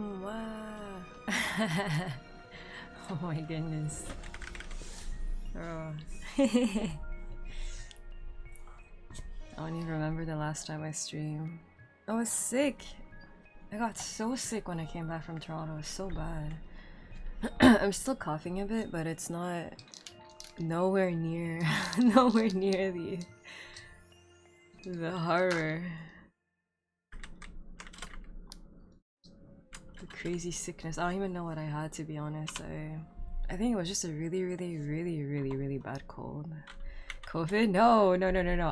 Wow. Oh my goodness. Oh. I don't even remember the last time I streamed. I was sick. I got so sick when I came back from Toronto. It was so bad. I'm still coughing a bit, but it's not nowhere near nowhere near the horror. The crazy sickness. I don't even know what I had, to be honest. I think it was just a really bad cold. COVID? No.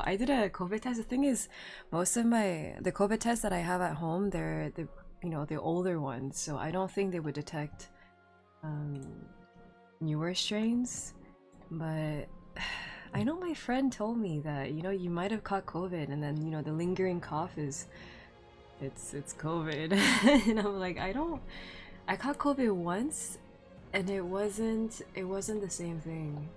I did a COVID test. The thing is, most of the COVID tests that I have at home, they're the older ones, so I don't think they would detect newer strains. But I know my friend told me that you might have caught COVID, and then the lingering cough is it's COVID. And I'm like, I caught COVID once, and it wasn't the same thing.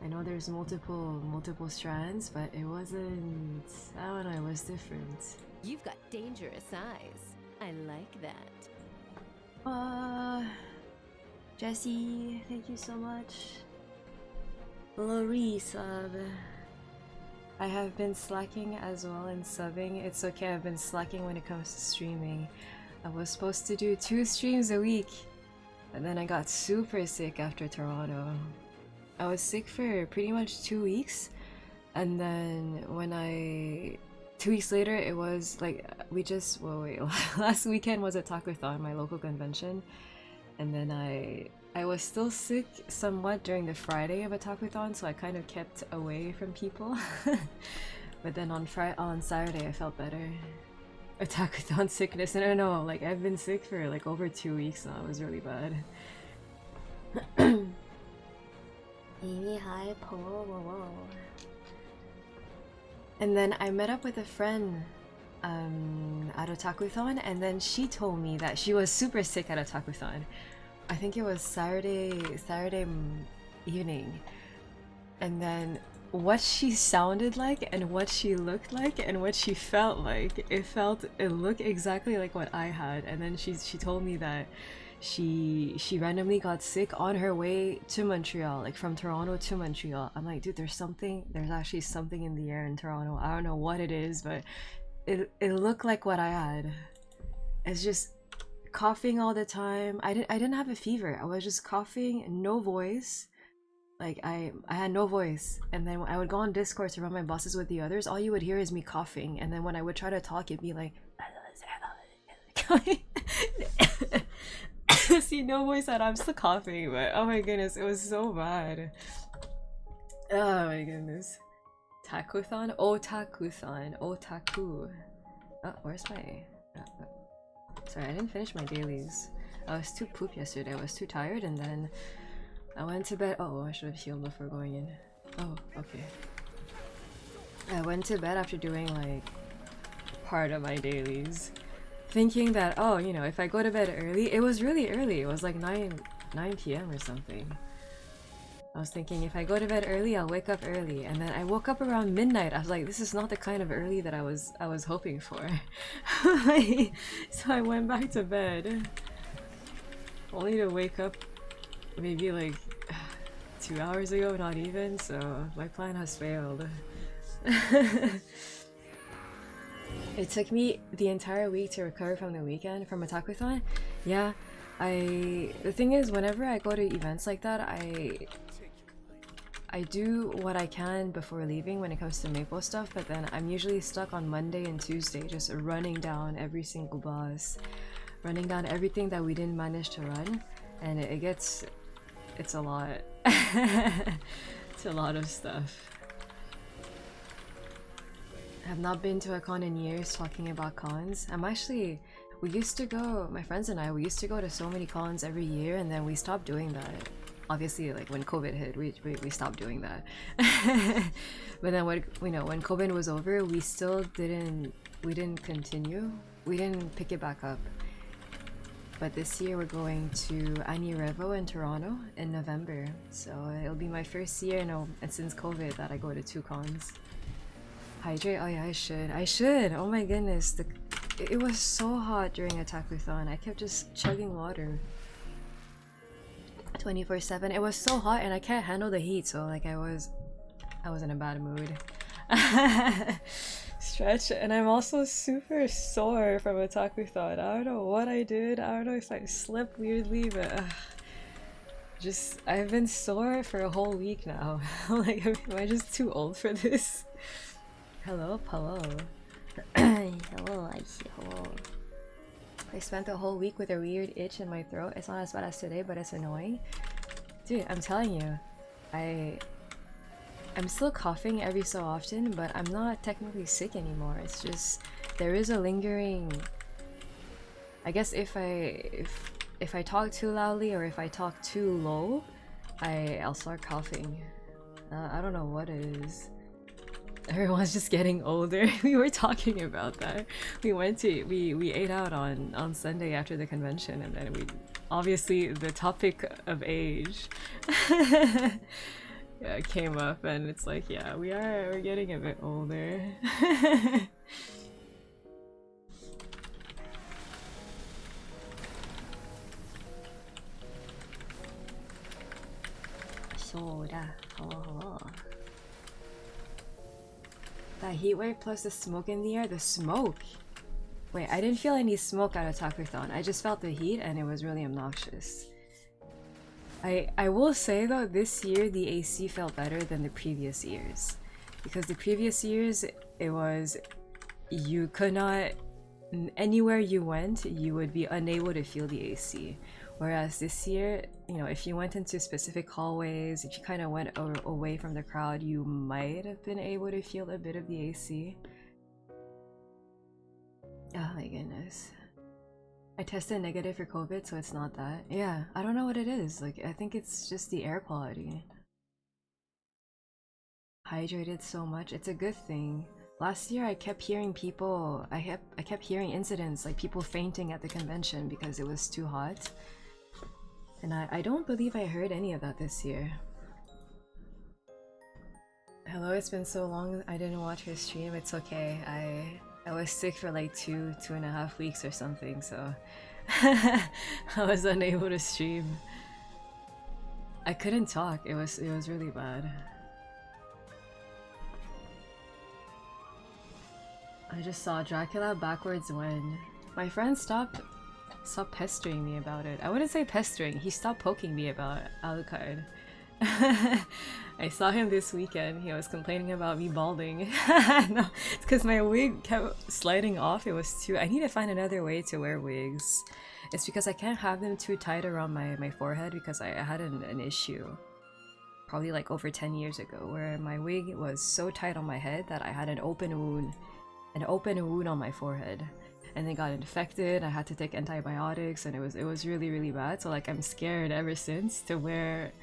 I know there's multiple strands, but it wasn't. I don't know. It was different. You've got dangerous eyes. I like that. Jesse, thank you so much. Lori sub. I have been slacking as well in subbing. It's okay, I've been slacking when it comes to streaming. I was supposed to do 2 streams a week, and then I got super sick after Toronto. I was sick for pretty much 2 weeks, and then 2 weeks later, it was like last weekend was a Takuthon, my local convention, and then I was still sick somewhat during the Friday of a Takuthon, so I kind of kept away from people. But then on Saturday I felt better. A Takuthon sickness, and I don't know, like I've been sick for like over 2 weeks now. It was really bad. Amy, hi, Paul. Whoa. And then I met up with a friend at a Takuthon, and then she told me that she was super sick at a Takuthon. I think it was Saturday evening. And then what she sounded like and what she looked like and what she felt like, it looked exactly like what I had. And then she told me that she randomly got sick on her way to Montreal, like from Toronto to Montreal. I'm like, dude, there's actually something in the air in Toronto. I don't know what it is, but it looked like what I had. It's just coughing all the time. I didn't have a fever. I was just coughing, no voice. Like I had no voice, and then when I would go on Discord to run my bosses with the others, all you would hear is me coughing, and then when I would try to talk, it'd be like see, no voice, and I'm still coughing, but oh my goodness, it was so bad. Oh my goodness. Takuthon? Otakuthon. Otaku. Oh, where's my... Sorry, I didn't finish my dailies. I was too poop yesterday. I was too tired, and then I went to bed. Oh, I should have healed before going in. Oh, okay. I went to bed after doing like part of my dailies, thinking that, oh, if I go to bed early, it was really early. It was like 9 p.m. or something. I was thinking if I go to bed early, I'll wake up early, and then I woke up around midnight. I was like, this is not the kind of early that I was hoping for. So I went back to bed, only to wake up maybe like 2 hours ago, not even. So my plan has failed. It took me the entire week to recover from the weekend from a Takuthon. Yeah, the thing is, whenever I go to events like that, I do what I can before leaving when it comes to Maple stuff, but then I'm usually stuck on Monday and Tuesday just running down every single boss, running down everything that we didn't manage to run, and it's a lot. It's a lot of stuff. I have not been to a con in years. Talking about cons, we used to go, my friends and I, we used to go to so many cons every year, and then we stopped doing that. Obviously, like when COVID hit, we stopped doing that. But then when COVID was over, we didn't continue. We didn't pick it back up. But this year we're going to Ani Revo in Toronto in November. So it'll be my first year and since COVID that I go to 2 cons. Hydrate? Oh yeah, I should. Oh my goodness. it was so hot during Attack-a-thon. I kept just chugging water 24/7. It was so hot and I can't handle the heat, so like I was in a bad mood. Stretch, and I'm also super sore from Attack-a-thon. I don't know what I did. I don't know if I slept weirdly, but just I've been sore for a whole week now. Like, am I just too old for this? Hello, hello. Hello, hello. I spent the whole week with a weird itch in my throat. It's not as bad as today, but it's annoying. Dude, I'm telling you, I'm still coughing every so often, but I'm not technically sick anymore. It's just there is a lingering. I guess if I talk too loudly or if I talk too low, I'll start coughing. I don't know what it is. Everyone's just getting older. We were talking about that. We ate out on Sunday after the convention, and then we obviously the topic of age yeah, came up, and it's like, yeah, we're getting a bit older. Soda. Hello. That heat wave plus the smoke in the air. The smoke! Wait, I didn't feel any smoke at Attack-a-thon. I just felt the heat and it was really obnoxious. I will say though, this year the AC felt better than the previous years. Because the previous years, it was... you could not... anywhere you went, you would be unable to feel the AC. Whereas this year, you know, if you went into specific hallways, if you kind of went away from the crowd, you might have been able to feel a bit of the AC. Oh my goodness. I tested negative for COVID, so it's not that. Yeah, I don't know what it is. Like, I think it's just the air quality. Hydrated so much. It's a good thing. Last year I kept hearing people, I kept hearing incidents like people fainting at the convention because it was too hot. And I don't believe I heard any of that this year. Hello, it's been so long I didn't watch your stream. It's okay. I was sick for like 2.5 weeks or something, so I was unable to stream. I couldn't talk. It was really bad. I just saw Dracula backwards when my friend stopped pestering me about it. I wouldn't say pestering, he stopped poking me about Alucard. I saw him this weekend. He was complaining about me balding. No, it's because my wig kept sliding off. It was too... I need to find another way to wear wigs. It's because I can't have them too tight around my forehead because I had an issue probably like over 10 years ago where my wig was so tight on my head that I had an open wound on my forehead, and it got infected. I had to take antibiotics, and it was really bad. So like I'm scared ever since to wear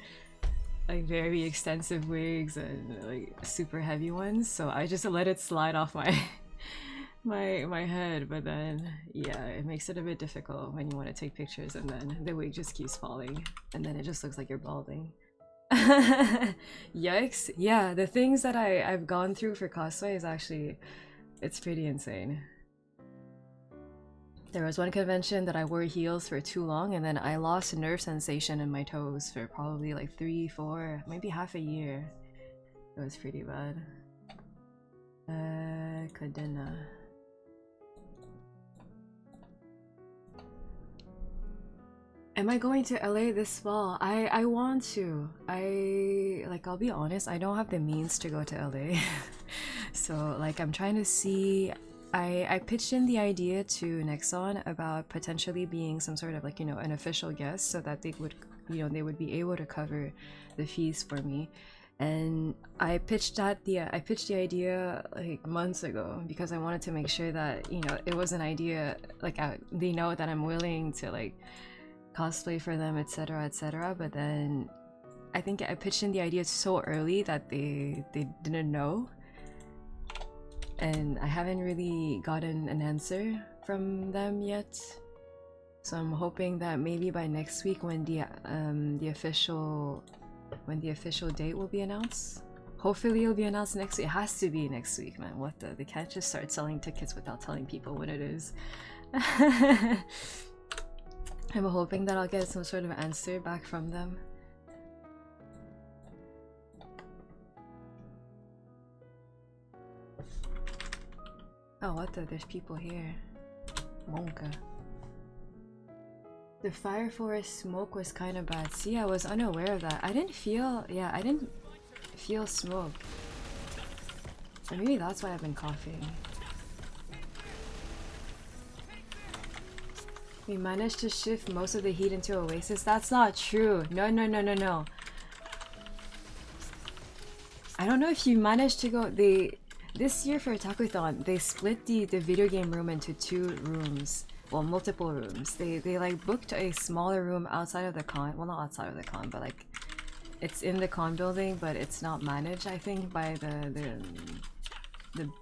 like very extensive wigs and like super heavy ones. So I just let it slide off my my head. But then yeah, it makes it a bit difficult when you want to take pictures and then the wig just keeps falling and then it just looks like you're balding. Yikes. Yeah, the things that I've gone through for cosplay is actually, it's pretty insane. There was one convention that I wore heels for too long and then I lost nerve sensation in my toes for probably like 3, 4, maybe half a year. It was pretty bad. Kadena. Am I going to LA this fall? I want to. I'll be honest, I don't have the means to go to LA. So like I'm trying to see. I pitched in the idea to Nexon about potentially being some sort of like, you know, an official guest so that they would, you know, they would be able to cover the fees for me. And I pitched the idea like months ago because I wanted to make sure that, you know, it was an idea like they know that I'm willing to like cosplay for them, etc, etc. But then I think I pitched in the idea so early that they didn't know. And I haven't really gotten an answer from them yet, so I'm hoping that maybe by next week when the official date will be announced, Hopefully it'll be announced next week. It has to be next week, man. What the? They can't just start selling tickets without telling people when it is. I'm hoping that I'll get some sort of answer back from them. Oh, what the? There's people here. Monka. The fire forest smoke was kind of bad. See, I was unaware of that. I didn't feel... Yeah, I didn't feel smoke. Or maybe that's why I've been coughing. We managed to shift most of the heat into Oasis. That's not true. No, no, no, no, no. I don't know if you managed to go... This year for Otakuthon, they split the video game room into 2 rooms. Well, multiple rooms. They like booked a smaller room outside of the con. Well, not outside of the con, but like it's in the con building, but it's not managed, I think, by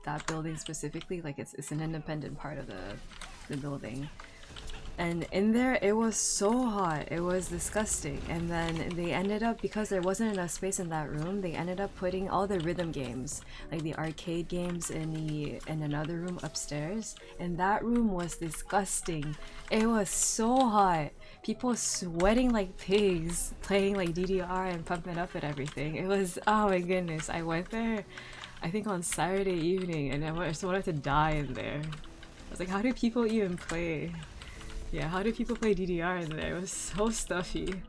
that building specifically. Like it's an independent part of the building. And in there, it was so hot. It was disgusting. And then they ended up, because there wasn't enough space in that room, they ended up putting all the rhythm games, like the arcade games, in another room upstairs. And that room was disgusting. It was so hot. People sweating like pigs, playing like DDR and pumping up and everything. It was, oh my goodness. I went there, I think on Saturday evening, and I just wanted to die in there. I was like, how do people even play? Yeah, how do people play DDR in there? It was so stuffy.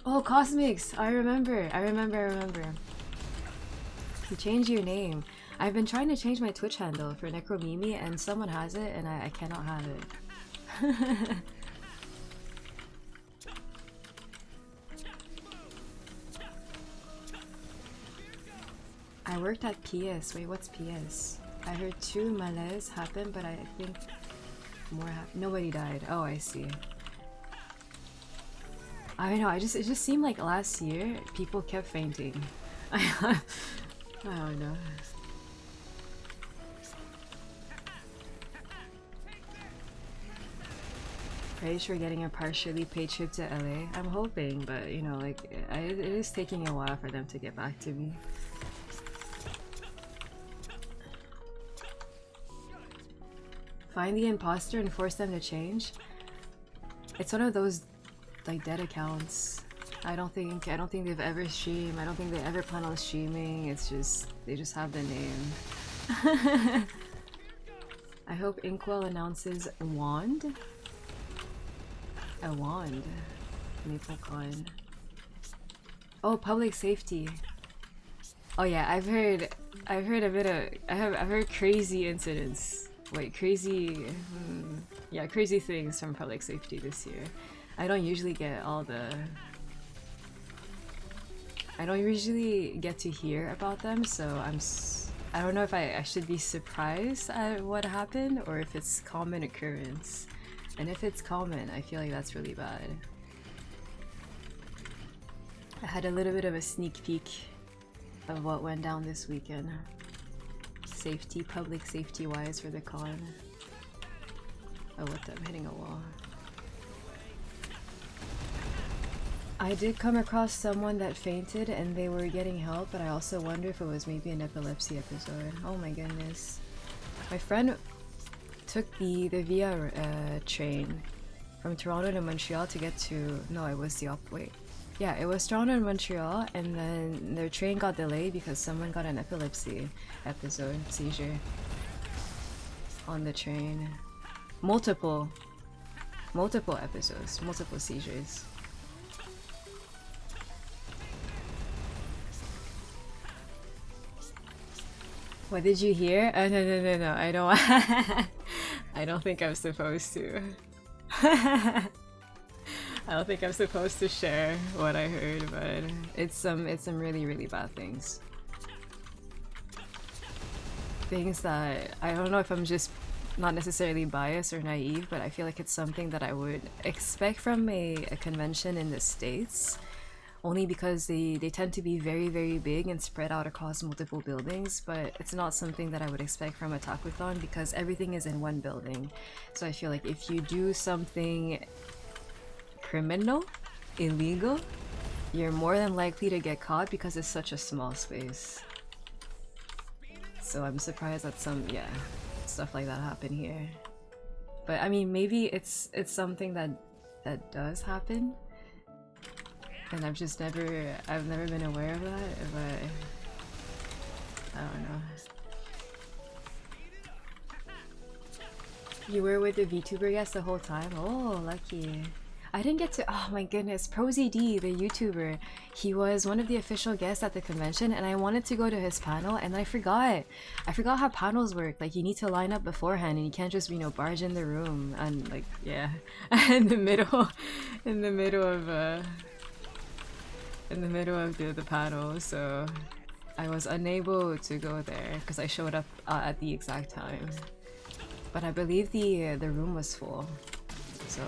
Oh, Cosmics! I remember. You changed your name. I've been trying to change my Twitch handle for Necromimi and someone has it and I cannot have it. I worked at PS. Wait, what's PS? I heard 2 malaise happen, but I think more happened. Nobody died. Oh, I see. I don't know. It just seemed like last year people kept fainting. I don't know. Pretty sure getting a partially paid trip to LA. I'm hoping, but you know, like it is taking a while for them to get back to me. Find the imposter and force them to change. It's one of those like dead accounts. I don't think they've ever streamed. I don't think they ever plan on streaming. It's just they just have the name. I hope Inkwell announces a wand. A wand. MapleCon. Oh, public safety. Oh yeah, I've heard a bit of I've heard crazy incidents. Wait, crazy yeah, crazy things from public safety this year. I don't usually get to hear about them, so I don't know if I should be surprised at what happened or if it's common occurrence. And if it's common, I feel like that's really bad. I had a little bit of a sneak peek of what went down this weekend. Public safety wise for the con. Oh, what the? I'm hitting a wall. I did come across someone that fainted and they were getting help, but I also wonder if it was maybe an epilepsy episode. Oh my goodness. My friend took the Via train from Toronto to Montreal to get to... No, it was the wait. Yeah, it was Toronto and Montreal, and then their train got delayed because someone got an epilepsy seizure on the train. Multiple episodes, multiple seizures. What did you hear? No, I don't. I don't think I'm supposed to. I don't think I'm supposed to share what I heard, but it's some really, really bad things. Things that I don't know if I'm just not necessarily biased or naive, but I feel like it's something that I would expect from a convention in the States, only because they tend to be very, very big and spread out across multiple buildings, but it's not something that I would expect from a Otakuthon because everything is in one building. So I feel like if you do something criminal, illegal, you're more than likely to get caught because it's such a small space. So I'm surprised that some, yeah, stuff like that happen here. But I mean, maybe it's something that does happen, and I've never been aware of that. But I don't know. You were with the VTuber guest the whole time? Oh, lucky. I didn't get to. Oh my goodness, ProZD, the YouTuber. He was one of the official guests at the convention, and I wanted to go to his panel, and I forgot. I forgot how panels work. Like, you need to line up beforehand, and you can't just, you know, barge in the room and like, yeah, in the middle of the panel. So I was unable to go there because I showed up at the exact time. But I believe the room was full, so.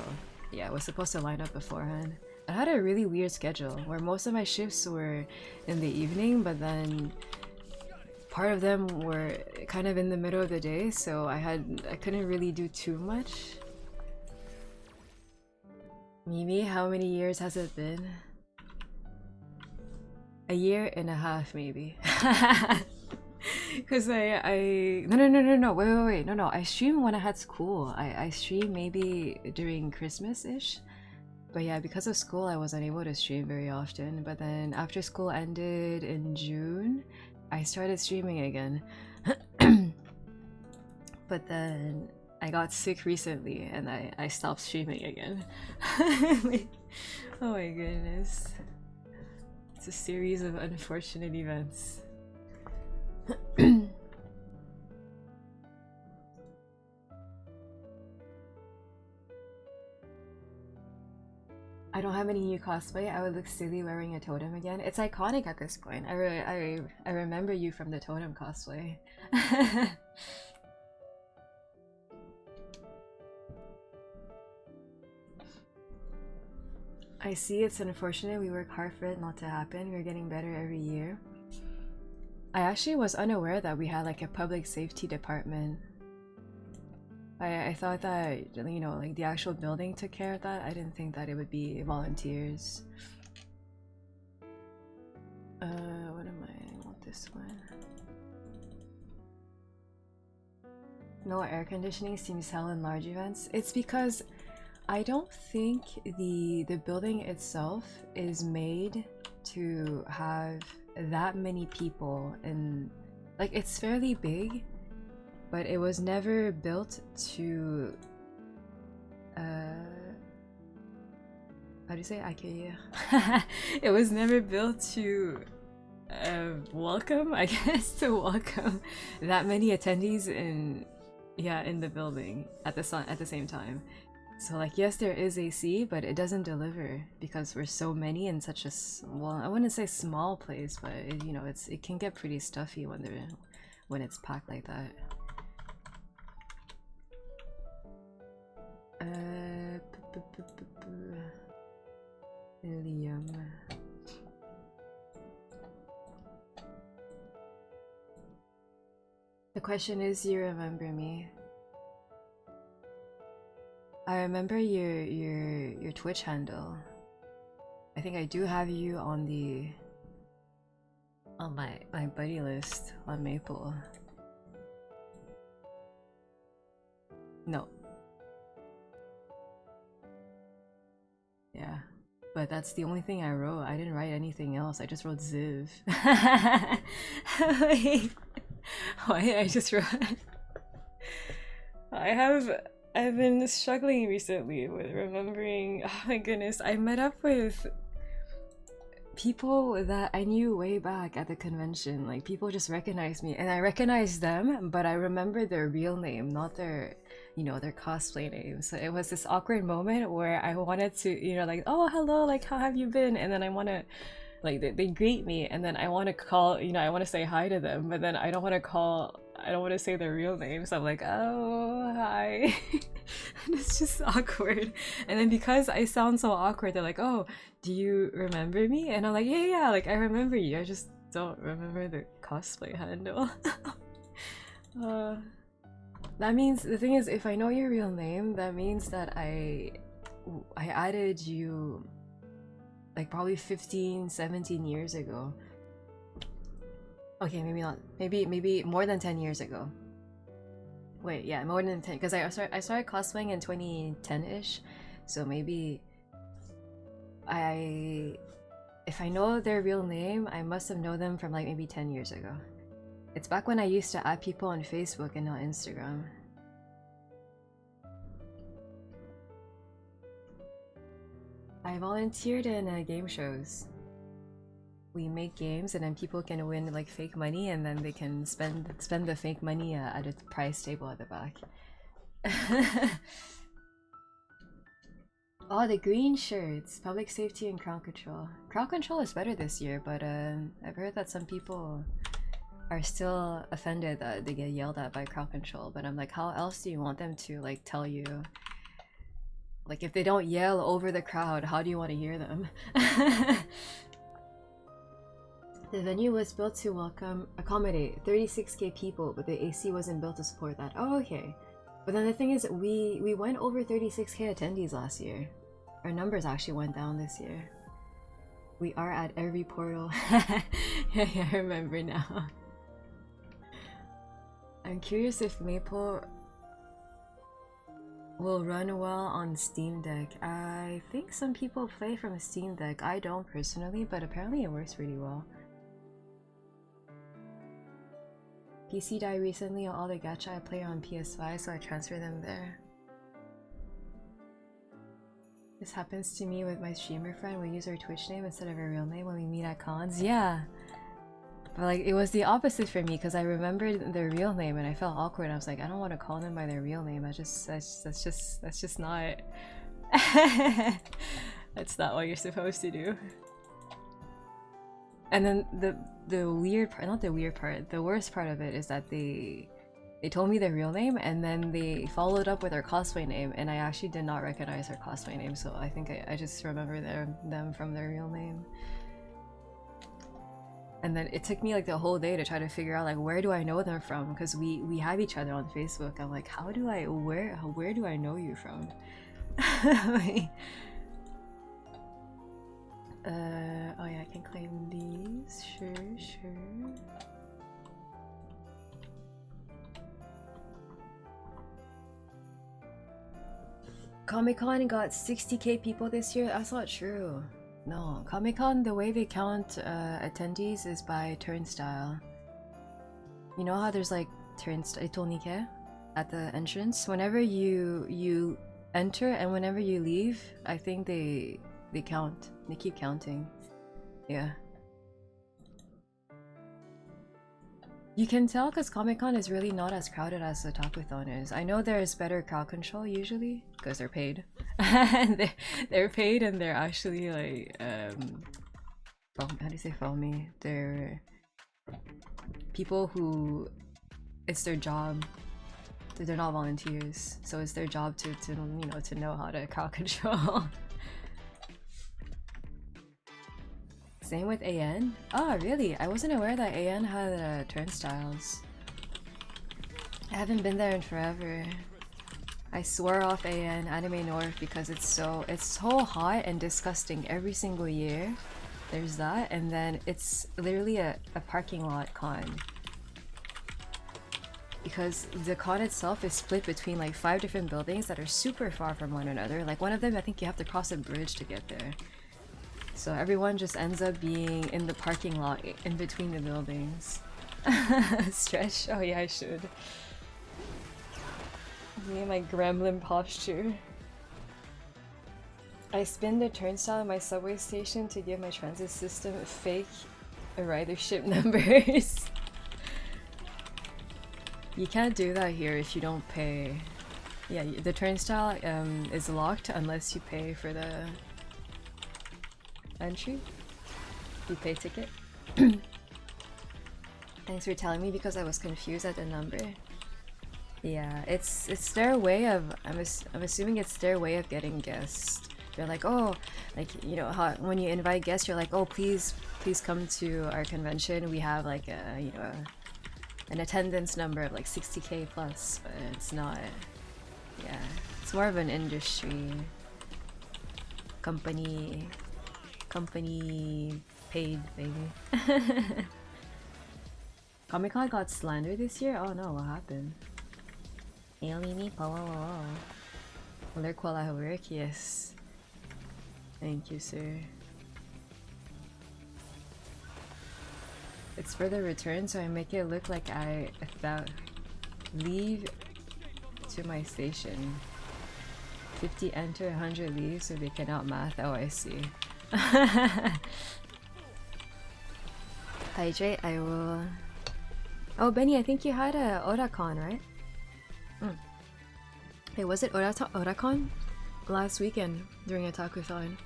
Yeah, I was supposed to line up beforehand. I had a really weird schedule where most of my shifts were in the evening, but then part of them were kind of in the middle of the day, so I couldn't really do too much. Mimi, how many years has it been? A year and a half, maybe. Cause no, wait, no, I streamed when I had school. I streamed maybe during Christmas-ish. But yeah, because of school I wasn't able to stream very often. But then after school ended in June, I started streaming again. But then I got sick recently and I stopped streaming again. Oh my goodness. It's a series of unfortunate events. I don't have any new cosplay. I would look silly wearing a totem again. It's iconic at this point. I remember you from the totem cosplay. I see, it's unfortunate. We work hard for it not to happen. We're getting better every year. I actually was unaware that we had like a public safety department. I thought that, you know, like the actual building took care of that. I didn't think that it would be volunteers. What am I want this one? No air conditioning seems hell in large events. It's because I don't think the building itself is made to have that many people, and like it's fairly big, but it was never built to how do you say accueillir? It was never built to welcome, I guess, to welcome that many attendees in the building at the same time. So like, yes, there is AC, but it doesn't deliver because we're so many in such a, well, I wouldn't say small place, but it, you know, it can get pretty stuffy when it's packed like that. Illium. The question is, you remember me? I remember your Twitch handle. I think I do have you on my buddy list on Maple. No. Yeah. But that's the only thing I wrote. I didn't write anything else. I just wrote Ziv. Why did I just write? I've been struggling recently with remembering. Oh my goodness, I met up with people that I knew way back at the convention. Like, people just recognized me, and I recognized them, but I remember their real name, not their, you know, their cosplay name. So it was this awkward moment where I wanted to, you know, like, oh, hello, like, how have you been? And then I want to, like, they greet me, and then I want to call, you know, I want to say hi to them, but then I don't want to say their real name, so I'm like, oh, hi. And it's just awkward. And then because I sound so awkward, they're like, oh, do you remember me? And I'm like, yeah, like, I remember you. I just don't remember the cosplay handle. That means, the thing is, if I know your real name, that means that I added you like probably 15, 17 years ago. Okay, maybe not. Maybe more than 10 years ago. Wait, yeah, more than 10, because I started cosplaying in 2010-ish, so maybe if I know their real name, I must have known them from like maybe 10 years ago. It's back when I used to add people on Facebook and not Instagram. I volunteered in game shows. We make games and then people can win like fake money and then they can spend the fake money at a prize table at the back. Oh, the green shirts! Public safety and crowd control. Crowd control is better this year, but I've heard that some people are still offended that they get yelled at by crowd control, but I'm like, how else do you want them to like tell you? Like if they don't yell over the crowd, how do you want to hear them? The venue was built to accommodate 36k people, but the AC wasn't built to support that. Oh, okay. But then the thing is, we went over 36k attendees last year. Our numbers actually went down this year. We are at every portal. Yeah, I remember now. I'm curious if Maple will run well on Steam Deck. I think some people play from Steam Deck. I don't personally, but apparently it works really well. PC died recently. All the gacha I play on PS5, so I transfer them there. This happens to me with my streamer friend. We use our Twitch name instead of our real name when we meet at cons. Yeah, but like it was the opposite for me because I remembered their real name and I felt awkward. I was like, I don't want to call them by their real name. That's just not. That's not what you're supposed to do. And then the weird part, not the weird part, the worst part of it is that they told me their real name and then they followed up with their cosplay name and I actually did not recognize their cosplay name, so I think I just remember them from their real name. And then it took me like the whole day to try to figure out like where do I know them from, because we have each other on Facebook. I'm like, where do I know you from? Oh yeah, I can claim these. Sure. Comic-Con got 60k people this year? That's not true. No, Comic-Con, the way they count attendees is by turnstile. You know how there's like turnstile at the entrance? Whenever you enter and whenever you leave, I think they count. They keep counting. Yeah. You can tell because Comic-Con is really not as crowded as the Takuthon is. I know there's better crowd control usually because they're paid. they're paid and they're actually like how do you say follow me? They're people who it's their job. They're not volunteers, so it's their job to to know how to crowd control. Same with AN? Oh, really? I wasn't aware that AN had turnstiles. I haven't been there in forever. I swore off AN, Anime North, because it's so hot and disgusting every single year. There's that, and then it's literally a parking lot con. Because the con itself is split between like 5 different buildings that are super far from one another. Like one of them, I think you have to cross a bridge to get there. So everyone just ends up being in the parking lot in between the buildings. Stretch? Oh yeah, I should. Me and my gremlin posture. I spin the turnstile in my subway station to give my transit system fake ridership numbers. You can't do that here if you don't pay. Yeah, the turnstile is locked unless you pay for the entry. You pay ticket. Thanks for telling me because I was confused at the number. Yeah, it's their way of I'm assuming it's their way of getting guests. They're like, oh, like you know how when you invite guests, you're like, oh please come to our convention. We have like a an attendance number of like 60k plus, but it's not. Yeah, it's more of an industry company company paid thingy. Comic-Con got slandered this year? Oh no, what happened? Illium, Waler Kuala work? Yes. Thank you, sir. It's for the return, so I make it look like I leave to my station. 50 enter, 100 leave, so they cannot math. Oh, I see. Hydrate, I will. Oh, Benny, I think you had a Otakon, right? Hey, was it Otakon? Last weekend during a Takuthon.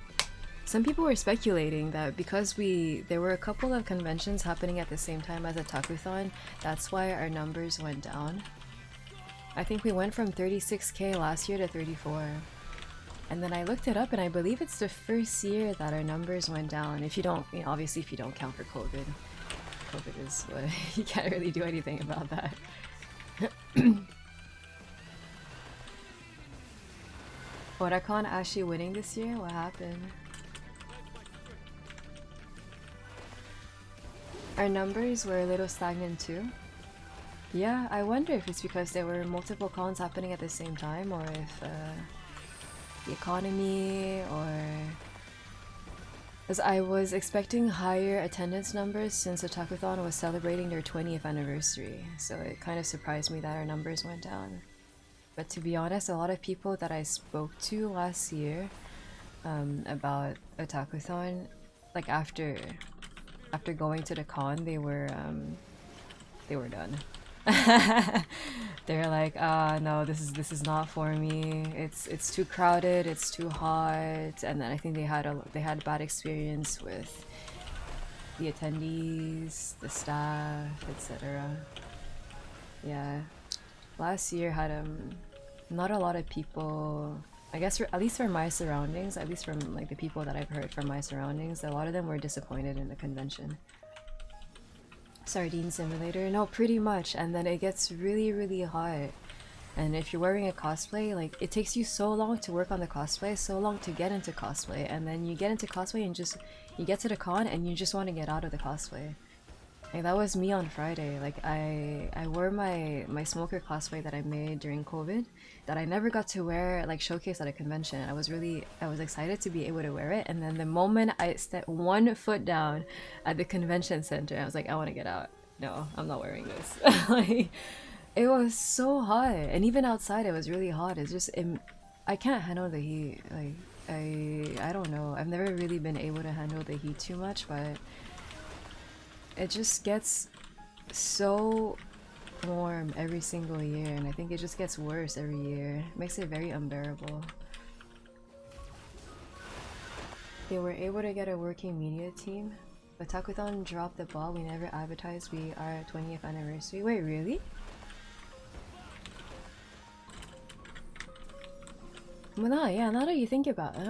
Some people were speculating that because there were a couple of conventions happening at the same time as a Takuthon, that's why our numbers went down. I think we went from 36k last year to 34. And then I looked it up and I believe it's the first year that our numbers went down. If you don't, you know, obviously if you don't count for COVID. COVID is what, you can't really do anything about that. Otakon actually winning this year? What happened? Our numbers were a little stagnant too. Yeah, I wonder if it's because there were multiple cons happening at the same time, or if the economy, or... Because I was expecting higher attendance numbers since the Takuthon was celebrating their 20th anniversary, so it kind of surprised me that our numbers went down. But to be honest, a lot of people that I spoke to last year about a Takuthon, like after going to the con, they were done. They're like, no, this is not for me. It's too crowded, it's too hot, and then I think they had bad experience with the attendees, the staff, etc. Yeah, last year had not a lot of people. I guess at least from my surroundings, at least from like the people that I've heard from my surroundings, a lot of them were disappointed in the convention. Sardine simulator? No, pretty much. And then it gets really, really hot. And if you're wearing a cosplay, like it takes you so long to work on the cosplay, so long to get into cosplay, and then you get into cosplay and you get to the con and you just want to get out of the cosplay. Like that was me on Friday. Like I wore my smoker cosplay that I made during COVID that I never got to wear, like showcase at a convention. I was excited to be able to wear it, and then the moment I stepped one foot down at the convention center, I was like, I want to get out. No, I'm not wearing this. Like it was so hot, and even outside it was really hot. It's just I can't handle the heat. Like I don't know. I've never really been able to handle the heat too much, but it just gets so warm every single year, and I think it just gets worse every year. It makes it very unbearable. They were able to get a working media team, but Takuthon dropped the ball. We never advertised our 20th anniversary. Wait, really? Well, no, yeah, now that you think about it,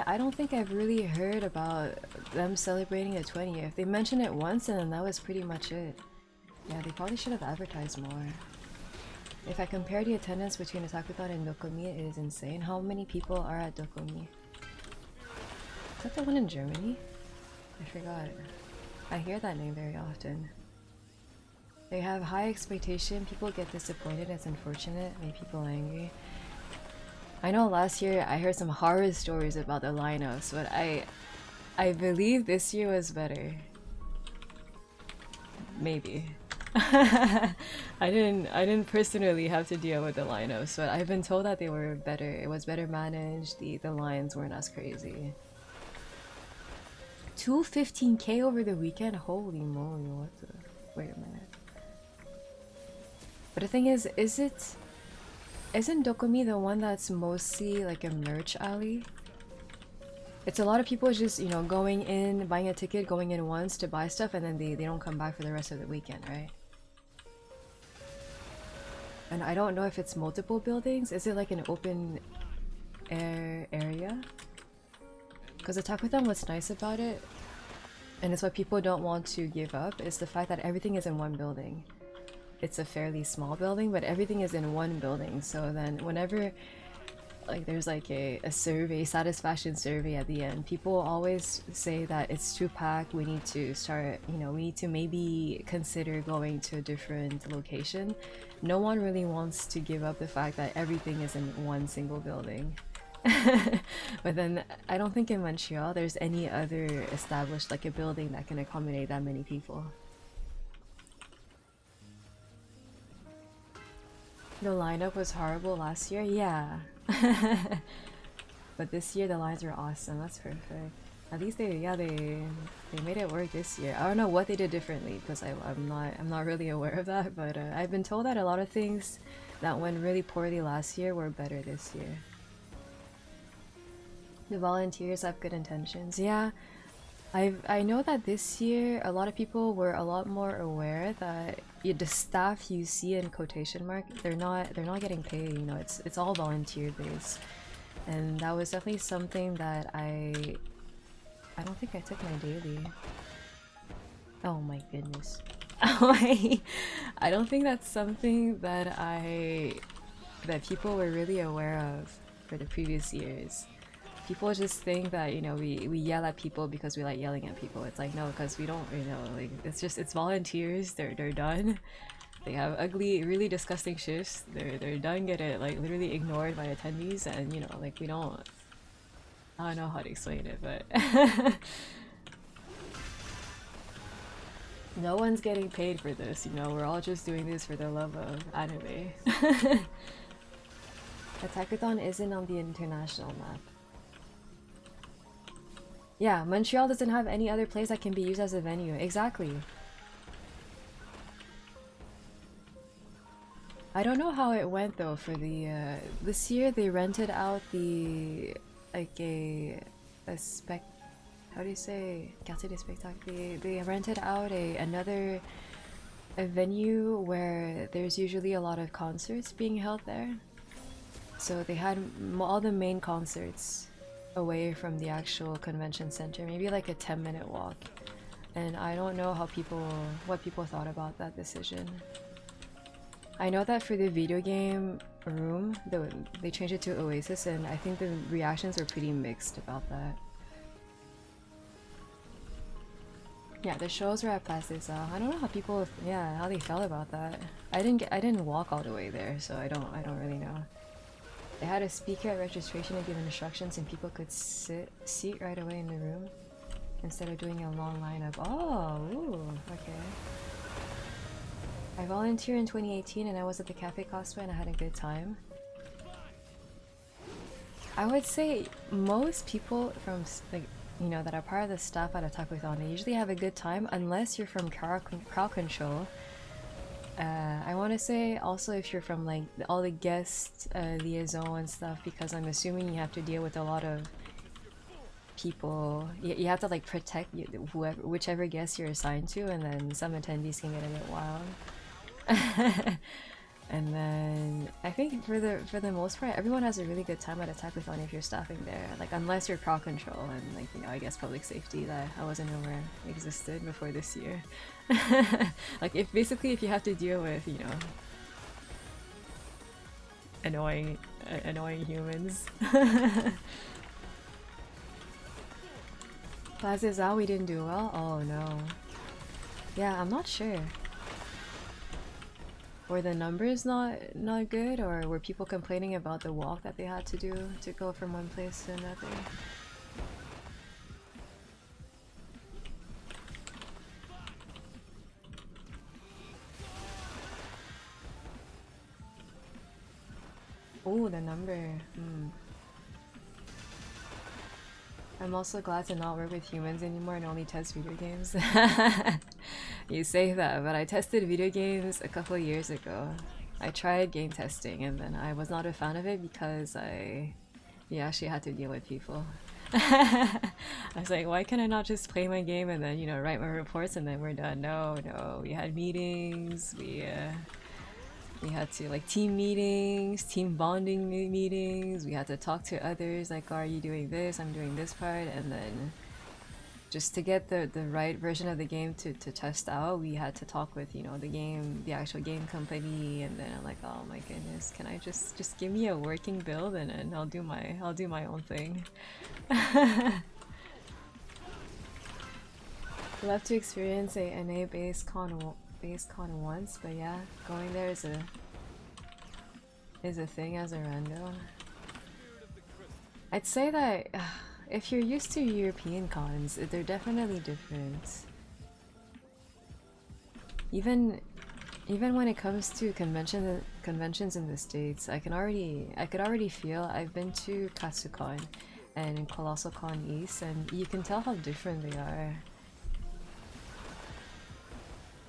I don't think I've really heard about them celebrating the 20th. They mentioned it once and then that was pretty much it. Yeah, they probably should have advertised more. If I compare the attendance between Takuthon and Dokumi, it is insane. How many people are at Dokumi? Is that the one in Germany? I forgot. I hear that name very often. They have high expectation, people get disappointed, it's unfortunate, make people angry. I know last year I heard some horror stories about the lineups, but I believe this year was better. Maybe. I didn't personally have to deal with the lineups, but I've been told that they were better. It was better managed. The lines weren't as crazy. 215k over the weekend? Holy moly, what the... Wait a minute. But the thing is isn't Dokumi the one that's mostly like a merch alley? It's a lot of people just, you know, going in, buying a ticket, going in once to buy stuff, and then they don't come back for the rest of the weekend, right? And I don't know if it's multiple buildings. Is it like an open air area? Because the Takuthon, what's nice about it, and it's what people don't want to give up, is the fact that everything is in one building. It's a fairly small building, but everything is in one building, so then whenever like there's like a survey, satisfaction survey at the end. People always say that it's too packed, we need to start, you know, we need to maybe consider going to a different location. No one really wants to give up the fact that everything is in one single building. But then I don't think in Montreal there's any other established like a building that can accommodate that many people. The lineup was horrible last year, yeah. But this year the lines were awesome. That's perfect. At least they made it work this year. I don't know what they did differently because I'm not really aware of that. But I've been told that a lot of things that went really poorly last year were better this year. The volunteers have good intentions. Yeah, I know that this year a lot of people were a lot more aware that the staff you see in quotation mark, they're not getting paid. You know, it's all volunteer based, and that was definitely something that I don't think I took my daily. Oh my goodness. I don't think that's something that people were really aware of for the previous years. People just think that, you know, we yell at people because we like yelling at people. It's like, no, because we don't, you know, like, it's volunteers, they're done. They have ugly, really disgusting shifts. They're done, get it, like, literally ignored by attendees, and, you know, like, we don't... I don't know how to explain it, but... No one's getting paid for this, you know, we're all just doing this for the love of anime. Attackathon isn't on the international map. Yeah, Montreal doesn't have any other place that can be used as a venue. Exactly. I don't know how it went though for the this year they rented out the like a how do you say quartier des spectacles? They rented out another venue where there's usually a lot of concerts being held there. So they had all the main concerts away from the actual convention center, maybe like a 10-minute walk. And I don't know what people thought about that decision. I know that for the video game room, they changed it to Oasis, and I think the reactions were pretty mixed about that. Yeah, the shows were at Place des Arts. I don't know how people, yeah, how they felt about that. I didn't walk all the way there, so I don't really know. They had a speaker at registration to give instructions, and people could seat right away in the room instead of doing a long lineup. Oh, ooh, okay. I volunteered in 2018, and I was at the cafe cosplay, and I had a good time. I would say most people from like, you know, that are part of the staff at Attackathon, they usually have a good time unless you're from crowd control. I want to say also if you're from like all the guest liaison and stuff, because I'm assuming you have to deal with a lot of people. You have to like protect whichever guest you're assigned to, and then some attendees can get a bit wild. And then I think for the most part, everyone has a really good time at Attackathon if you're staffing there. Like unless you're crowd control and like, you know, I guess public safety that I wasn't aware existed before this year. Like if you have to deal with, you know, annoying humans. Place des Arts, we didn't do well? Oh no. Yeah, I'm not sure. Were the numbers not good, or were people complaining about the walk that they had to do to go from one place to another? Oh, the number. I'm also glad to not work with humans anymore and only test video games. You say that, but I tested video games a couple of years ago. I tried game testing, and then I was not a fan of it because you actually had to deal with people. I was like, why can I not just play my game and then, you know, write my reports and then we're done? No, we had meetings, we had to, like, team meetings, team bonding meetings, we had to talk to others, like, are you doing this, I'm doing this part, and then just to get the right version of the game to test out, we had to talk with, you know, the actual game company, and then I'm like, oh my goodness, can I just give me a working build and then I'll do my own thing. Love to experience a NA base con once, but yeah, going there is a thing as a rando. I'd say that if you're used to European cons, they're definitely different. Even when it comes to conventions in the States, I could already feel. I've been to Katsucon and Colossal Con East, and you can tell how different they are.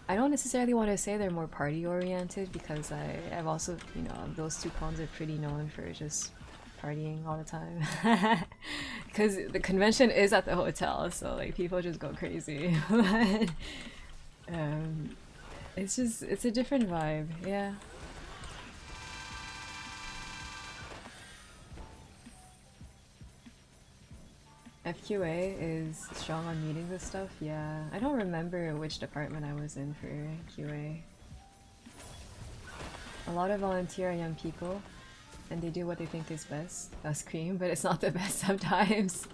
I don't necessarily want to say they're more party oriented, because I've also, you know, those two cons are pretty known for just partying all the time. Because the convention is at the hotel, so like people just go crazy. But it's a different vibe, yeah. FQA is strong on meetings and stuff, yeah. I don't remember which department I was in for QA. A lot of volunteer young people, and they do what they think is best. Scream, but it's not the best sometimes.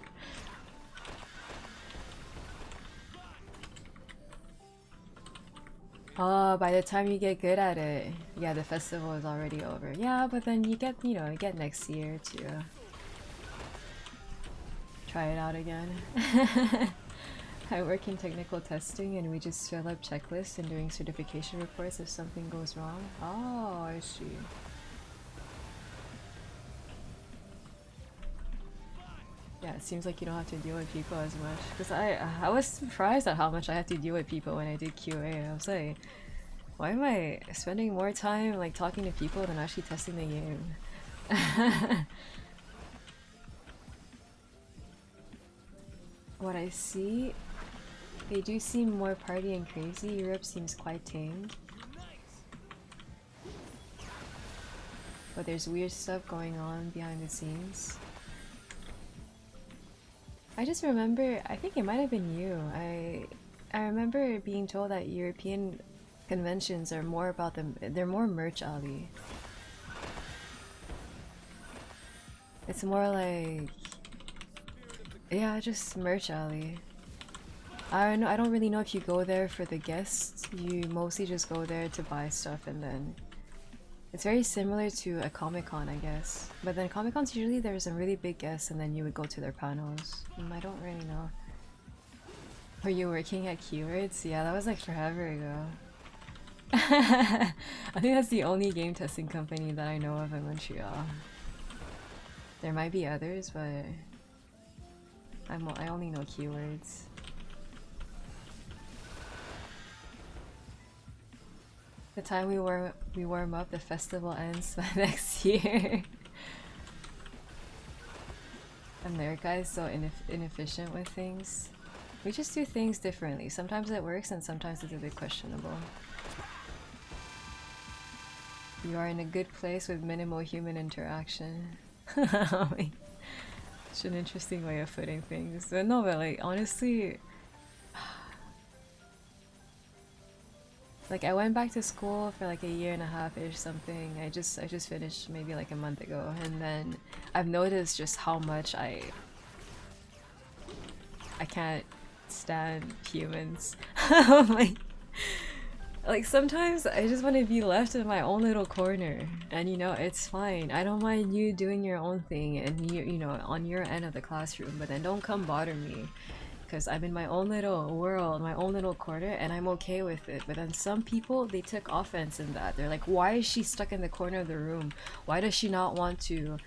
Oh, by the time you get good at it, yeah, the festival is already over. Yeah, but then you get, you know, you get next year to try it out again. I work in technical testing, and we just fill up checklists and doing certification reports if something goes wrong. Oh, I see. Yeah, it seems like you don't have to deal with people as much. Because I was surprised at how much I had to deal with people when I did QA. I was like, why am I spending more time like talking to people than actually testing the game? What I see, they do seem more party and crazy. Europe seems quite tame. But there's weird stuff going on behind the scenes. I just remember, I think it might have been you. I remember being told that European conventions are more about they're more merch alley. It's more like, yeah, just merch alley. I don't really know if you go there for the guests. You mostly just go there to buy stuff, and then it's very similar to a Comic-Con, I guess. But then Comic-Cons usually there's some really big guests, and then you would go to their panels. I don't really know. Were you working at Keywords? Yeah, that was like forever ago. I think that's the only game testing company that I know of in Montreal. There might be others, but I only know Keywords. The time we warm up, the festival ends by next year. America is so inefficient with things. We just do things differently. Sometimes it works and sometimes it's a bit questionable. You are in a good place with minimal human interaction. It's an interesting way of putting things. But no, but like honestly, like I went back to school for like a year and a half-ish something. I just finished maybe like a month ago, and then I've noticed just how much I can't stand humans. Like sometimes I just want to be left in my own little corner, and you know, it's fine. I don't mind you doing your own thing and you know, on your end of the classroom, but then don't come bother me. Because I'm in my own little world, my own little corner, and I'm okay with it. But then some people, they took offense in that. They're like, why is she stuck in the corner of the room? Why does she not want to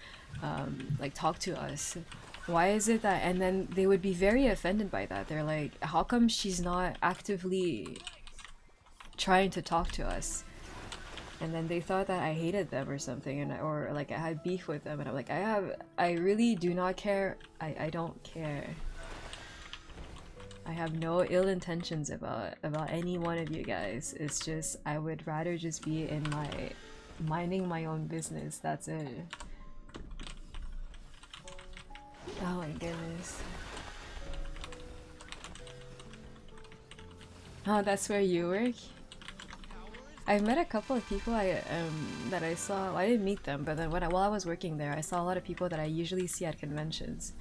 like talk to us? Why is it that? And then they would be very offended by that. They're like, how come she's not actively trying to talk to us? And then they thought that I hated them or something, and or like I had beef with them, and I'm like, I really do not care. I don't care. I have no ill intentions about any one of you guys. It's just I would rather just be in my minding my own business. That's it. Oh my goodness. Oh, that's where you work? I've met a couple of people that I saw. Well, I didn't meet them, but then while I was working there, I saw a lot of people that I usually see at conventions,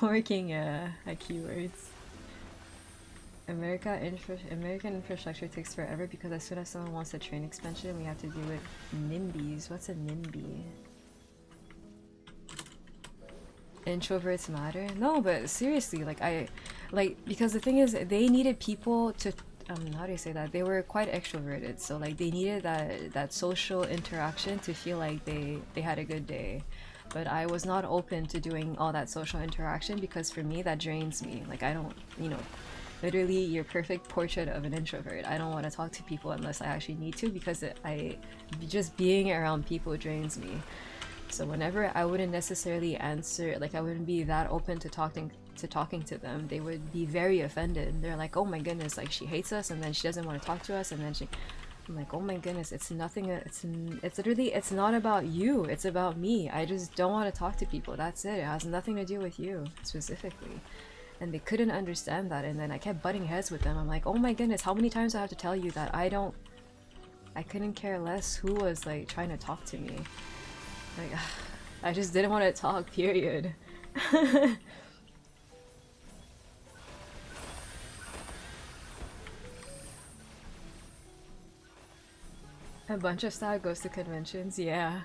working at keywords. American infrastructure takes forever because as soon as someone wants a train expansion, we have to deal with NIMBYs. What's a NIMBY? Introverts matter? No, but seriously, because the thing is, they needed people to, how do you say that? They were quite extroverted, so like they needed that social interaction to feel like they had a good day. But I was not open to doing all that social interaction because for me, that drains me. Like I don't, literally your perfect portrait of an introvert. I don't want to talk to people unless I actually need to because just being around people drains me. So whenever I wouldn't necessarily answer, like I wouldn't be that open to talking to them, they would be very offended. They're like, oh my goodness, like she hates us and then she doesn't want to talk to us and then I'm like, oh my goodness, it's nothing, it's literally, it's not about you, it's about me. I just don't want to talk to people, that's it. It has nothing to do with you, specifically. And they couldn't understand that, and then I kept butting heads with them. I'm like, oh my goodness, how many times do I have to tell you that I couldn't care less who was like trying to talk to me. Like, I just didn't want to talk, period. A bunch of staff goes to conventions, yeah.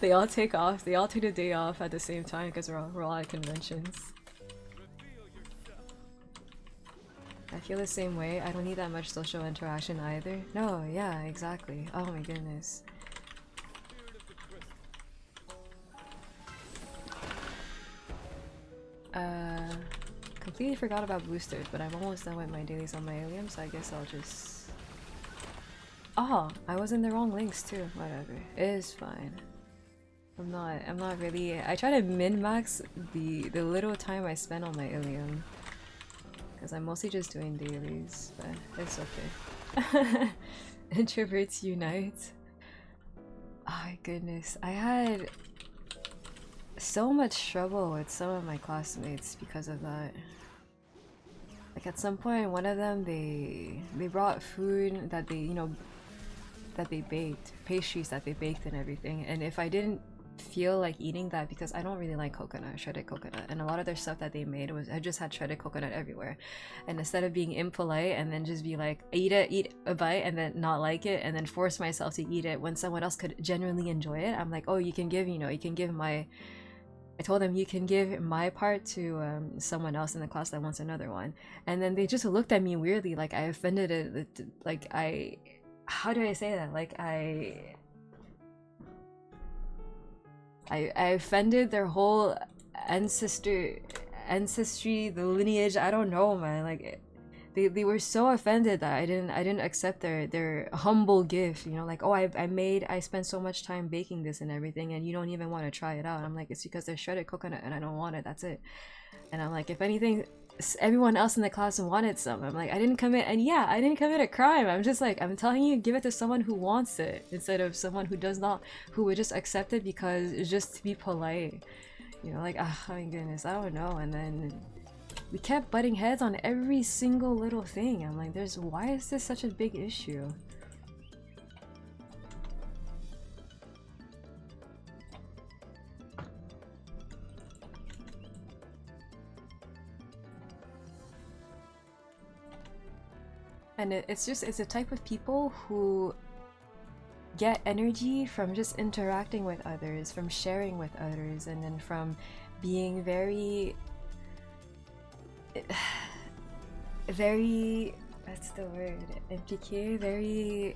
They all take off, they all take a day off at the same time because we're all at conventions. I feel the same way. I don't need that much social interaction either. No, yeah, exactly. Oh my goodness. Completely forgot about boosters, but I'm almost done with my dailies on my Illium, so I guess I'll just... Oh, I was in the wrong links too. Whatever. It is fine. I'm not really... I try to min-max the little time I spend on my Illium. Because I'm mostly just doing dailies, but it's okay. Introverts unite. Oh my goodness. I had so much trouble with some of my classmates because of that. Like at some point, one of them, they brought food that they, that they baked, pastries that they baked and everything, and if I didn't feel like eating that, because I don't really like coconut, shredded coconut, and a lot of their stuff that they made I just had shredded coconut everywhere, and instead of being impolite and then just be like, eat a bite and then not like it and then force myself to eat it when someone else could genuinely enjoy it, I'm like, oh, you can give I told them you can give my part to someone else in the class that wants another one, and then they just looked at me weirdly, like I offended it, like how do I say that? Like I offended their whole ancestry, the lineage. I don't know, man. Like they were so offended that I didn't accept their humble gift. Like, oh, I spent so much time baking this and everything, and you don't even want to try it out. I'm like, it's because they're shredded coconut and I don't want it. That's it. And I'm like, if anything, everyone else in the class wanted some. I'm like, I didn't commit a crime. I'm just like, I'm telling you, give it to someone who wants it instead of someone who does not, who would just accept it because it's just to be polite. Like, oh my goodness, I don't know. And then we kept butting heads on every single little thing. I'm like, why is this such a big issue? And it's a type of people who get energy from just interacting with others, from sharing with others, and then from being very, what's the word? Impliqué, very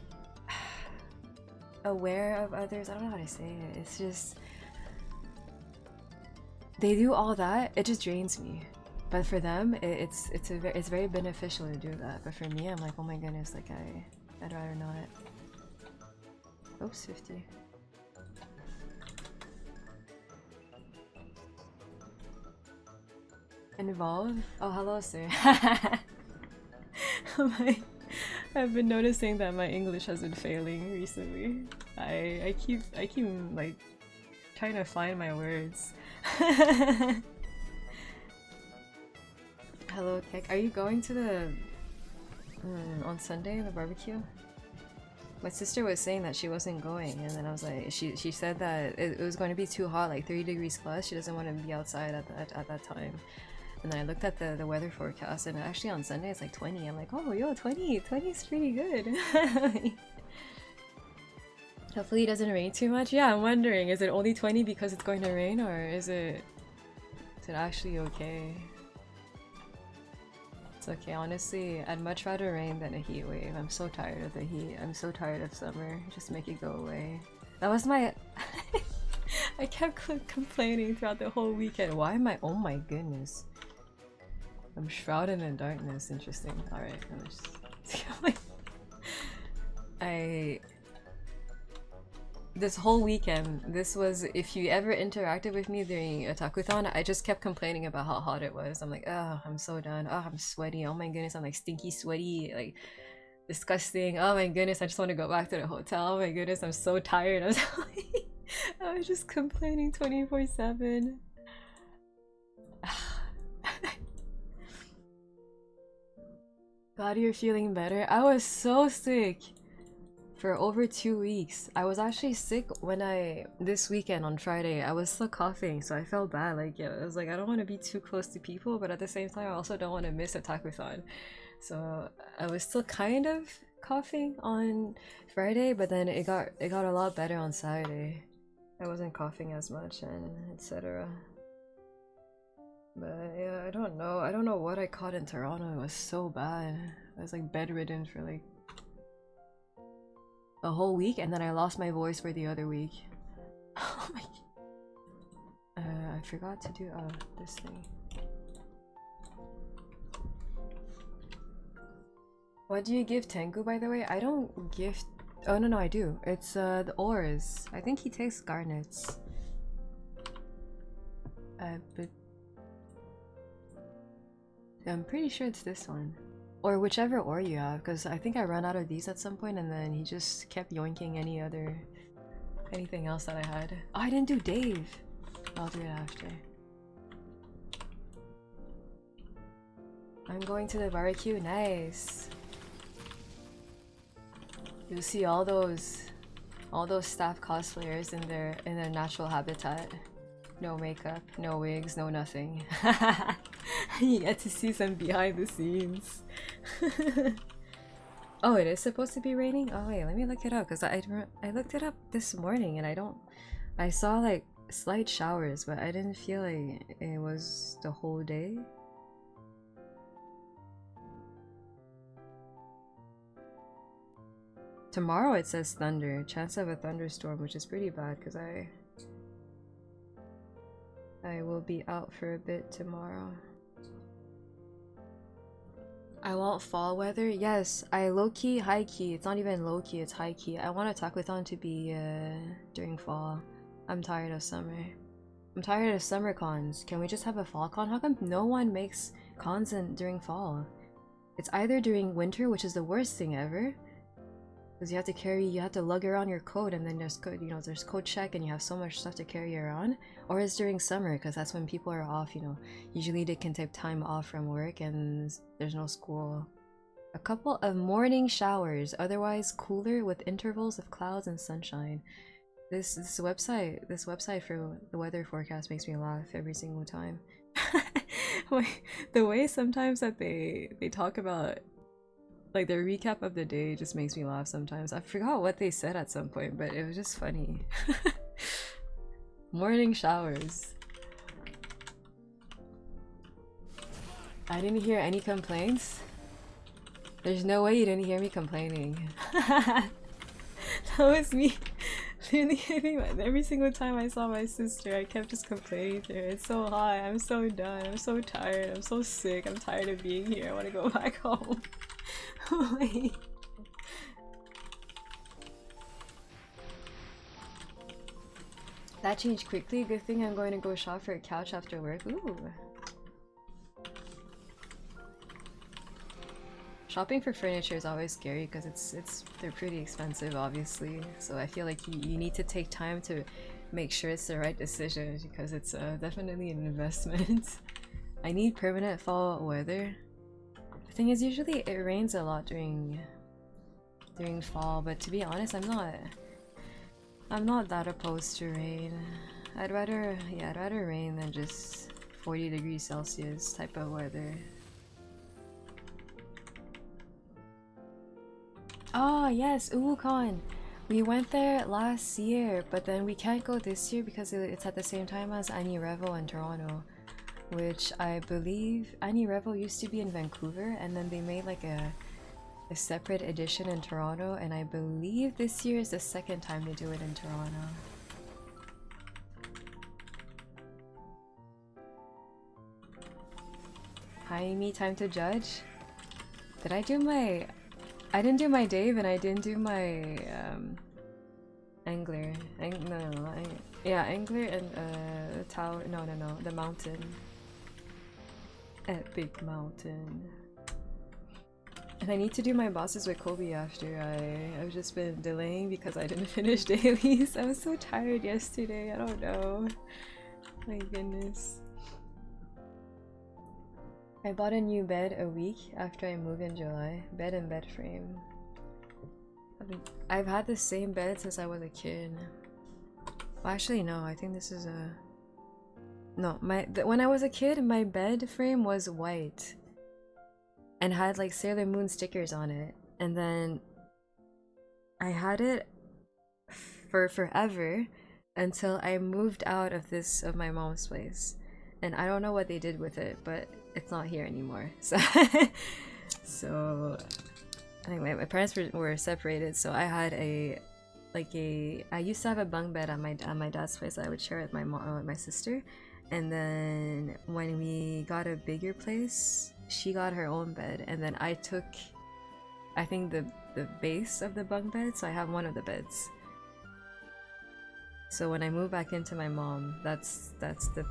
aware of others. I don't know how to say it. It's just, they do all that, it just drains me. But for them, it's very beneficial to do that. But for me, I'm like, oh my goodness, like I'd rather not. Oops, 50. Involved? Oh, hello, sir. I've been noticing that my English has been failing recently. I keep like trying to find my words. Hello, Tech. Are you going to On Sunday, the barbecue? My sister was saying that she wasn't going, and then I was like, she said that it was going to be too hot, like 30 degrees plus. She doesn't want to be outside at that time. And then I looked at the weather forecast, and actually on Sunday it's like 20. I'm like, oh yo, 20 is pretty good. Hopefully it doesn't rain too much. Yeah, I'm wondering, is it only 20 because it's going to rain, or is it actually okay? It's okay, honestly, I'd much rather rain than a heat wave. I'm so tired of the heat. I'm so tired of summer. Just make it go away. That was my... I kept complaining throughout the whole weekend. Why am I... Oh my goodness. I'm shrouded in darkness. Interesting. Alright, this whole weekend, this was, if you ever interacted with me during a takuthon, I just kept complaining about how hot it was. I'm like, oh, I'm so done. Oh, I'm sweaty. Oh my goodness, I'm like stinky, sweaty, like disgusting. Oh my goodness, I just want to go back to the hotel. Oh my goodness, I'm so tired. I was just complaining 24/7. Glad you're feeling better. I was so sick for over 2 weeks. I was actually sick when this weekend on Friday, I was still coughing, so I felt bad. Like, yeah, I was like, I don't want to be too close to people, but at the same time, I also don't want to miss a takuthon. So I was still kind of coughing on Friday, but then it got a lot better on Saturday. I wasn't coughing as much and etc. But yeah, I don't know what I caught in Toronto. It was so bad. I was like bedridden for like a whole week, and then I lost my voice for the other week. Oh my... I forgot to do this thing. What do you give Tengu, by the way? I don't give... Oh no, I do. It's the ores. I think he takes garnets. But I'm pretty sure it's this one. Or whichever ore you have, because I think I ran out of these at some point, and then he just kept yoinking anything else that I had. Oh, I didn't do Dave! I'll do it after. I'm going to the barbecue. Nice! You'll see all those staff cosplayers in their natural habitat. No makeup, no wigs, no nothing. You get to see some behind the scenes. Oh, it is supposed to be raining? Oh wait, let me look it up, because I looked it up this morning and I saw like slight showers, but I didn't feel like it was the whole day. Tomorrow it says thunder, chance of a thunderstorm, which is pretty bad because I will be out for a bit tomorrow. I want fall weather. Yes, I low-key, high-key. It's not even low-key, it's high-key. I want a takuthon to be during fall. I'm tired of summer. I'm tired of summer cons. Can we just have a fall con? How come no one makes cons during fall? It's either during winter, which is the worst thing ever, because you have to lug around your coat, and then there's coat check, and you have so much stuff to carry around. Or it's during summer, because that's when people are off, usually they can take time off from work and there's no school. A couple of morning showers, otherwise cooler with intervals of clouds and sunshine. This website for the weather forecast makes me laugh every single time. The way sometimes that they talk about like their recap of the day just makes me laugh sometimes. I forgot what they said at some point, but it was just funny. Morning showers. I didn't hear any complaints. There's no way you didn't hear me complaining. That was me. Literally, every single time I saw my sister, I kept just complaining to her. It's so hot, I'm so done, I'm so tired, I'm so sick, I'm tired of being here, I want to go back home. Wait. That changed quickly. Good thing I'm going to go shop for a couch after work. Ooh. Shopping for furniture is always scary because they're pretty expensive, obviously. So I feel like you need to take time to make sure it's the right decision because it's definitely an investment. I need permanent fall weather. thing is, usually it rains a lot during fall, but to be honest, I'm not that opposed to rain. I'd rather rain than just 40 degrees Celsius type of weather. Oh yes, Uwukon! We went there last year, but then we can't go this year because it's at the same time as Annie Revel in Toronto. Which I believe Annie Revel used to be in Vancouver, and then they made like a separate edition in Toronto, and I believe this year is the second time they do it in Toronto. Hi, me, time to judge. Did I do my... I didn't do my Dave, and I didn't do my Angler. Yeah, Angler and the tower. No, the mountain. Epic mountain. And I need to do my bosses with Kobe after. I've just been delaying because I didn't finish dailies. I was so tired yesterday. I don't know. My goodness. I bought a new bed a week after I moved in July. Bed and bed frame. I've had the same bed since I was a kid. Well, actually, no. I think this is a... No, when I was a kid, my bed frame was white. And had like Sailor Moon stickers on it. And then... I had it for forever until I moved out of my mom's place. And I don't know what they did with it, but it's not here anymore. So, anyway, my parents were separated, so I had I used to have a bunk bed at my dad's place that I would share with my mom, with my sister, and then when we got a bigger place, she got her own bed, and then I took, I think the base of the bunk bed, so I have one of the beds. So when I moved back into my mom, that's the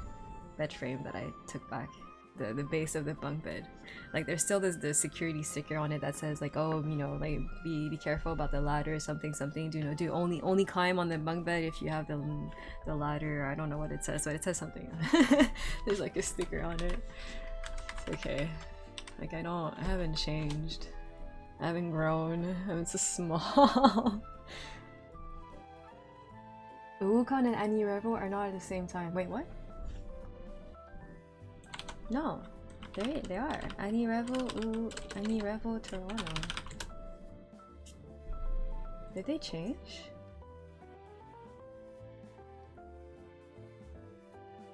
bed frame that I took back. The base of the bunk bed. Like there's still the security sticker on it that says like, oh, you know, like be careful about the ladder, something. Do only climb on the bunk bed if you have the ladder. I don't know what it says, but it says something. There's like a sticker on it. It's okay. Like I haven't changed. I haven't grown. I'm just small. Wukong and Annie Revel are not at the same time. Wait, what? No, they are. Annie Revel, Toronto. Did they change?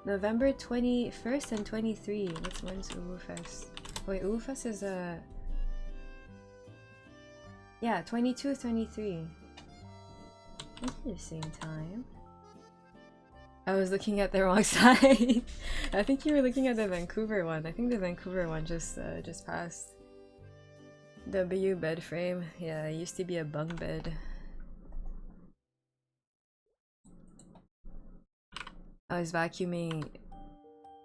November 21st and 23. When's Uwufest? Wait, Uwufest is yeah, 22, 23. It's the same time. I was looking at the wrong side. I think you were looking at the Vancouver one. I think the Vancouver one just passed. W bed frame. Yeah, it used to be a bunk bed. I was vacuuming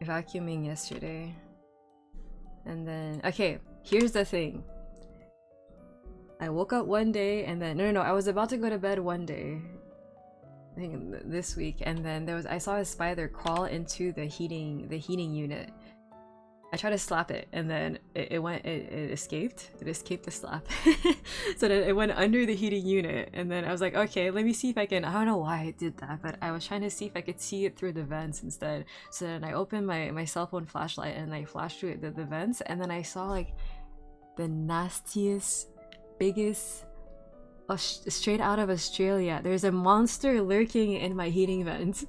yesterday. And then okay, here's the thing. I woke up one day and then no, I was about to go to bed one day. I think this week, and then I saw a spider crawl into the heating unit. I tried to slap it, and then it escaped. It escaped the slap. So then it went under the heating unit, and then I was like, okay, let me see if I can. I don't know why I did that, but I was trying to see if I could see it through the vents instead. So then I opened my cell phone flashlight and I flashed through the vents, and then I saw like the nastiest, biggest. Straight out of Australia. There's a monster lurking in my heating vent.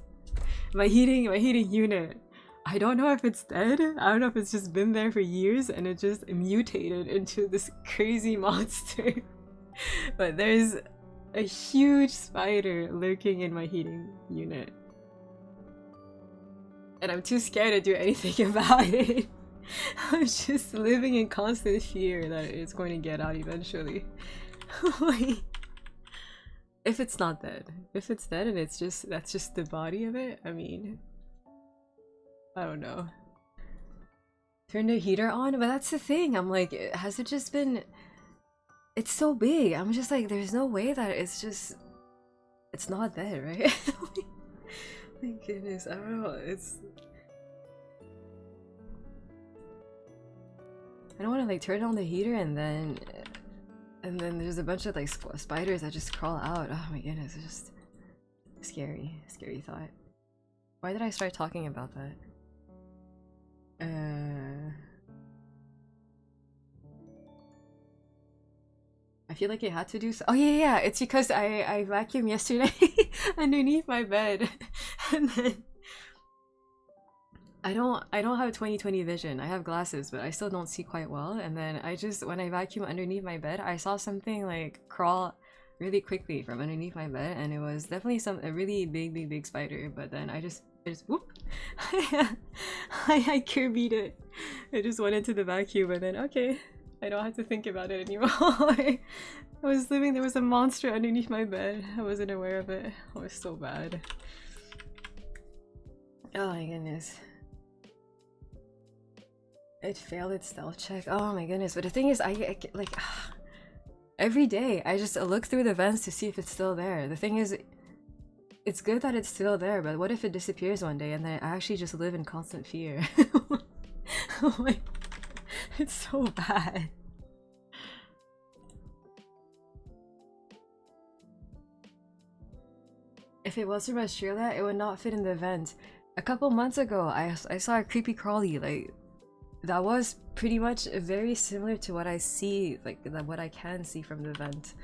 My heating unit. I don't know if it's dead. I don't know if it's just been there for years and it just mutated into this crazy monster. But there's a huge spider lurking in my heating unit. And I'm too scared to do anything about it. I'm just living in constant fear that it's going to get out eventually. If it's not dead. If it's dead and that's just the body of it, I mean, I don't know. Turn the heater on? But that's the thing, I'm like, has it just been... It's so big, I'm just like, there's no way that it's not dead, right? My goodness, I don't know, it's... I don't want to like turn on the heater and then there's a bunch of like spiders that just crawl out. Oh my goodness, it's just scary thought. Why did I start talking about that? I feel like it had to do so. Oh yeah, it's because I vacuumed yesterday underneath my bed, and then I don't have 20/20 vision. I have glasses, but I still don't see quite well. And then when I vacuumed underneath my bed, I saw something like crawl really quickly from underneath my bed, and it was definitely a really big spider. But then I just whoop, I Kirby'd it. I just went into the vacuum, and then okay, I don't have to think about it anymore. There was a monster underneath my bed. I wasn't aware of it. It was so bad. Oh my goodness. It failed its stealth check. Oh my goodness. But the thing is, I like every day I just look through the vents to see if it's still there. The thing is, it's good that it's still there, but what if it disappears one day and then I actually just live in constant fear? Oh my, it's so bad. If it was from Australia, it would not fit in the vent. A couple months ago, I saw a creepy crawly, like, that was pretty much very similar to what I see, like, what I can see from the vent,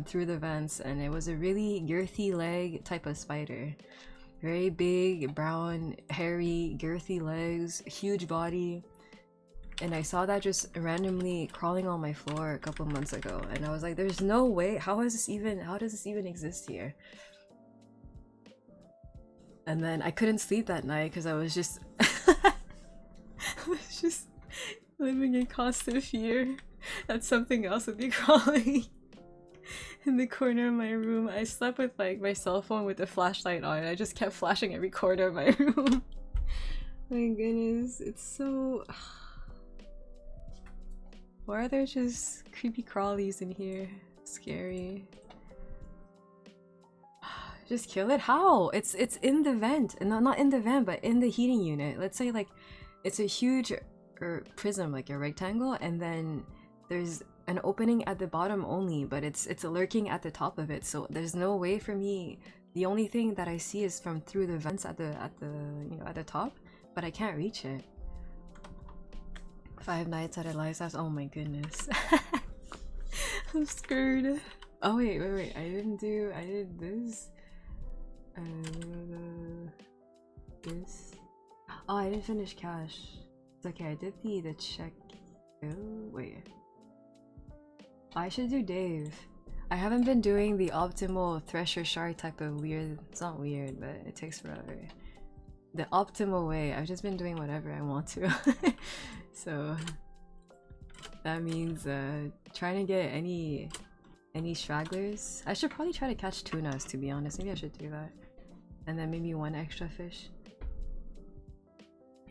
through the vents, and it was a really girthy leg type of spider. Very big, brown, hairy, girthy legs, huge body. And I saw that just randomly crawling on my floor a couple months ago, and I was like, there's no way, how does this even exist here? And then I couldn't sleep that night because I was just living in constant fear that something else would be crawling in the corner of my room. I slept with like my cell phone with the flashlight on, and I just kept flashing every corner of my room. My goodness, it's so... Why are there just creepy crawlies in here? Scary. Just kill it? How? It's in the vent. And not in the vent, but in the heating unit. Let's say like it's a huge prism, like a rectangle, and then there's an opening at the bottom only, but it's lurking at the top of it. So there's no way for me. The only thing that I see is from through the vents at the top, but I can't reach it. 5 nights at ElizaFaust. Oh my goodness. I'm scared. Oh wait. I did this. This. Oh, I didn't finish cash. It's okay, I did the check. Oh, wait. I should do Dave. I haven't been doing the optimal thresher shard type of weird. It's not weird, but it takes forever. The optimal way. I've just been doing whatever I want to. So that means trying to get any stragglers. I should probably try to catch tunas, to be honest. Maybe I should do that. And then maybe 1 extra fish.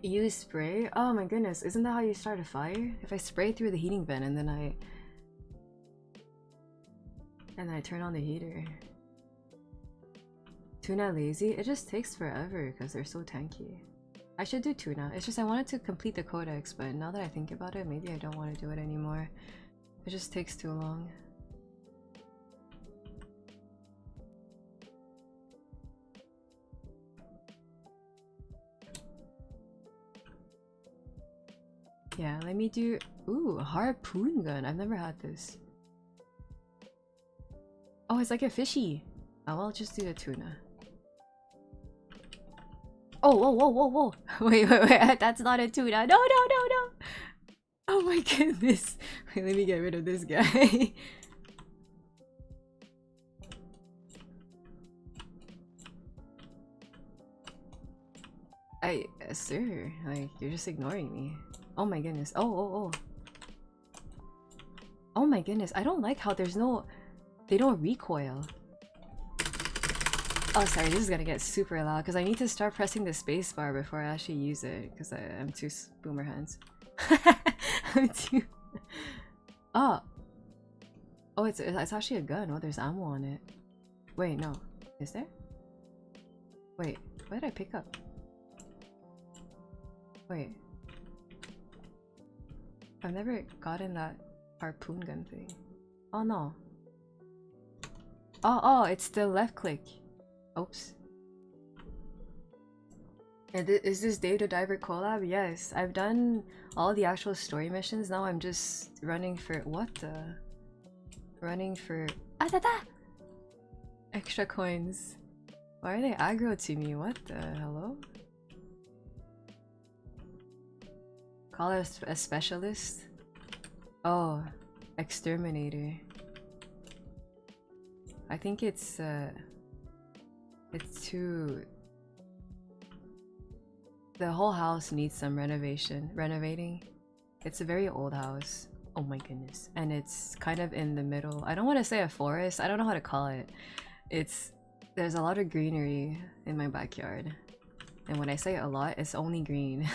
Use spray? Oh my goodness, isn't that how you start a fire? If I spray through the heating vent and then I turn on the heater. Tuna lazy? It just takes forever because they're so tanky. I should do tuna. It's just I wanted to complete the codex, but now that I think about it, maybe I don't want to do it anymore. It just takes too long. Yeah, let me do... Ooh, a harpoon gun. I've never had this. Oh, it's like a fishy. Oh, I'll just do the tuna. Oh, whoa. Wait. That's not a tuna. No. Oh my goodness. Wait, let me get rid of this guy. Sir, like, you're just ignoring me. Oh my goodness. Oh. Oh my goodness. I don't like how there's no... They don't recoil. Oh, sorry. This is gonna get super loud because I need to start pressing the spacebar before I actually use it because I'm too boomer hands. I'm too... Oh. Oh, it's actually a gun. Oh, there's ammo on it. Wait, no. Is there? Wait. What did I pick up? Wait. I've never gotten that harpoon gun thing. Oh no. Oh, it's the left click. Oops. Is this Dave the Diver collab? Yes, I've done all the actual story missions. Now I'm just running for what the? Running for extra coins. Why are they aggro to me? What the hello? Call us a specialist? Oh, exterminator. I think it's too. The whole house needs some renovating. It's a very old house. Oh my goodness. And it's kind of in the middle. I don't want to say a forest. I don't know how to call it. There's a lot of greenery in my backyard. And when I say a lot, it's only green.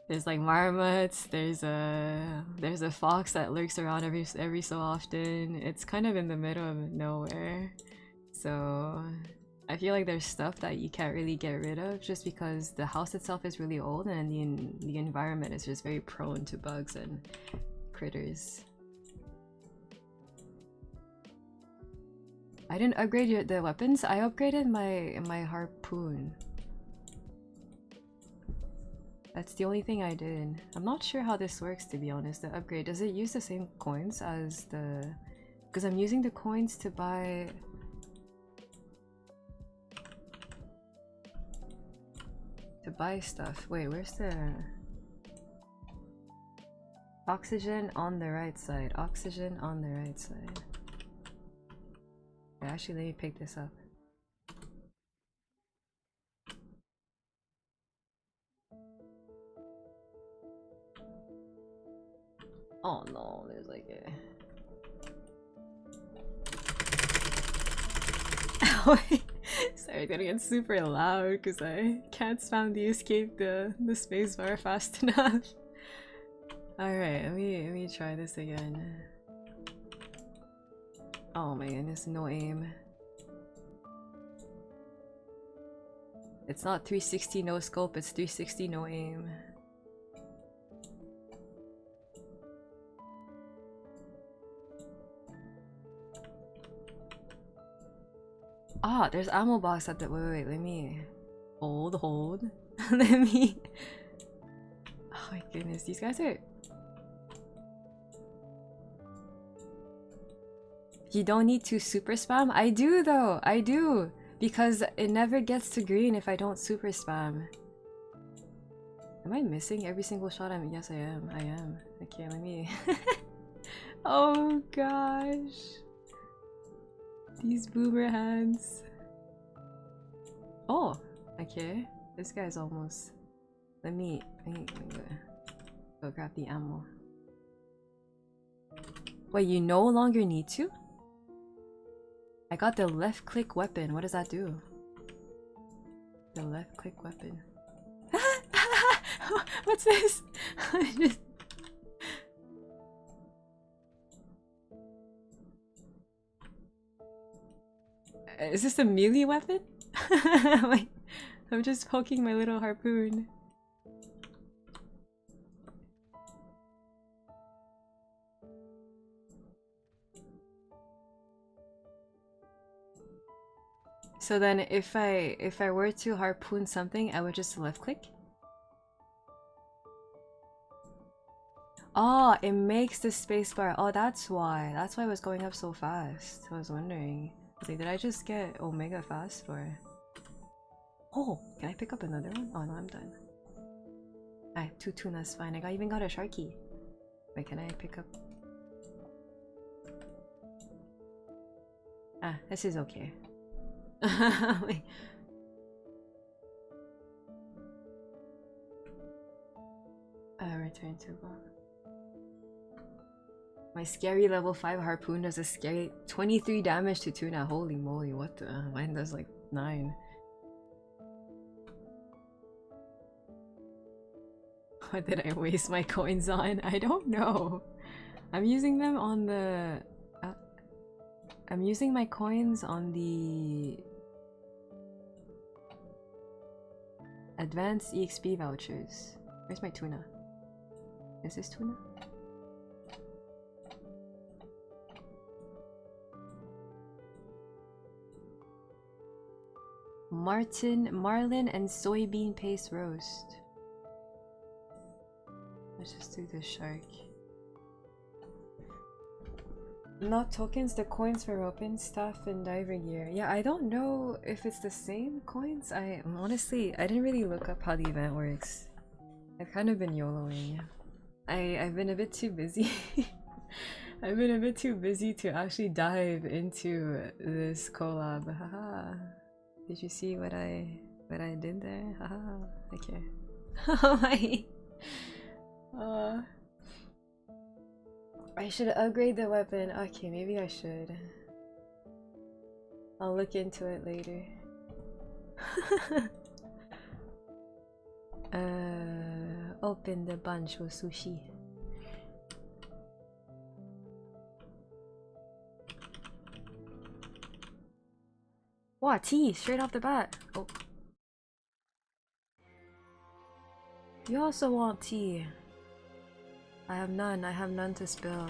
There's like marmots, there's a fox that lurks around every so often. It's kind of in the middle of nowhere. So I feel like there's stuff that you can't really get rid of just because the house itself is really old and the environment is just very prone to bugs and critters. I didn't upgrade the weapons. I upgraded my harpoon. That's the only thing I did. I'm not sure how this works, to be honest. The upgrade, does it use the same coins as the? Because I'm using the coins to buy. Stuff. Wait, where's the oxygen on the right side? Oxygen on the right side. Yeah, actually, let me pick this up. Oh no, there's like a. Sorry, I'm gonna get super loud because I can't spam the escape the spacebar fast enough. Alright, let me try this again. Oh my goodness, no aim. It's not 360 no scope, it's 360 no aim. Ah, there's ammo box at the. Wait, let me. Hold. Let me. Oh my goodness, these guys are. You don't need to super spam? I do though, I do! Because it never gets to green if I don't super spam. Am I missing every single shot? Yes, I am. Okay, let me. Oh gosh. These boomer hands. Oh, okay. This guy's almost. Let me go grab the ammo. Wait, you no longer need to? I got the left click weapon. What does that do? The left click weapon. What's this? Is this a melee weapon? Wait, I'm just poking my little harpoon. So then if I were to harpoon something, I would just left click? Oh, it makes the spacebar. Oh, that's why. That's why it was going up so fast. I was wondering. I was like, did I just get Omega fast or? Oh, can I pick up another one? Oh no, I'm done. Ah, 2 tunas, fine. I even got a sharky. Wait, can I pick up? Ah, this is okay. Wait. Return to box. My scary level 5 harpoon does a scary 23 damage to tuna. Holy moly, what the? Mine does like 9. What did I waste my coins on? I don't know. I'm using them on the... I'm using my coins on the... Advanced EXP vouchers. Where's my tuna? Is this tuna? Marlin and soybean paste roast. Let's just do the shark. Not tokens, the coins for weapons, staff, and diver gear. Yeah, I don't know if it's the same coins. Honestly, I didn't really look up how the event works. I've kind of been YOLOing. I've been a bit too busy. I've been a bit too busy to actually dive into this collab. Haha. Did you see what I did there? Haha. Okay. Oh my. I should upgrade the weapon. Okay, maybe I should. I'll look into it later. Open the bancho sushi. Wow, tea straight off the bat. Oh. You also want tea. I have none to spill.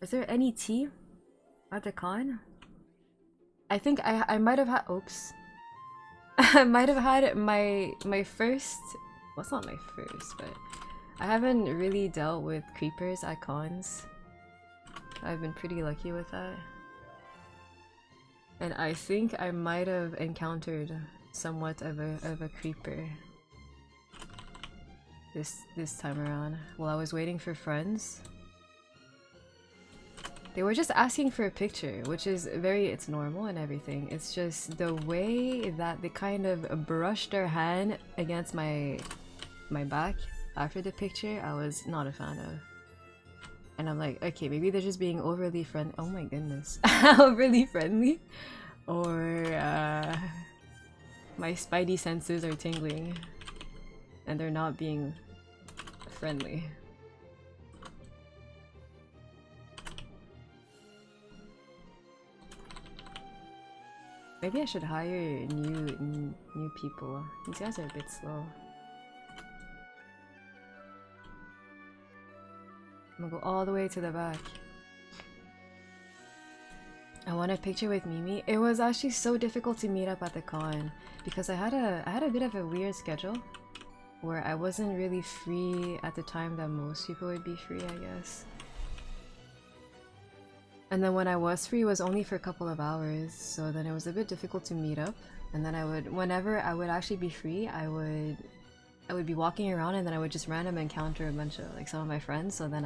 Is there any tea at the con? I think I might have had, oops. I might have had my first, well, it's not my first, but I haven't really dealt with creepers at cons. I've been pretty lucky with that. And I think I might have encountered somewhat of a creeper this time around while I was waiting for friends. They were just asking for a picture, which is it's normal and everything. It's just the way that they kind of brushed their hand against my back after the picture, I was not a fan of. And I'm like, okay, maybe they're just being overly friendly. Oh my goodness. Overly friendly? Or my spidey senses are tingling and they're not being friendly. Maybe I should hire new people. These guys are a bit slow. I'm gonna go all the way to the back. I want a picture with Mimi. It was actually so difficult to meet up at the con because I had a bit of a weird schedule where I wasn't really free at the time that most people would be free, I guess. And then when I was free, it was only for a couple of hours, so then it was a bit difficult to meet up. And then whenever I would actually be free, I would be walking around and then I would just random encounter a bunch of some of my friends, so then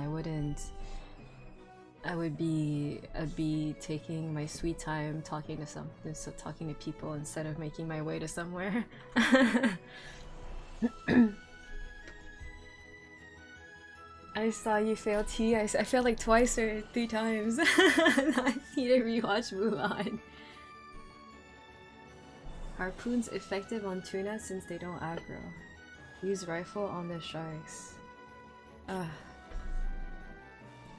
I'd be taking my sweet time talking to people instead of making my way to somewhere. I saw you fail T. I failed like twice or 3 times. I need to rewatch Mulan. Harpoons effective on tuna since they don't aggro. Use rifle on the sharks. I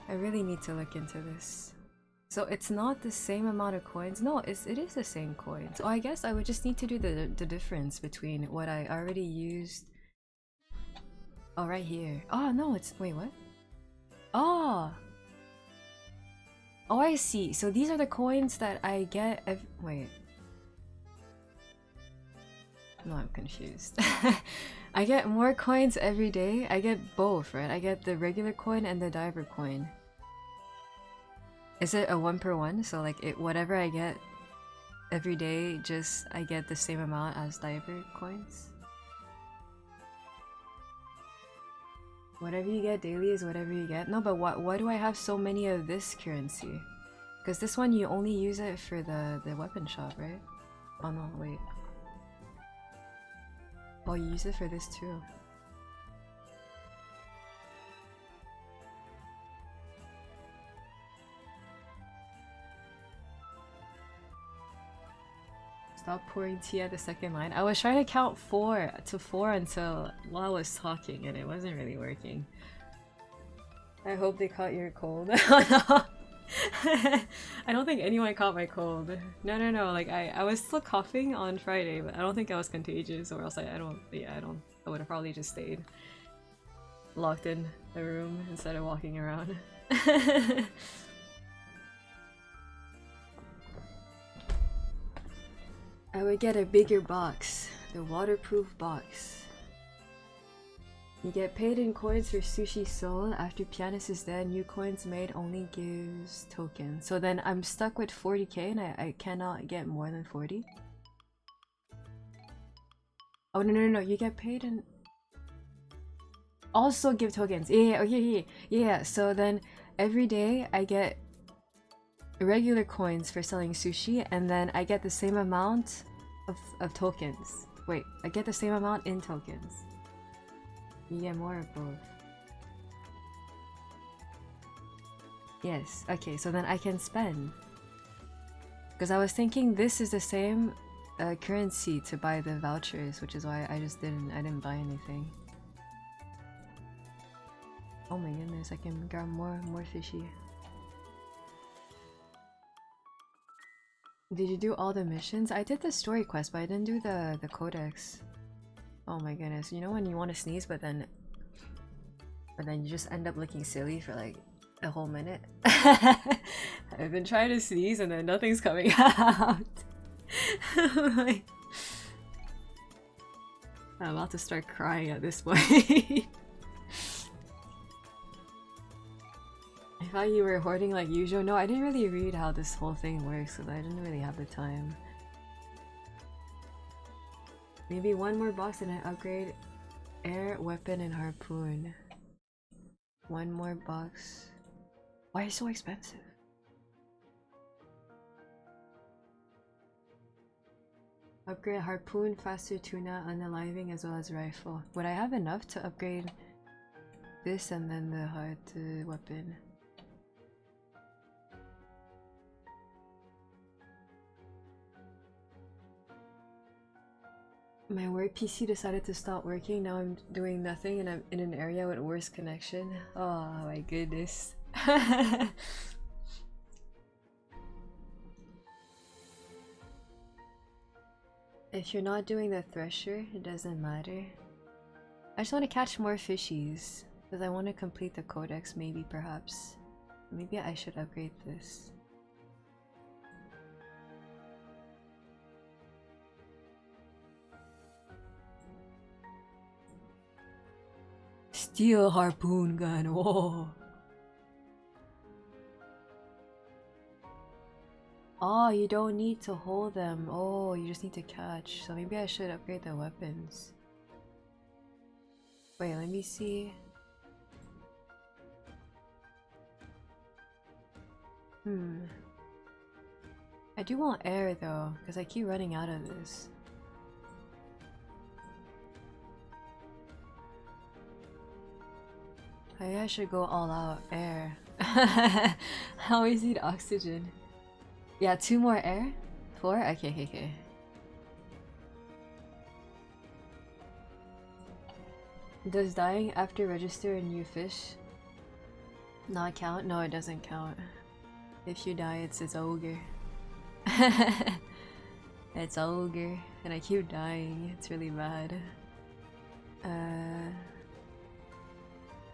really need to look into this. So it's not the same amount of coins. No, it is the same coins. Oh, I guess I would just need to do the difference between what I already used. Oh, right here. Oh, no, it's... Wait, what? Oh! Oh, I see. So these are the coins that I get wait. No, I'm confused. I get more coins every day. I get both, right? I get the regular coin and the diver coin. Is it a 1-per-1? So like whatever I get every day, just I get the same amount as diver coins? Whatever you get daily is whatever you get. No, but why do I have so many of this currency? Because this one you only use it for the weapon shop, right? Oh no, wait. Oh, you use it for this too. Stop pouring tea at the second line. I was trying to count 4 to 4 until while I was talking and it wasn't really working. I hope they caught your cold. Oh, no. I don't think anyone caught my cold. No, like I was still coughing on Friday, but I don't think I was contagious, or else I would have probably just stayed. locked in the room instead of walking around. I would get a bigger box, the waterproof box. You get paid in coins for sushi sold. After pianist is dead, new coins made only gives tokens. So then I'm stuck with 40k and I cannot get more than 40. Oh no, you get paid and also give tokens. Yeah. So then every day I get regular coins for selling sushi, and then I get the same amount of tokens. Wait, I get the same amount in tokens. You get more of both. Yes, okay, so then I can spend. Because I was thinking this is the same currency to buy the vouchers, which is why I didn't buy anything. Oh my goodness, I can grab more fishy. Did you do all the missions? I did the story quest, but I didn't do the codex. Oh my goodness, you know when you want to sneeze but then you just end up looking silly for like a whole minute? I've been trying to sneeze and then nothing's coming out. I'm about to start crying at this point. I thought you were hoarding like usual. No, I didn't really read how this whole thing works because I didn't really have the time. Maybe one more box and I upgrade air, weapon, and harpoon. One more box. Why is it so expensive? Upgrade harpoon, faster tuna, unaliving, as well as rifle. Would I have enough to upgrade this and then the hard weapon? My work PC decided to stop working. Now I'm doing nothing and I'm in an area with worse connection. Oh my goodness. If you're not doing the thresher, it doesn't matter. I just want to catch more fishies because I want to complete the codex, maybe, perhaps. Maybe I should upgrade this. Steel harpoon gun, whoa! Oh, you don't need to hold them. Oh, you just need to catch. So maybe I should upgrade the weapons. Wait, let me see. I do want air though, because I keep running out of this. Maybe I should go all out air. I always need oxygen. Yeah, 2 more air? 4? Okay. Does dying after register a new fish not count? No, it doesn't count. If you die, it's ogre. It's ogre, and I keep dying. It's really bad.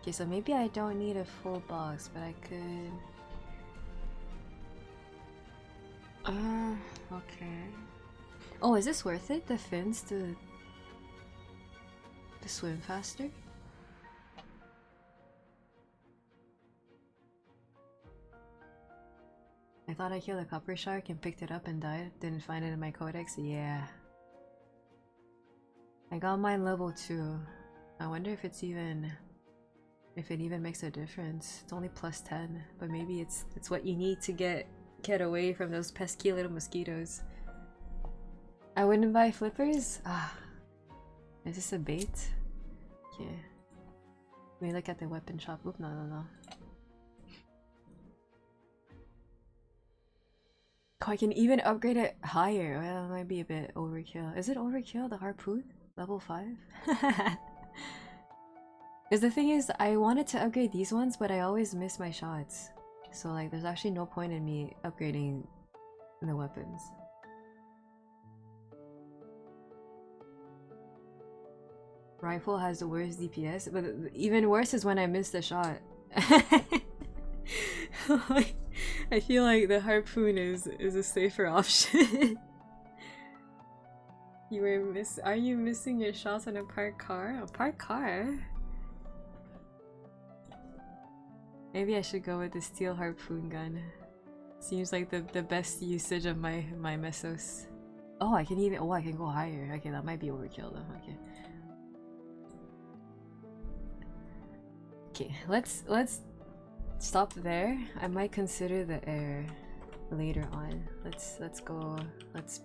Okay, so maybe I don't need a full box, but I could. Okay. Oh, is this worth it? The fins to swim faster? I thought I killed a copper shark and picked it up and died. Didn't find it in my codex. Yeah. I got mine level 2. I wonder if it's even... if it even makes a difference. It's only plus 10, but maybe it's what you need to get away from those pesky little mosquitoes. I wouldn't buy flippers? Ah. Is this a bait? Yeah. Let me look at the weapon shop. Oop, no. Oh, I can even upgrade it higher. Well, that might be a bit overkill. Is it overkill, the harpoon? Level 5? Because the thing is, I wanted to upgrade these ones, but I always miss my shots. So like, there's actually no point in me upgrading the weapons. Rifle has the worst DPS, but even worse is when I miss the shot. I feel like the harpoon is a safer option. Are you missing your shots on a parked car? A parked car? Maybe I should go with the steel harpoon gun. Seems like the best usage of my mesos. Oh, I can go higher. Okay, that might be overkill though. Okay. Okay, let's stop there. I might consider the air later on. Let's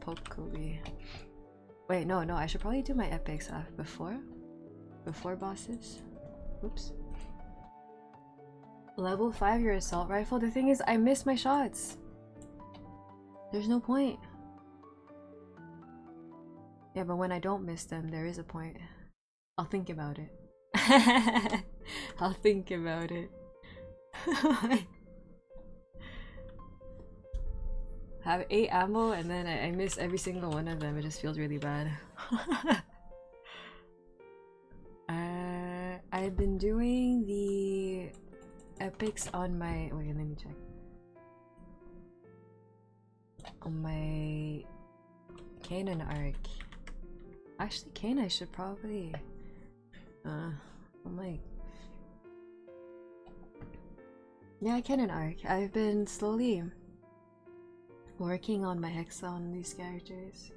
poke Kobe. Wait, no, I should probably do my epics before bosses. Oops. Level 5 your assault rifle. The thing is, I miss my shots. There's no point. Yeah, but when I don't miss them, there is a point. I'll think about it. I'll think about it. Have 8 ammo and then I miss every single one of them. It just feels really bad. I've been doing the epics on my... wait, let me check. On my Kanan arc. Actually, Kane, I should probably... I'm like... yeah, Kanan arc. I've been slowly working on my hexa on these characters.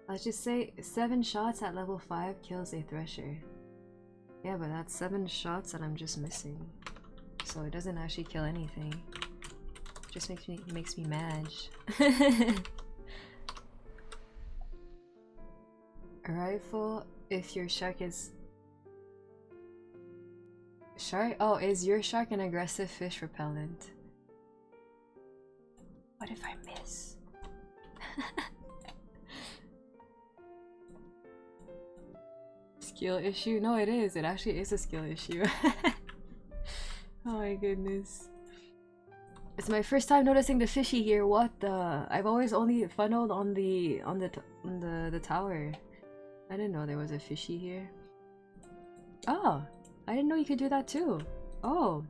Let's just say 7 shots at level 5 kills a Thresher. Yeah, but that's 7 shots that I'm just missing. So it doesn't actually kill anything. It just makes me mad. A rifle if your shark is... Shark? Oh, is your shark an aggressive fish repellent? What if I miss? Skill issue? No, it is. It actually is a skill issue. Oh my goodness. It's my first time noticing the fishy here. What the? I've always only funneled on the tower. I didn't know there was a fishy here. Oh, I didn't know you could do that too. Oh.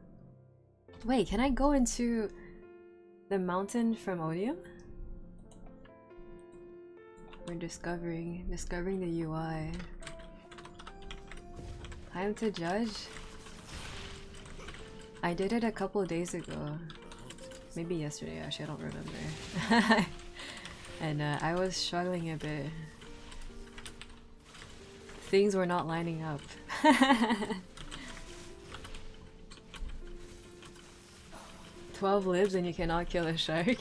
Wait, can I go into the mountain from Odium? We're discovering the UI. Time to judge? I did it a couple of days ago. Maybe yesterday, actually, I don't remember. And I was struggling a bit. Things were not lining up. 12 lives and you cannot kill a shark.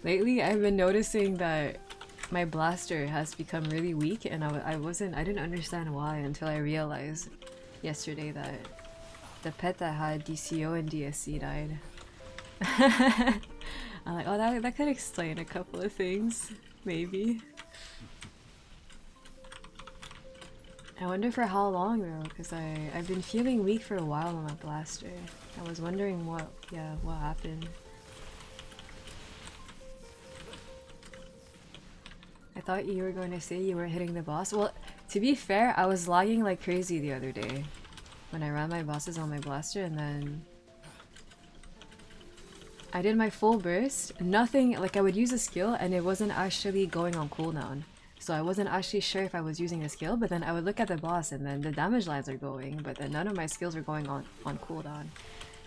Lately, I've been noticing that my blaster has become really weak, and I didn't understand why until I realized yesterday that the pet that had DCO and DSC died. I'm like, oh, that could explain a couple of things, maybe. I wonder for how long though, because I've been feeling weak for a while on my blaster. I was wondering what happened. I thought you were going to say you were hitting the boss. Well, to be fair, I was lagging like crazy the other day when I ran my bosses on my blaster, and then I did my full burst. Nothing, like I would use a skill and it wasn't actually going on cooldown. So I wasn't actually sure if I was using a skill, but then I would look at the boss and then the damage lines are going, but then none of my skills are going on cooldown.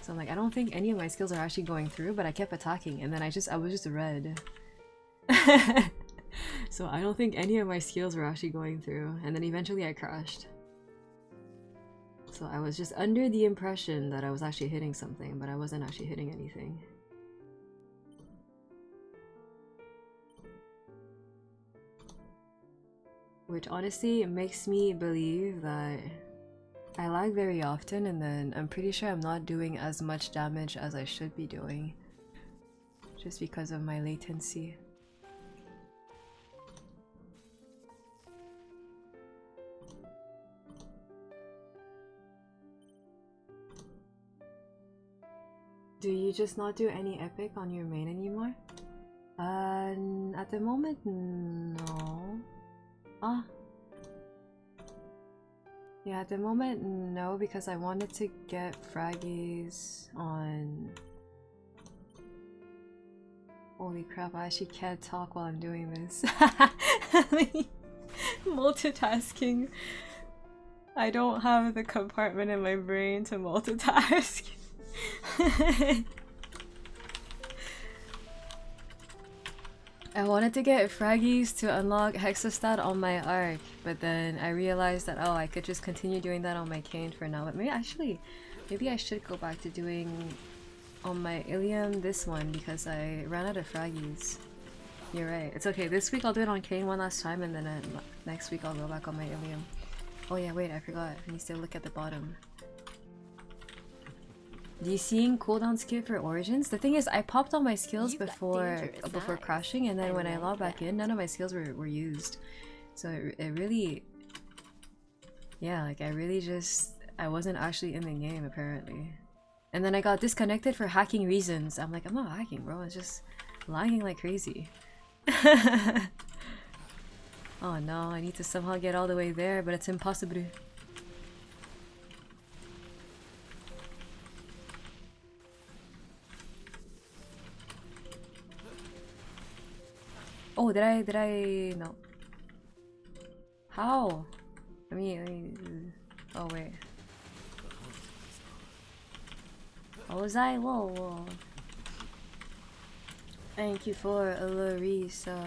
So I'm like, I don't think any of my skills are actually going through, but I kept attacking and then I was just red. So I don't think any of my skills were actually going through, and then eventually I crashed. So I was just under the impression that I was actually hitting something, but I wasn't actually hitting anything. Which honestly makes me believe that I lag very often, and then I'm pretty sure I'm not doing as much damage as I should be doing. Just because of my latency. Do you just not do any epic on your main anymore? At the moment, no. Ah. Yeah, at the moment, no, because I wanted to get fraggies on... Holy crap, I actually can't talk while I'm doing this. Multitasking. I don't have the compartment in my brain to multitask. I wanted to get fraggies to unlock Hexastat on my arc, but then I realized that, oh, I could just continue doing that on my cane for now. But maybe actually, maybe I should go back to doing on my Illium this one because I ran out of fraggies. You're right. It's okay. This week I'll do it on cane one last time, and then next week I'll go back on my Illium. Oh yeah, wait, I forgot. I need to look at the bottom. Do you seeing cooldown skip for Origins? The thing is, I popped all my skills before crashing, and then when I logged back in, none of my skills were used. So it really... Yeah, like I really just... I wasn't actually in the game, apparently. And then I got disconnected for hacking reasons. I'm like, I'm not hacking, bro. It's just lagging like crazy. Oh no, I need to somehow get all the way there, but it's impossible. Oh, did I... No. How? I mean... Oh, wait. Oh, was I? Whoa. Thank you for a resub.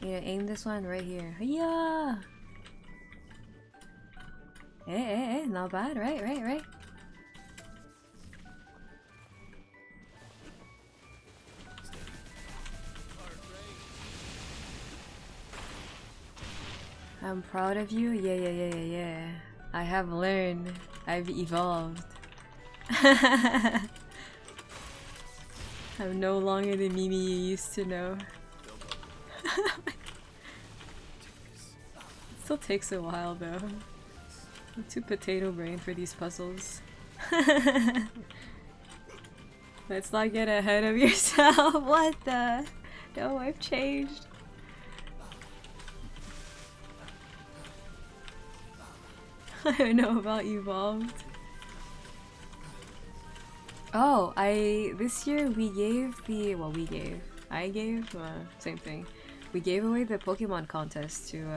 Yeah, aim this one right here. Yeah. Not bad, right? I'm proud of you. Yeah. I have learned. I've evolved. I'm no longer the Mimi you used to know. It still takes a while though. I'm too potato brain for these puzzles. Let's not get ahead of yourself. What the? No, I've changed. I don't know about evolved. Oh, this year we gave the, I gave, same thing. We gave away the Pokemon contest to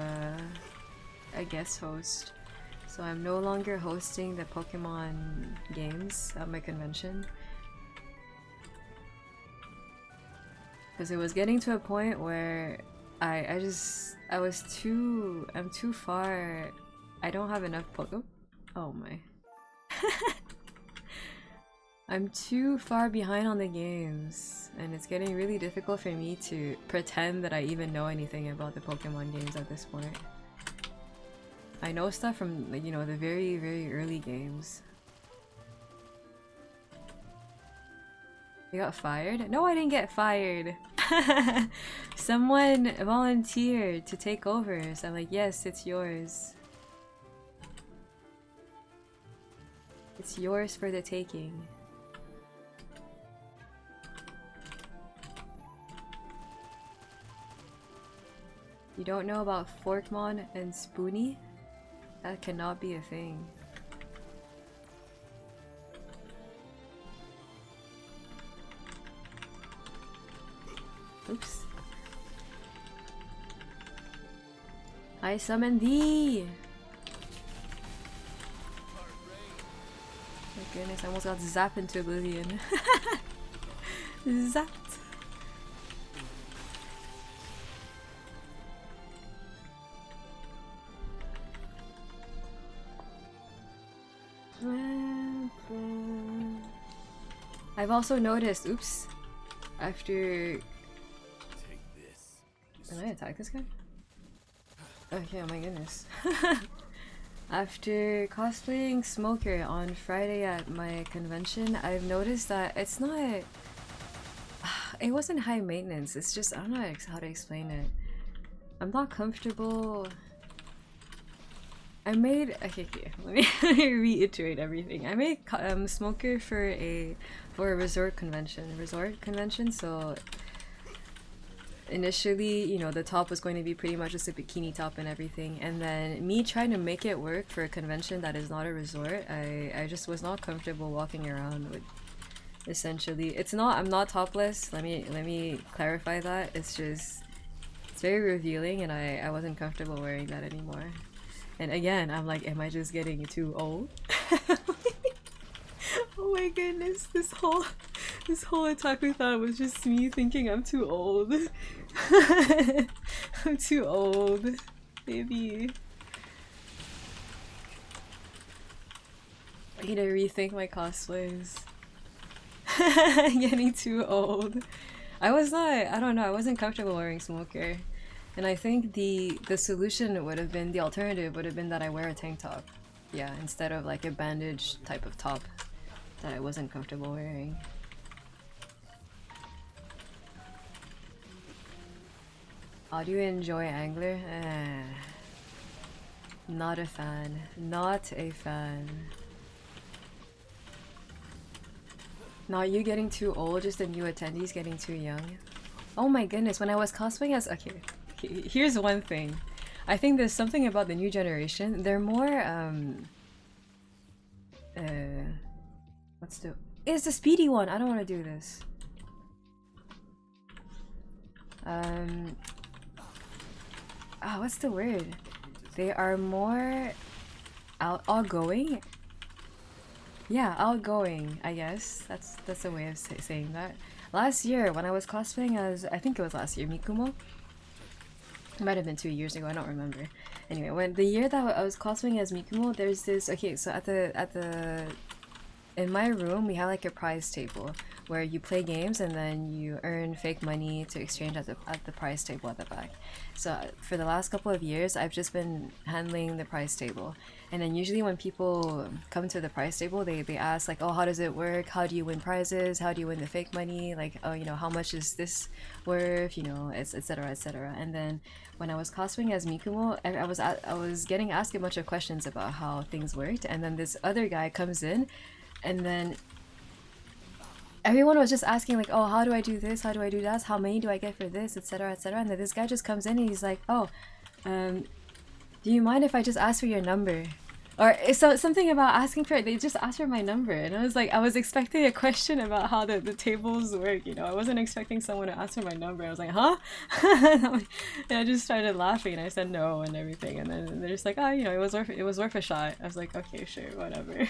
a guest host. So I'm no longer hosting the Pokemon games at my convention. Because it was getting to a point where I'm too far. I don't have enough oh my. I'm too far behind on the games, and it's getting really difficult for me to pretend that I even know anything about the Pokemon games at this point. I know stuff from, like, you know, the very, very early games. You got fired? No, I didn't get fired! Someone volunteered to take over, so I'm like, yes, it's yours. It's yours for the taking. You don't know about Forkmon and Spoonie? That cannot be a thing. Oops. I summon thee! My goodness, I almost got zapped into oblivion. Zapped! I've also noticed, oops, after... Can I attack this guy? Okay, oh my goodness. After cosplaying Smoker on Friday at my convention, I've noticed that it's not... It wasn't high maintenance, it's just, I don't know how to explain it. I'm not comfortable I made okay, let me let me reiterate everything. I made smoker for a resort convention. So initially, you know, the top was going to be pretty much just a bikini top and everything, and then me trying to make it work for a convention that is not a resort, I just was not comfortable walking around with. Essentially, it's not. I'm not topless. Let me clarify that. It's just it's very revealing, and I wasn't comfortable wearing that anymore. And again, I'm like, am I just getting too old? Oh my goodness, this whole otaku thought was just me thinking I'm too old. I'm too old. Maybe. I need to rethink my cosplays. Getting too old. I don't know, I wasn't comfortable wearing smoker. And I think the solution would have been, the alternative would have been that I wear a tank top. Yeah, instead of like a bandage type of top that I wasn't comfortable wearing. How do you enjoy Angler? Not a fan. Not a fan. Not you getting too old, just the new attendees getting too young. Oh my goodness, when I was cosplaying as... Okay, here's one thing. I think there's something about the new generation. They're more, what's the... It's the speedy one! I don't want to do this. What's the word? They are more... outgoing? Yeah, outgoing, I guess. That's a way of saying that. Last year, when I was cosplaying as... I think it was last year, Mikumo? It might have been 2 years ago, I don't remember. Anyway, when the year that I was cosplaying as Mikumo, there's this... Okay, so at the... In my room, we have like a prize table where you play games and then you earn fake money to exchange at the prize table at the back. So for the last couple of years, I've just been handling the prize table. And then usually when people come to the prize table, they ask like, oh, how does it work? How do you win prizes? How do you win the fake money? Like, oh, you know, how much is this worth? You know, etc, etc. And then when I was cosplaying as Mikumo, I was getting asked a bunch of questions about how things worked. And then this other guy comes in, and then everyone was just asking like, oh, how do I do this? How do I do that? How many do I get for this? Etc, etc. And then this guy just comes in and he's like, oh, do you mind if I just ask for your number? Or so something about asking for it. They just asked for my number, and I was like, I was expecting a question about how the tables work. You know, I wasn't expecting someone to ask for my number. I was like, huh? And I just started laughing, and I said no and everything. And then they're just like, oh, you know, it was worth a shot. I was like, okay, sure, whatever.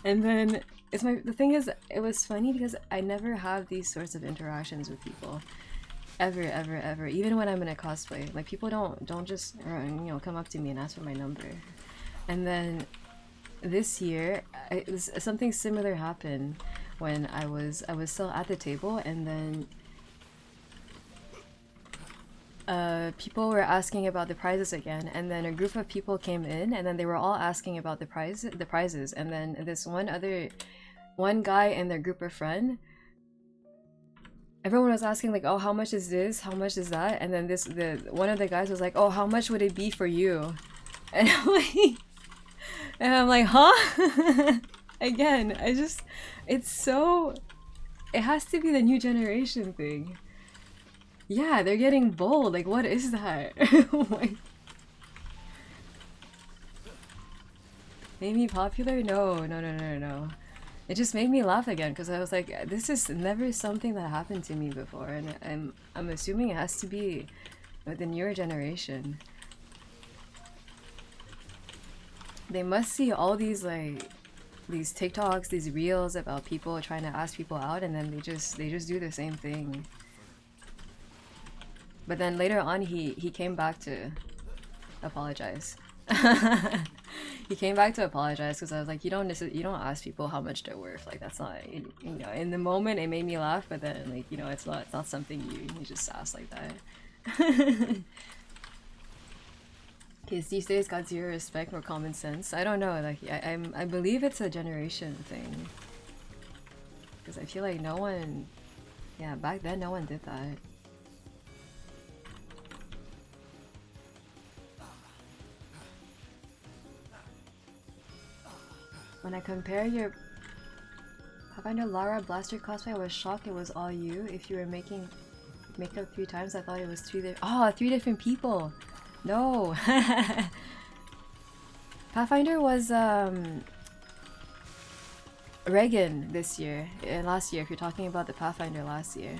And then the thing is, it was funny because I never have these sorts of interactions with people. Ever, ever, ever. Even when I'm in a cosplay, like people don't just you know, come up to me and ask for my number. And then this year, something similar happened when I was still at the table, and then people were asking about the prizes again, and then a group of people came in, and then they were all asking about the prizes, and then this one guy and their group of friend, everyone was asking like, oh, how much is this? How much is that? And then one of the guys was like, oh, how much would it be for you? And I'm like, huh? Again, it has to be the new generation thing. Yeah, they're getting bold. Like, what is that? Made me popular? No. It just made me laugh again because I was like, this is never something that happened to me before, and I'm assuming it has to be with the newer generation. They must see all these these TikToks, these reels about people trying to ask people out, and then they just do the same thing. But then later on, he came back to apologize. He came back to apologize because I was like, you don't ask people how much they're worth. Like, that's not, you know. In the moment, it made me laugh, but then like, you know, it's not something you just ask like that. Kids these days got zero respect or common sense. I don't know, like I believe it's a generation thing. Because I feel like no one, yeah, back then no one did that. When I compare your Pathfinder Lara Blaster cosplay, I was shocked it was all you. If you were making makeup 3 times, I thought it was 3 different people. No. Pathfinder was Reagan this year, last year, if you're talking about the Pathfinder last year.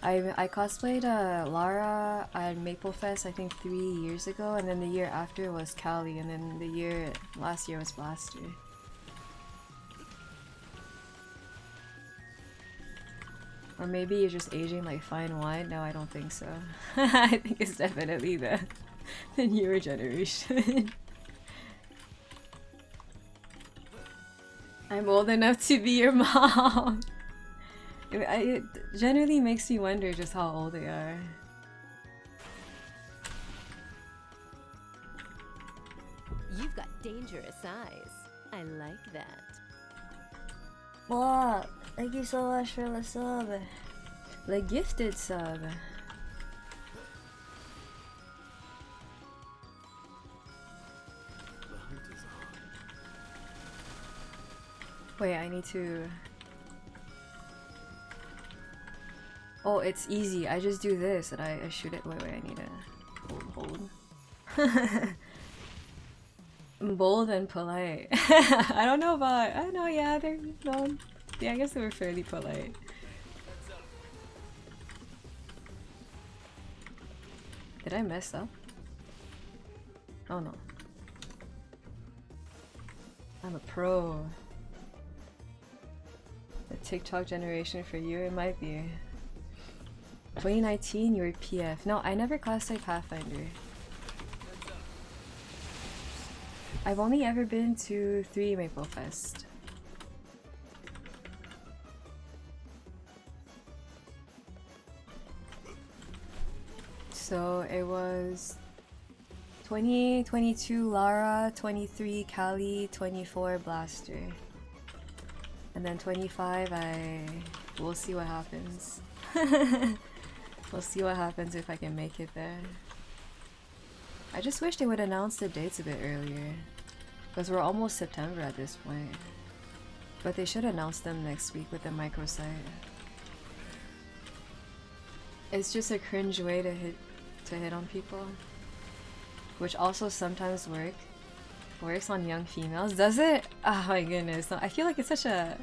I cosplayed Lara at Maple Fest I think 3 years ago, and then the year after was Callie, and then last year was Blaster. Or maybe you're just aging like fine wine? No, I don't think so. I think it's definitely the newer generation. I'm old enough to be your mom. It generally makes me wonder just how old they are. You've got dangerous eyes. I like that. Wow, thank you so much for the sub. The gifted sub. Wait, I need to... Oh, it's easy. I just do this and I shoot it. Wait, I need to hold. Bold and polite. I don't know, yeah, they're known. Yeah, I guess they were fairly polite. Did I mess up? Oh no. I'm a pro. The TikTok generation for you, it might be. 2019, you were PF. No, I never cosplayed Pathfinder. I've only ever been to 3 Maple Fest. So it was 2022 Lara, 23 Callie, 24 Blaster. And then 25 we'll see what happens. We'll see what happens if I can make it there. I just wish they would announce the dates a bit earlier. Because we're almost September at this point. But they should announce them next week with the microsite. It's just a cringe way to hit on people. Which also sometimes works on young females. Does it? Oh my goodness. No, I feel like it's such a...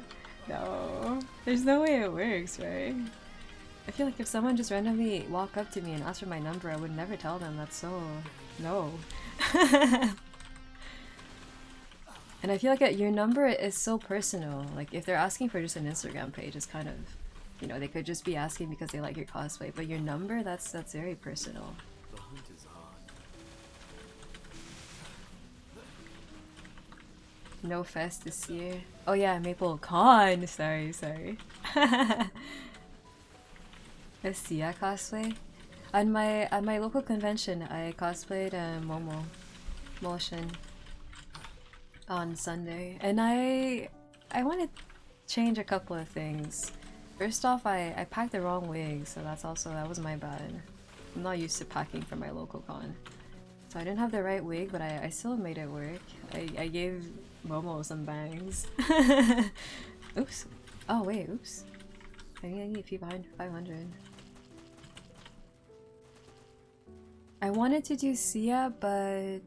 No. There's no way it works, right? I feel like if someone just randomly walked up to me and asked for my number, I would never tell them. That's so... No. And I feel like your number is so personal. Like, if they're asking for just an Instagram page, it's kind of... You know, they could just be asking because they like your cosplay. But your number, that's very personal. The hunt is hard. No fest this year. Oh yeah, Maple Con! Sorry. A Sia cosplay? At my local convention, I cosplayed Momo Motion on Sunday, and I want to change a couple of things. First off, I packed the wrong wig, so that was my bad. I'm not used to packing for my local con, so I didn't have the right wig, but I still made it work. I gave Momo some bangs. Oops. Oh wait, oops. I think I need 500. I wanted to do Sia, but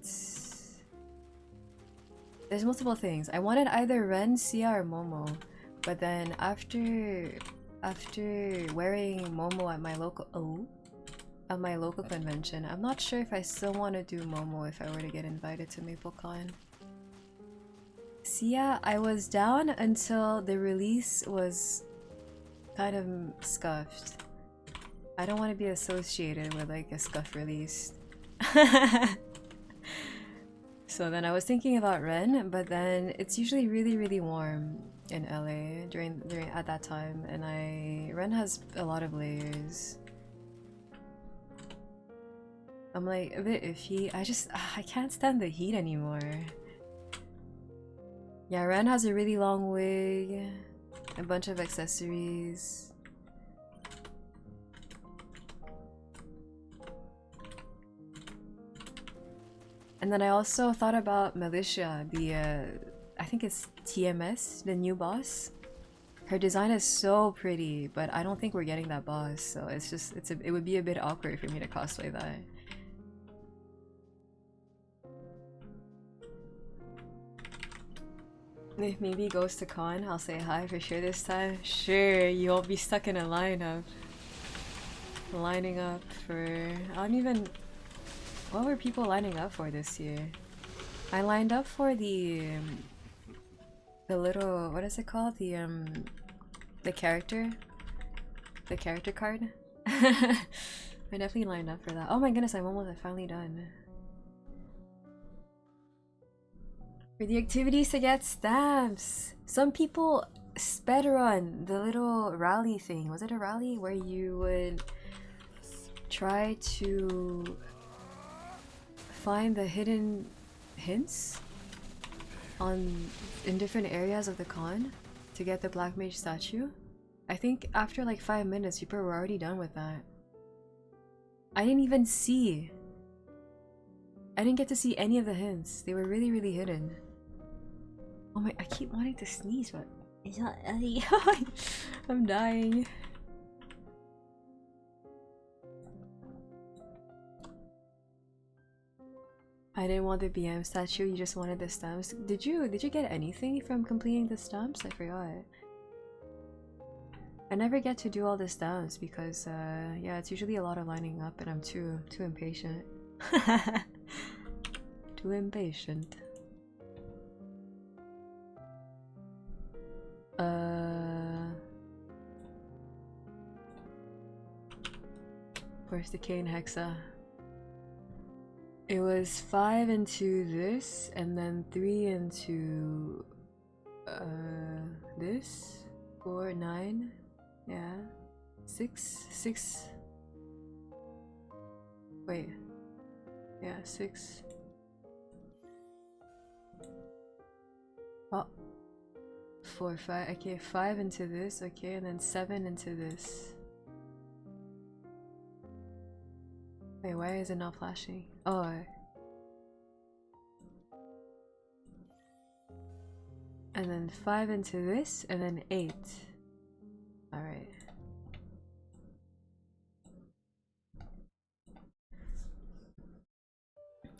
there's multiple things. I wanted either Ren, Sia, or Momo, but then after wearing Momo at my local convention, I'm not sure if I still want to do Momo if I were to get invited to MapleCon. Sia, I was down until the release was kind of scuffed. I don't want to be associated with like a scuff release. So then I was thinking about Ren, but then it's usually really warm in LA during at that time, and Ren has a lot of layers. I'm like a bit iffy. I can't stand the heat anymore. Yeah, Ren has a really long wig, a bunch of accessories. And then I also thought about Militia, I think it's TMS, the new boss. Her design is so pretty, but I don't think we're getting that boss, so it's just it would be a bit awkward for me to cosplay that. If maybe goes to con, I'll say hi for sure this time. Sure, you won't be stuck in a lineup. Lining up for... I don't even... What were people lining up for this year? I lined up for the little... What is it called? The character? The character card? I definitely lined up for that. Oh my goodness, I'm almost finally done. For the activities to get stamps! Some people sped run the little rally thing. Was it a rally where you would try to find the hidden hints in different areas of the con to get the Black Mage statue? I think after like 5 minutes people were already done with that. I didn't even see. I didn't get to see any of the hints. They were really, really hidden. Oh my, I keep wanting to sneeze, but it's not. I'm dying. I didn't want the BM statue, you just wanted the stamps. Did you get anything from completing the stamps? I forgot. I never get to do all the stamps because yeah, it's usually a lot of lining up and I'm too impatient. Too impatient. Where's the Kane Hexa? It was 5 into this, and then 3 into this. 4, 9, yeah, 6. Wait, yeah, 6. Oh, 4, 5. Okay, 5 into this. Okay, and then 7 into this. Wait, why is it not flashing? Oh. And then 5 into this, and then 8. Alright.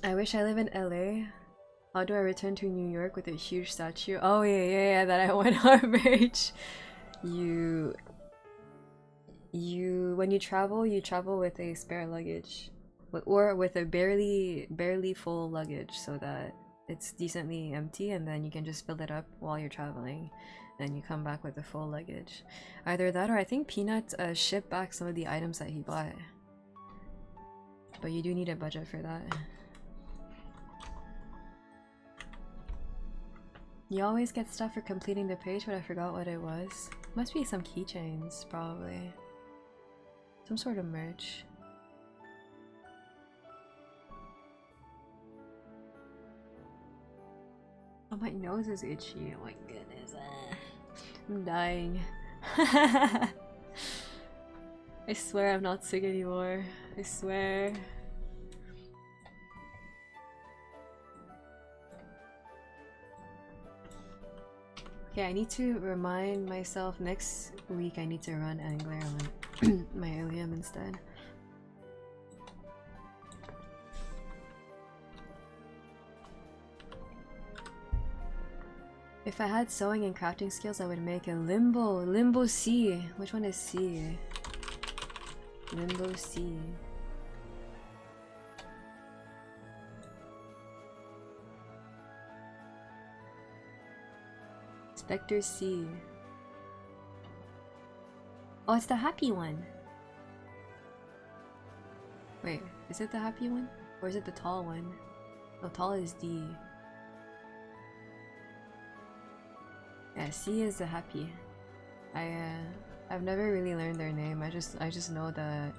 I wish I live in LA. How do I return to New York with a huge statue? Oh yeah, that I went on merch. When you travel with a spare luggage. Or with a barely full luggage so that it's decently empty, and then you can just fill it up while you're traveling. Then you come back with a full luggage. Either that, or I think Peanut shipped back some of the items that he bought. But you do need a budget for that. You always get stuff for completing the page, but I forgot what it was. Must be some keychains, probably. Some sort of merch. Oh, my nose is itchy. Oh my goodness. I'm dying. I swear I'm not sick anymore. I swear. Okay, I need to remind myself next week I need to run Angler on my Illium instead. If I had sewing and crafting skills, I would make a Limbo C. Which one is C? Limbo C. Spectre C. Oh, it's the happy one. Wait, is it the happy one? Or is it the tall one? No, tall is D. Yeah, C is the happy. I've never really learned their name. I just know that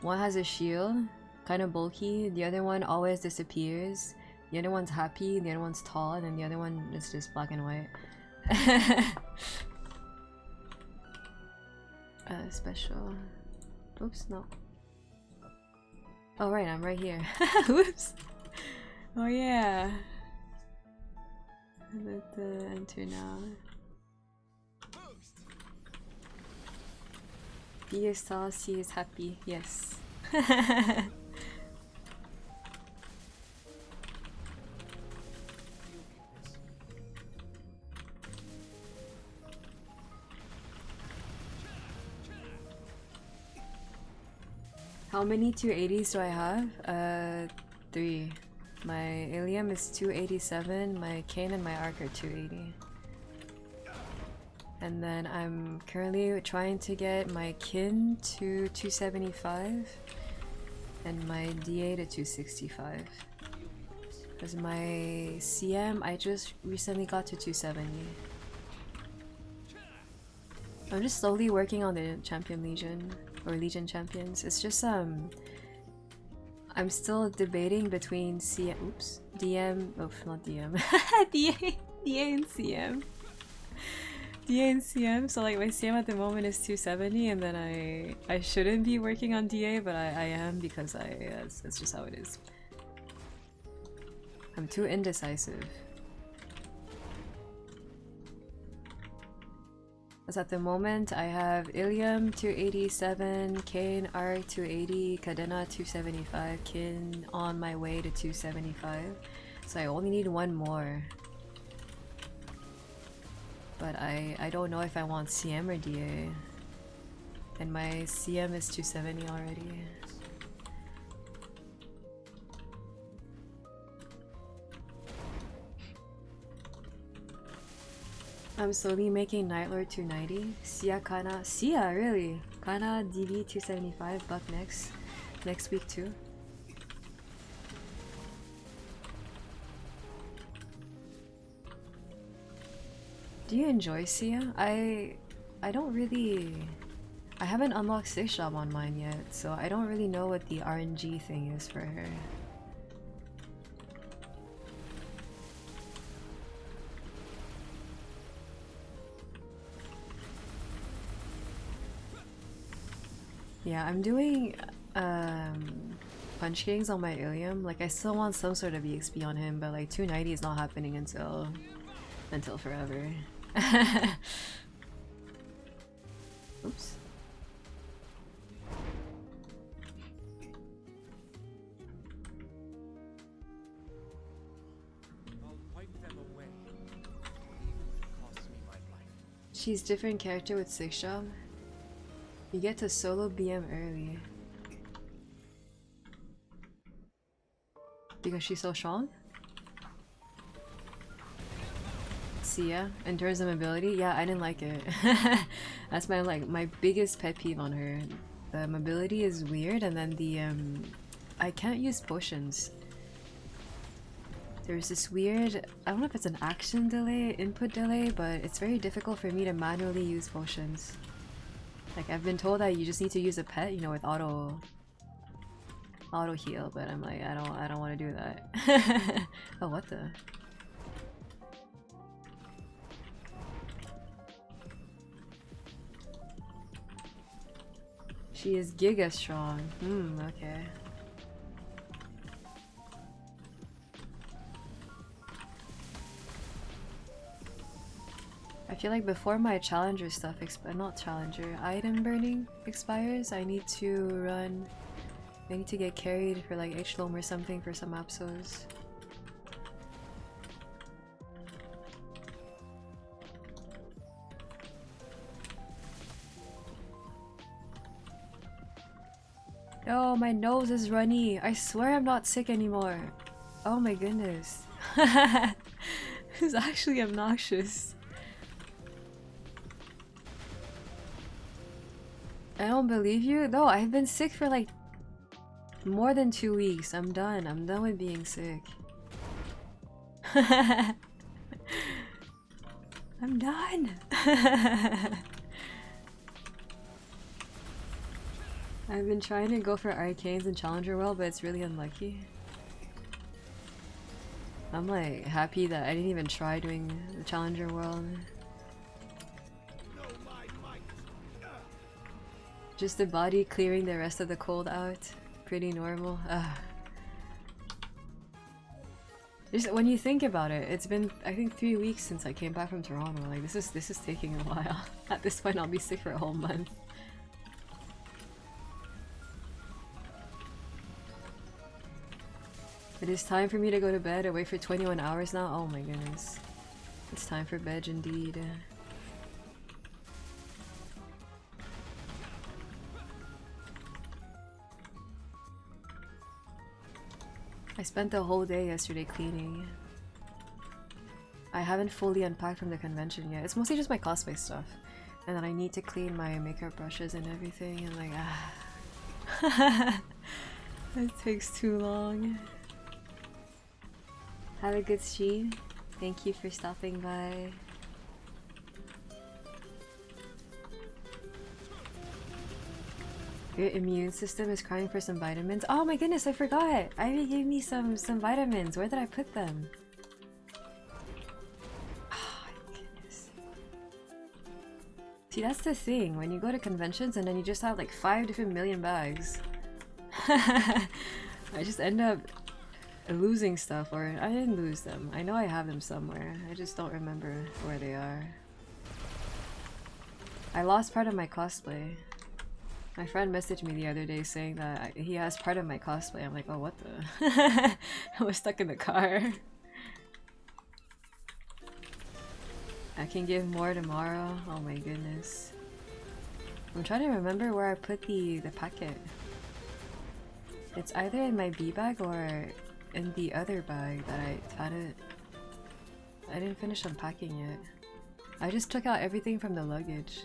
one has a shield, kind of bulky. The other one always disappears. The other one's happy. The other one's tall, and then the other one is just black and white. Special. Oops, no. Oh right, I'm right here. Whoops. Oh yeah. Let the enter now. He is sauce, he is happy, yes. How many 280s do I have? 3. My Illium is 287, my Kain and my Arc are 280. And then I'm currently trying to get my Kin to 275 and my DA to 265. Because my CM I just recently got to 270. I'm just slowly working on the Champion Legion or Legion Champions. It's just I'm still debating between DM, oh not DM, DA and CM. DA and CM, so like my CM at the moment is 270 and then I shouldn't be working on DA, but I am because that's just how it is. I'm too indecisive. Because at the moment I have Illium 287, Kain Arc 280, Cadena 275, Kin on my way to 275. So I only need one more. But I don't know if I want CM or DA. And my CM is 270 already. I'm slowly making Nightlord 290. Sia Kana. Sia, really? Kana DV 275, buck next week too. Do you enjoy Sia? I don't really... I haven't unlocked 6 job on mine yet, so I don't really know what the RNG thing is for her. Yeah, I'm doing punch kings on my Illium. Like I still want some sort of EXP on him, but like 290 is not happening until forever. Oops. I'll wipe them away, even if it costs me my life. She's different character with 6 job. You get to solo BM early. Because she's so strong? Sia, in terms of mobility, yeah, I didn't like it. That's my biggest pet peeve on her. The mobility is weird, and then the I can't use potions. There's this weird, I don't know if it's an action delay, input delay, but it's very difficult for me to manually use potions. Like I've been told that you just need to use a pet, you know, with auto heal, but I'm like, I don't want to do that. Oh, what the? She is giga strong. Okay. I feel like before my challenger stuff not challenger, item burning expires, I need to get carried for like H-Loam or something for some Apsos. Oh, my nose is runny. I swear I'm not sick anymore. Oh my goodness. This is actually obnoxious. I don't believe you? No, I've been sick for like more than 2 weeks. I'm done. I'm done with being sick. I'm done. I've been trying to go for arcanes in Challenger World, but it's really unlucky. I'm like happy that I didn't even try doing the Challenger World. Just the body clearing the rest of the cold out. Pretty normal. Just when you think about it, it's been I think 3 weeks since I came back from Toronto. Like this is taking a while. At this point, I'll be sick for a whole month. It is time for me to go to bed. I wait for 21 hours now. Oh my goodness. It's time for bed indeed. I spent the whole day yesterday cleaning. I haven't fully unpacked from the convention yet. It's mostly just my cosplay stuff. And then I need to clean my makeup brushes and everything and like It takes too long. Have a good stream. Thank you for stopping by. Your immune system is crying for some vitamins. Oh my goodness, I forgot! Ivy gave me some vitamins. Where did I put them? Oh my goodness. See, that's the thing. When you go to conventions and then you just have like 5 different million bags. I just end up losing stuff, or I didn't lose them. I know I have them somewhere. I just don't remember where they are. I lost part of my cosplay. My friend messaged me the other day saying that he has part of my cosplay. I'm like, oh, what the? I was stuck in the car. I can give more tomorrow. Oh my goodness. I'm trying to remember where I put the packet. It's either in my B bag or in the other bag that I didn't finish unpacking yet. I just took out everything from the luggage.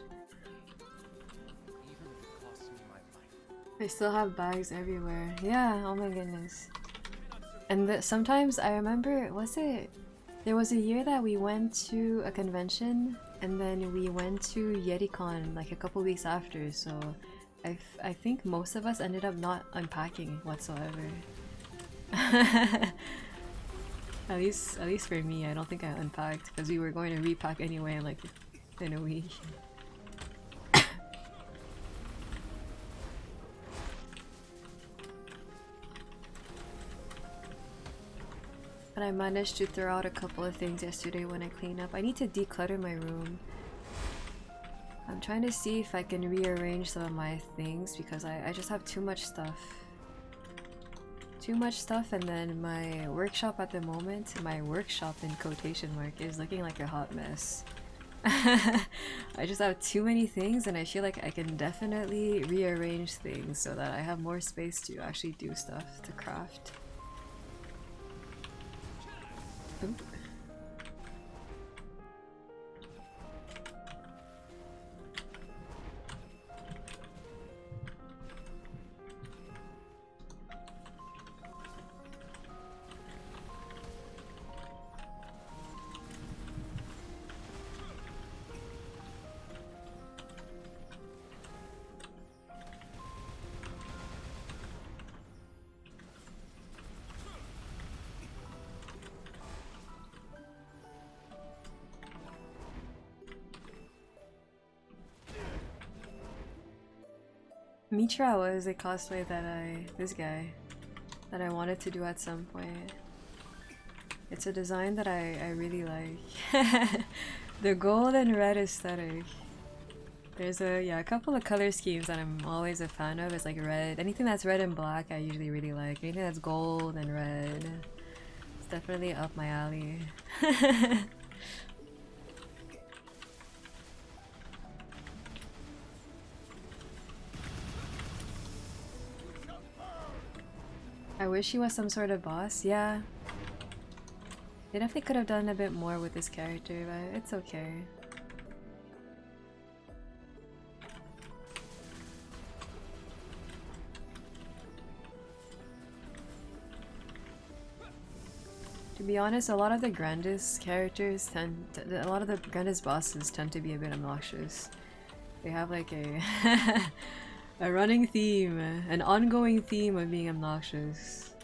I still have bags everywhere. Yeah, oh my goodness. And sometimes I remember, there was a year that we went to a convention and then we went to YetiCon like a couple weeks after, so I think most of us ended up not unpacking whatsoever. At least for me, I don't think I unpacked because we were going to repack anyway in a week. But I managed to throw out a couple of things yesterday when I cleaned up. I need to declutter my room. I'm trying to see if I can rearrange some of my things because I just have too much stuff. Too much stuff, and then my workshop at the moment, my workshop in quotation mark, is looking like a hot mess. I just have too many things and I feel like I can definitely rearrange things so that I have more space to actually do stuff, to craft. Ooh. Mitra was a cosplay that I wanted to do at some point. It's a design that I really like. The gold and red aesthetic. There's a couple of color schemes that I'm always a fan of. It's like red. Anything that's red and black I usually really like. Anything that's gold and red. It's definitely up my alley. I wish he was some sort of boss. Yeah. They definitely could have done a bit more with this character, but it's okay. To be honest, a lot of the grandest characters a lot of the grandest bosses tend to be a bit obnoxious. They have like a a running theme, an ongoing theme of being obnoxious.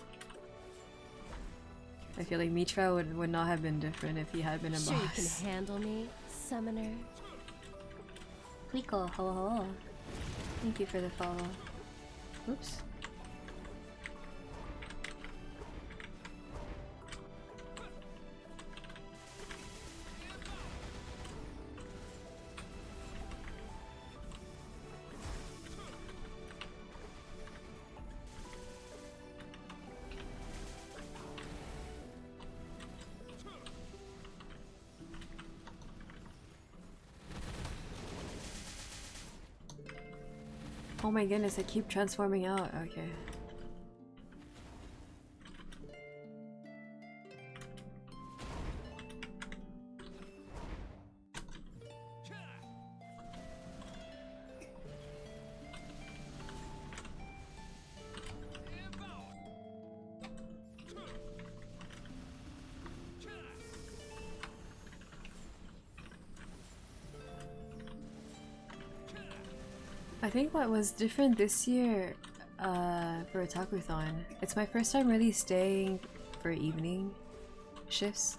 I feel like Mitra would not have been different if he had been a boss. Sure you can handle me, summoner. Liko, hello. Thank you for the follow. Oops. Oh my goodness, I keep transforming out. Okay. I think what was different this year for Otakuthon, it's my first time really staying for evening shifts.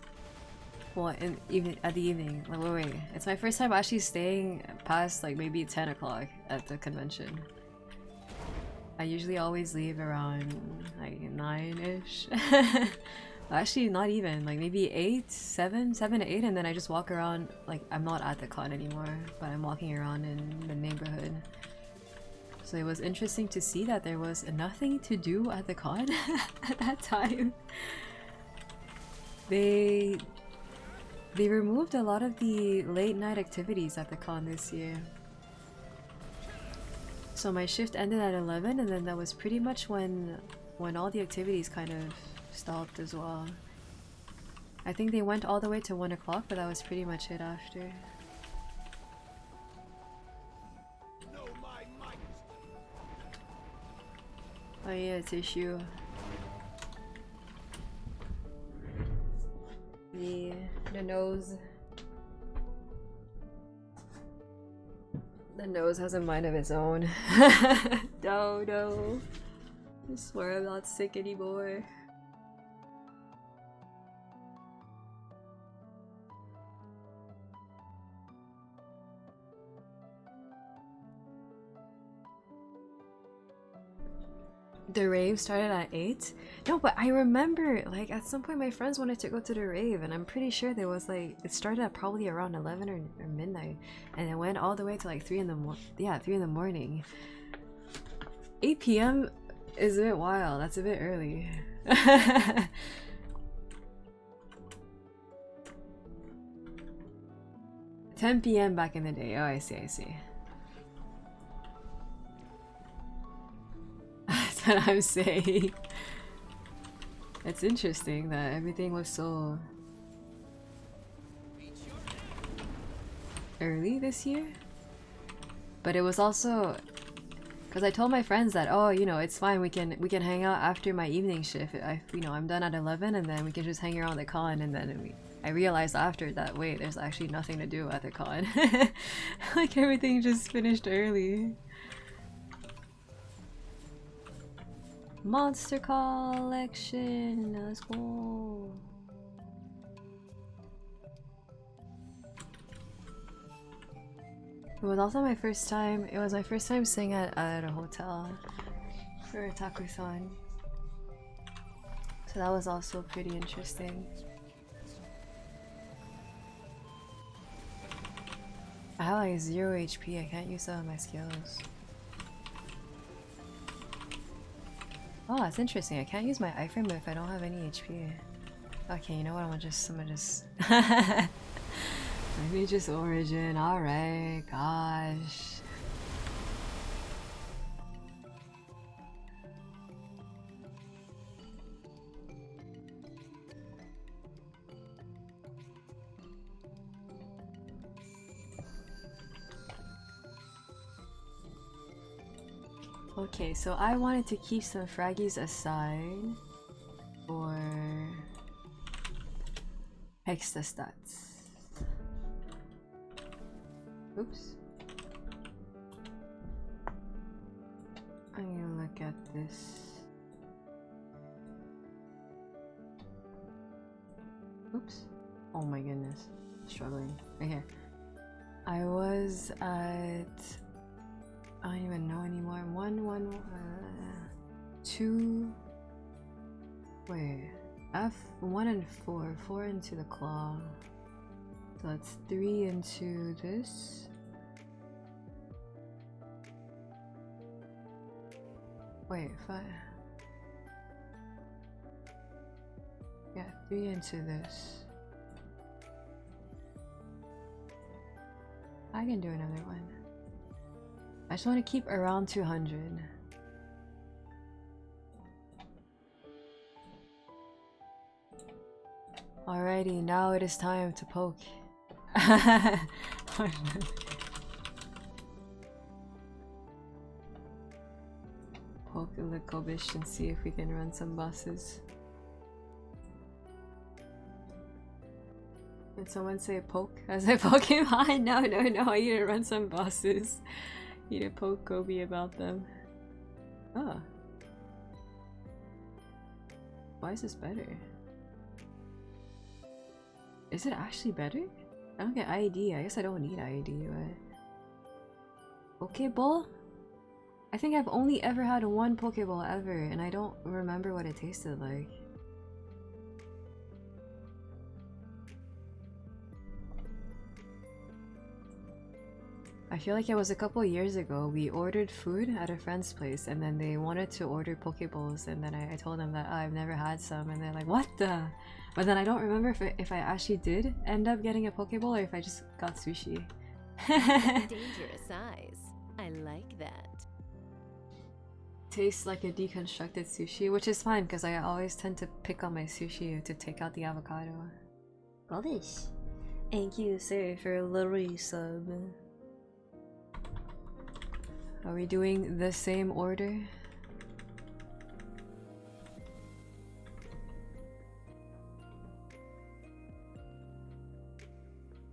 Well, even at the evening. Wait. It's my first time actually staying past like maybe 10 o'clock at the convention. I usually always leave around like 9-ish. Actually, not even. Like maybe 7 to 8, and then I just walk around. Like I'm not at the con anymore, but I'm walking around in the neighborhood. So it was interesting to see that there was nothing to do at the con at that time. They removed a lot of the late night activities at the con this year. So my shift ended at 11, and then that was pretty much when all the activities kind of stopped as well. I think they went all the way to 1 o'clock, but that was pretty much it after. Oh yeah, tissue. The nose. The nose has a mind of its own. No. I swear I'm not sick anymore. The rave started at 8? No, but I remember, like, at some point my friends wanted to go to the rave, and I'm pretty sure there was, like, it started at probably around 11 or midnight, and it went all the way to, like, 3 in the morning. 8 p.m. is a bit wild. That's a bit early. 10 p.m. back in the day. Oh, I see. That's what I'm saying. It's interesting that everything was so early this year. But it was also because I told my friends that, oh, you know, it's fine, we can hang out after my evening shift. I'm done at 11, and then we can just hang around the con, and then I realized after that, wait, there's actually nothing to do at the con. Like everything just finished early. Monster collection, let's go. It was also my first time. It was my first time staying at a hotel for a Otakuthon. So that was also pretty interesting. I have like 0 HP. I can't use some of my skills. Oh, that's interesting. I can't use my iframe if I don't have any HP. Okay, you know what? I'm gonna just maybe just origin. Alright, gosh. Okay, so I wanted to keep some fraggies aside for Hexa stats. Oops. I'm gonna look at this. Oops. Oh my goodness. Struggling. Right here. I was at... I don't even know anymore. 2... Wait. F1 and 4. 4 into the claw. So that's 3 into this. Wait, 5. Yeah, 3 into this. I can do another one. just want to keep around 200. Alrighty, now it is time to poke. Poke a little bit and see if we can run some bosses. Did someone say poke as I poke him? No, no, no, I need to run some bosses. Need to poke Kobe about them. Oh. Why is this better? Is it actually better? I don't get IED. I guess I don't need IED, but... Pokeball? I think I've only ever had one Pokeball ever, and I don't remember what it tasted like. I feel like it was a couple years ago. We ordered food at a friend's place, and then they wanted to order Pokeballs, and then I told them that I've never had some, and they're like, what the? But then I don't remember if I actually did end up getting a Pokeball or if I just got sushi. Dangerous eyes. I like that. Tastes like a deconstructed sushi, which is fine because I always tend to pick on my sushi to take out the avocado. Rubbish. Thank you, sir, for a little sub. Are we doing the same order?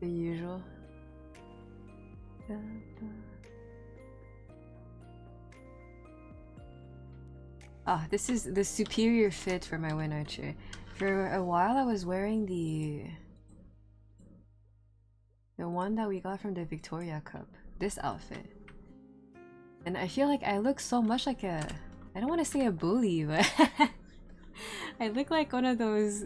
The usual. Ah, this is the superior fit for my Wind Archer. For a while I was wearing the one that we got from the Victoria Cup. This outfit. And I feel like I look so much like a... I don't want to say a bully, but... I look like one of those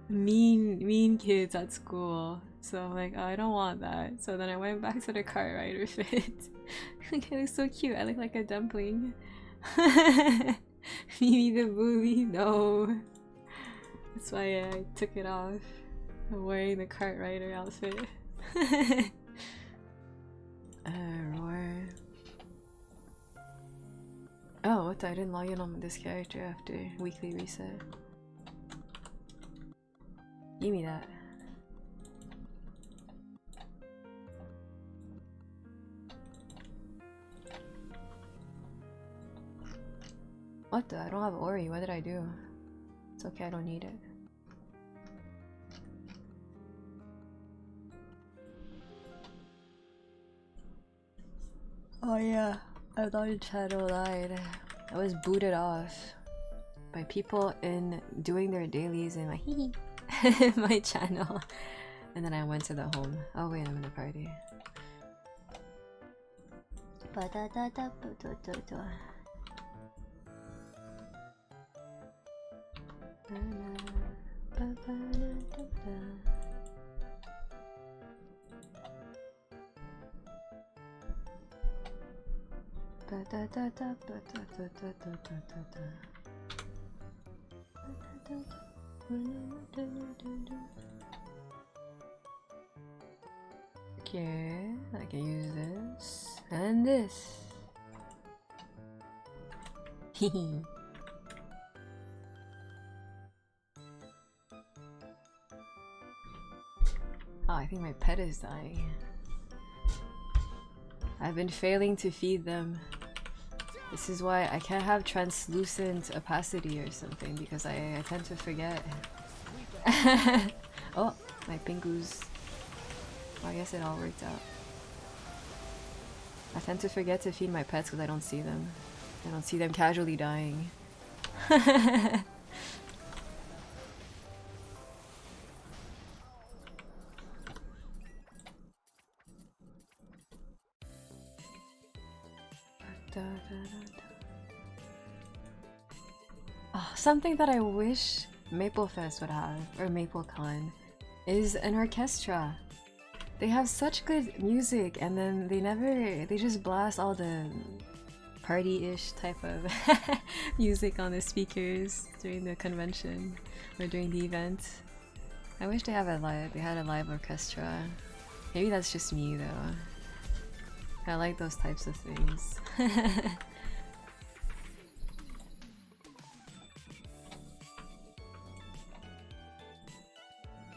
mean kids at school. So I'm like, oh, I don't want that. So then I went back to the cart rider fit. Like, I look so cute. I look like a dumpling. Mimi the bully? No. That's why I took it off. I'm wearing the cart rider outfit. Roar. Oh, what? I didn't log in on this character after weekly reset. Give me that. What the? I don't have Ori. What did I do? It's okay, I don't need it. Oh yeah, I thought your channel died. I was booted off by people in doing their dailies in my my channel. And then I went to the home. Oh wait, I'm in the party. Okay, I can use this and this. Hehe. Oh, I think my pet is dying. I've been failing to feed them. This is why I can't have translucent opacity or something, because I tend to forget. Oh, my pingus. Well, I guess it all worked out. I tend to forget to feed my pets because I don't see them. I don't see them casually dying. Oh, something that I wish Maplefest would have, or MapleCon, is an orchestra. They have such good music, and then they just blast all the party-ish type of music on the speakers during the convention or during the event. I wish they had a live orchestra. Maybe that's just me though. I like those types of things.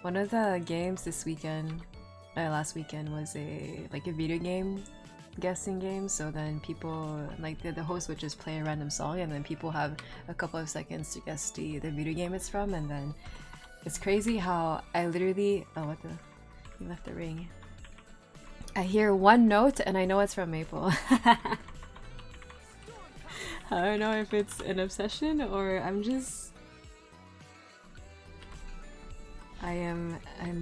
One of the games this weekend, last weekend, was a video game guessing game. So then people, like the host would just play a random song, and then people have a couple of seconds to guess the video game it's from. And then it's crazy how I literally, oh what the, he left the ring. I hear one note and I know it's from Maple. I don't know if it's an obsession or I'm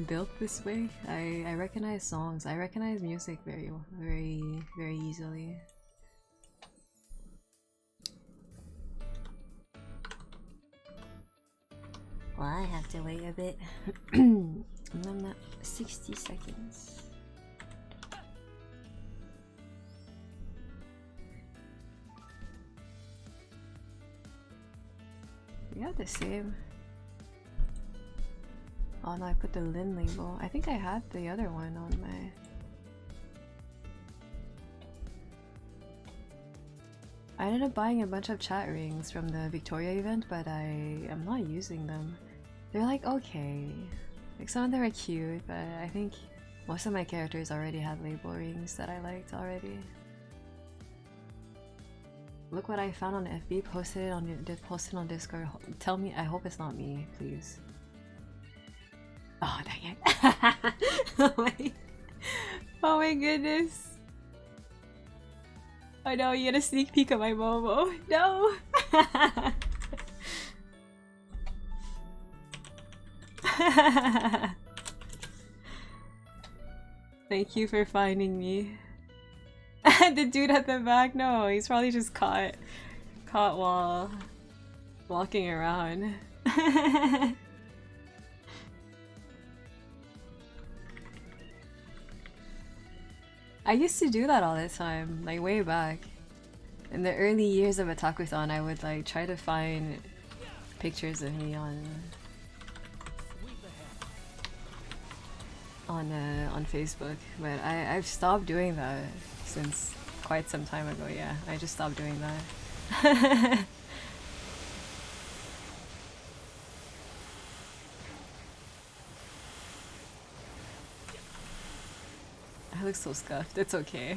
built this way. I recognize songs. I recognize music very easily. Well, I have to wait a bit. I'm not 60 seconds. We got the same. Oh no, I put the Lin label. I think I had the other one on my... I ended up buying a bunch of chat rings from the Victoria event, but I'm not using them. They're like okay. Like some of them are cute, but I think most of my characters already had label rings that I liked already. Look what I found on FB, posted it on Discord. Tell me, I hope it's not me, please. Oh dang it. Oh my goodness. Oh no, you get a sneak peek of my Momo. No! Thank you for finding me. The dude at the back? No, he's probably just caught while walking around. I used to do that all the time, like way back. In the early years of Otakuthon, I would like try to find pictures of me on Facebook, but I've stopped doing that since quite some time ago. Yeah, I just stopped doing that. I look so scuffed. It's okay.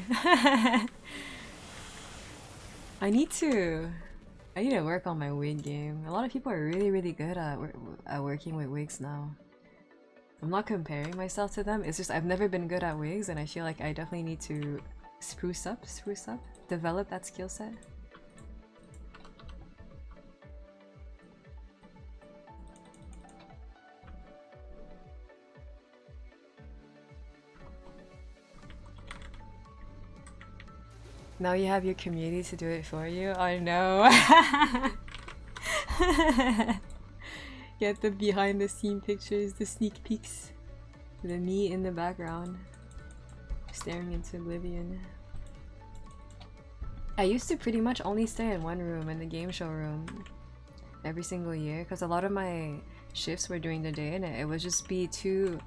I need to work on my wig game. A lot of people are really good at working with wigs now. I'm not comparing myself to them. It's just I've never been good at wigs, and I feel like I definitely need to spruce up, develop that skill set. Now you have your community to do it for you. I know. Get the behind the scene pictures, the sneak peeks. The me in the background, staring into oblivion. I used to pretty much only stay in one room, in the game show room, every single year, because a lot of my shifts were during the day and it would just be too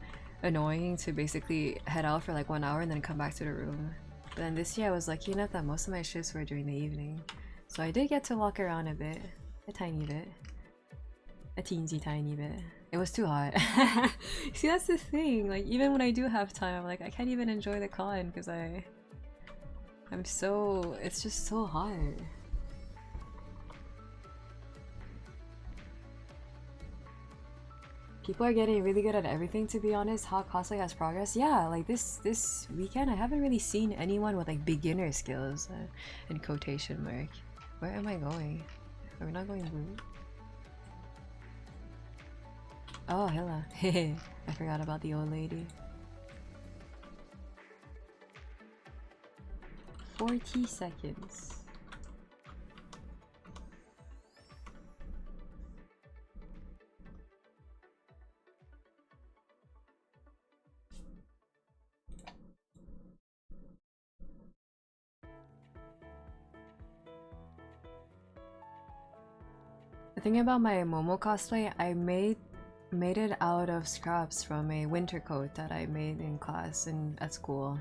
annoying to basically head out for like 1 hour and then come back to the room. But then this year I was lucky enough that most of my shifts were during the evening. So I did get to walk around a bit. A tiny bit. A teensy tiny bit. It was too hot. See, that's the thing. Like, even when I do have time, I'm like, I can't even enjoy the con because it's just so hot. People are getting really good at everything, to be honest. How cosplay has progressed. Yeah, like this weekend I haven't really seen anyone with like beginner skills in quotation mark. Where am I going? Are we not going blue? Oh, hello. I forgot about the old lady. 40 seconds. The thing about my Momo cosplay, I made it out of scraps from a winter coat that I made in class and at school.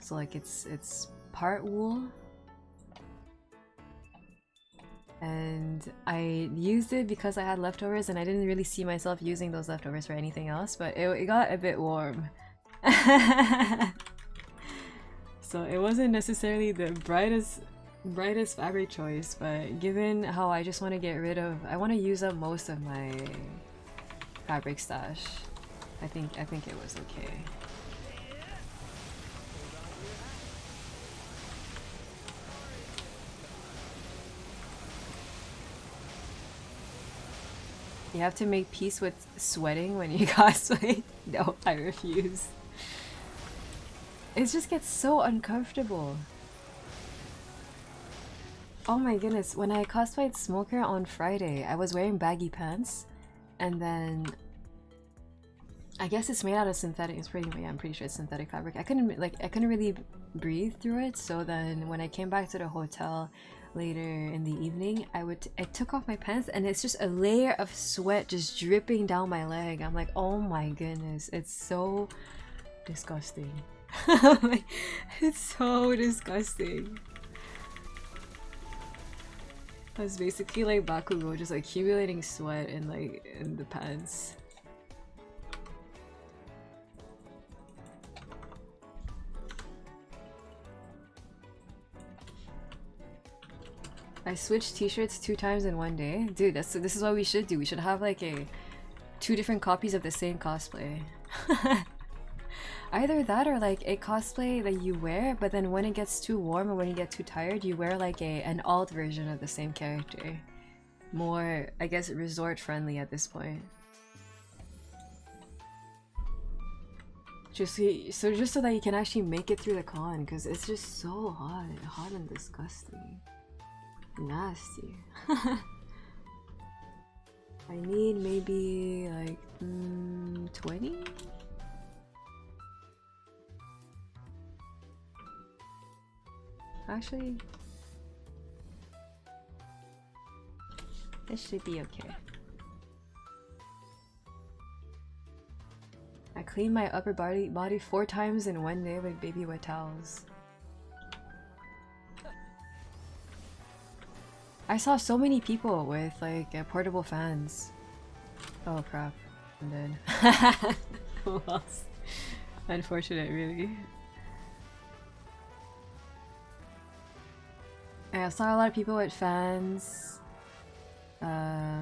So like it's part wool. And I used it because I had leftovers and I didn't really see myself using those leftovers for anything else, but it got a bit warm. So it wasn't necessarily the brightest fabric choice, but given how I just want to get rid of, I want to use up most of my fabric stash. I think it was okay. You have to make peace with sweating when you cosplay? No, I refuse. It just gets so uncomfortable. Oh my goodness, when I cosplayed Smoker on Friday, I was wearing baggy pants, and then I guess it's made out of synthetic. It's pretty. Yeah, I'm pretty sure it's synthetic fabric. I couldn't really breathe through it. So then when I came back to the hotel later in the evening, I took off my pants, and it's just a layer of sweat just dripping down my leg. I'm like, oh my goodness, it's so disgusting. It's so disgusting. I was basically like Bakugo, just accumulating sweat in the pants. I switched t-shirts 2 times in one day. Dude, this is what we should do. We should have like 2 different copies of the same cosplay. Either that or like a cosplay that you wear, but then when it gets too warm or when you get too tired, you wear like an alt version of the same character. More, I guess, resort friendly at this point. Just so that you can actually make it through the con, because it's just so hot and disgusting. Nasty. I need maybe like 20? Actually, this should be okay. I cleaned my upper body 4 times in one day with baby wet towels. I saw so many people with like portable fans. Oh crap, I'm dead. Who else? Unfortunate, really. I saw a lot of people with fans. I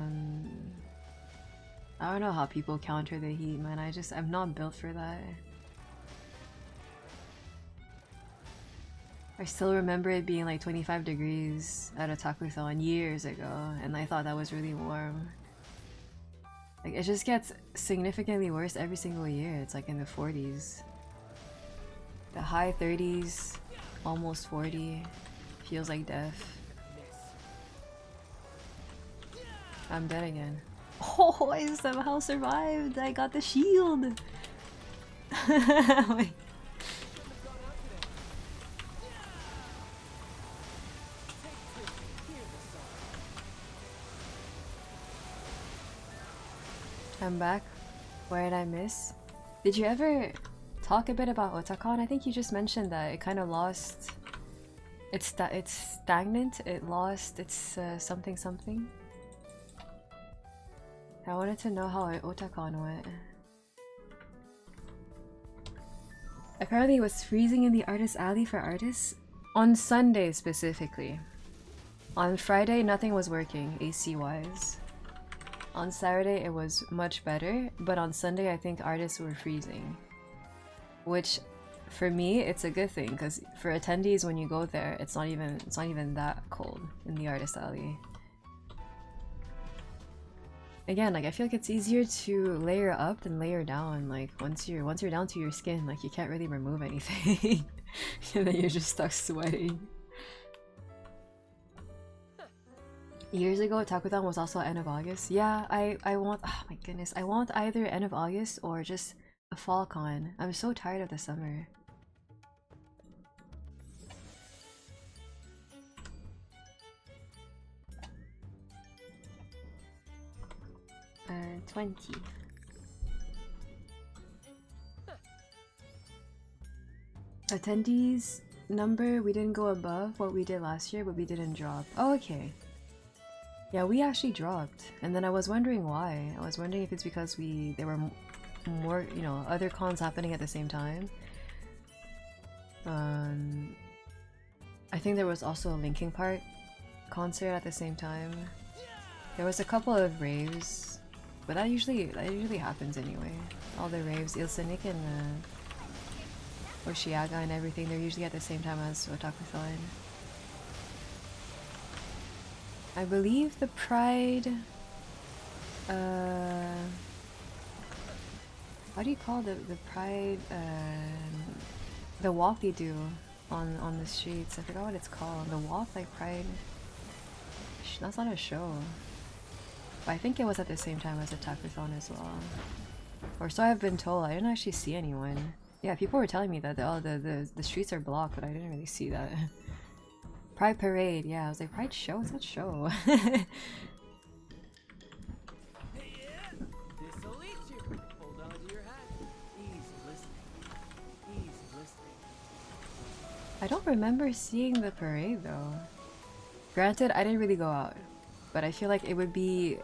don't know how people counter the heat, man. I'm not built for that. I still remember it being like 25 degrees at a takuthon years ago, and I thought that was really warm. Like, it just gets significantly worse every single year. It's like in the 40s. The high 30s, almost 40. Feels like death. I'm dead again. Oh, I somehow survived! I got the shield! Wait. I'm back. Where did I miss? Did you ever talk a bit about Otakon? I think you just mentioned that it kind of lost... It's stagnant, it lost its something something. I wanted to know how Otakon went. Apparently it was freezing in the artist alley for artists. On Sunday specifically. On Friday nothing was working AC wise. On Saturday it was much better, but on Sunday I think artists were freezing. Which for me it's a good thing, because for attendees when you go there it's not even that cold in the artist alley. Again, like I feel like it's easier to layer up than layer down. Like once you're down to your skin, like you can't really remove anything. And then you're just stuck sweating. Years ago, Takuthon was also end of August. Yeah, I want, oh my goodness, I want either end of August or just a fall con. I'm so tired of the summer. 20. Attendees number, we didn't go above what we did last year, but we didn't drop. Oh, okay. Yeah, we actually dropped. And then I was wondering why. I was wondering if it's because there were more, you know, other cons happening at the same time. I think there was also a Linkin Park concert at the same time. There was a couple of raves, but that usually happens anyway. All the raves, Ilsenik and Oshiaga and everything, they're usually at the same time as Otakuthon. I believe the Pride, how do you call the Pride, the walk they do on the streets? I forgot what it's called. The walk, like Pride. That's not a show. But I think it was at the same time as Otakuthon as well. Or so I've been told. I didn't actually see anyone. Yeah, people were telling me that the streets are blocked, but I didn't really see that. Pride Parade, yeah, I was like, Pride Show? What's that show? I don't remember seeing the parade though. Granted, I didn't really go out, but I feel like it would be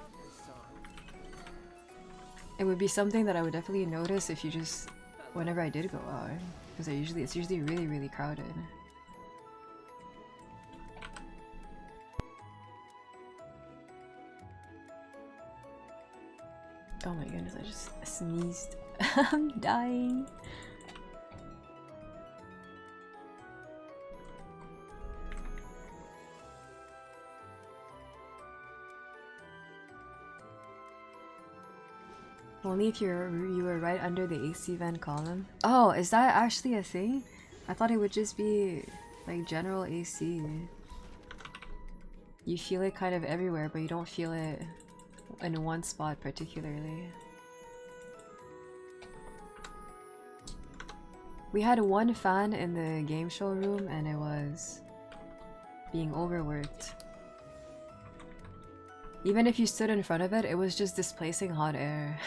something that I would definitely notice if you just whenever I did go out, because it's usually really crowded. Oh my goodness, I just sneezed. I'm dying. Only if you were right under the AC vent column. Oh, is that actually a thing? I thought it would just be like general AC. You feel it kind of everywhere, but you don't feel it in one spot particularly. We had one fan in the game show room and it was being overworked. Even if you stood in front of it, it was just displacing hot air.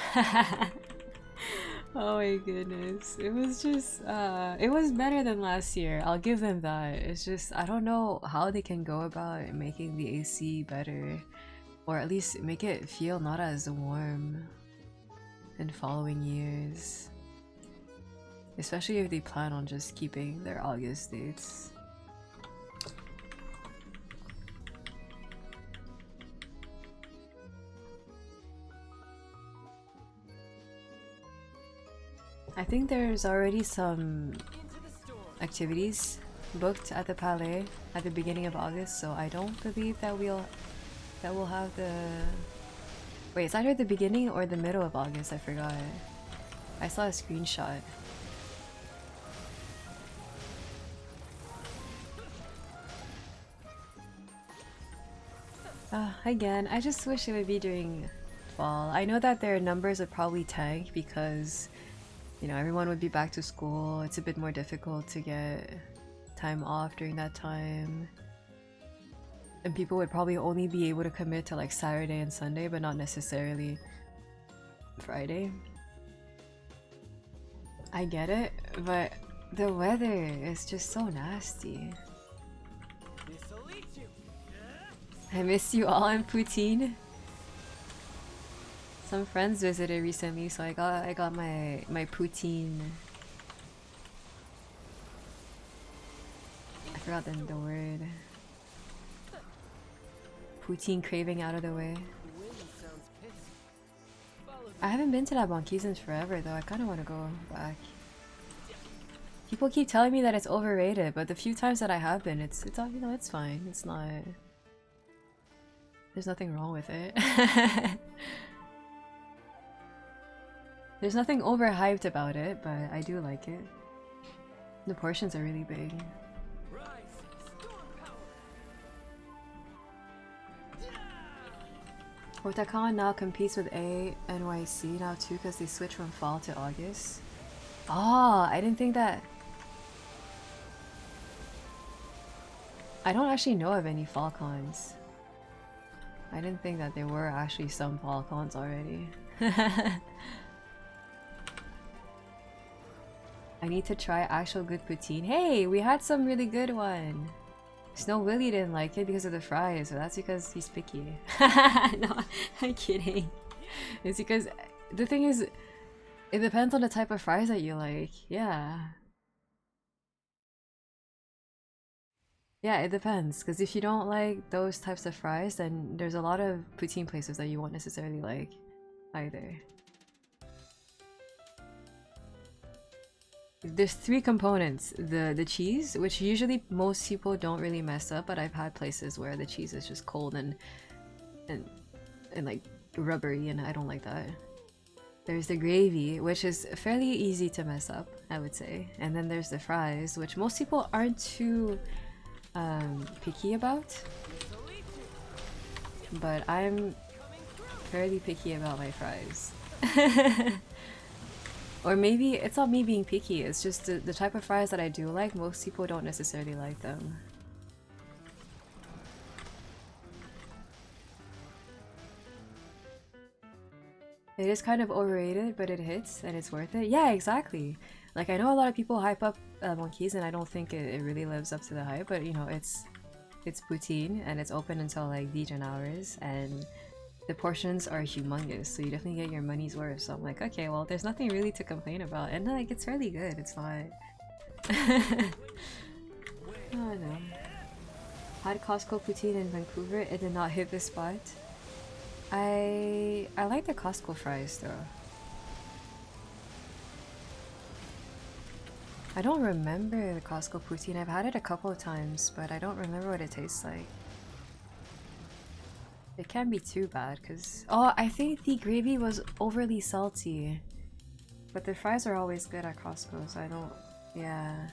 Oh my goodness. It was just, it was better than last year. I'll give them that. It's just, I don't know how they can go about making the AC better. Or at least make it feel not as warm in following years. Especially if they plan on just keeping their August dates. I think there's already some activities booked at the Palais at the beginning of August, so I don't believe that we'll have the... Wait, it's either the beginning or the middle of August, I forgot. I saw a screenshot. Again, I just wish it would be during fall. I know that their numbers would probably tank because, you know, everyone would be back to school. It's a bit more difficult to get time off during that time. And people would probably only be able to commit to like Saturday and Sunday, but not necessarily Friday. I get it, but the weather is just so nasty. I miss you all in poutine. Some friends visited recently, so I got my poutine. I forgot the word. Poutine craving out of the way. I haven't been to that Bonkies in forever though. I kind of want to go back. People keep telling me that it's overrated, but the few times that I have been, it's all, you know, it's fine. It's not. There's nothing wrong with it. There's nothing overhyped about it, but I do like it. The portions are really big. Otakon now competes with ANYC now too because they switched from fall to August. Oh, I didn't think that. I don't actually know of any fall cons. I didn't think that there were actually some fall cons already. I need to try actual good poutine. Hey, we had some really good one. Snow Willie didn't like it because of the fries, so that's because he's picky. No, I'm kidding. It's because the thing is, it depends on the type of fries that you like. Yeah. Yeah, it depends. Because if you don't like those types of fries, then there's a lot of poutine places that you won't necessarily like either. There's three components. The cheese, which usually most people don't really mess up, but I've had places where the cheese is just cold and like rubbery, and I don't like that. There's the gravy, which is fairly easy to mess up, I would say. And then there's the fries, which most people aren't too picky about. But I'm fairly picky about my fries. Or maybe it's not me being picky, it's just the type of fries that I do like, most people don't necessarily like them. It is kind of overrated, but it hits and it's worth it. Yeah, exactly. Like, I know a lot of people hype up monkeys and I don't think it really lives up to the hype, but you know, it's poutine and it's open until like degen hours and the portions are humongous, so you definitely get your money's worth. So I'm like, okay, well, there's nothing really to complain about, and like, it's really good. It's not. Oh no. Had Costco poutine in Vancouver. It did not hit the spot. I like the Costco fries though. I don't remember the Costco poutine. I've had it a couple of times, but I don't remember what it tastes like. It can't be too bad because... Oh, I think the gravy was overly salty. But the fries are always good at Costco, so I don't... Yeah.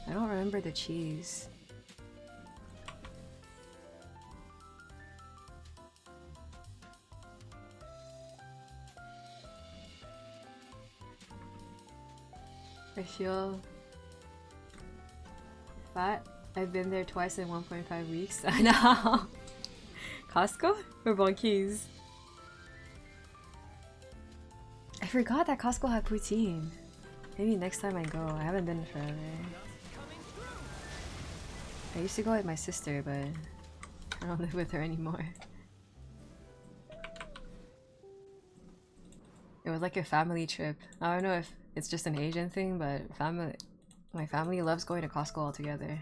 I don't remember the cheese. I feel... fat. I've been there twice in 1.5 weeks. I know! Costco? Or Bonkies? I forgot that Costco had poutine. Maybe next time I go. I haven't been forever. I used to go with my sister, but I don't live with her anymore. It was like a family trip. I don't know if it's just an Asian thing, but my family loves going to Costco all together.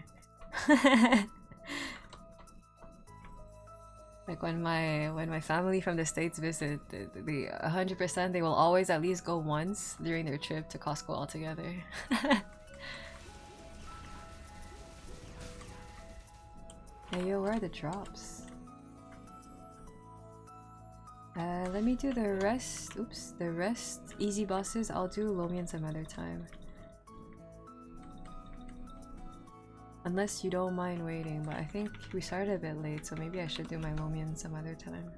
Like when my family from the States visit, they 100% they will always at least go once during their trip to Costco all together. Hey yo, where are the drops? Let me do the rest. Oops, the rest easy bosses. I'll do Lomian some other time. Unless you don't mind waiting, but I think we started a bit late, so maybe I should do my Lomian some other time.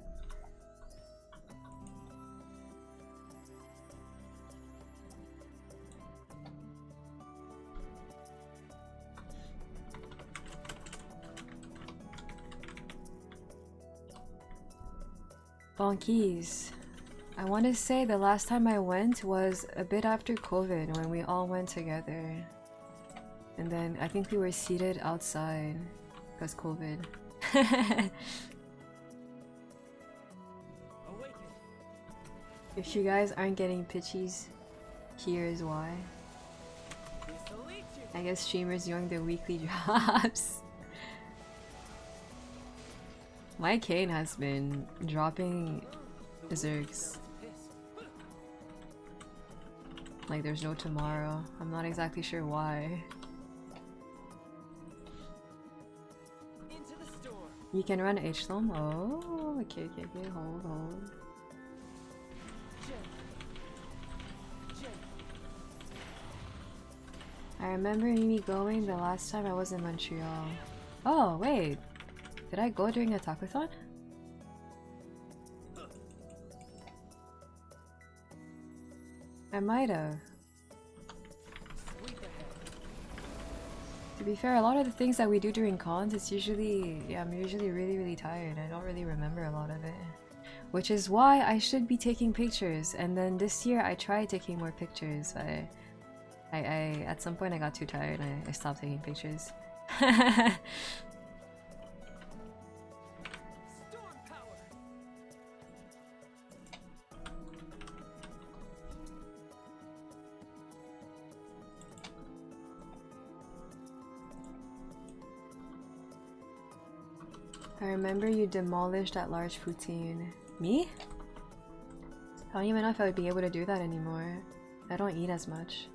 Bonkies. I want to say the last time I went was a bit after COVID when we all went together. And then I think we were seated outside because COVID. If you guys aren't getting pitchies, here is why. I guess streamers doing their weekly drops. My Kane has been dropping Zergs. Like there's no tomorrow. I'm not exactly sure why. You can run H-Lom? Oh, okay, hold. I remember me going the last time I was in Montreal. Oh, wait. Did I go during a tacothon? I might have. To be fair, a lot of the things that we do during cons, it's usually... Yeah, I'm usually really tired. I don't really remember a lot of it. Which is why I should be taking pictures. And then this year I tried taking more pictures, but I at some point I got too tired and I stopped taking pictures. I remember you demolished that large poutine. Me? I don't even know if I would be able to do that anymore. I don't eat as much.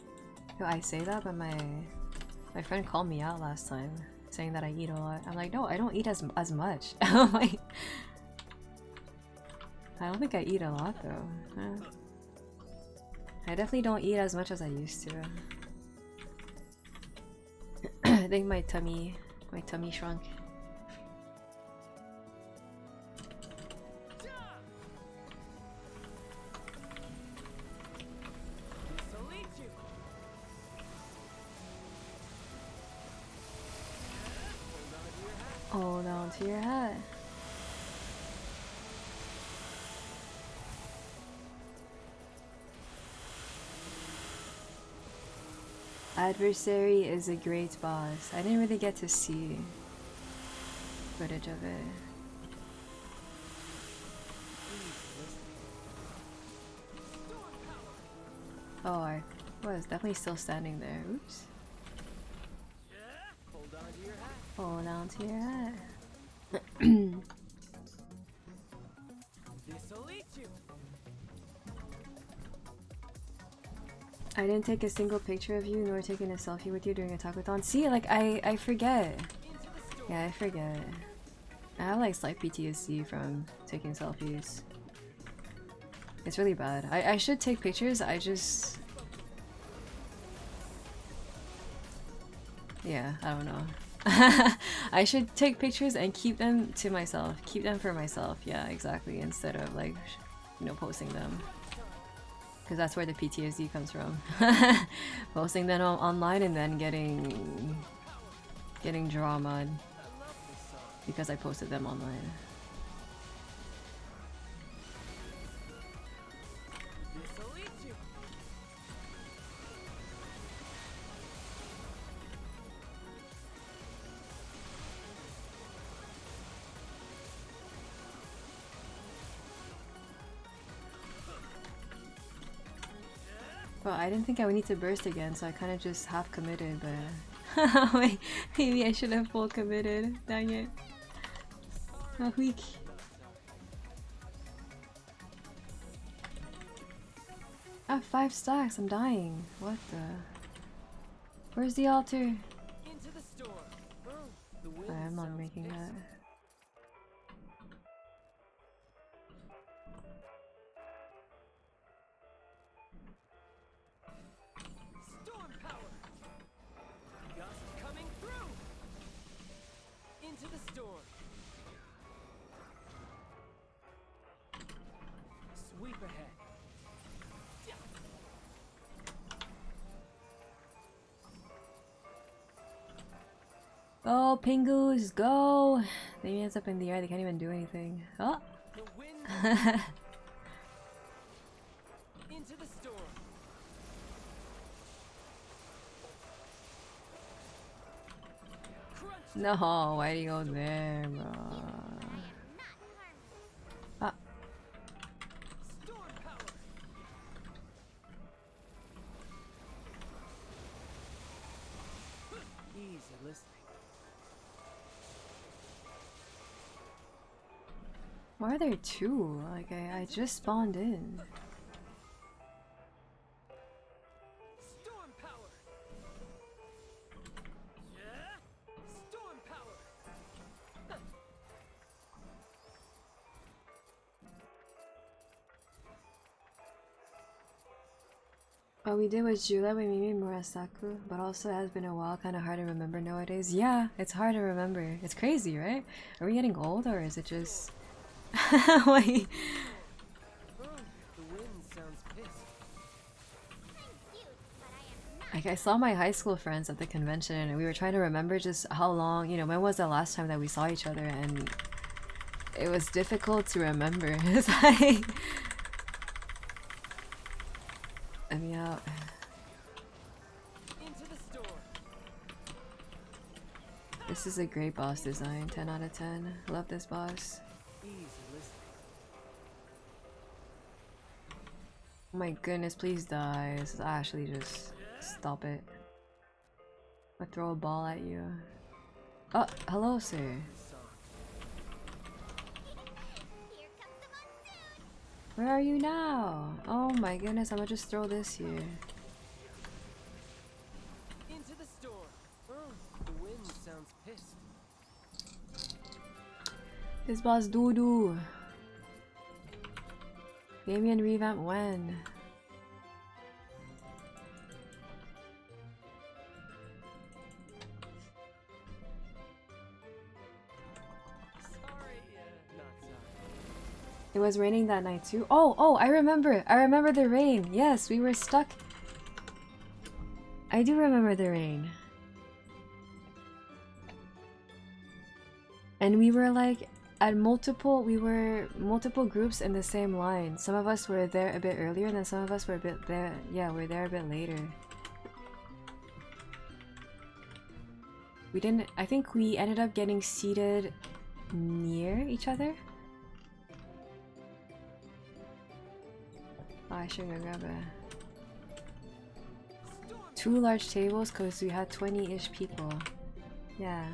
Yo, I say that, but my friend called me out last time, saying that I eat a lot. I'm like, no, I don't eat as much. I'm like, I don't think I eat a lot though. I definitely don't eat as much as I used to. I think my tummy shrunk. Hold on to your hat. Adversary is a great boss. I didn't really get to see footage of it. Oh, I was definitely still standing there. Oops. Hold on to your hat. I didn't take a single picture of you nor taking a selfie with you during a talkathon. See, like I forget. Yeah, I forget. I have like slight PTSD from taking selfies. It's really bad. I should take pictures, I just... Yeah, I don't know. I should take pictures and keep them to myself. Keep them for myself. Yeah, exactly. Instead of like, you know, posting them. Because that's where the PTSD comes from. Posting them online and then getting drama because I posted them online. Well, I didn't think I would need to burst again, so I kind of just half committed, but... Wait, maybe I should have full committed. Dang it. Oh, weak. I have 5 stacks, I'm dying. What the... Where's the altar? I'm not making that. Go, Pingus, go! The union's up in the air, they can't even do anything. Oh! Into the storm. No, why do you go there, bro? Ah. Easy listening. Why are there 2? Like, I just spawned in. Storm power. Yeah. Storm power. What we did was Jula with Mimi Murasaku, but also it has been a while, kind of hard to remember nowadays. Yeah, it's hard to remember. It's crazy, right? Are we getting old or is it just... Wait. The wind sounds pissed. Like, I saw my high school friends at the convention and we were trying to remember just how long, you know, when was the last time that we saw each other, and it was difficult to remember. It's like... Let me out. This is a great boss design, 10 out of 10. Love this boss. Easy listening. Oh my goodness, please die. This is actually just stop it. I'll throw a ball at you. Oh, hello, sir. Where are you now? Oh my goodness, I'm gonna just throw this here. Into the store. Oh, the wind sounds pissed. This boss doo-doo. Damien revamp when? Sorry, not sorry. It was raining that night too. Oh, I remember. I remember the rain. Yes, we were stuck. I do remember the rain. And we were like at multiple groups in the same line. Some of us were there a bit earlier and then some of us were a bit there. Yeah, we're there a bit later. We didn't, I think we ended up getting seated near each other. Oh, I should go grab two large tables because we had 20-ish people. Yeah.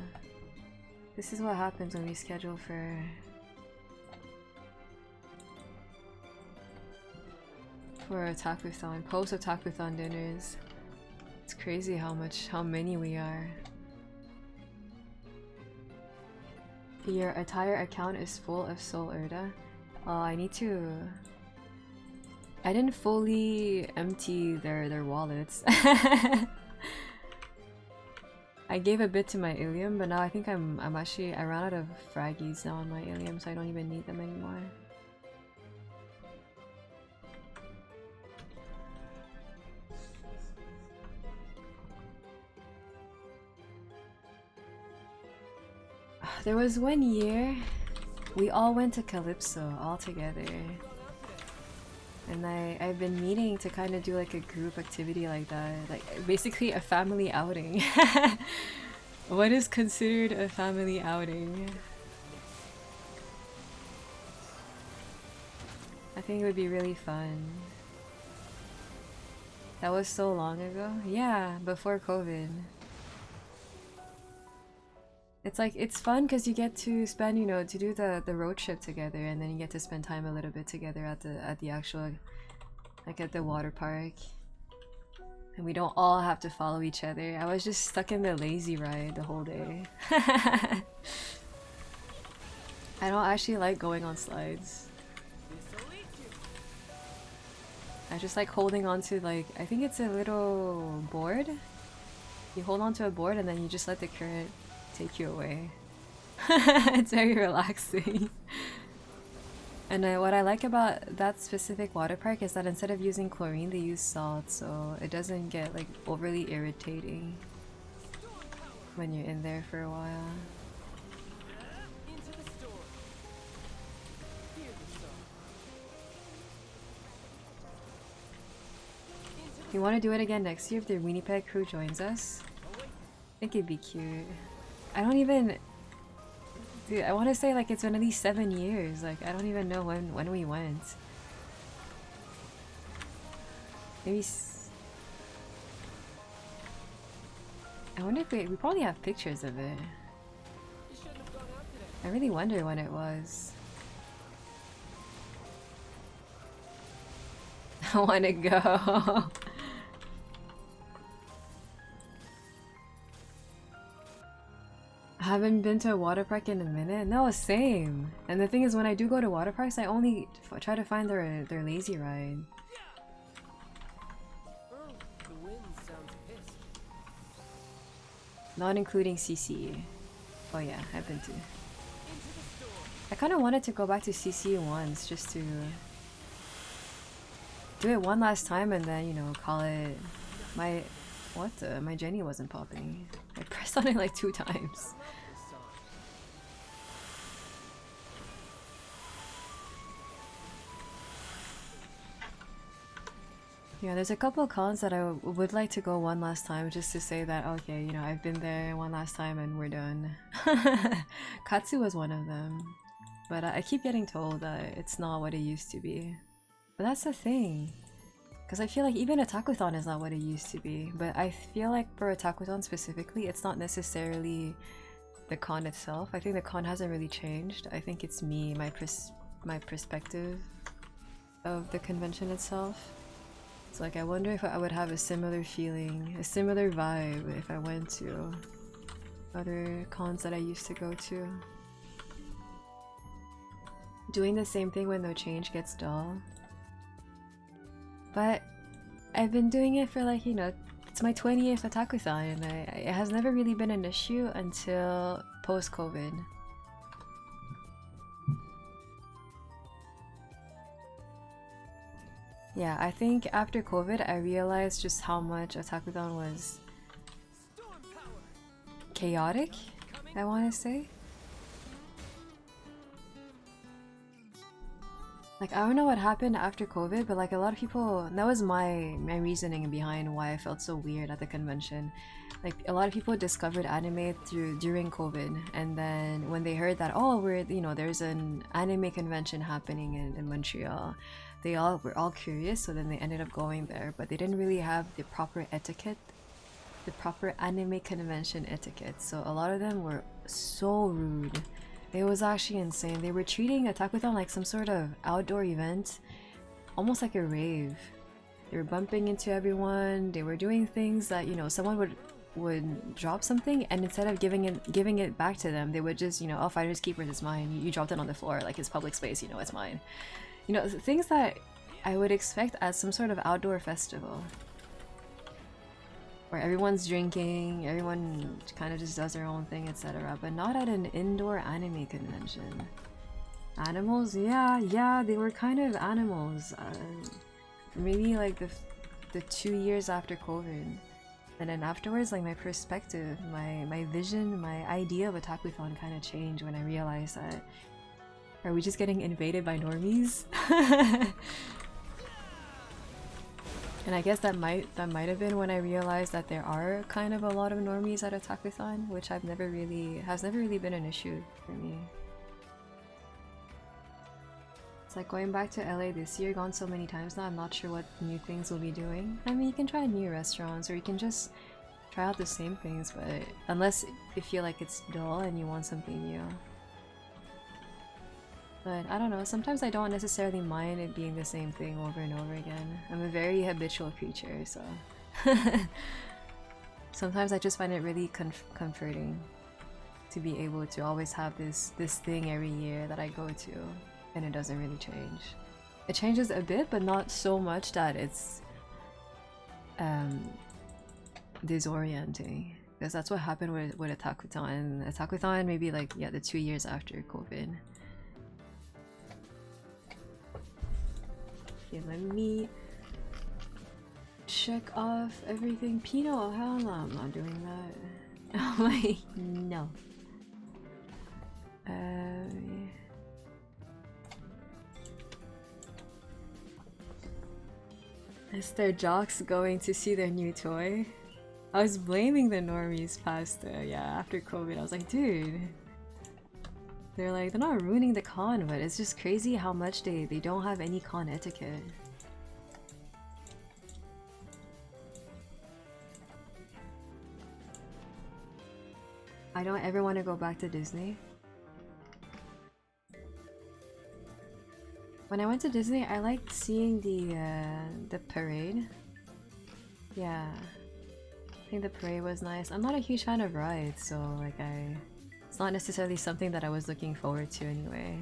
This is what happens when we schedule for Otakuthon, post-Otakuthon dinners. It's crazy how many we are. Your entire account is full of Soul Erda. I need to... I didn't fully empty their wallets. I gave a bit to my Illium, but now I think I ran out of fraggies now on my Illium, so I don't even need them anymore. There was one year we all went to Calypso all together. And I've been meaning to kind of do like a group activity like that, like basically a family outing. What is considered a family outing? I think it would be really fun. That was so long ago. Yeah, before COVID. It's like, it's fun because you get to spend, you know, to do the road trip together, and then you get to spend time a little bit together at the actual, like at the water park. And we don't all have to follow each other. I was just stuck in the lazy ride the whole day. I don't actually like going on slides. I just like holding on to, like, I think it's a little board. You hold on to a board and then you just let the current take you away. It's very relaxing. And what I like about that specific water park is that instead of using chlorine, they use salt, so it doesn't get like overly irritating when you're in there for a while. You want to do it again next year if the Winnipeg crew joins us? I think it'd be cute. I don't even... Dude, I want to say like it's been at least 7 years. Like, I don't even know when we went. Maybe... I wonder if we probably have pictures of it. I really wonder when it was. I want to go. I haven't been to a water park in a minute. No, same. And the thing is, when I do go to water parks, I only try to find their lazy ride. Oh, the wind sounds pissed. Not including CC. Oh yeah, I've been to. I kind of wanted to go back to CC once, just to do it one last time and then, you know, call it. My Jenny wasn't popping. I pressed on it like 2 times. Yeah, there's a couple of cons that I would like to go one last time just to say that, okay, you know, I've been there one last time and we're done. Katsu was one of them. But I keep getting told that it's not what it used to be. But that's the thing. Because I feel like even Otakuthon is not what it used to be. But I feel like for Otakuthon specifically, it's not necessarily the con itself. I think the con hasn't really changed. I think it's me, my perspective of the convention itself. So like I wonder if I would have a similar feeling, a similar vibe if I went to other cons that I used to go to. Doing the same thing when no change gets dull. But I've been doing it for like, you know, it's my 20th Otakuthon and it has never really been an issue until post-COVID. Yeah, I think after COVID I realized just how much Otakuthon was chaotic, I want to say. Like, I don't know what happened after COVID, but like a lot of people, that was my reasoning behind why I felt so weird at the convention. Like, a lot of people discovered anime during COVID, and then when they heard that, oh, there's an anime convention happening in Montreal, they were all curious, so then they ended up going there, but they didn't really have the proper etiquette, the proper anime convention etiquette, so a lot of them were so rude. It was actually insane. They were treating Otakuthon like some sort of outdoor event, almost like a rave. They were bumping into everyone. They were doing things that, you know, someone would drop something, and instead of giving it back to them, they would just, you know, oh, finders keepers, it's mine. You dropped it on the floor, like it's public space, you know, it's mine. You know, things that I would expect at some sort of outdoor festival, where everyone's drinking, everyone kind of just does their own thing, etc. But not at an indoor anime convention. Animals? Yeah, they were kind of animals. Maybe like the 2 years after COVID. And then afterwards, like my perspective, my vision, my idea of Otakuthon kind of changed when I realized that, are we just getting invaded by normies? And I guess that might have been when I realized that there are kind of a lot of normies at Otakuthon, which has never really been an issue for me. It's like going back to LA this year, gone so many times now, I'm not sure what new things we'll be doing. I mean, you can try new restaurants or you can just try out the same things, but unless you feel like it's dull and you want something new. But I don't know, sometimes I don't necessarily mind it being the same thing over and over again. I'm a very habitual creature, so sometimes I just find it really comforting to be able to always have this thing every year that I go to, and it doesn't really change. It changes a bit, but not so much that it's disorienting. Because that's what happened with Otakuthon. Otakuthon maybe like, yeah, the 2 years after COVID. Okay, let me check off everything. Pino, hell no, I'm not doing that. Oh my, no. Is their jocks going to see their new toy? I was blaming the normies past after COVID. I was like, dude. They're not ruining the con, but it's just crazy how much they don't have any con etiquette. I don't ever want to go back to Disney. When I went to Disney, I liked seeing the parade. Yeah, I think the parade was nice. I'm not a huge fan of rides, so like it's not necessarily something that I was looking forward to anyway.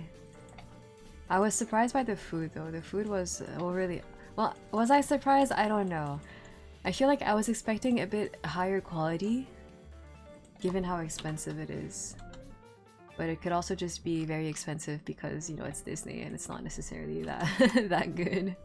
I was surprised by the food though. The food was overly... Well, was I surprised? I don't know. I feel like I was expecting a bit higher quality, given how expensive it is. But it could also just be very expensive because, you know, it's Disney and it's not necessarily that, that good.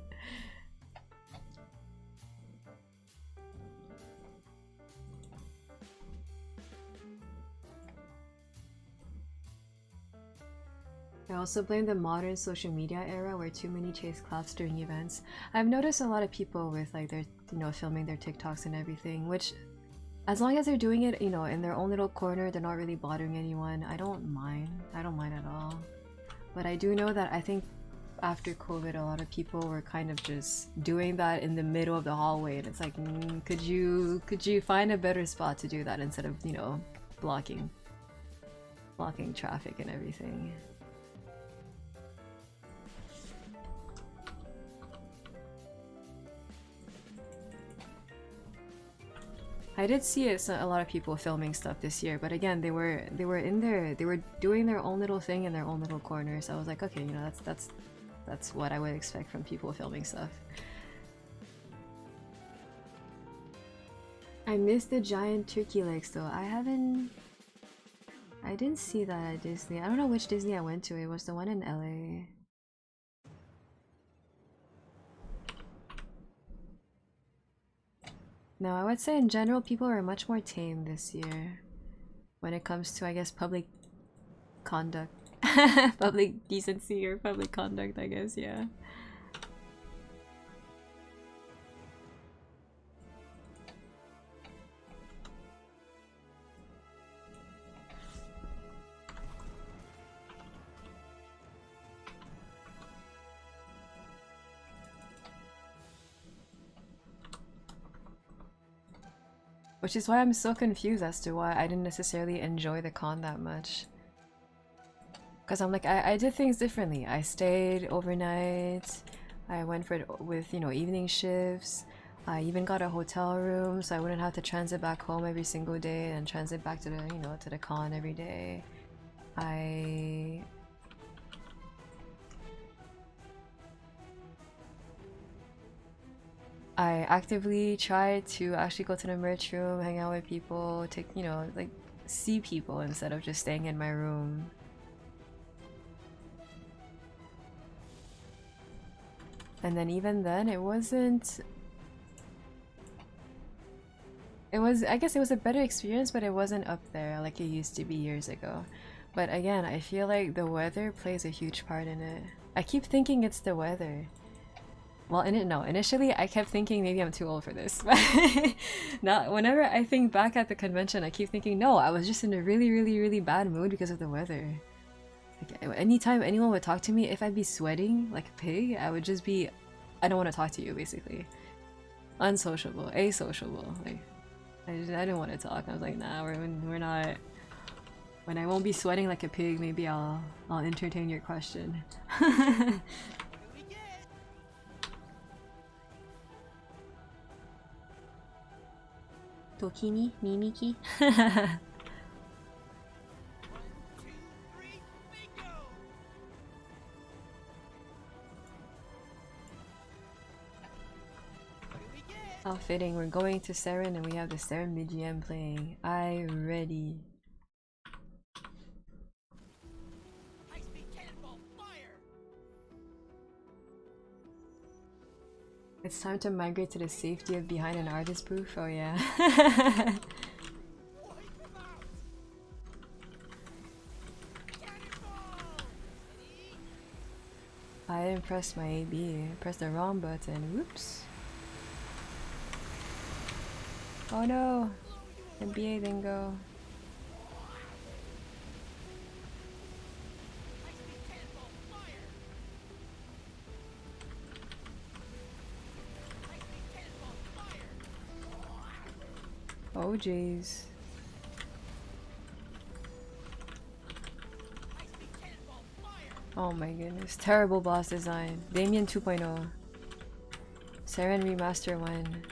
I also blame the modern social media era where too many chase clouds during events. I've noticed a lot of people with like their, you know, filming their TikToks and everything, which as long as they're doing it, you know, in their own little corner, they're not really bothering anyone. I don't mind. I don't mind at all. But I do know that I think after COVID, a lot of people were kind of just doing that in the middle of the hallway, and it's like, could you find a better spot to do that instead of, you know, blocking traffic and everything. I did see it, a lot of people filming stuff this year, but again, they were in there, they were doing their own little thing in their own little corner. So I was like, okay, you know, that's what I would expect from people filming stuff. I missed the giant turkey legs though. I didn't see that at Disney. I don't know which Disney I went to. It was the one in LA. No, I would say in general people are much more tame this year when it comes to, I guess, public conduct. Public decency or public conduct, I guess, yeah. Which is why I'm so confused as to why I didn't necessarily enjoy the con that much. Because I'm like, I did things differently. I stayed overnight. I went with, you know, evening shifts. I even got a hotel room so I wouldn't have to transit back home every single day and transit back to the, you know, to the con every day. I actively tried to actually go to the merch room, hang out with people, take, you know, like, see people instead of just staying in my room. And then even then, it wasn't... I guess it was a better experience, but it wasn't up there like it used to be years ago. But again, I feel like the weather plays a huge part in it. I keep thinking it's the weather. Well, initially I kept thinking maybe I'm too old for this, but now whenever I think back at the convention, I keep thinking, no, I was just in a really, really, really bad mood because of the weather. Like, anytime anyone would talk to me, if I'd be sweating like a pig, I would just be, I don't want to talk to you, basically. Unsociable, asociable. Like, I didn't want to talk. I was like, nah, we're not. When I won't be sweating like a pig, maybe I'll entertain your question. Tokimi? Mimiki? How fitting, we're going to Seren and we have the Seren BGM playing. I ready. It's time to migrate to the safety of behind an artist booth. Oh yeah. I didn't press my AB. I pressed the wrong button. Whoops. Oh no. NBA didn't go. Oh jeez. Oh my goodness. Terrible boss design. Damien 2.0. Seren Remaster 1.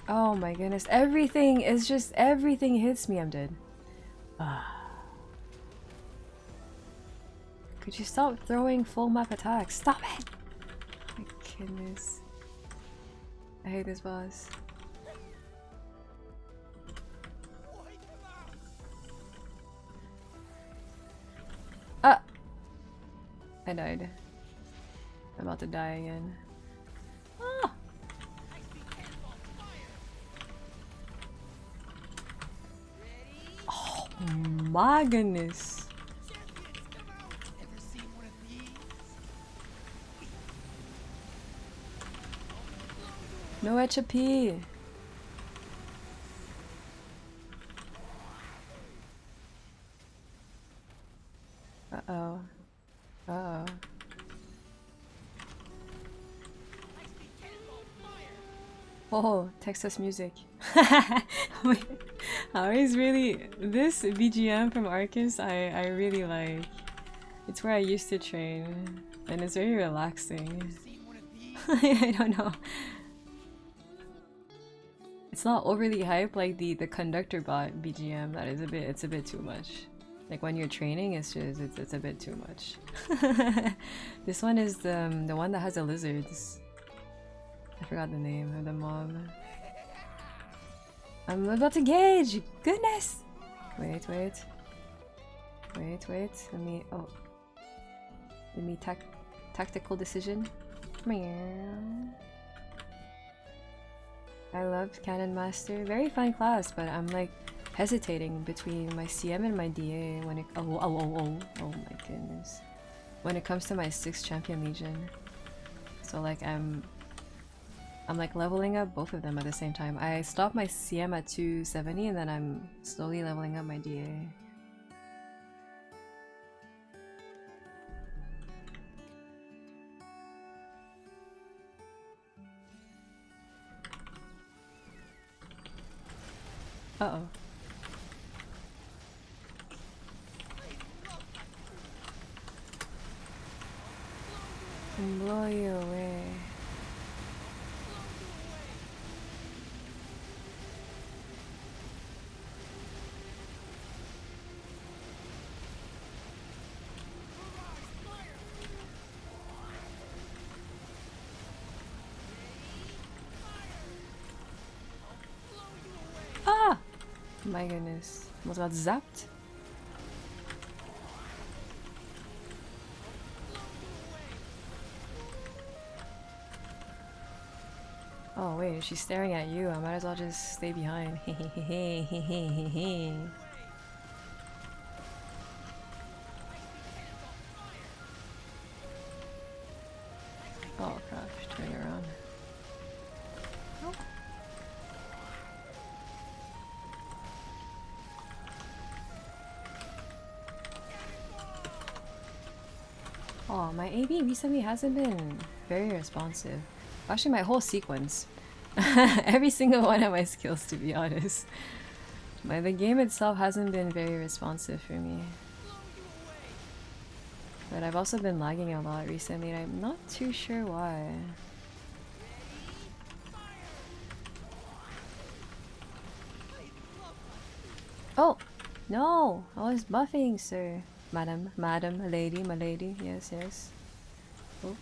Oh my goodness. Everything is just, everything hits me. I'm dead. Could you stop throwing full map attacks? Stop it! My goodness. I hate this boss. Ah! I died. I'm about to die again. Ah! My goodness. No HP. Uh-oh. Uh-oh. Oh, Texas music. Wait, I always really... This BGM from Arcus, I really like. It's where I used to train, and it's very relaxing. I don't know. It's not overly hype like the conductor bot BGM. That is it's a bit too much. Like when you're training, it's a bit too much. This one is the one that has the lizards. I forgot the name of the mob. I'm about to gauge. Goodness. Wait. Let me tactical decision. Meow. I loved Cannon Master. Very fun class, but I'm like hesitating between my CM and my DA when it oh my goodness. When it comes to my 6th Champion Legion. So like I'm like leveling up both of them at the same time. I stopped my CM at 270 and then I'm slowly leveling up my DA. Uh-oh. Blow you away. Ah! My goodness. Almost got zapped. Oh wait, she's staring at you. I might as well just stay behind. Oh crap, she's turning around. Oh, my AB recently hasn't been very responsive. Actually, my whole sequence. Every single one of my skills, to be honest. The game itself hasn't been very responsive for me. But I've also been lagging a lot recently, and I'm not too sure why. Oh! No! I was buffing, sir. Madam, lady, my lady. Yes, yes. Oh.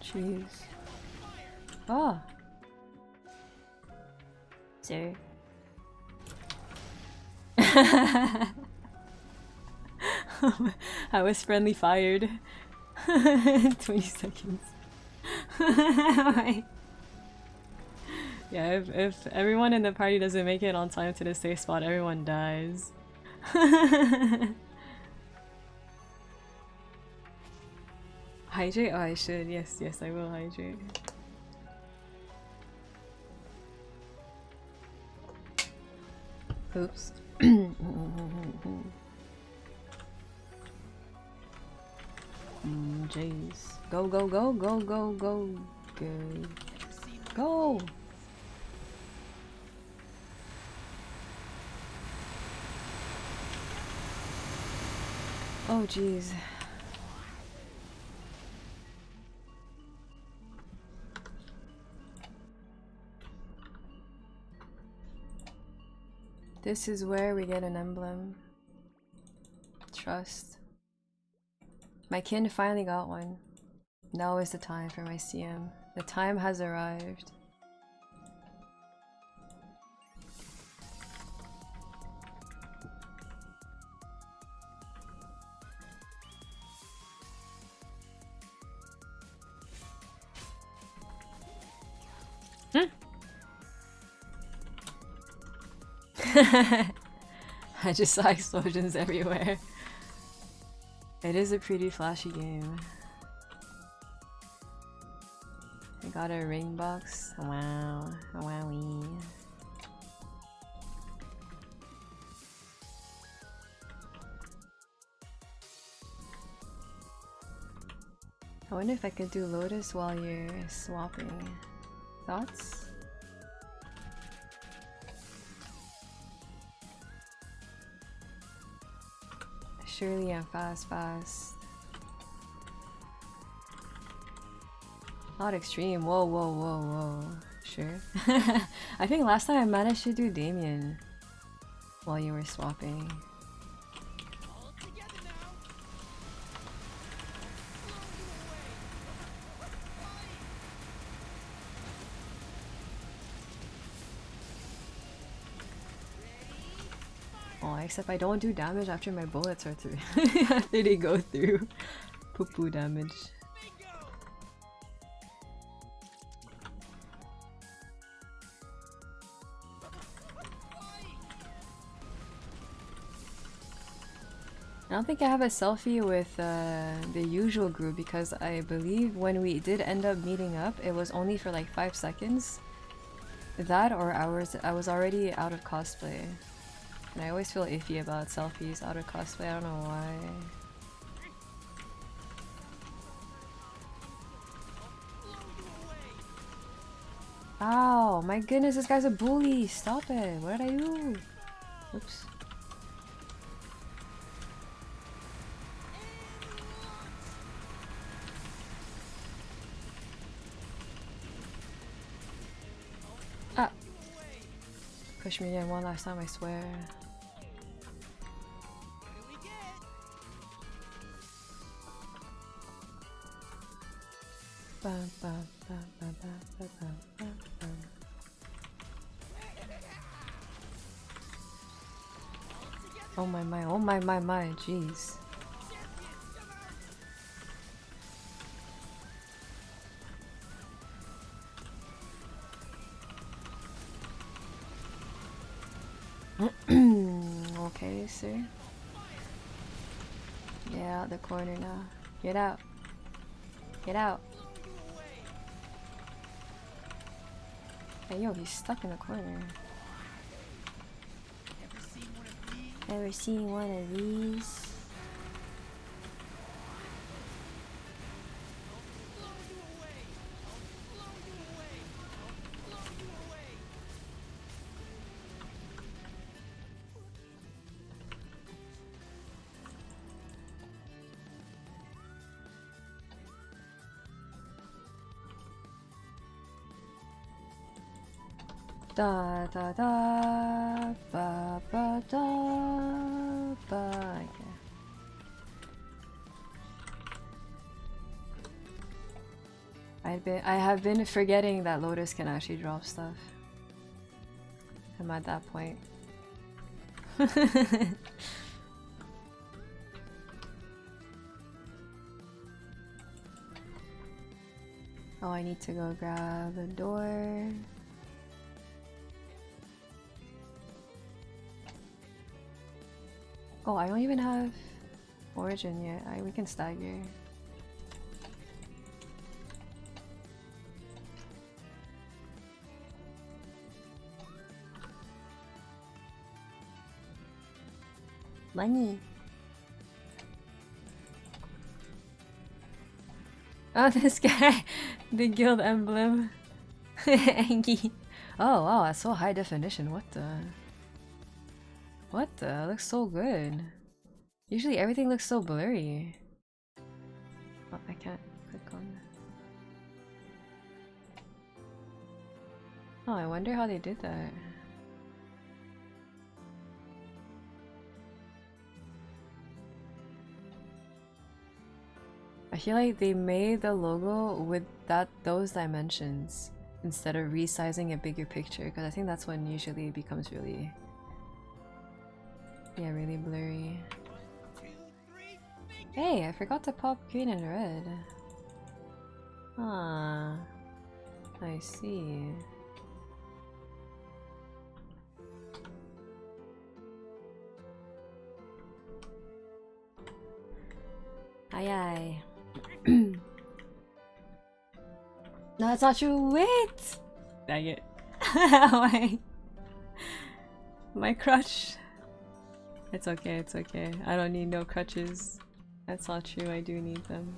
Jeez. Oh. Sir. I was friendly fired. 20 seconds. Right. Yeah, if everyone in the party doesn't make it on time to the safe spot, everyone dies. Hydrate? Oh, I should. Yes, yes, I will hydrate. Oops. Jeez. Go, go, go, go, go, go, go. Go! Oh, jeez. This is where we get an emblem. Trust. My kin finally got one. Now is the time for my CM. The time has arrived. I just saw explosions everywhere. It is a pretty flashy game. I got a ring box. Wow. Wowie. I wonder if I could do Lotus while you're swapping. Thoughts? Surely I'm fast. Not extreme. Whoa. Sure. I think last time I managed to do Damien while you were swapping. Oh, except I don't do damage after my bullets are through. After they go through. Poo-poo damage. I don't think I have a selfie with the usual group because I believe when we did end up meeting up, it was only for like 5 seconds. That or hours. I was already out of cosplay. And I always feel iffy about selfies out of cosplay, I don't know why. Ow, my goodness, this guy's a bully! Stop it! What did I do? Oops. Ah! Push me in one last time, I swear. Oh my, jeez. Okay, sir. Get out the corner now. Get out. Get out. Hey, yo, he's stuck in the corner. Ever seen one of these? Da da da ba ba da ba. Okay. I have been forgetting that Lotus can actually drop stuff. I'm at that point. Oh, I need to go grab a door. Oh, I don't even have Origin yet. We can stagger. Money. Oh, this guy. The guild emblem. Angie. Oh, wow, that's so high definition. What the? What the? It looks so good. Usually everything looks so blurry. Oh, I can't click on that. Oh, I wonder how they did that. I feel like they made the logo with those dimensions instead of resizing a bigger picture, because I think that's when usually it becomes really, yeah, really blurry. Hey, I forgot to pop green and red. Ah, I see. Aye aye. No, that's not true. Wait! Dang it. My crutch. It's okay, it's okay. I don't need no crutches. That's not true, I do need them.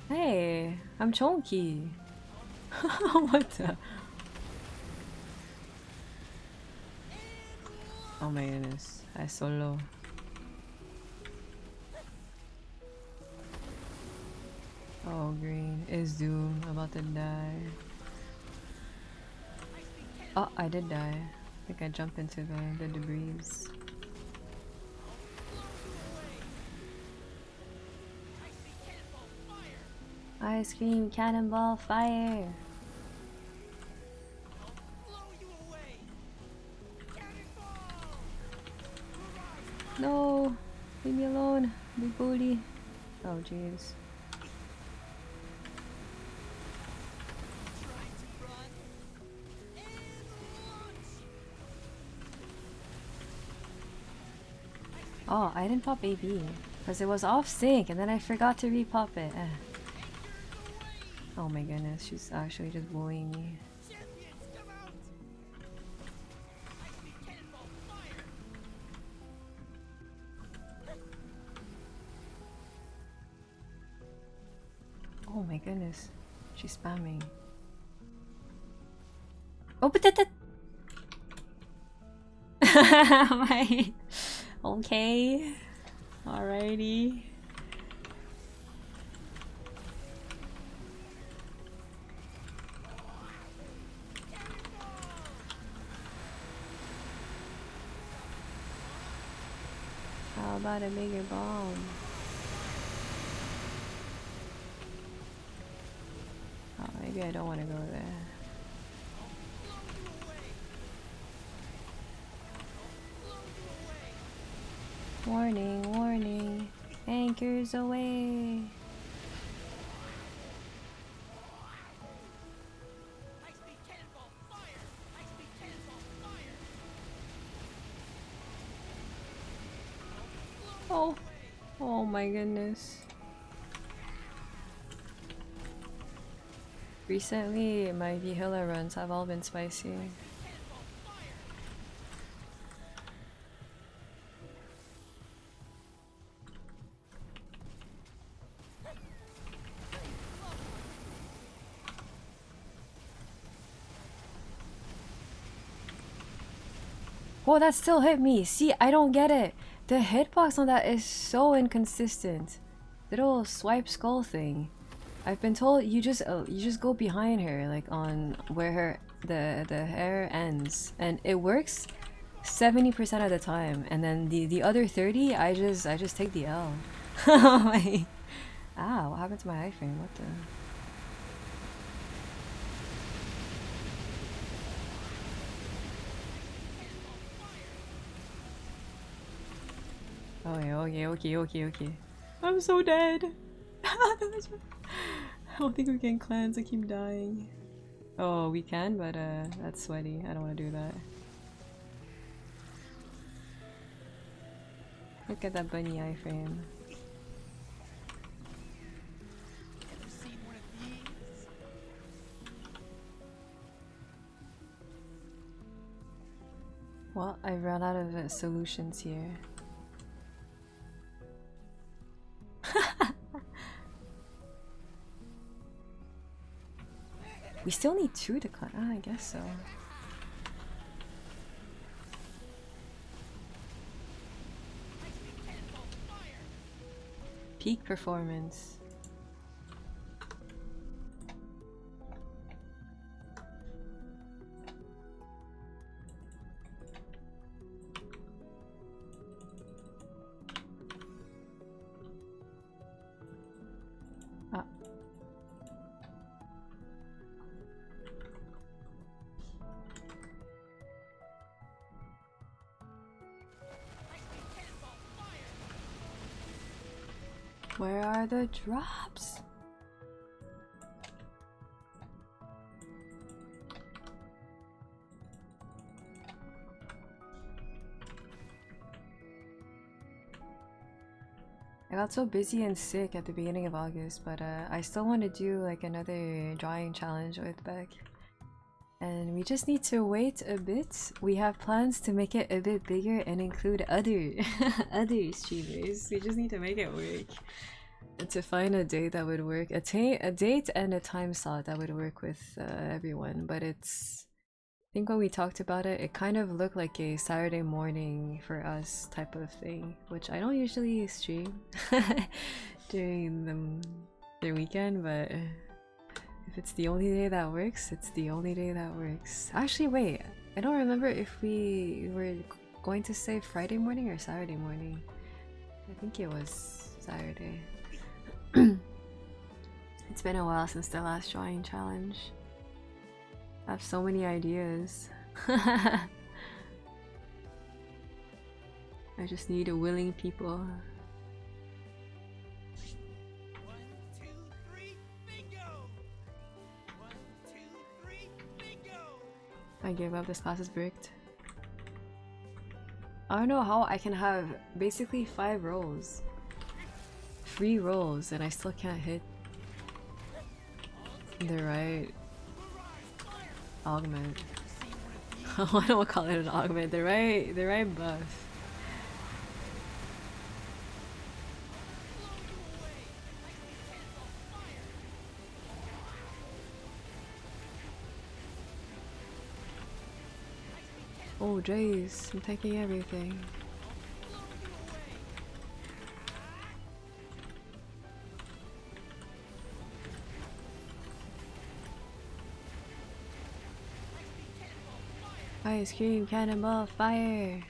Hey, I'm chonky. What the? Oh my goodness, I solo. Oh, green is doom, about to die. Oh, I did die. I think I jumped into the debris. Ice cream cannonball fire! No! Leave me alone, big booty. Oh jeez. Oh, I didn't pop AB because it was off sync and then I forgot to repop it. Oh my goodness, she's actually just bullying me. Oh my goodness, she's spamming. Oh, but that. My. Okay. Alrighty. How about a bigger bomb? Oh, maybe I don't want to go there. Warning, warning. Anchors away. Oh. Oh my goodness. Recently, my Vihilla runs have all been spicy. Oh, that still hit me. See, I don't get it. The hitbox on that is so inconsistent. Little swipe skull thing. I've been told you just go behind her, like on where her the hair ends, and it works 70% of the time. And then the other 30, I just take the L. Like, ah, what happened to my iframe? What the? Okay. I'm so dead. I don't think we can cleanse. I keep dying. Oh, we can, but that's sweaty. I don't want to do that. Look at that bunny iframe. Well, I ran out of solutions here. We still need 2 to climb. Ah, I guess so. Peak performance. Ah. Where are the drops? I got so busy and sick at the beginning of August, but I still want to do like another drawing challenge with Beck. And we just need to wait a bit. We have plans to make it a bit bigger and include other other streamers. We just need to make it work. And to find a date that would work, a date and a time slot that would work with everyone. But it's, I think when we talked about it, it kind of looked like a Saturday morning for us type of thing, which I don't usually stream during the weekend, but if it's the only day that works, it's the only day that works. Actually, wait, I don't remember if we were going to say Friday morning or Saturday morning. I think it was Saturday. It's been a while since the last drawing challenge. I have so many ideas. I just need a willing people. 1, 2, 3, bingo! 1, 2, 3, bingo! I gave up, this class is bricked. I don't know how I can have basically 5 rolls. 3 rolls and I still can't hit the right augment. I don't call it an augment, the right buff. Oh jeez, I'm taking everything. Ice cream, cannonball, fire!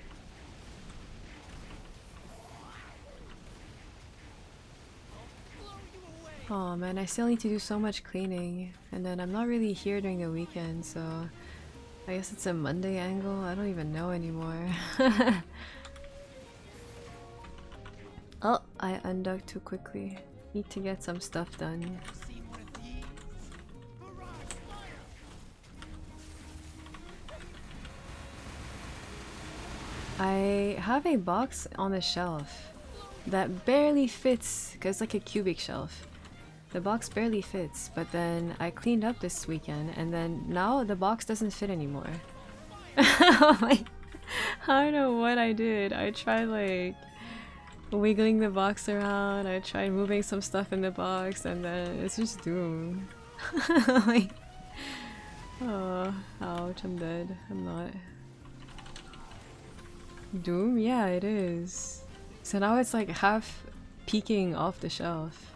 Oh man, I still need to do so much cleaning, and then I'm not really here during the weekend, so I guess it's a Monday angle? I don't even know anymore. Oh, I unducked too quickly. Need to get some stuff done. I have a box on the shelf that barely fits, because it's like a cubic shelf. The box barely fits, but then I cleaned up this weekend and then now the box doesn't fit anymore. I don't know what I did. I tried like wiggling the box around, I tried moving some stuff in the box, and then it's just doomed. Like, oh, ouch, I'm dead. I'm not. Doom? Yeah, it is. So now it's like half peeking off the shelf.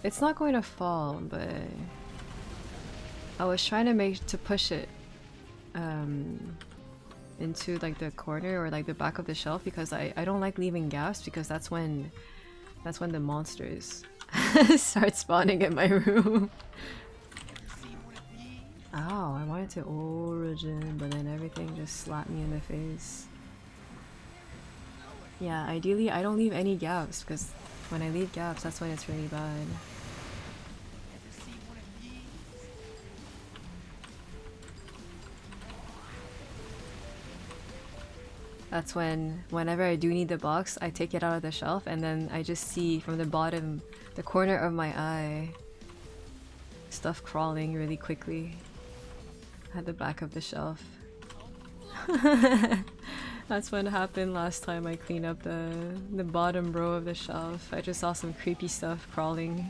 It's not going to fall, but I was trying to push it into like the corner or like the back of the shelf because I don't like leaving gaps, because that's when the monsters start spawning in my room. Ow, I wanted to origin, but then everything just slapped me in the face. Yeah, ideally I don't leave any gaps, because when I leave gaps, that's when it's really bad. That's whenever I do need the box, I take it out of the shelf and then I just see from the bottom, the corner of my eye, stuff crawling really quickly at the back of the shelf. That's what happened last time I cleaned up the bottom row of the shelf. I just saw some creepy stuff crawling.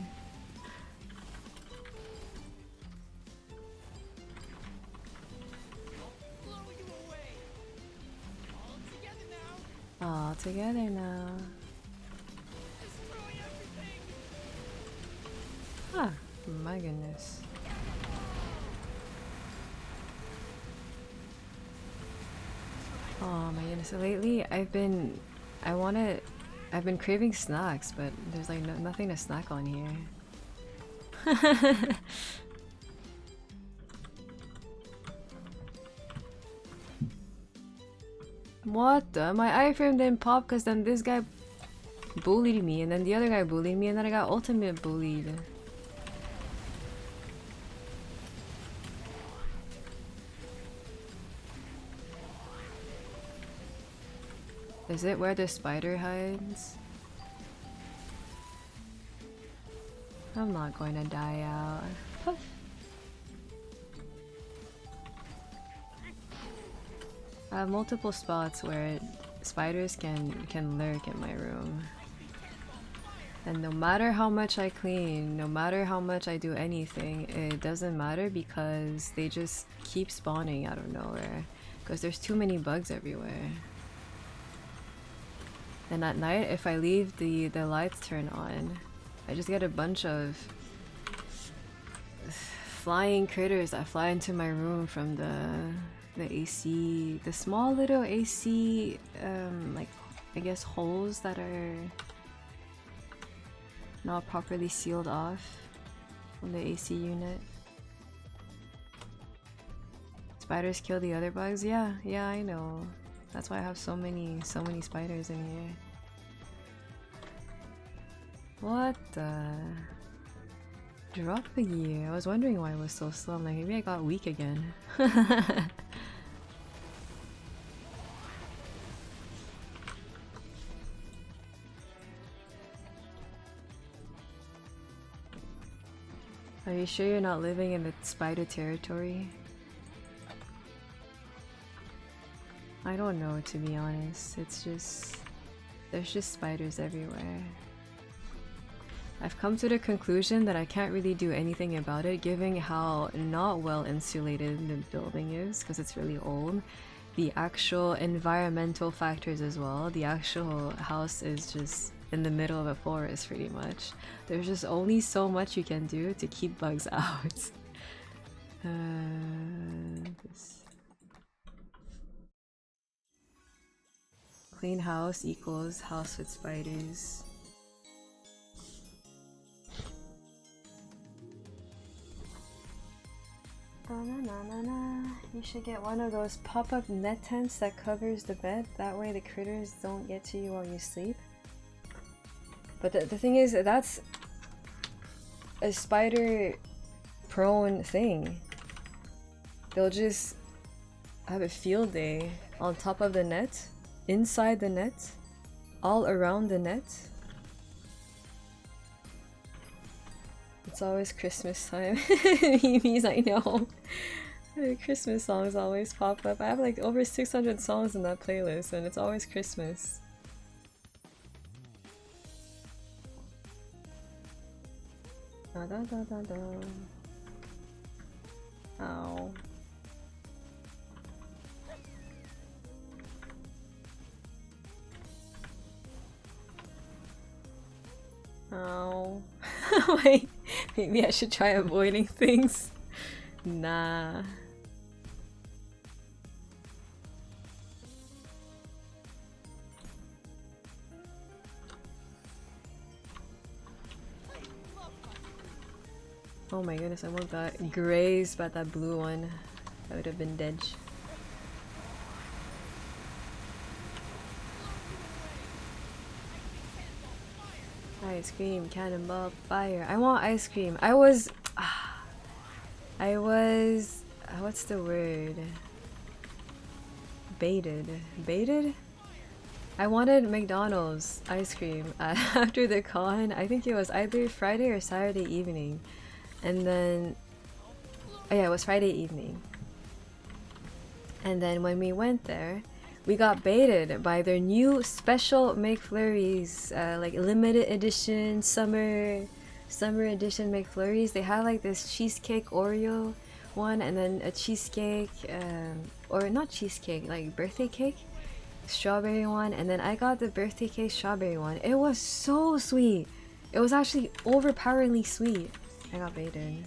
all together now. Ah, my goodness. Oh my goodness. Lately, I've been craving snacks, but there's like nothing to snack on here. What the? My iframe didn't pop because then this guy bullied me, and then the other guy bullied me, and then I got ultimate bullied. Is it where the spider hides? I'm not going to die out. Puff. I have multiple spots where spiders can lurk in my room. And no matter how much I clean, no matter how much I do anything, it doesn't matter because they just keep spawning out of nowhere. Because there's too many bugs everywhere. And at night, if I leave the lights turned on, I just get a bunch of flying critters that fly into my room from the AC, the small little AC, like I guess holes that are not properly sealed off from the AC unit. Spiders kill the other bugs? Yeah, I know. That's why I have so many spiders in here. What the? Drop the gear. I was wondering why it was so slow. I'm like, maybe I got weak again. Are you sure you're not living in the spider territory? I don't know, to be honest. It's just... there's just spiders everywhere. I've come to the conclusion that I can't really do anything about it, given how not well insulated the building is, because it's really old. The actual environmental factors as well. The actual house is just in the middle of a forest, pretty much. There's just only so much you can do to keep bugs out. Clean house equals house with spiders. You should get one of those pop-up net tents that covers the bed. That way the critters don't get to you while you sleep. But the thing is, that's a spider-prone thing. They'll just have a field day on top of the net, inside the net, all around the net. It's always Christmas time. Memes, I know. The Christmas songs always pop up. I have like over 600 songs in that playlist and it's always Christmas. Da da da da da. Ow. Oh. Wait, maybe I should try avoiding things. Nah. Oh my goodness, I want that grazed by that blue one. I would have been dead. Ice cream, cannonball, fire. I want ice cream. I was, what's the word? Baited. Baited? I wanted McDonald's ice cream after the con. I think it was either Friday or Saturday evening. And then, oh yeah, it was Friday evening. And then when we went there, we got baited by their new special McFlurries, like limited edition summer edition McFlurries. They had like this cheesecake Oreo one, and then a cheesecake, or not cheesecake, like birthday cake, strawberry one, and then I got the birthday cake strawberry one. It was so sweet. It was actually overpoweringly sweet. I got baited.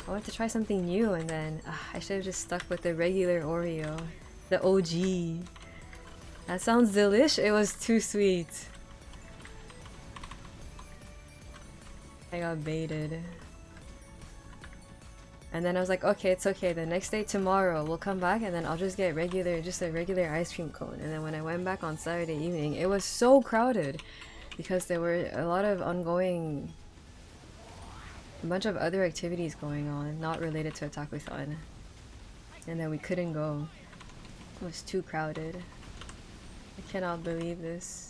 I wanted to try something new, and then I should have just stuck with the regular Oreo, the OG. That sounds delish. It was too sweet. I got baited. And then I was like, okay, it's okay. The next day, tomorrow, we'll come back and then I'll just get just a regular ice cream cone. And then when I went back on Saturday evening, it was so crowded because there were a lot of a bunch of other activities going on, not related to Otakuthon. And then we couldn't go. It was too crowded. I cannot believe this.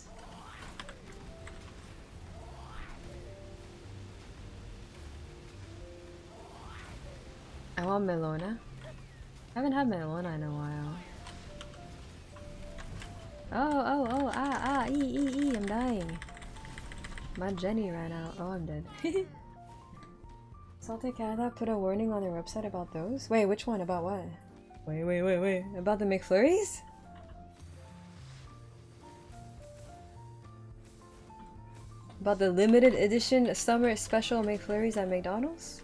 I want Melona. I haven't had Melona in a while. I'm dying. My Jenny ran out. Oh, I'm dead. Salted Canada put a warning on their website about those? Wait, which one? About what? Wait. About the McFlurries? About the limited edition summer special McFlurries at McDonald's?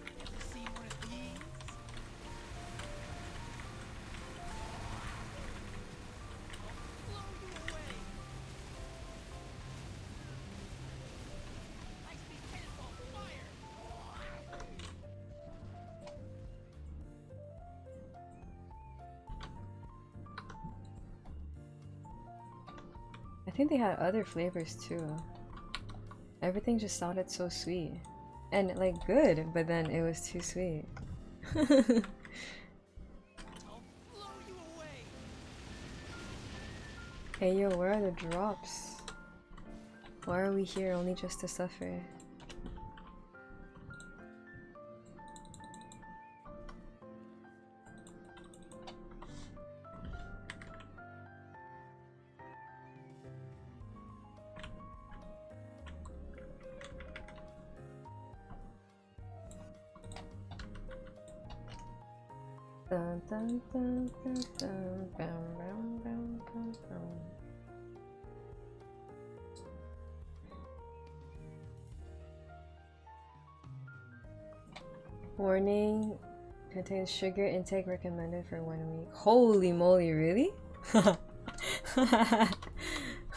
I think they had other flavors too. Everything just sounded so sweet. And like good, but then it was too sweet. Hey yo, where are the drops? Why are we here only just to suffer? Dun, dun, dun, dun, dun, dun. Warning, contains sugar intake recommended for 1 week. Holy moly, really? Wait,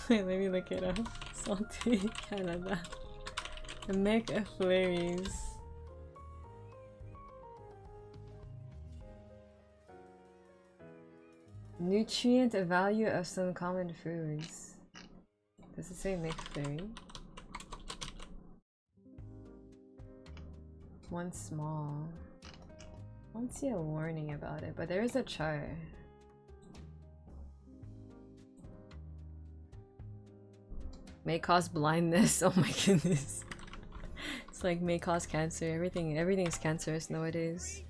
let me look it up. Salty Canada. McFlurries. Nutrient value of some common foods. Does it say McFlurry? One small. I don't see a warning about it, but there is a chart. May cause blindness. Oh my goodness. It's like may cause cancer. Everything's cancerous nowadays.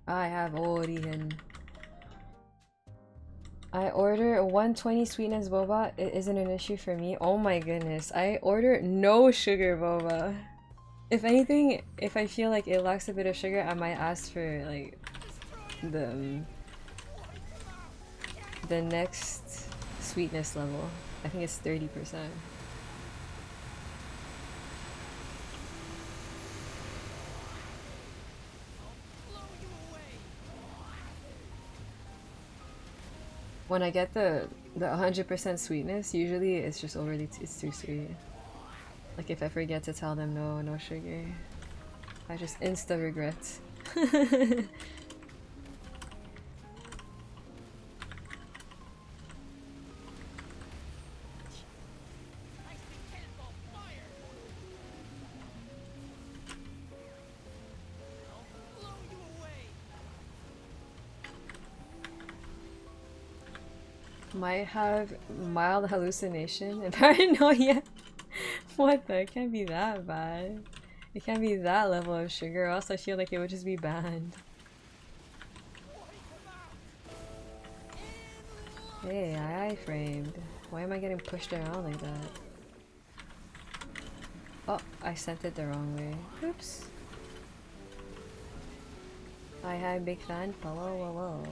I have Orihen. I order a 120 sweetness boba. It isn't an issue for me. Oh my goodness. I order no sugar boba. If anything, if I feel like it lacks a bit of sugar, I might ask for like the next sweetness level. I think it's 30%. When I get the 100% sweetness, usually it's just it's too sweet. Like if I forget to tell them no sugar, I just insta regret. Might have mild hallucination and paranoia. What the? It can't be that bad. It can't be that level of sugar, or else I feel like it would just be banned. Hey, I framed. Why am I getting pushed around like that? Oh, I sent it the wrong way. Oops. Hi, big fan. Hello, hello.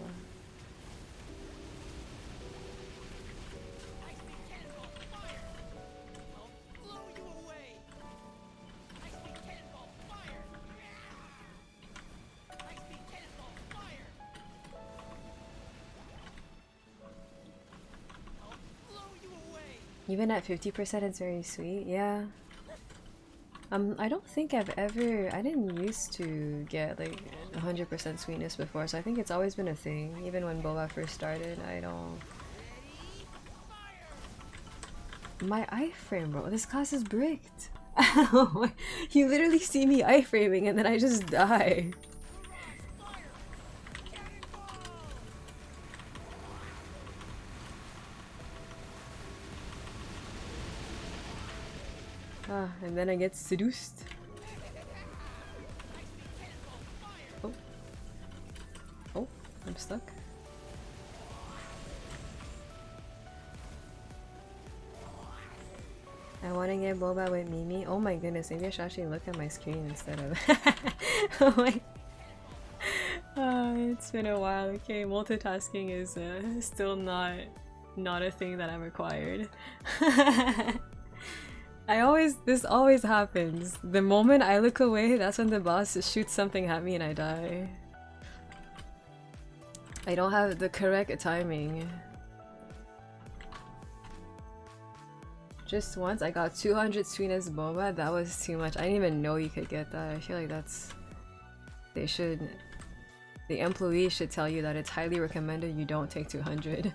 Even at 50%, it's very sweet. Yeah. I don't think I didn't used to get like 100% sweetness before, so I think it's always been a thing. Even when boba first started, I don't. My iframe, bro. This class is bricked. You literally see me iframing and then I just die. And then I get seduced. Oh. Oh, I'm stuck. I want to get boba with Mimi. Oh my goodness, maybe I should actually look at my screen instead of. Oh my. It's been a while. Okay, multitasking is still not a thing that I'm required. This always happens. The moment I look away, that's when the boss shoots something at me and I die. I don't have the correct timing. Just once I got 200 sweetness boba, that was too much. I didn't even know you could get that. I feel like the employees should tell you that it's highly recommended you don't take 200.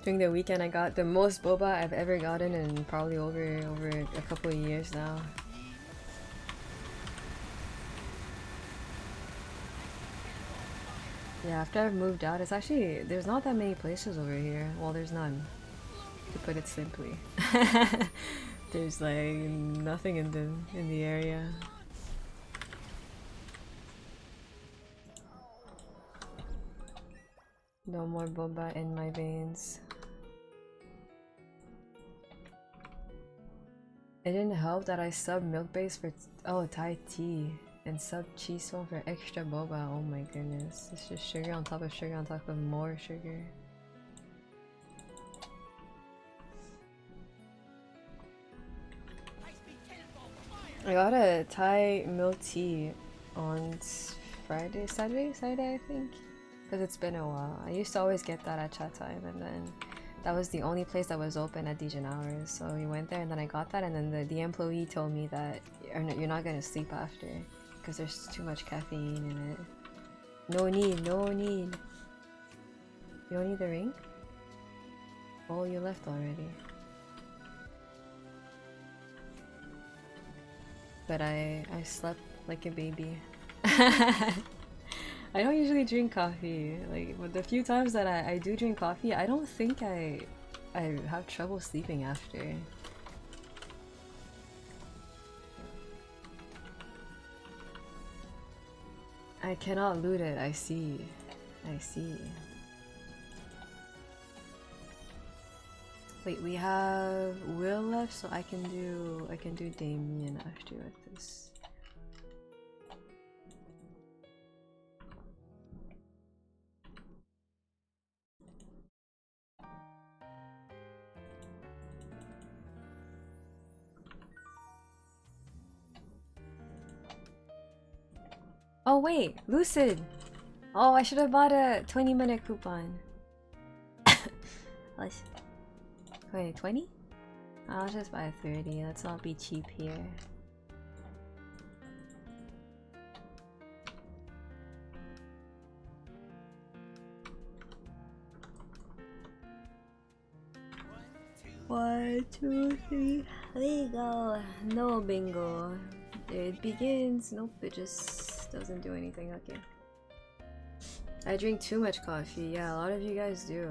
During the weekend, I got the most boba I've ever gotten in probably over a couple of years now. Yeah, after I've moved out, it's actually there's not that many places over here. Well, there's none, to put it simply. There's like nothing in the area. No more boba in my veins. It didn't help that I subbed milk base for Thai tea and sub cheese foam for extra boba. Oh my goodness. It's just sugar on top of sugar on top of more sugar. I got a Thai milk tea on Saturday I think. Because it's been a while. I used to always get that at chat time, and then that was the only place that was open at Dijon hours. So we went there and then I got that, and then the employee told me that you're not gonna sleep after because there's too much caffeine in it. No need, no need. You don't need the ring? Oh, you left already. But I slept like a baby. I don't usually drink coffee. Like, the few times that I do drink coffee, I don't think I have trouble sleeping after. I cannot loot it. I see. I see. Wait, we have Will left, so I can do Damien after with this. Oh wait, Lucid! Oh, I should have bought a 20-minute coupon. Wait, 20? I'll just buy 30. Let's not be cheap here. One, two, three. There you go. No bingo. It begins. Nope, it just doesn't do anything. Okay. I drink too much coffee. Yeah, a lot of you guys do.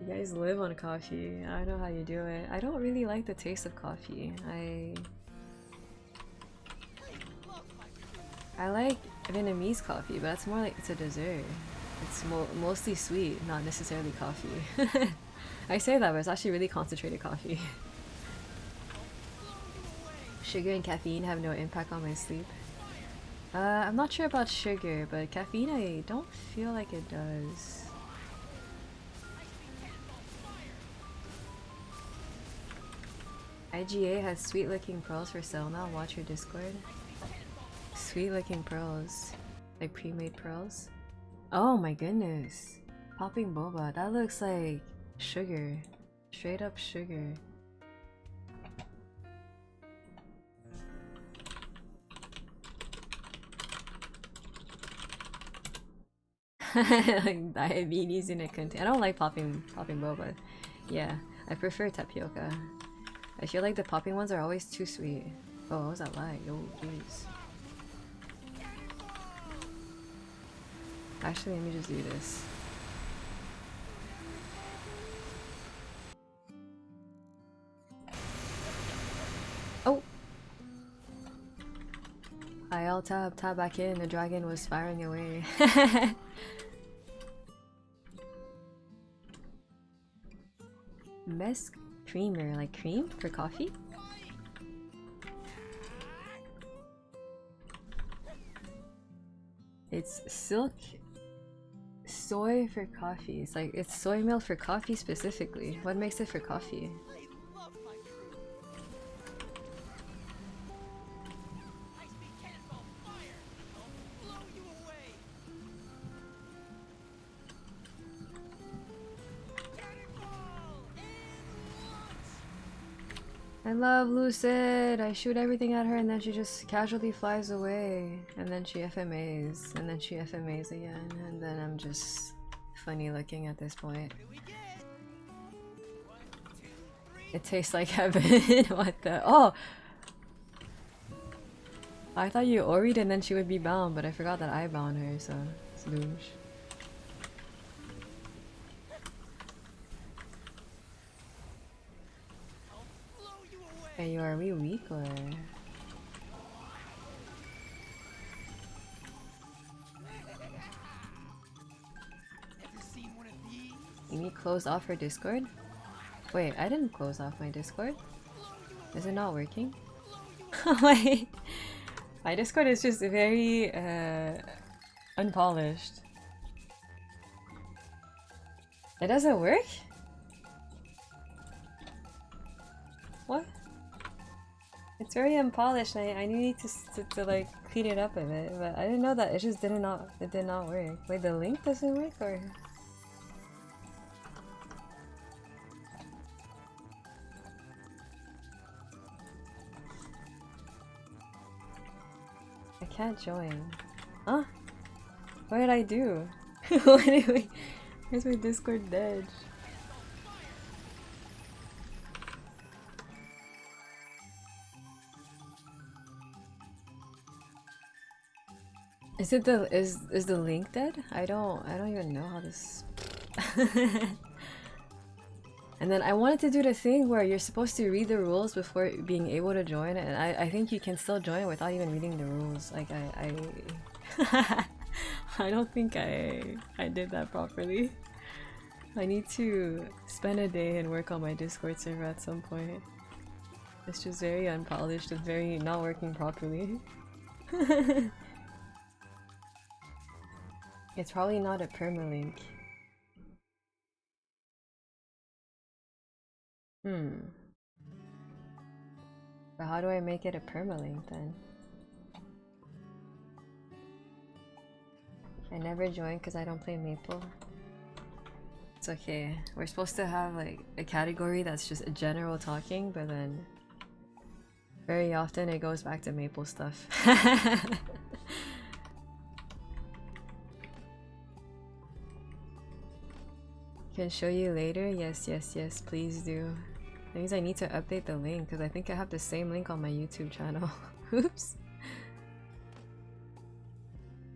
You guys live on coffee. I don't know how you do it. I don't really like the taste of coffee. I like Vietnamese coffee, but that's more like it's a dessert. It's mostly sweet, not necessarily coffee. I say that, but it's actually really concentrated coffee. Sugar and caffeine have no impact on my sleep. I'm not sure about sugar, but caffeine I don't feel like it does. IGA has sweet looking pearls for sale now. Watch your Discord. Sweet looking pearls. Like pre-made pearls. Oh my goodness. Popping boba. That looks like sugar. Straight up sugar. Like diabetes in a container. I don't like popping boba. Yeah, I prefer tapioca. I feel like the popping ones are always too sweet. Oh, what was that lag? Oh, jeez. Actually, let me just do this. Oh! IL tab back in. The dragon was firing away. Best creamer, like cream for coffee? It's silk soy for coffee. It's like it's soy milk for coffee specifically. What makes it for coffee? I love Lucid! I shoot everything at her and then she just casually flies away. And then she FMAs. And then she FMAs again. And then I'm just funny looking at this point. It tastes like heaven. What the? Oh! I thought you oried and then she would be bound, but I forgot that I bound her, so it's douche. Hey, are we weak or? You need close off her Discord? Wait, I didn't close off my Discord. Is it not working? Wait, my Discord is just very unpolished. It doesn't work? What? It's very unpolished. I need to like clean it up a bit, but I didn't know that it just did not work. Wait, the link doesn't work or? I can't join. Huh? What did I do? Where's my Discord dead? Is it is the link dead? I don't even know how this. And then I wanted to do the thing where you're supposed to read the rules before being able to join, and I think you can still join without even reading the rules. Like I don't think I did that properly. I need to spend a day and work on my Discord server at some point. It's just very unpolished and very not working properly. It's probably not a permalink. But how do I make it a permalink then? I never joined because I don't play Maple. It's okay. We're supposed to have like a category that's just a general talking, but then very often it goes back to Maple stuff. Can show you later? Yes, please do. That means I need to update the link because I think I have the same link on my YouTube channel. Oops.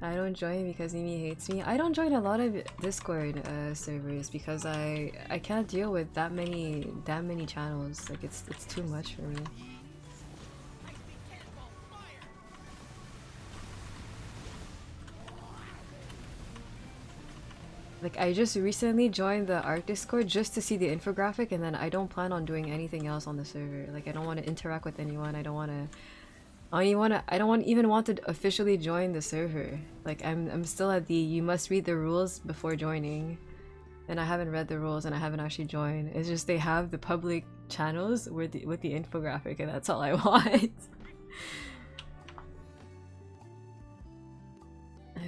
I don't join because Mimi hates me. I don't join a lot of Discord servers because I can't deal with that many channels. Like it's too much for me. Like, I just recently joined the Arc Discord just to see the infographic, and then I don't plan on doing anything else on the server. Like, I don't want to interact with anyone. I don't even want to officially join the server. Like, I'm still at the you must read the rules before joining, and I haven't read the rules and I haven't actually joined. It's just they have the public channels with the infographic, and that's all I want.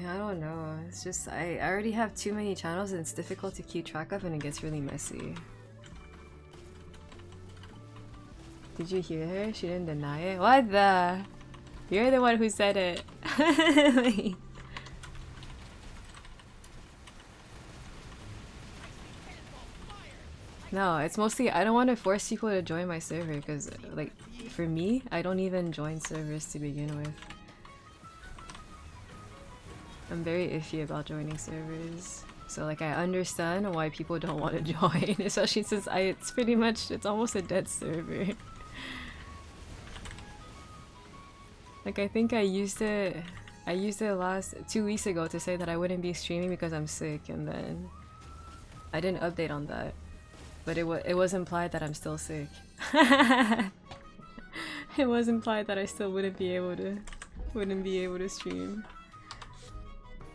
I don't know. It's just I already have too many channels and it's difficult to keep track of, and it gets really messy. Did you hear her? She didn't deny it. What the? You're the one who said it. No, it's mostly I don't want to force people to join my server because, like, for me, I don't even join servers to begin with. I'm very iffy about joining servers. So, like, I understand why people don't want to join, especially since it's almost a dead server. Like, I think I used it last 2 weeks ago to say that I wouldn't be streaming because I'm sick, and then I didn't update on that. But it was implied that I'm still sick. It was implied that I still wouldn't be able to stream.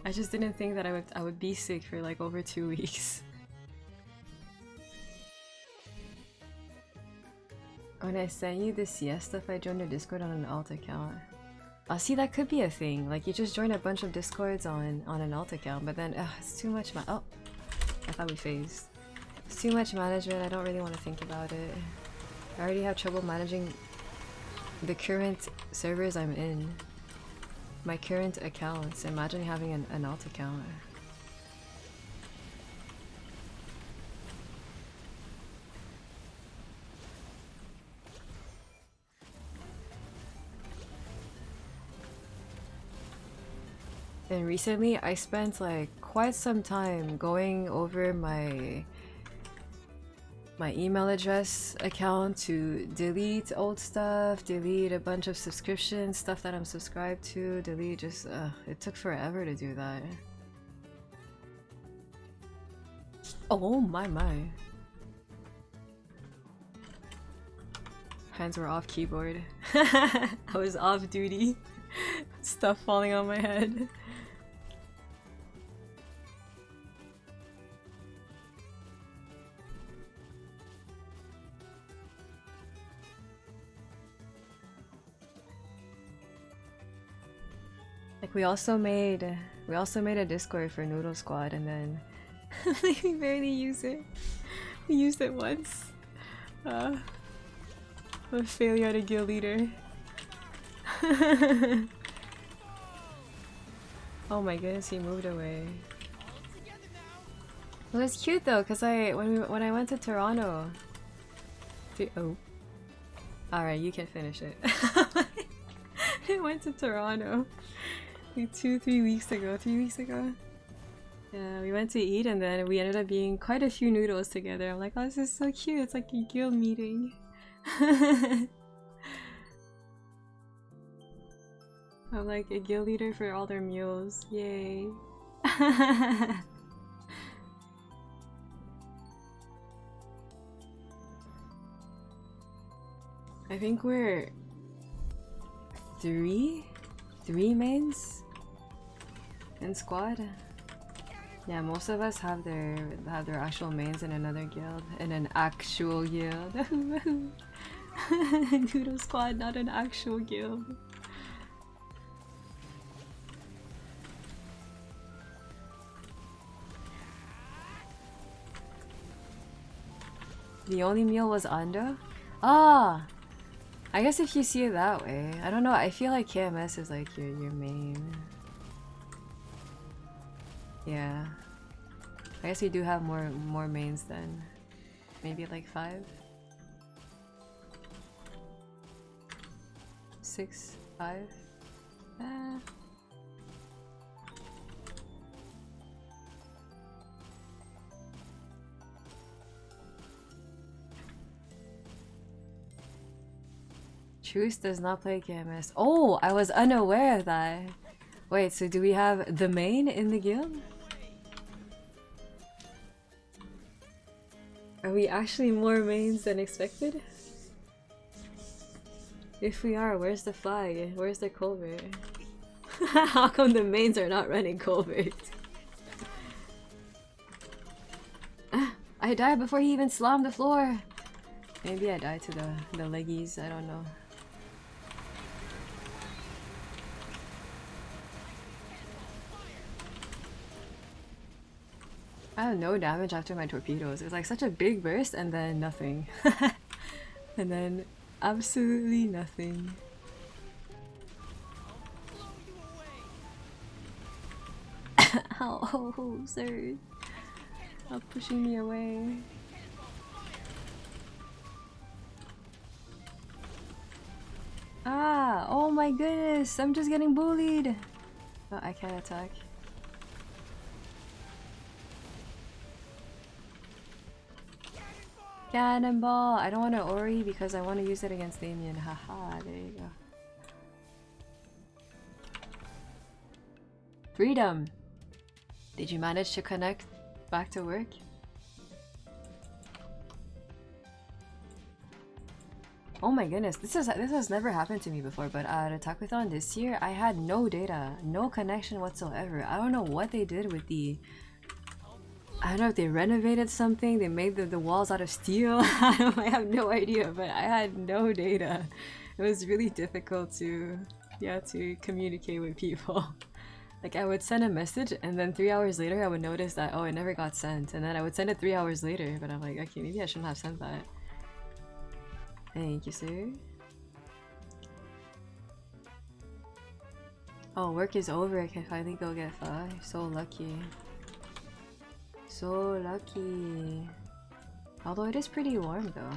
I just didn't think that I would be sick for like over 2 weeks. When I sent you the siesta, if I joined a Discord on an alt account. See, that could be a thing. Like, you just join a bunch of Discords on an alt account, but then it's too much oh, I thought we phased. It's too much management. I don't really want to think about it. I already have trouble managing the current servers I'm in. My current accounts. Imagine having an alt account. And recently I spent like quite some time going over my email address account to delete old stuff, delete a bunch of subscriptions, stuff that I'm subscribed to, delete just it took forever to do that. Oh my. Hands were off keyboard. I was off duty. Stuff falling on my head. Like, we also made a Discord for Noodle Squad, and then we barely use it. We used it once. A failure at a guild leader. Oh my goodness, he moved away. It was cute though, cause when I went to Toronto. Oh. Alright, you can finish it. I went to Toronto like 3 weeks ago. Yeah, we went to eat and then we ended up being quite a few noodles together. I'm like, oh, this is so cute. It's like a guild meeting. I'm like a guild leader for all their meals. Yay. I think we're three mains in squad. Yeah, most of us have their actual mains in another guild, in an actual guild. Noodle Squad, not an actual guild. The only meal was Ando? Ah! I guess if you see it that way. I don't know, I feel like KMS is like your main. Yeah. I guess we do have more mains then. Maybe like 5? 6? 5? Truce does not play KMS. Oh, I was unaware of that. Wait, so do we have the main in the guild? Are we actually more mains than expected? If we are, where's the flag? Where's the culvert? How come the mains are not running culvert? I died before he even slammed the floor! Maybe I died to the leggies, I don't know. I have no damage after my torpedoes. It was like such a big burst and then nothing. And then absolutely nothing. Oh, sir. Stop pushing me away. Ah, oh my goodness, I'm just getting bullied. Oh, I can't attack. Cannonball! I don't want to Ori because I want to use it against Damien. Haha, there you go. Freedom! Did you manage to connect back to work? Oh my goodness, this has never happened to me before, but at Attack-a-thon this year, I had no data, no connection whatsoever. I don't know what they did with the... I don't know if they renovated something, they made the walls out of steel. I have no idea, but I had no data. It was really difficult to communicate with people. Like I would send a message and then 3 hours later I would notice that, oh, it never got sent. And then I would send it 3 hours later, but I'm like, okay, maybe I shouldn't have sent that. Thank you, sir. Oh, work is over. I can finally go get five. So lucky. So lucky. Although it is pretty warm though.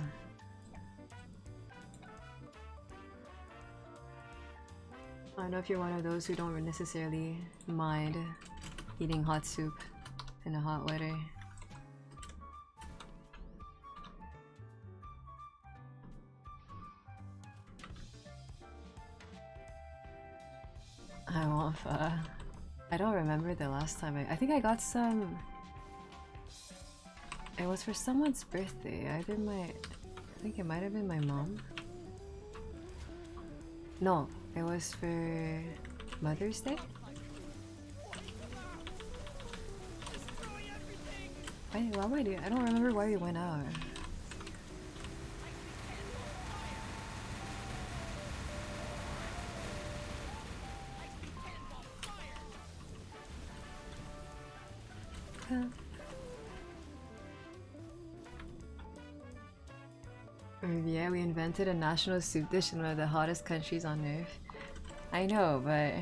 I don't know if you're one of those who don't necessarily mind eating hot soup in the hot weather. I want pho. I don't remember the last time I think I got some. It was for someone's birthday. I think it might have been my mom. No, it was for Mother's Day. Wait, what am I doing? I don't remember why we went out. Yeah, we invented a national soup dish in one of the hottest countries on earth. I know, but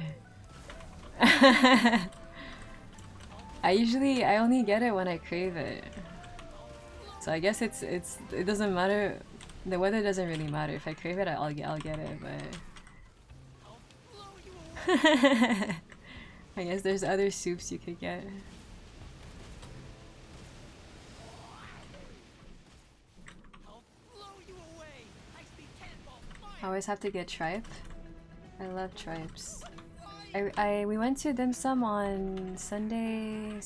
I only get it when I crave it. So I guess it doesn't matter. The weather doesn't really matter. If I crave it, I'll get it. But I guess there's other soups you could get. I always have to get tripe. I love tripes. We went to dim sum on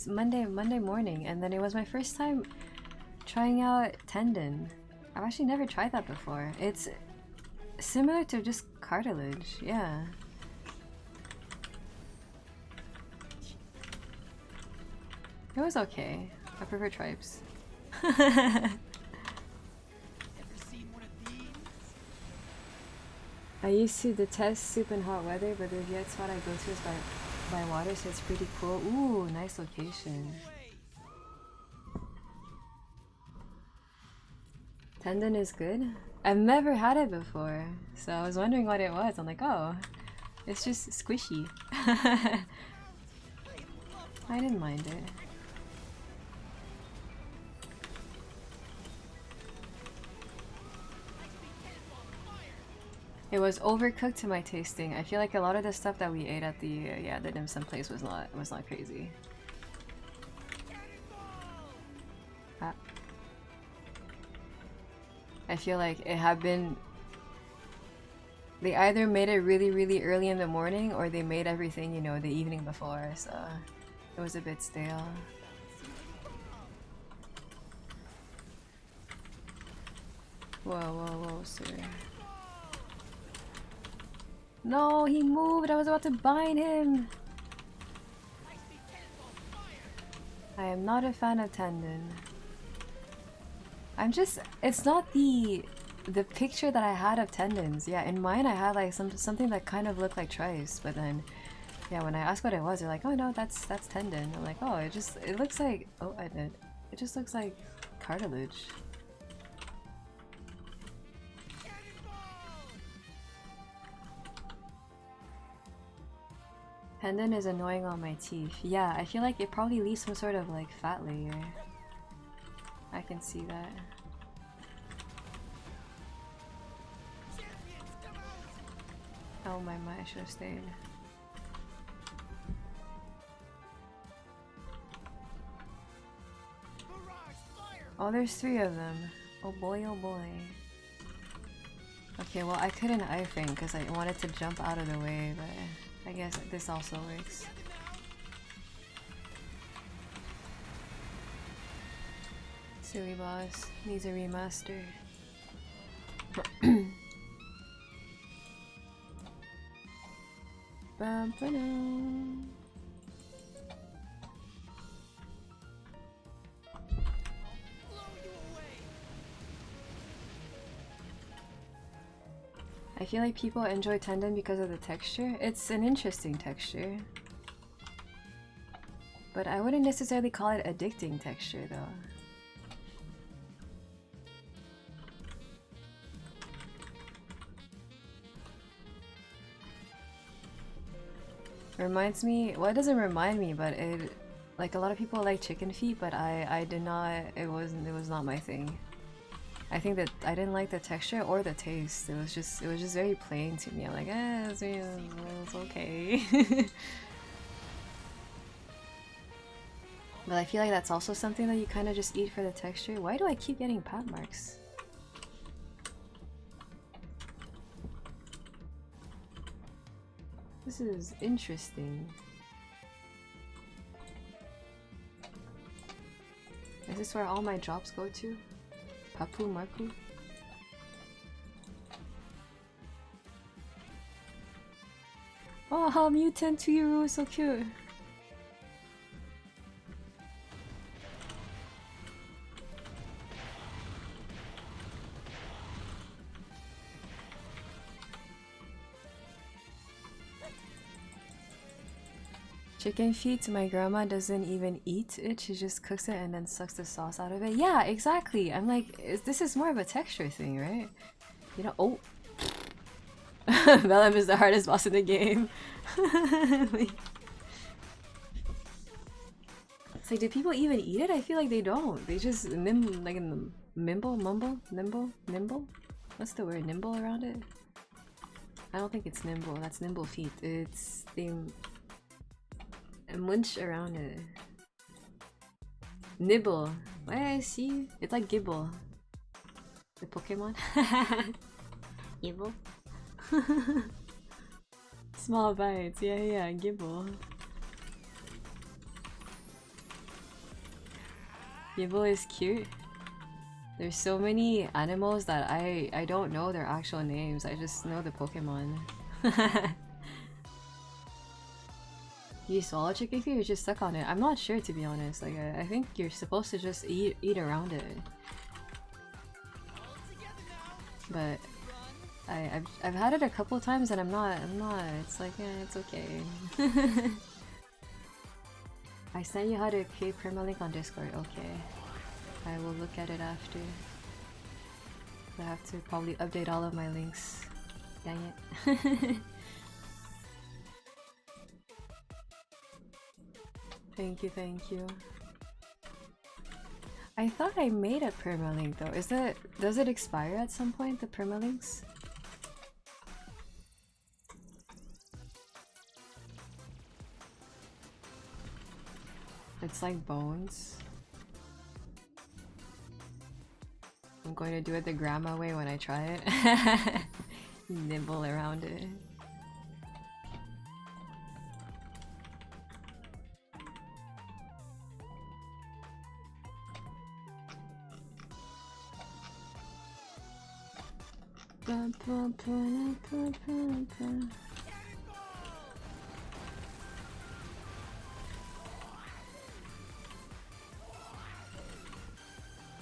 Monday morning, and then it was my first time trying out tendon. I've actually never tried that before. It's similar to just cartilage, yeah. It was okay. I prefer tripes. I used to detest soup in hot weather, but the Viet spot I go to is by water, so it's pretty cool. Ooh, nice location. Tendon is good? I've never had it before, so I was wondering what it was. I'm like, oh, it's just squishy. I didn't mind it. It was overcooked to my tasting. I feel like a lot of the stuff that we ate at the dim sum place was not crazy. I feel like it had been. They either made it really early in the morning, or they made everything, you know, the evening before. So it was a bit stale. Whoa, whoa, whoa, sir. No, he moved! I was about to bind him! I am not a fan of Tendon. I'm just... It's not the picture that I had of Tendons. Yeah, in mine I had like something that kind of looked like Trice, but then... Yeah, when I asked what it was, they're like, oh no, that's Tendon. I'm like, oh, it looks like... Oh, I did. It just looks like cartilage. Tendon is annoying on my teeth. Yeah, I feel like it probably leaves some sort of like fat layer. I can see that. Oh my, I should have stayed. Oh, there's 3 of them. Oh boy, oh boy. Okay, well I couldn't iframe because I wanted to jump out of the way, but I guess this also works. Silly boss needs a remaster. Bum-ba-dum. I feel like people enjoy Tendon because of the texture. It's an interesting texture. But I wouldn't necessarily call it addicting texture though. Reminds me, well it doesn't remind me, but it, like a lot of people like chicken feet, but I did not, it was not my thing. I think that I didn't like the texture or the taste. It was just very plain to me. I'm like, it's okay. But I feel like that's also something that you kind of just eat for the texture. Why do I keep getting pat marks? This is interesting. Is this where all my drops go to? Papu Marku? Oh, how mutant Tuiru, so cute! Chicken feet, my grandma doesn't even eat it, she just cooks it and then sucks the sauce out of it. Yeah, exactly! I'm like, this is more of a texture thing, right? You know, oh! Velum is the hardest boss in the game. It's like, do people even eat it? I feel like they don't. They just like in the nimble? What's the word? Nimble around it? I don't think it's nimble, that's nimble feet. It's the munch around it. Nibble. I see. It's like Gibble. The Pokemon. Gibble. Small bites. Yeah, Gibble. Gibble is cute. There's so many animals that I don't know their actual names. I just know the Pokemon. You swallow chicken feet or just suck on it? I'm not sure, to be honest. Like I think you're supposed to just eat around it. But I've had it a couple times and I'm not. It's like, yeah, it's okay. I sent you how to create permalink on Discord. Okay, I will look at it after. I have to probably update all of my links. Dang it. Thank you. I thought I made a permalink though. Does it expire at some point, the permalinks? It's like bones. I'm going to do it the grandma way when I try it. Nibble around it.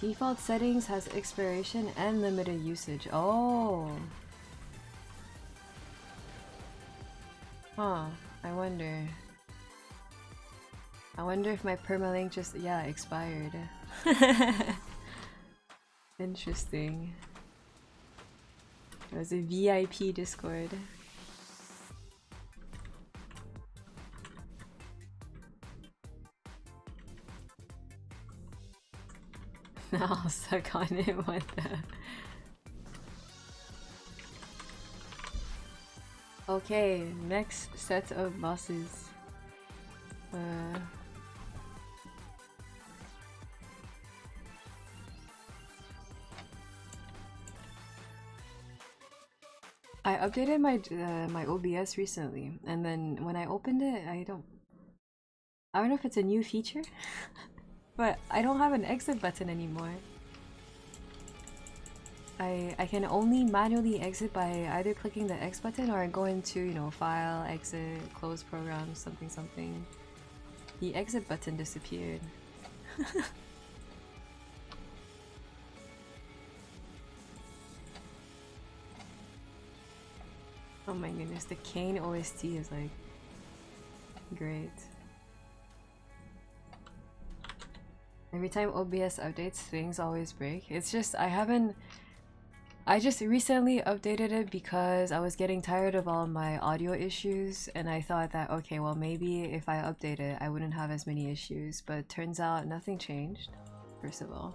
Default settings has expiration and limited usage. Oh. Huh. I wonder. I wonder if my permalink just, yeah, expired. Interesting. It was a VIP Discord. Now I'll suck on it, what the... Okay, next set of bosses. I updated my my OBS recently, and then when I opened it, I don't know if it's a new feature, but I don't have an exit button anymore. I can only manually exit by either clicking the X button or go into, you know, file, exit, close program, something something. The exit button disappeared. Oh my goodness, the Kane OST is like great. Every time OBS updates, things always break. It's just I just recently updated it because I was getting tired of all my audio issues, and I thought that, okay, well maybe if I update it I wouldn't have as many issues, but turns out nothing changed, first of all.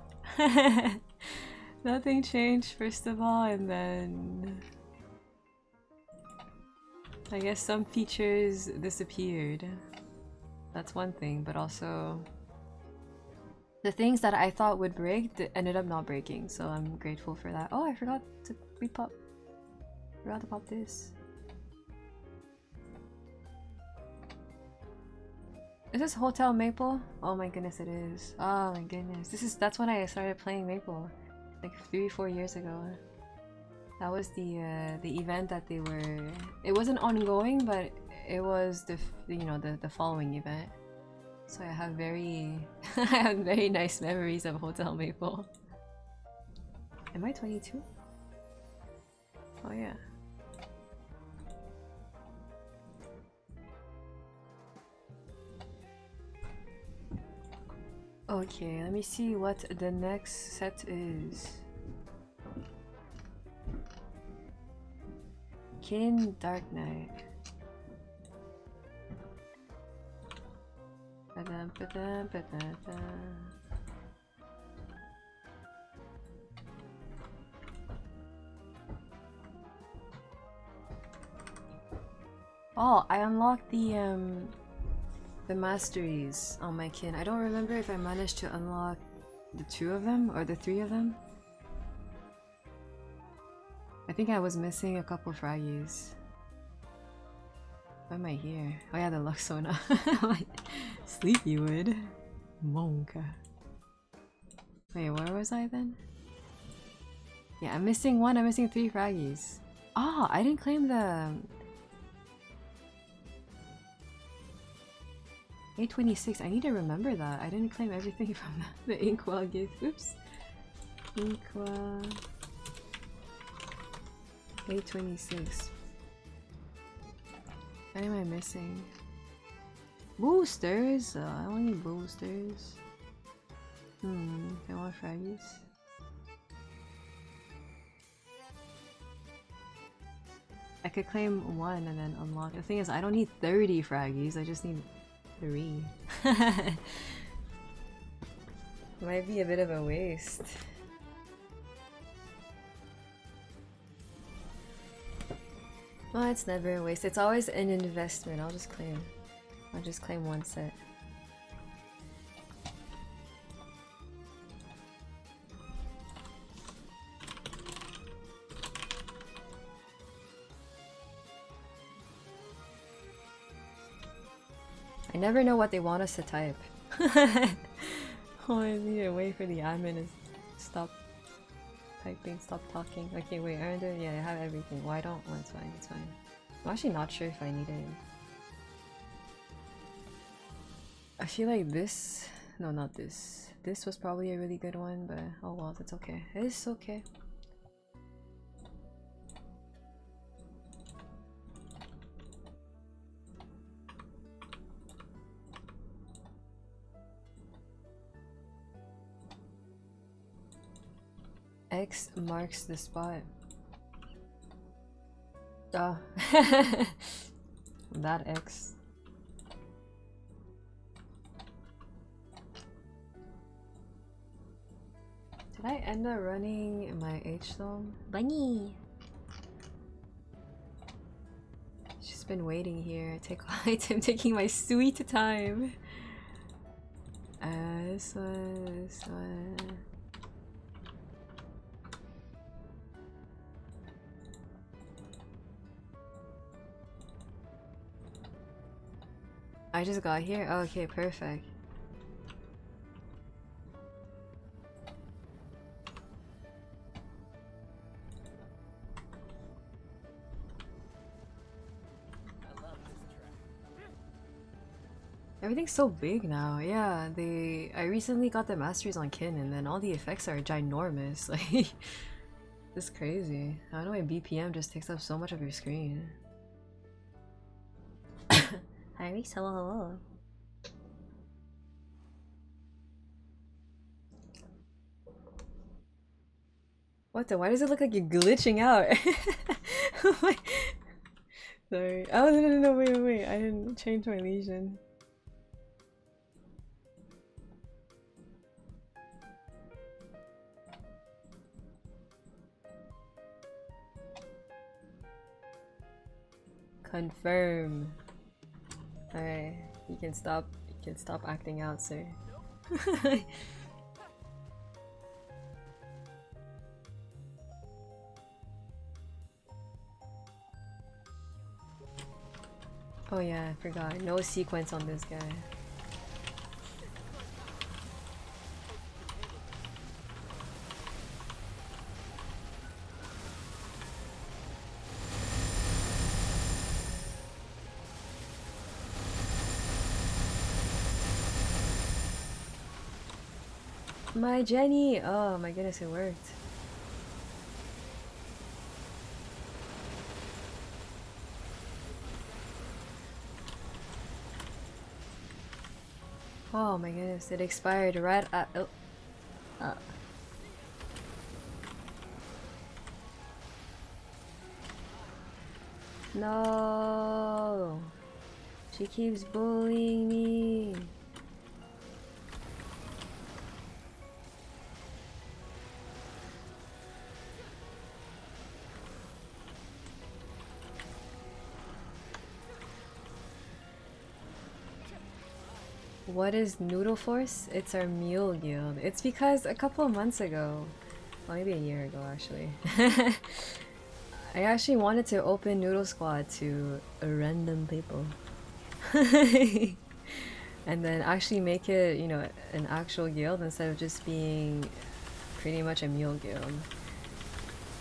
Nothing changed, first of all, and then I guess some features disappeared. That's one thing, but also the things that I thought would break ended up not breaking, so I'm grateful for that. Oh, I forgot to repop. Forgot to pop this. Is this Hotel Maple? Oh my goodness, it is. Oh my goodness, that's when I started playing Maple, like 3-4 years ago. That was the event that they were. It wasn't ongoing, but it was the following event. So I have very I have very nice memories of Hotel Maple. Am I 22? Oh yeah. Okay, let me see what the next set is. Kin Dark Knight. Oh, I unlocked the masteries on my kin. I don't remember if I managed to unlock the 2 of them or the 3 of them. I think I was missing a couple fraggies. Why am I here? Oh yeah, the Luxona. Sleepywood. Monka. Wait, where was I then? Yeah, I'm missing 1. I'm missing 3 fraggies. Ah, I didn't claim the... 826. I need to remember that. I didn't claim everything from the Inkwell gift. Oops. Inkwell... 826. What am I missing? Boosters? I don't need boosters. I want fraggies. I could claim 1 and then unlock. The thing is, I don't need 30 fraggies, I just need 3. Might be a bit of a waste. Well, it's never a waste. It's always an investment. I'll just claim 1 set. I never know what they want us to type. Oh, I need to wait for the admin to stop typing, stop talking. Okay, wait, aren't there? Yeah, I have everything. Why don't? Oh, it's fine, it's fine. I'm actually not sure if I need it. I feel like this. No, not this. This was probably a really good one, but oh well, it's okay. It's okay. X marks the spot. Oh. That X. Did I end up running my H-Dome? Bunny! She's been waiting here. Take item, taking my sweet time. This one. I just got here? Oh, okay, perfect. Everything's so big now. Yeah, I recently got the masteries on Kin, and then all the effects are ginormous. Like, it's crazy. I don't know why BPM just takes up so much of your screen. Hi Reese, hello, hello. What the? Why does it look like you're glitching out? Oh my... Sorry. Oh no, wait. I didn't change my lesion. Confirm. Alright, you can stop acting out, sir. Oh yeah, I forgot. No sequence on this guy. My Jenny! Oh my goodness, it worked. Oh my goodness, it expired right at... Oh. No! She keeps bullying me! What is Noodle Force? It's our mule guild. It's because a couple of months ago, well, maybe a year ago actually, I actually wanted to open Noodle Squad to random people. And then actually make it, you know, an actual guild instead of just being pretty much a mule guild.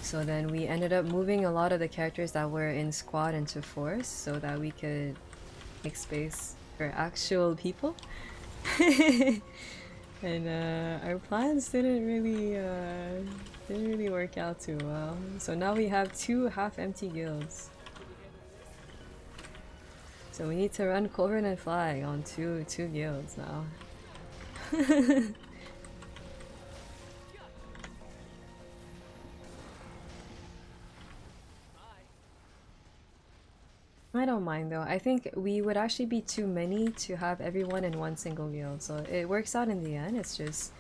So then we ended up moving a lot of the characters that were in Squad into Force so that we could make space for actual people. And our plans didn't really work out too well. So now we have 2 half-empty guilds. So we need to run Covenant Flag on two guilds now. I don't mind though. I think we would actually be too many to have everyone in one single guild, so it works out in the end. It's just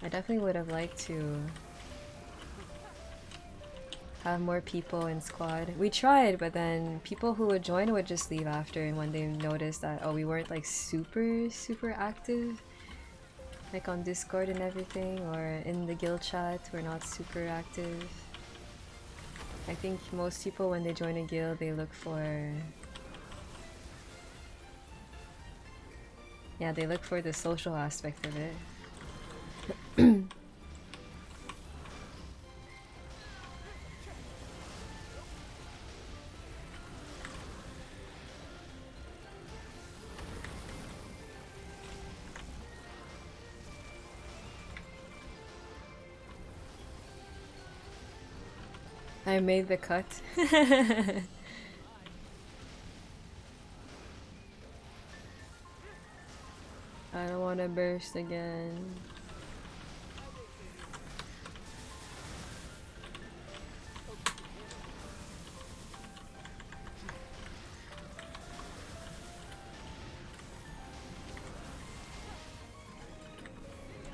I definitely would have liked to have more people in Squad. We tried, but then people who would join would just leave after, and when they noticed that, oh, we weren't like super active, like on Discord and everything, or in the guild chat, we're not super active. I think most people, when they join a guild, they look for... yeah, they look for the social aspect of it. I made the cut. I don't want to burst again.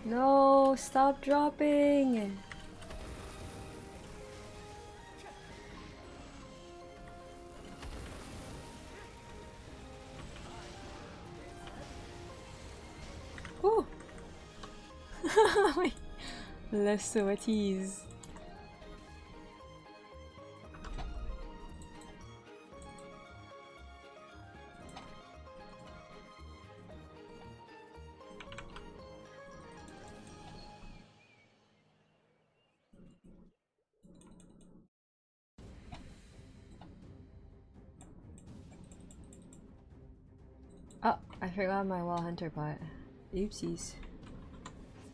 No, stop dropping. Woo. Less so at ease. Oh, I forgot my Wild Hunter pot. Oopsies.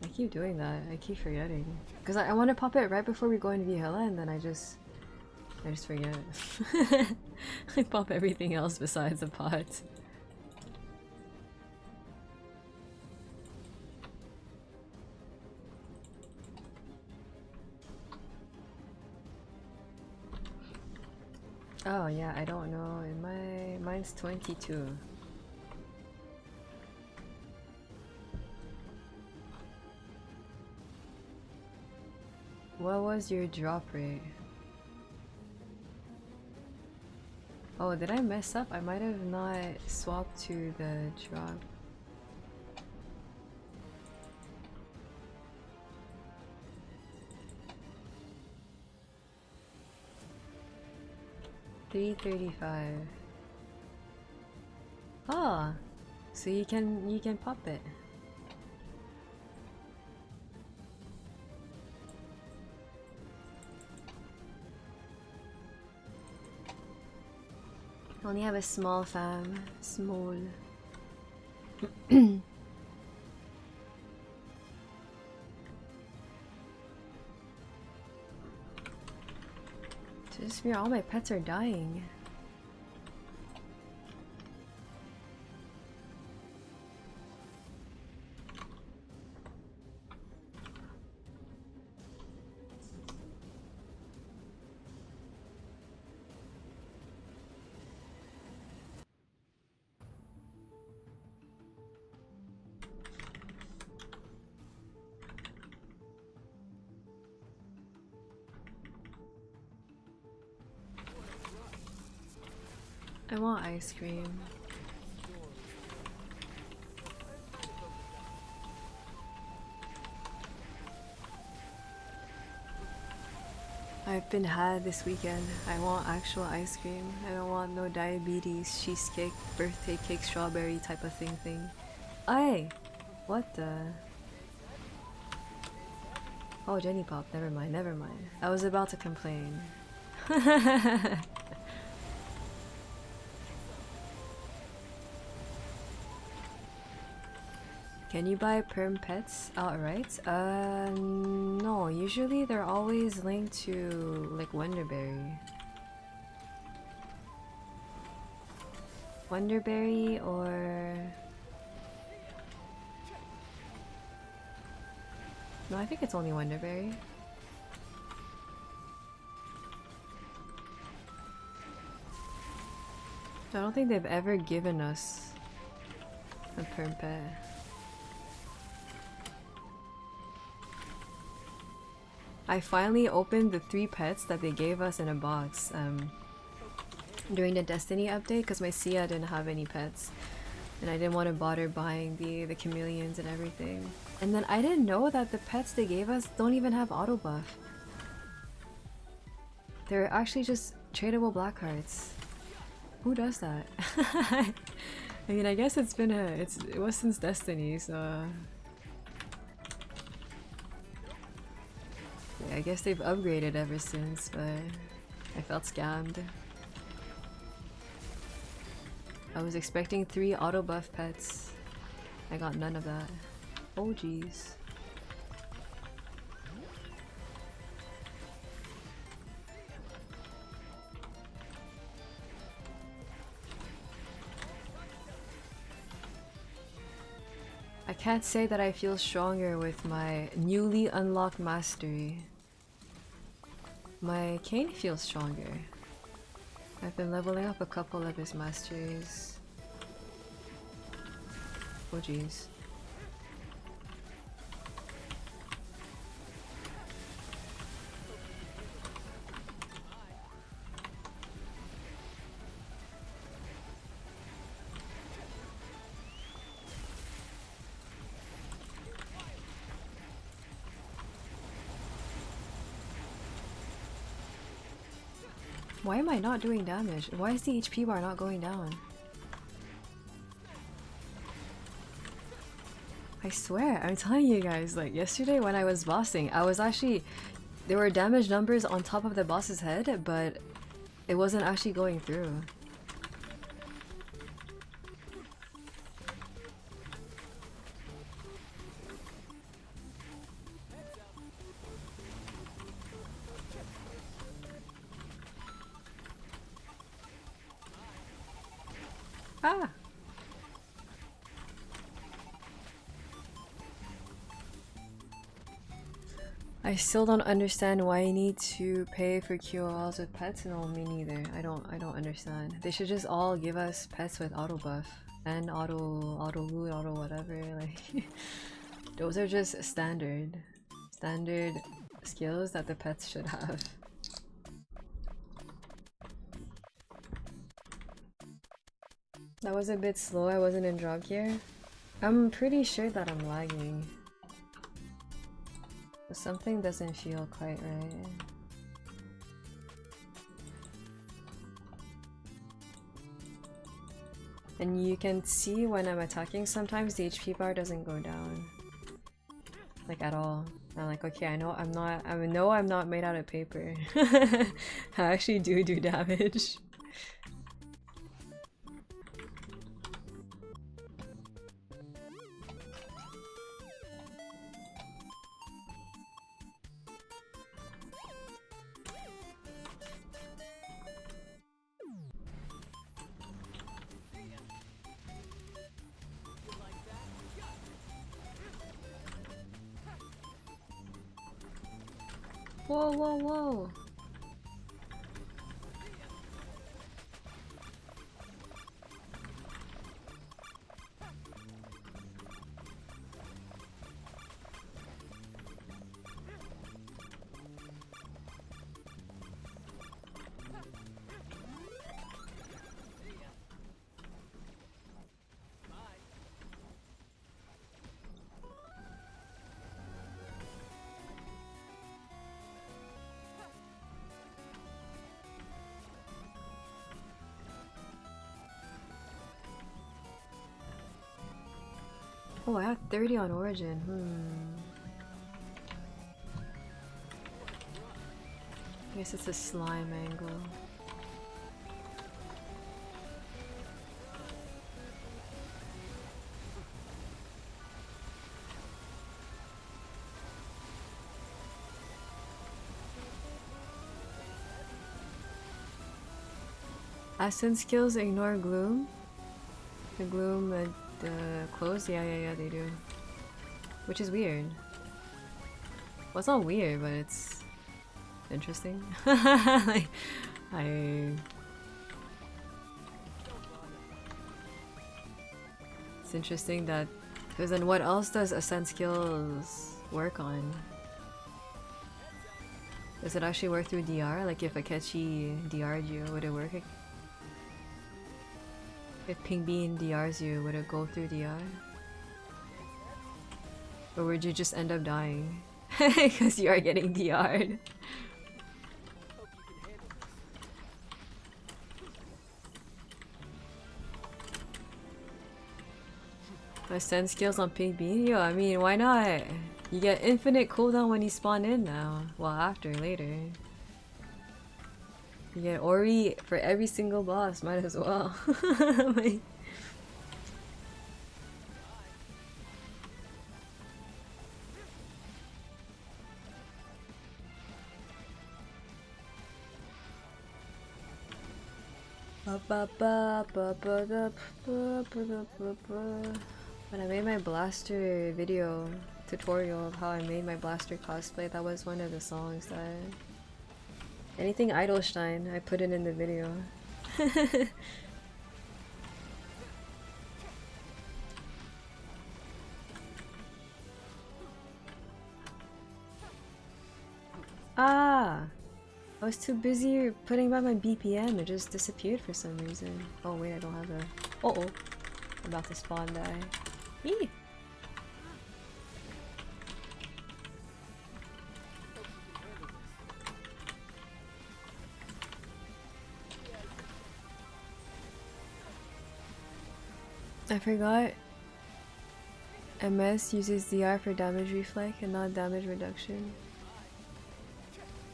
I keep doing that. I keep forgetting. Because I want to pop it right before we go into Valhalla and then I just forget. I pop everything else besides the pot. Oh yeah, I don't know. Mine's 22. What was your drop rate? Oh, did I mess up? I might have not swapped to the drop. $335. Oh, so you can pop it. Only have a small fam. Small. Just fear all my pets are dying. I want ice cream. I've been had this weekend. I want actual ice cream. I don't want no diabetes, cheesecake, birthday cake, strawberry type of thing. Aye! What the? Oh, Jenny Pop. Never mind. I was about to complain. Can you buy perm pets outright? No. Usually they're always linked to like Wonderberry. Wonderberry or... No, I think it's only Wonderberry. I don't think they've ever given us a perm pet. I finally opened the 3 pets that they gave us in a box during the Destiny update because my Sia didn't have any pets and I didn't want to bother buying the chameleons and everything. And then I didn't know that the pets they gave us don't even have auto buff. They're actually just tradable black hearts. Who does that? I mean, I guess it was since Destiny, so yeah, I guess they've upgraded ever since, but I felt scammed. I was expecting 3 auto buff pets. I got none of that. Oh jeez. can't say that I feel stronger with my newly unlocked mastery. My Kane feels stronger. I've been leveling up a couple of his masteries. Oh jeez. Why am I not doing damage? Why is the HP bar not going down? I swear, I'm telling you guys, like yesterday when I was bossing, I was actually... There were damage numbers on top of the boss's head, but it wasn't actually going through. Ah! I still don't understand why you need to pay for QOLs with pets. No, me neither. I don't understand. They should just all give us pets with auto buff and auto loot, auto whatever. Like those are just standard skills that the pets should have. That was a bit slow. I wasn't in drop gear. I'm pretty sure that I'm lagging. But something doesn't feel quite right. And you can see when I'm attacking, sometimes the HP bar doesn't go down. Like at all. I'm like, okay, I know I'm not made out of paper. I actually do damage. Whoa, whoa, whoa! Oh, I have 30 on Origin. I guess it's a slime angle. Ascent skills ignore gloom. The gloom, the clothes? Yeah, they do. Which is weird. Well, it's not weird, but it's interesting. Like, it's interesting that... Because then what else does Ascent skills work on? Does it actually work through DR? Like if Akechi DR'd you, would it work? If Ping Bean DRs you, would it go through DR? Or would you just end up dying? Because you are getting DR'd. Ascend skills on Ping Bean? Yo, I mean, why not? You get infinite cooldown when you spawn in now. Well, after, later. You get Ori for every single boss, might as well. Like... When I made my Blaster video tutorial of how I made my Blaster cosplay, that was one of the songs that... Anything Idolstein, I put it in the video. Ah! I was too busy putting by my BPM, it just disappeared for some reason. Oh wait, I don't have a... Uh-oh. I'm about to spawn die. Eee! I forgot. MS uses DR for damage reflect and not damage reduction.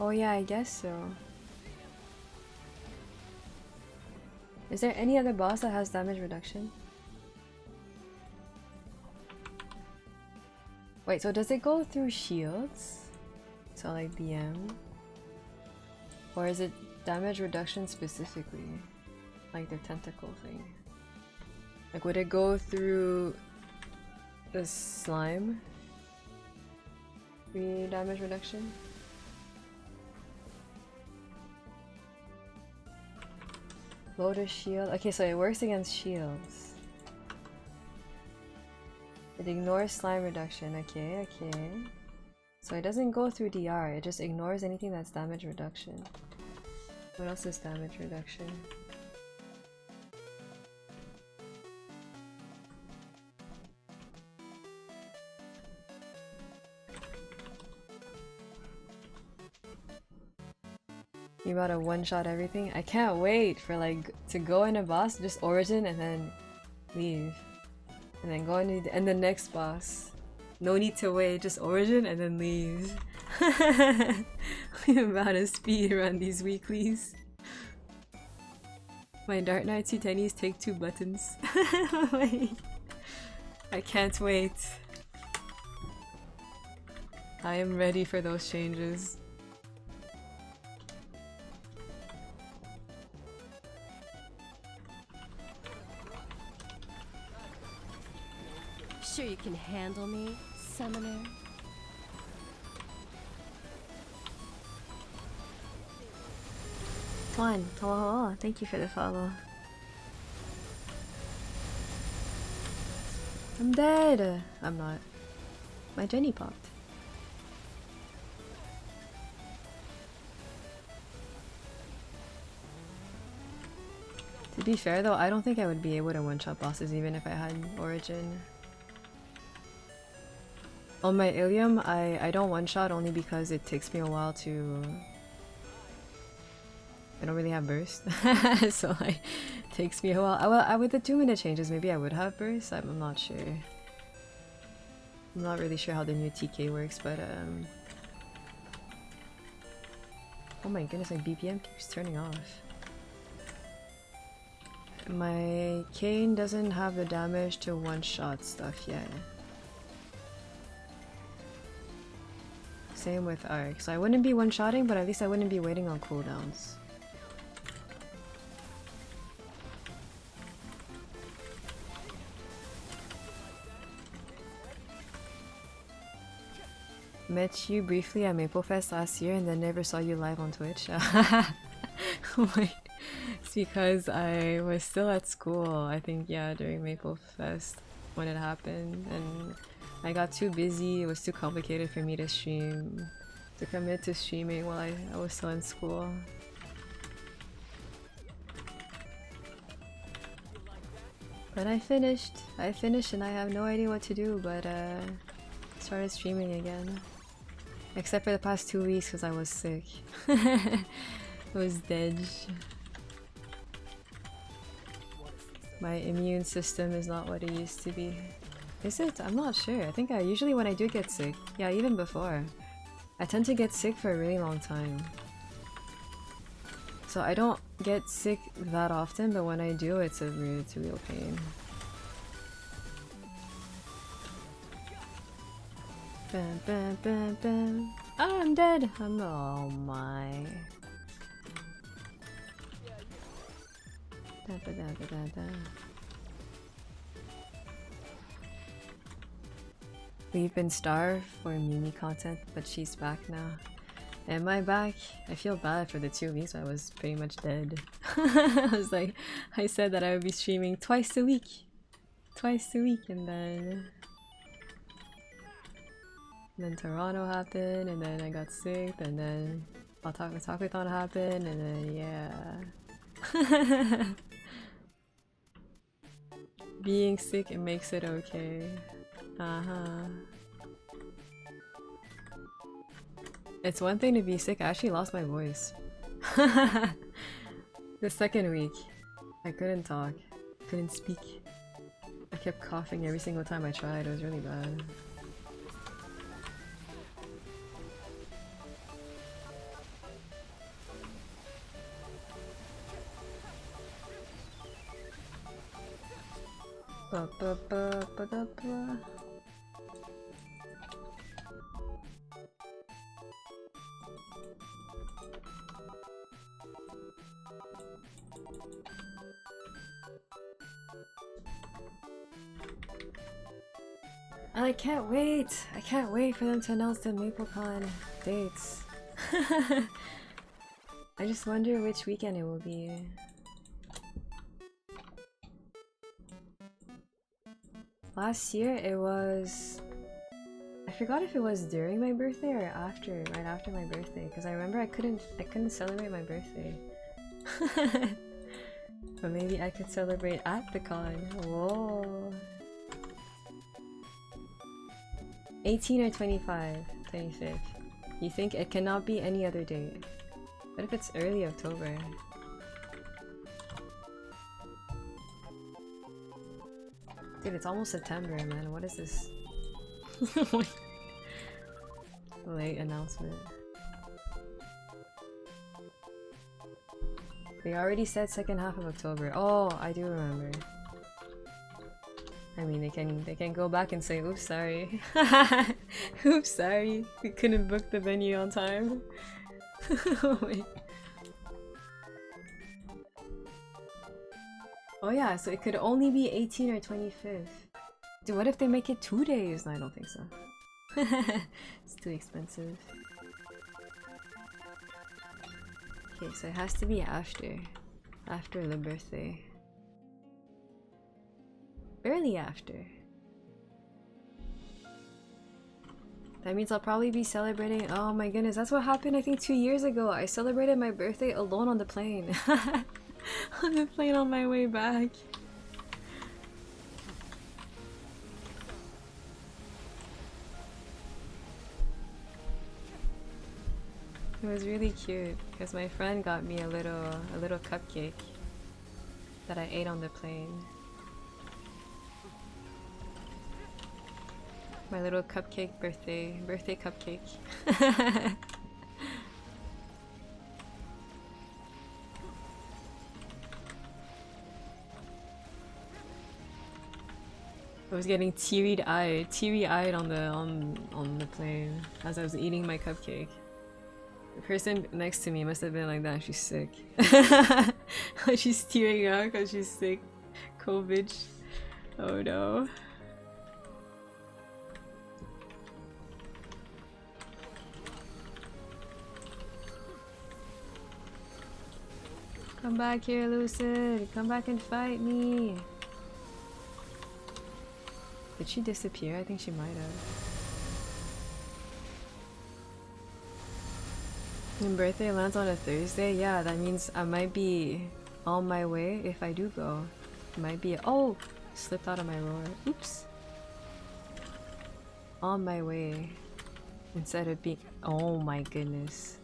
Oh yeah, I guess so. Is there any other boss that has damage reduction? Wait, so does it go through shields? So like BM? Or is it damage reduction specifically? Like the tentacle thing? Like would it go through the slime? Damage reduction? Lotus shield. Okay, so it works against shields. It ignores slime reduction. Okay, okay. So it doesn't go through DR, it just ignores anything that's damage reduction. What else is damage reduction? You about to one-shot everything? I can't wait for like to go in a boss, just origin and then leave. And then go into and the next boss. No need to wait, just origin and then leave. I'm about to speed run these weeklies. My Dark Knight 2 tennies take 2 buttons. Wait. I can't wait. I am ready for those changes. Sure you can handle me, summoner? One. Oh, thank you for the follow. I'm dead! I'm not. My Jenny popped. To be fair though, I don't think I would be able to one-shot bosses even if I had Origin. On my Illium, I don't one-shot only because it takes me a while to... I don't really have burst, so like, it takes me a while. With the 2-minute changes, maybe I would have burst, I'm not sure. I'm not really sure how the new TK works, but oh my goodness, my BPM keeps turning off. My Kane doesn't have the damage to one-shot stuff yet. Same with Arc, so I wouldn't be one-shotting, but at least I wouldn't be waiting on cooldowns. Met you briefly at MapleFest last year and then never saw you live on Twitch. Wait, it's because I was still at school, I think, yeah, during MapleFest when it happened, and I got too busy, it was too complicated for me to stream, to commit to streaming while I was still in school. But I finished and I have no idea what to do, but started streaming again. Except for the past 2 weeks because I was sick. I was dead. My immune system is not what it used to be. Is it? I'm not sure. I think usually when I do get sick, yeah, even before, I tend to get sick for a really long time. So I don't get sick that often, but when I do, it's a real pain. Bam, bam, bam, bam. Oh, I'm dead! Oh my. Da, da, da, da, da, da. We've been starved for Mimi content, but she's back now. Am I back? I feel bad for the 2 weeks I was pretty much dead. I was like, I said that I would be streaming twice a week. Twice a week, and then Toronto happened, and then I got sick, and then Otaku-thon happened, and then yeah. Being sick, it makes it okay. It's one thing to be sick. I actually lost my voice. The second week, I couldn't talk, couldn't speak. I kept coughing every single time I tried. It was really bad. Ba ba ba ba da ba. I can't wait! I can't wait for them to announce the MapleCon dates. I just wonder which weekend it will be. Last year it was... I forgot if it was during my birthday or after, right after my birthday, because I remember I couldn't celebrate my birthday. But maybe I could celebrate at the con. Whoa. 18 or 25, 25th. You think it cannot be any other date? What if it's early October? Dude, it's almost September, man. What is this? Late announcement. They already said second half of October. Oh, I do remember. I mean, they can go back and say, "Oops, sorry. Oops, sorry. We couldn't book the venue on time." Wait. Oh yeah, so it could only be 18 or 25th. Dude, what if they make it 2 days? No, I don't think so. It's too expensive. Okay, so it has to be after the birthday. Early after. That means I'll probably be celebrating. Oh my goodness, that's what happened I think 2 years ago. I celebrated my birthday alone on the plane. On the plane on my way back. It was really cute because my friend got me a little cupcake that I ate on the plane. My little cupcake birthday cupcake. I was getting teary-eyed on the plane as I was eating my cupcake. The person next to me must have been like that. She's sick. She's tearing up because she's sick. COVID. Oh no. Come back here, Lucid. Come back and fight me. Did she disappear? I think she might have. When birthday lands on a Thursday? Yeah, that means I might be on my way if I do go. It might be— oh! Slipped out of my roar. Oops. On my way. Instead of being— oh my goodness.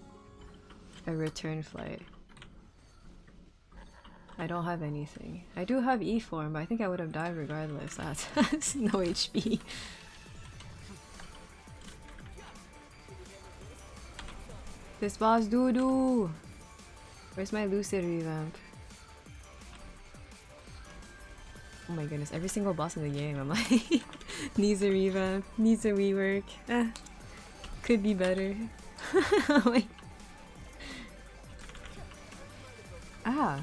A return flight. I don't have anything. I do have E form, but I think I would have died regardless. That's no HP. This boss doo-doo! Where's my Lucid revamp? Oh my goodness, every single boss in the game, I'm like, needs a revamp, needs a rework. Could be better. Like, ah!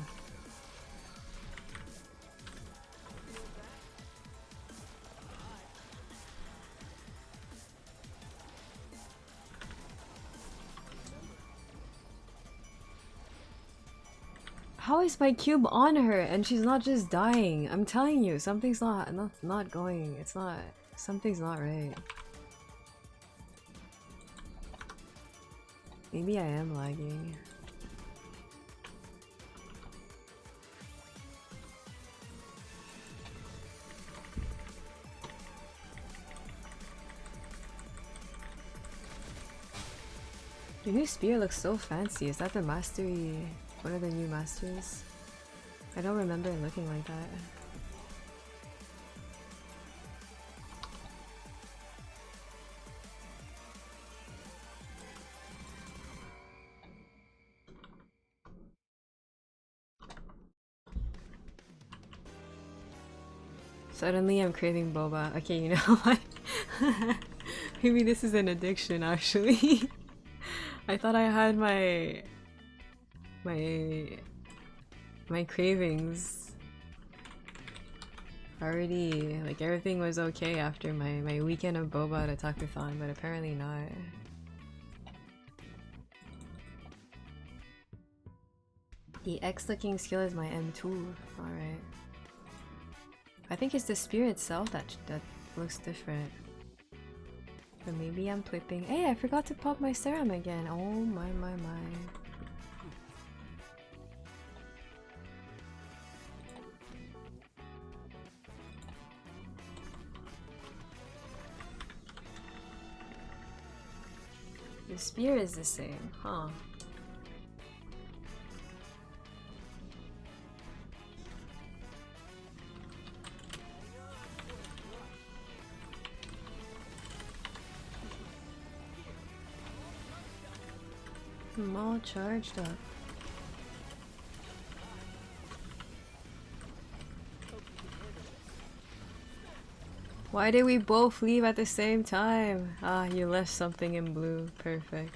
How is my cube on her and she's not just dying? I'm telling you, something's not going. It's not. Something's not right. Maybe I am lagging. The new spear looks so fancy. Is that the mastery? What are the new masters? I don't remember it looking like that. Suddenly I'm craving boba. Okay, you know what? Maybe this is an addiction actually. I thought I had my cravings already, like everything was okay after my weekend of boba at Takuthon, but apparently not. The X-looking skill is my M2. Alright. I think it's the spear itself that looks different. But maybe I'm twipping. Hey, I forgot to pop my serum again. Oh my. The spear is the same, huh? I'm all charged up. Why did we both leave at the same time? Ah, you left something in blue. Perfect.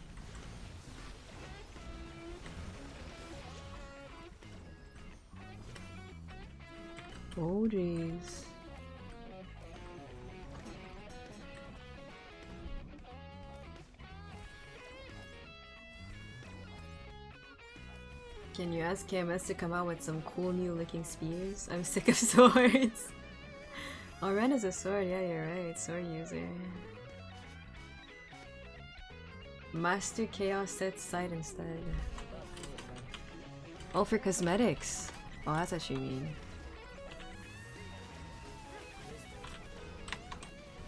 Oh jeez. Can you ask KMS to come out with some cool new looking spears? I'm sick of swords. Oh, Ren is a sword, yeah, you're right. Sword user. Master Chaos set side instead. Oh, for cosmetics. Oh, that's what you mean.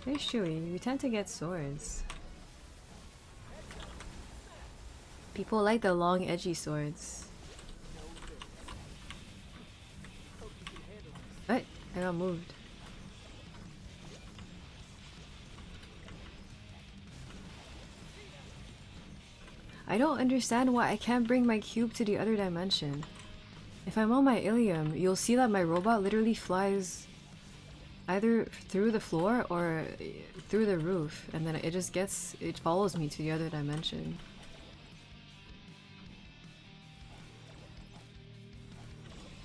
Hey Shui, we tend to get swords. People like the long edgy swords. What? I got moved. I don't understand why I can't bring my cube to the other dimension. If I'm on my Illium, you'll see that my robot literally flies either through the floor or through the roof, and then it follows me to the other dimension.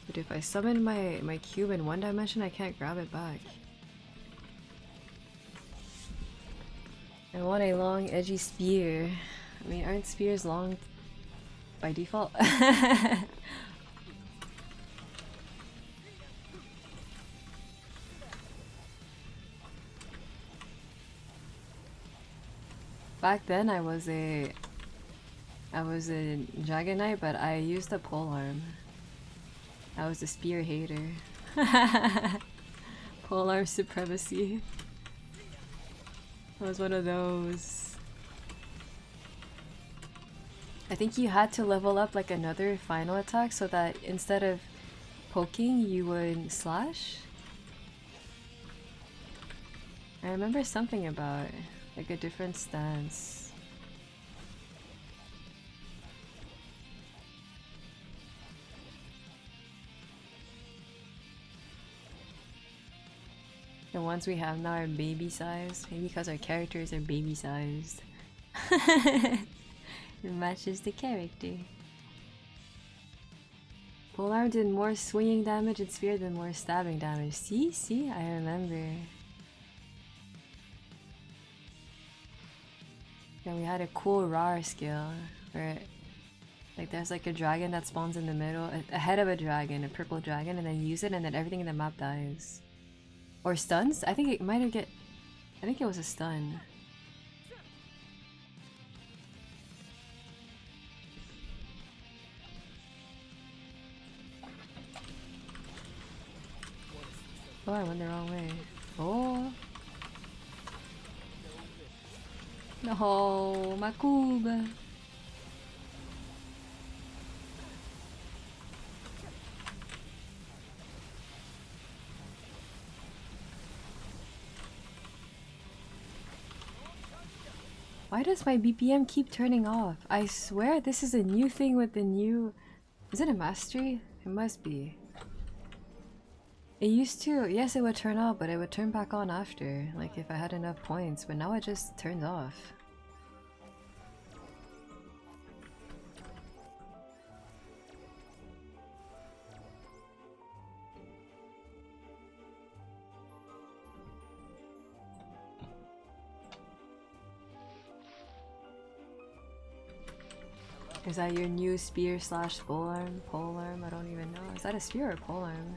But if I summon my cube in one dimension, I can't grab it back. I want a long edgy spear. I mean, aren't spears long by default? Back then I was a Dragon Knight, but I used a polearm. I was a spear hater. Polearm supremacy. I was one of those. I think you had to level up like another final attack so that instead of poking, you would slash. I remember something about like a different stance. The ones we have now are baby sized, maybe because our characters are baby sized. It matches the character. Polearm did more swinging damage and spear did more stabbing damage. See, I remember. Then we had a cool RAR skill, where Like there's like a dragon that spawns in the middle, ahead of a dragon, a purple dragon, and then you use it and then everything in the map dies. Or stuns? I think it might have I think it was a stun. Oh, I went the wrong way. Oh. No, my cube. Why does my BPM keep turning off? I swear this is a new thing with the new... Is it a mastery? It must be. It used to, yes, it would turn off, but it would turn back on after, like if I had enough points, but now it just turns off. Is that your new spear slash polearm? Polearm? I don't even know. Is that a spear or a polearm?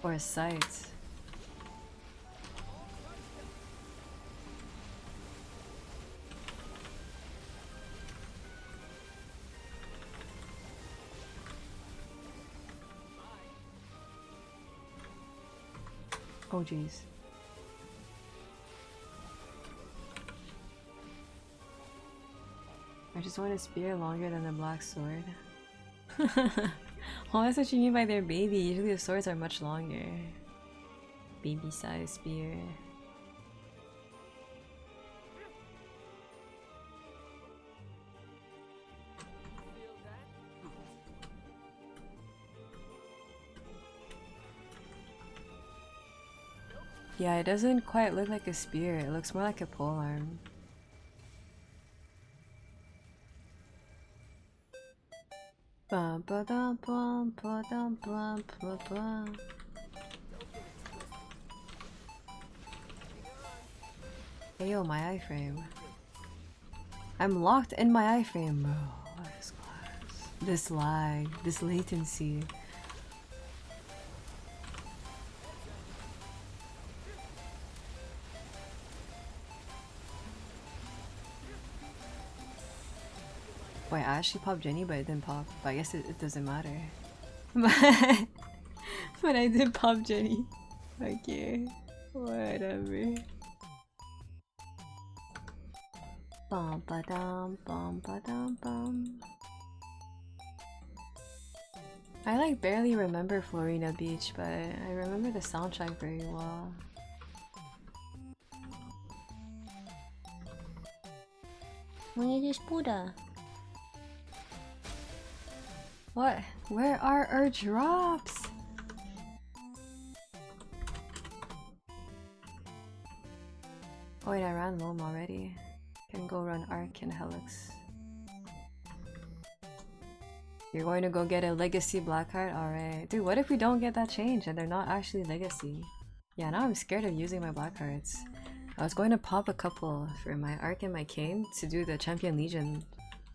Or a sight? Oh jeez. I just want a spear longer than the black sword. Oh, that's what you mean by their baby. Usually the swords are much longer. Baby size spear. Yeah, it doesn't quite look like a spear. It looks more like a polearm. Bum ba dum bum ba dum bum ba bum. Hey yo, my iframe. I'm locked in my iframe, bro. What is class? This lag, this latency. Wait, I actually popped Jenny, but it didn't pop. But I guess it doesn't matter. But I did pop Jenny. Okay. Whatever. Bum ba dum bum ba dum bum. I like barely remember Florina Beach, but I remember the soundtrack very well. What? Where are our drops? Oh wait, I ran Loam already. Can go run Arc and Helix. You're going to go get a Legacy Blackheart? Alright. Dude, what if we don't get that change and they're not actually Legacy? Yeah, now I'm scared of using my Blackhearts. I was going to pop a couple for my Arc and my Cane to do the Champion Legion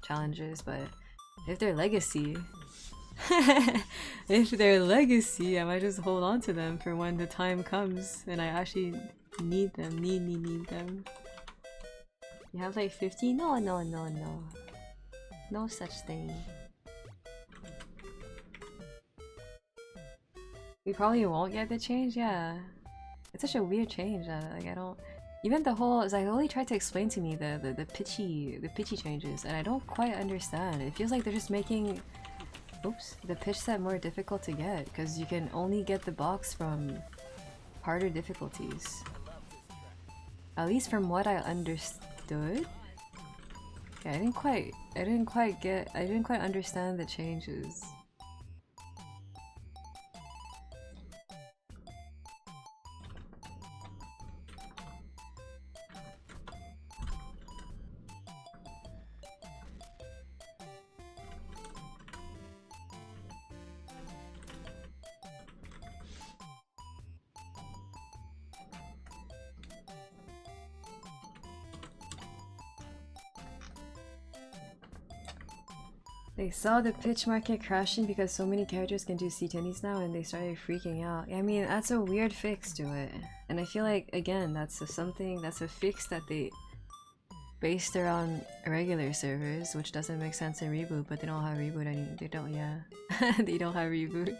challenges, but if they're Legacy... if they're Legacy, I might just hold on to them for when the time comes and I actually need them. Need them. You have like 50? No. No such thing. We probably won't get the change, yeah. It's such a weird change that like I don't... Even the whole... Zyoli tried to explain to me the pitchy changes and I don't quite understand. It feels like they're just making... Oops. The pitch set more difficult to get because you can only get the box from harder difficulties. At least from what I understood. Yeah, I didn't quite understand the changes. They saw the pitch market crashing because so many characters can do C-tennies now and they started freaking out. I mean, that's a weird fix to it. And I feel like, again, that's a fix that they based around regular servers, which doesn't make sense in Reboot, but they don't have Reboot they don't, yeah. They don't have Reboot.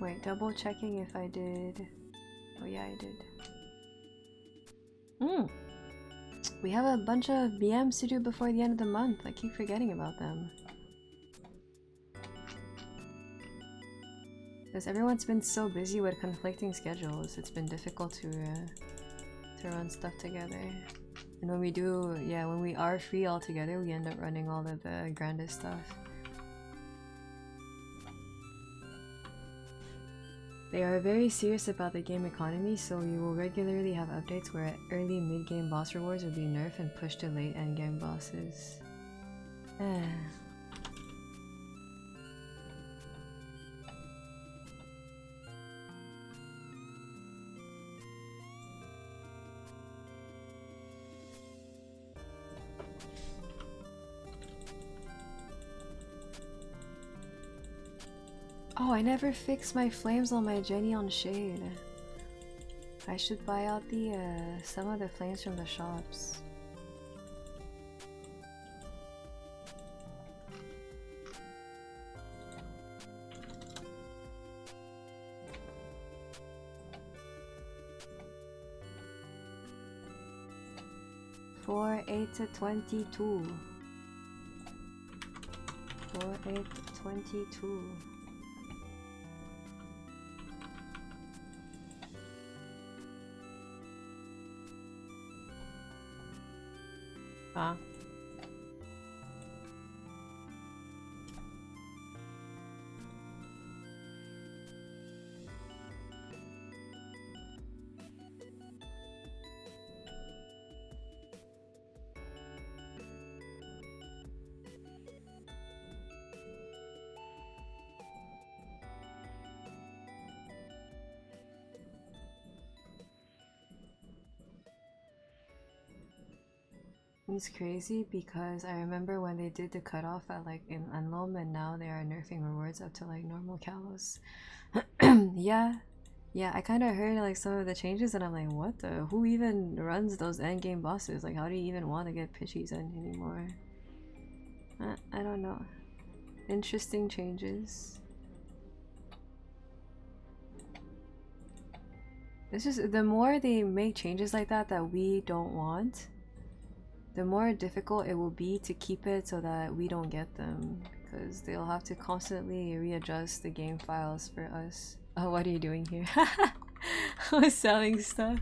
Wait, double checking if I did. Oh yeah, I did. We have a bunch of BMs to do before the end of the month. I keep forgetting about them. Because everyone's been so busy with conflicting schedules, it's been difficult to run stuff together. And when we do, yeah, when we are free all together, we end up running all of the grandest stuff. They are very serious about the game economy, so we will regularly have updates where early mid-game boss rewards will be nerfed and pushed to late endgame bosses. Oh, I never fixed my flames on my Jenny on Shade. I should buy out the some of the flames from the shops. For 8 to 22. 4, 8 to 22. Huh? It's crazy because I remember when they did the cutoff at like in Unloam, and now they are nerfing rewards up to like normal Kalos. Yeah, I kind of heard like some of the changes and I'm like, what the? Who even runs those endgame bosses? Like, how do you even want to get pitchies in anymore? I don't know. Interesting changes. It's just the more they make changes like that that we don't want, the more difficult it will be to keep it so that we don't get them, because they'll have to constantly readjust the game files for us. Oh, what are you doing here? I was selling stuff.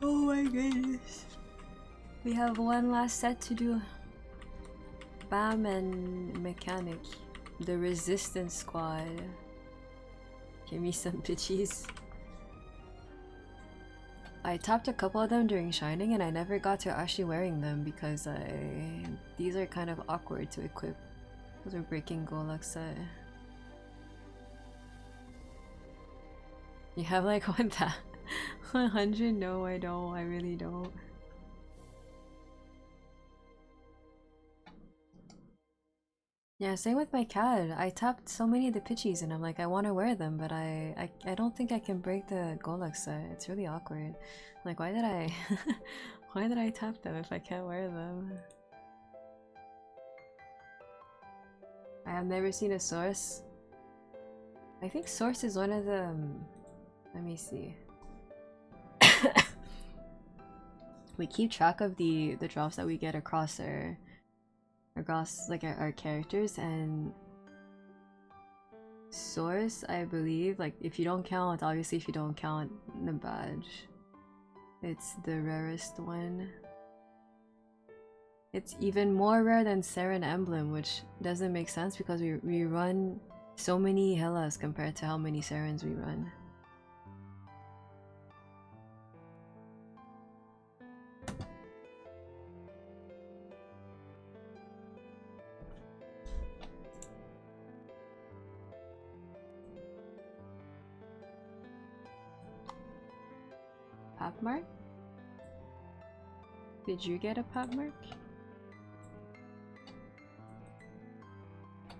Oh my goodness. We have one last set to do. Bam and Mechanic. The Resistance Squad. Give me some bitches. I tapped a couple of them during Shining and I never got to actually wearing them because these are kind of awkward to equip. Those are breaking Golux set. You have like 100? No, I don't. I really don't. Yeah, same with my cat. I tapped so many of the pitchies and I'm like, I want to wear them, but I don't think I can break the Golux set. It's really awkward. Like, why did I why did I tap them if I can't wear them? I have never seen a source. I think source is one of the let me see. We keep track of the drops that we get across our characters, and source, I believe, like if you don't count, obviously if you don't count the badge, it's the rarest one. It's even more rare than Seren Emblem, which doesn't make sense because we run so many Hellas compared to how many Serens we run. Pop mark? Did you get a pop mark?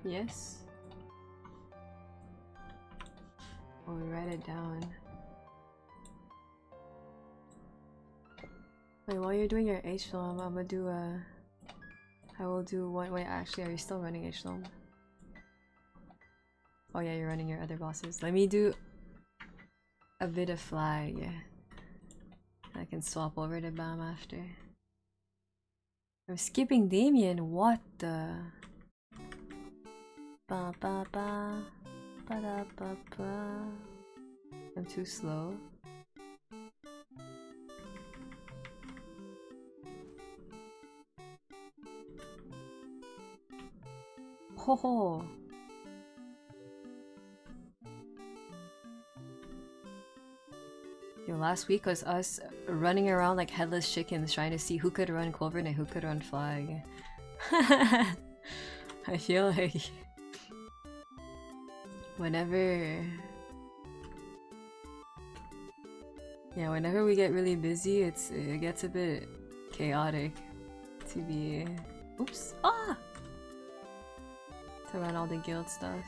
Yes. Oh, we write it down. Wait, while you're doing your H-Lom, I'm gonna do a... I will do one... Wait, actually, are you still running H-Lom? Oh yeah, you're running your other bosses. Let me do a bit of flag. I can swap over to BAM after. I'm skipping Damien, what the... Ba ba ba ba da ba ba. I'm too slow. Ho ho. Yo, last week was us running around like headless chickens trying to see who could run Clover and who could run Flag. I feel like whenever we get really busy, it gets a bit chaotic to be to run all the guild stuff.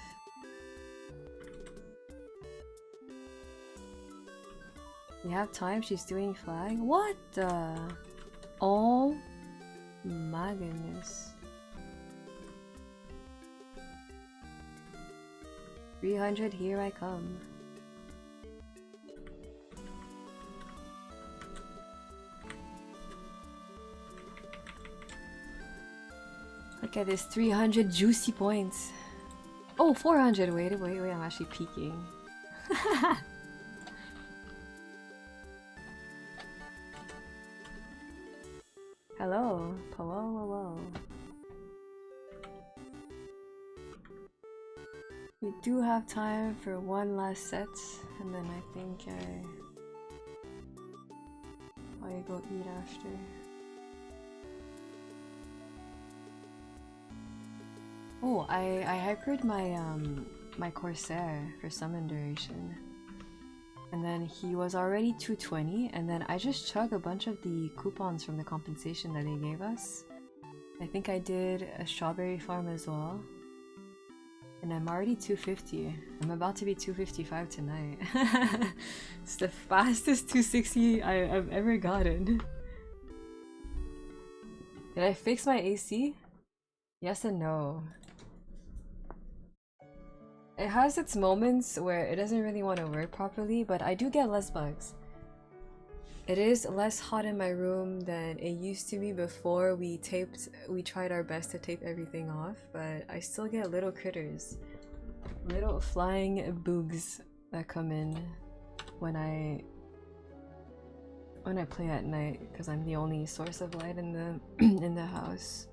You have time? She's doing Flag? What the? Oh my goodness. 300, here I come. Look at this, 300 juicy points. Oh, 400, wait, I'm actually peeking. Hello, hello. We do have time for one last set, and then I think I'll go eat after. Oh, I hypered my my Corsair for summon duration. And then he was already 220, and then I just chugged a bunch of the coupons from the compensation that they gave us. I think I did a strawberry farm as well. And I'm already 250. I'm about to be 255 tonight. It's the fastest 260 I've ever gotten. Did I fix my AC? Yes and no. It has its moments where it doesn't really want to work properly, but I do get less bugs. It is less hot in my room than it used to be before we tried our best to tape everything off, but I still get little critters. Little flying boogs that come in when I play at night, because I'm the only source of light in the in the house.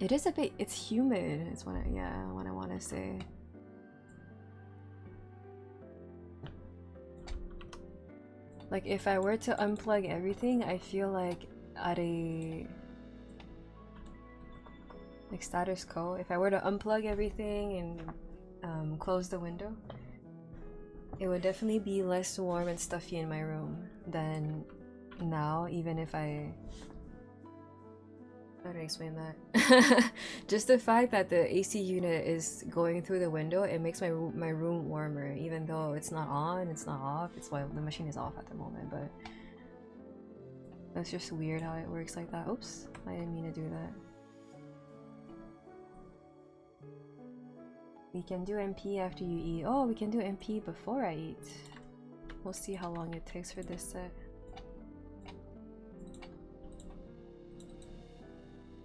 It is a bit, it's humid, it's what I want to say. Like if I were to unplug everything, I feel like at a like status quo, if I were to unplug everything and close the window, it would definitely be less warm and stuffy in my room than now, even if I... How do I explain that? Just the fact that the AC unit is going through the window, it makes my room warmer, even though it's not on, it's not off. It's why the machine is off at the moment, but that's just weird how it works like that. Oops, I didn't mean to do that. We can do MP after you eat. Oh, we can do MP before I eat. We'll see how long it takes for this set.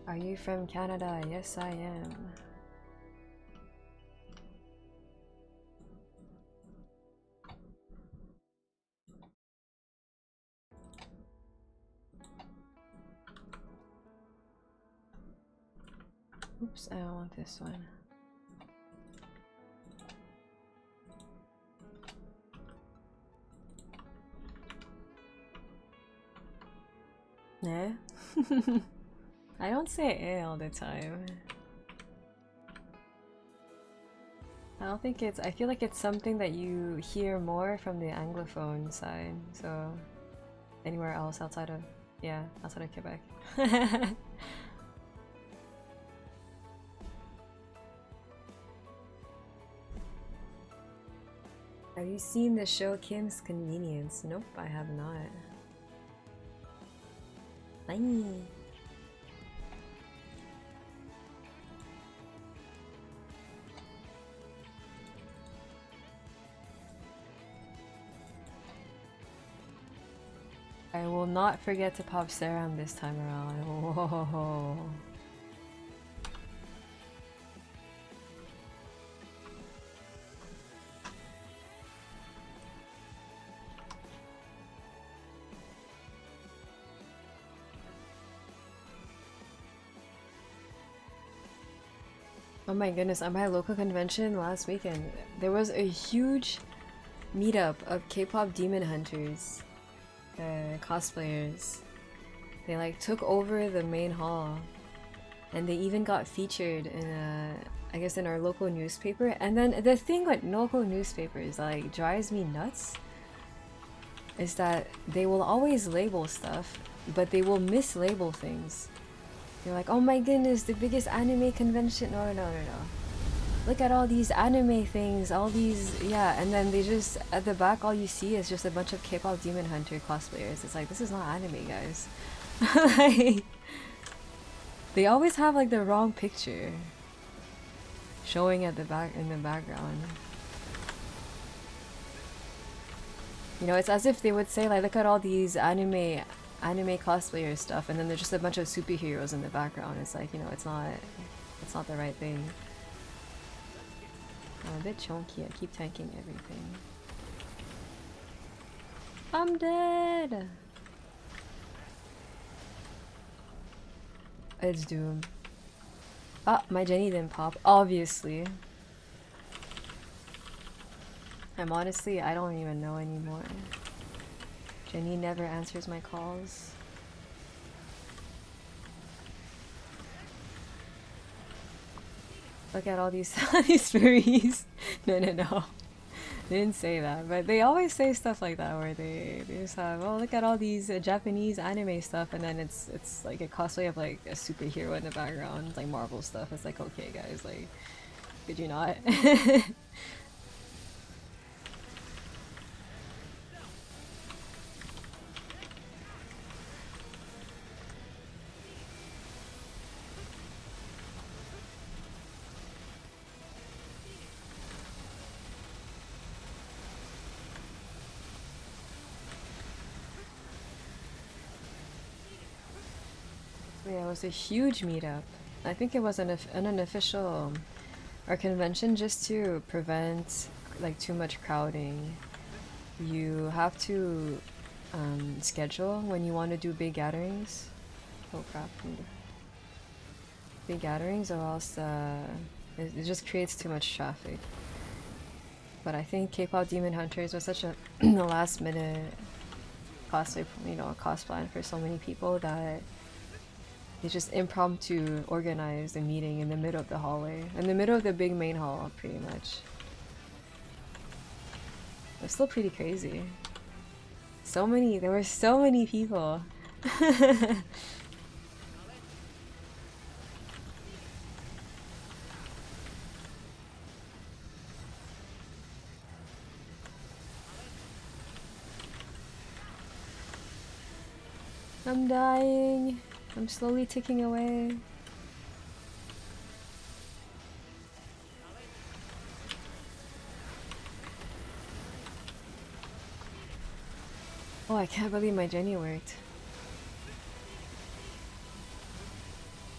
Are you from Canada? Yes, I am. Oops, I don't want this one. Nah. I don't say eh all the time. I don't think it's. I feel like it's something that you hear more from the Anglophone side. So, anywhere else outside of. Yeah, outside of Quebec. Have you seen the show Kim's Convenience? Nope, I have not. Bye. I will not forget to pop serum this time around. Whoa. Oh my goodness, at my local convention last weekend, there was a huge meetup of K-pop demon hunters, cosplayers. They like took over the main hall, and they even got featured in I guess in our local newspaper. And then the thing with local newspapers like drives me nuts is that they will always label stuff, but they will mislabel things. You're like, oh my goodness, the biggest anime convention. No. Look at all these anime things, all these, yeah, and then they just, at the back, all you see is just a bunch of K-pop Demon Hunter cosplayers. It's like, this is not anime, guys. Like, they always have like the wrong picture showing at the back, in the background. You know, it's as if they would say like, look at all these anime cosplayer stuff, and then there's just a bunch of superheroes in the background. It's like, you know, it's not the right thing. I'm a bit chunky. I keep tanking everything. I'm dead. It's Doom. Ah, my Jenny didn't pop. Obviously. I don't even know anymore. Jenny never answers my calls. Look at all these furries. No. They didn't say that, but they always say stuff like that where they just have, oh, look at all these Japanese anime stuff, and then it's like a cosplay of like a superhero in the background, it's like Marvel stuff. It's like, okay guys, like, could you not? Yeah, it was a huge meetup. I think it was an unofficial our convention, just to prevent like too much crowding. You have to schedule when you want to do big gatherings. Oh crap! Big gatherings, or else it just creates too much traffic. But I think K-pop Demon Hunters was such a last minute cosplay, cost plan for so many people that they just impromptu organized a meeting in the middle of the hallway, in the middle of the big main hall, pretty much. It's still pretty crazy. There were so many people. I'm dying. I'm slowly ticking away. Oh, I can't believe my Jenny worked.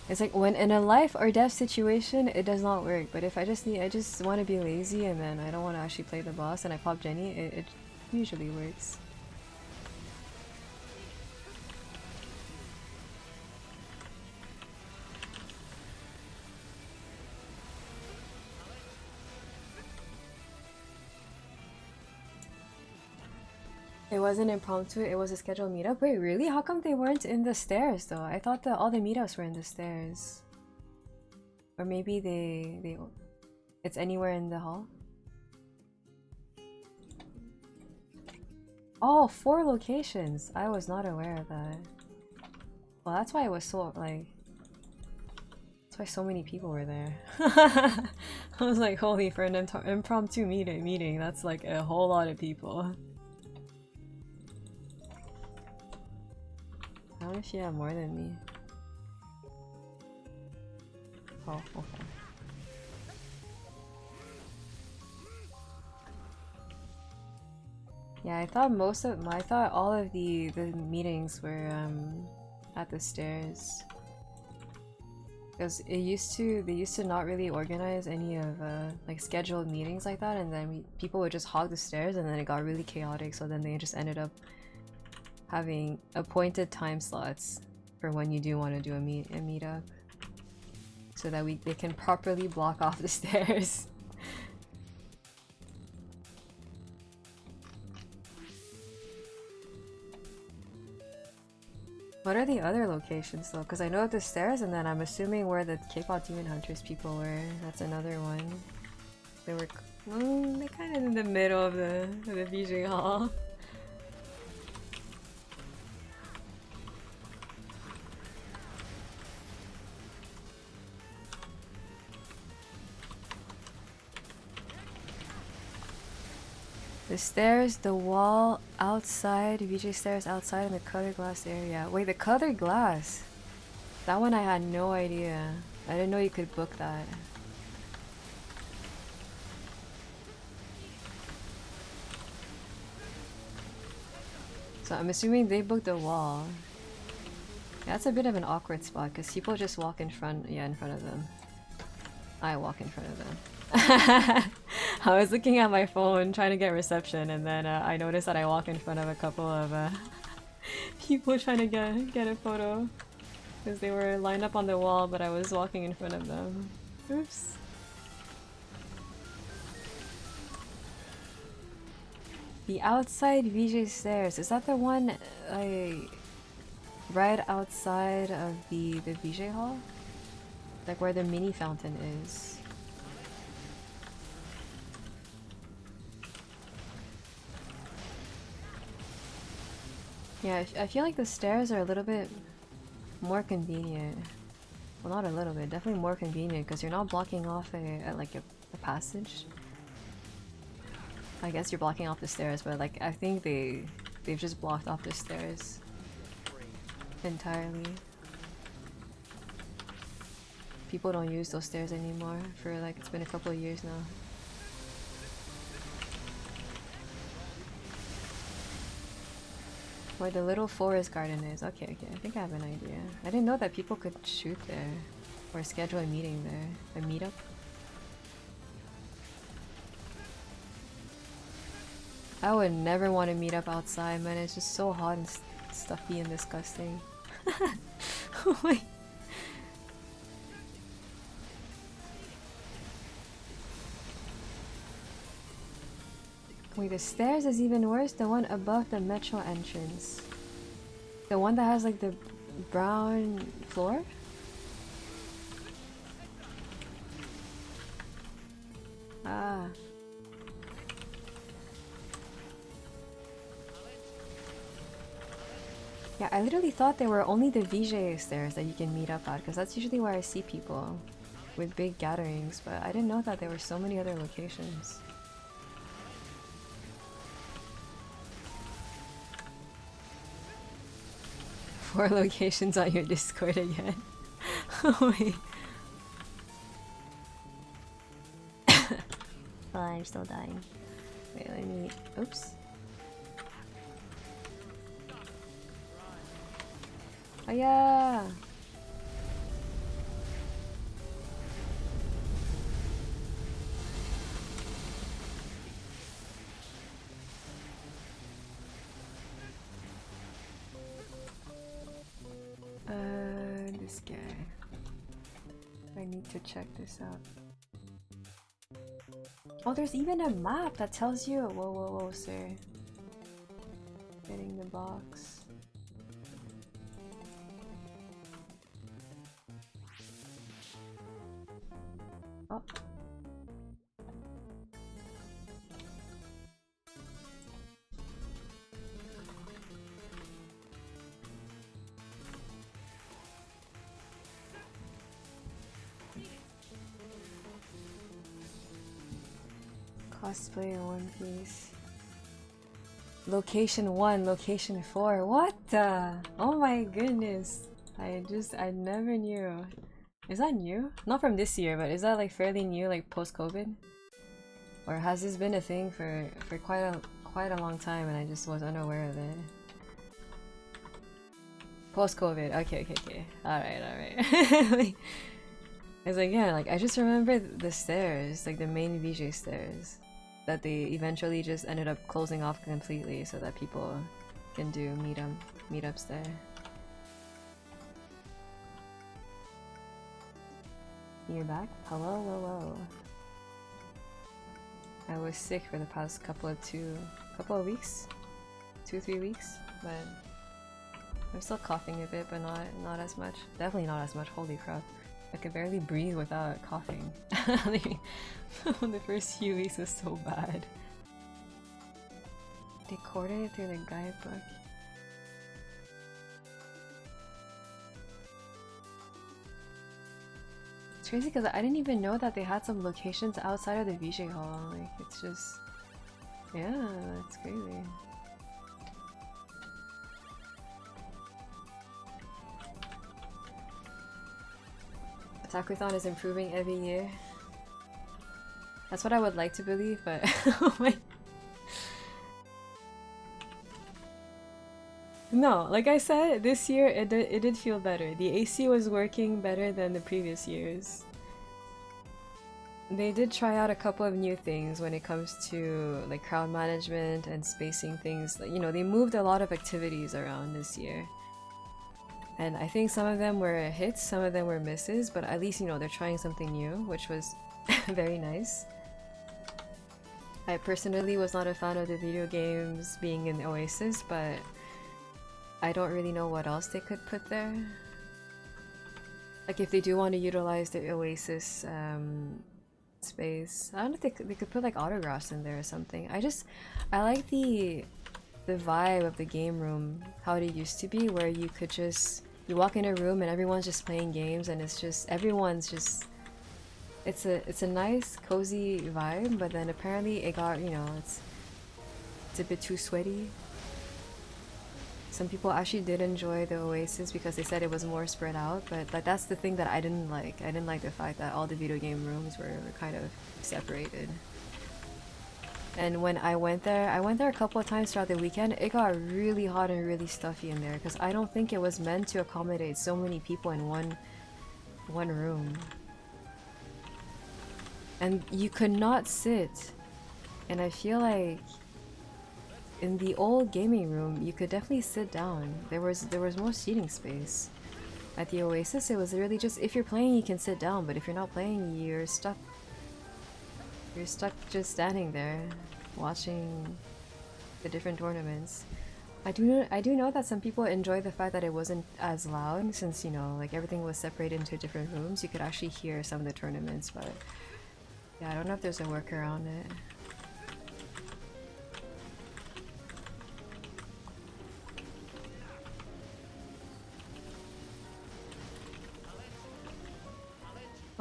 It's like when in a life or death situation, it does not work. But if I just want to be lazy and then I don't want to actually play the boss and I pop Jenny, it usually works. It wasn't impromptu, it was a scheduled meetup. Wait, really? How come they weren't in the stairs though? I thought that all the meetups were in the stairs. Or maybe it's anywhere in the hall? Oh, 4 locations! I was not aware of that. Well, that's why it was so, like... That's why so many people were there. I was like, holy, for an impromptu meeting, that's like a whole lot of people. I wonder if you have more than me. Oh, okay. Yeah, I thought all of the meetings were at the stairs. Because they used to not really organize any of like scheduled meetings like that, and then people would just hog the stairs, and then it got really chaotic. So then they just ended up having appointed time slots for when you do want to do a meetup, so that they can properly block off the stairs. What are the other locations though? Because I know the stairs, and then I'm assuming where the K-pop Demon Hunters people were. That's another one. They were they're kind of in the middle of the VJ hall. The stairs, the wall outside, VJ stairs outside, and the colored glass area. Wait, the colored glass? That one I had no idea. I didn't know you could book that. So I'm assuming they booked the wall. Yeah, that's a bit of an awkward spot because people just walk in front, in front of them. I walk in front of them. I was looking at my phone trying to get reception, and then I noticed that I walk in front of a couple of people trying to get a photo because they were lined up on the wall, but I was walking in front of them. Oops. The outside VJ stairs, is that the one right outside of the VJ hall? Like where the mini fountain is. Yeah, I feel like the stairs are a little bit more convenient. Well, not a little bit, definitely more convenient because you're not blocking off a passage. I guess you're blocking off the stairs, but like I think they've just blocked off the stairs entirely. People don't use those stairs anymore for like it's been a couple of years now. Where the little forest garden is. Okay, I think I have an idea. I didn't know that people could shoot there or schedule a meeting there, a meetup. I would never want to meet up outside, man. It's just so hot and stuffy and disgusting. Oh my. Wait, the stairs is even worse? The one above the metro entrance. The one that has like the brown floor? Ah. Yeah, I literally thought there were only the VJ stairs that you can meet up at, because that's usually where I see people with big gatherings, but I didn't know that there were so many other locations. 4 locations on your Discord again. Oh wait. Oh, I'm still dying. Wait, let me... Oops. Oh yeah! This guy. I need to check this out. Oh, there's even a map that tells you. Whoa, sir. getting the box. Oh. Cosplay in One Piece. Location 1, location 4. What the? Oh my goodness. I never knew. Is that new? Not from this year, but is that like fairly new, like post-COVID? Or has this been a thing for quite a long time and I just was unaware of it? Post-COVID. Okay. Alright. It's like, yeah, like I just remember the stairs, like the main VJ stairs, that they eventually just ended up closing off completely so that people can do meetups there. You're back? Hello. I was sick for the past couple of weeks, 2-3 weeks, but I'm still coughing a bit, but not as much. Definitely not as much. Holy crap! I could barely breathe without coughing. The first few weeks was so bad. They coded it through the guidebook. It's crazy because I didn't even know that they had some locations outside of the VJ hall. Like, it's just... yeah, it's crazy. Attack-a-thon is improving every year. That's what I would like to believe, but oh my... No, like I said, this year it did feel better. The AC was working better than the previous years. They did try out a couple of new things when it comes to like crowd management and spacing things. You know, they moved a lot of activities around this year. And I think some of them were hits, some of them were misses, but at least, you know, they're trying something new, which was very nice. I personally was not a fan of the video games being in Oasis, but I don't really know what else they could put there. Like if they do want to utilize the Oasis space, I don't know if they could put like autographs in there or something. I like the vibe of the game room, how it used to be, where you could just, you walk in a room and everyone's just playing games and it's just, everyone's just, it's a nice cozy vibe, but then apparently it got, you know, it's a bit too sweaty. Some people actually did enjoy the Oasis because they said it was more spread out, but like that's the thing that I didn't like. I didn't like the fact that all the video game rooms were kind of separated. And when I went there a couple of times throughout the weekend, it got really hot and really stuffy in there because I don't think it was meant to accommodate so many people in one room. And you could not sit. And I feel like in the old gaming room, you could definitely sit down. There was more seating space. At the Oasis, it was really just, if you're playing, you can sit down, but if you're not playing, you're stuck. You're stuck just standing there, watching the different tournaments. I do know that some people enjoy the fact that it wasn't as loud, since, you know, like everything was separated into different rooms. You could actually hear some of the tournaments, but yeah, I don't know if there's a workaround it.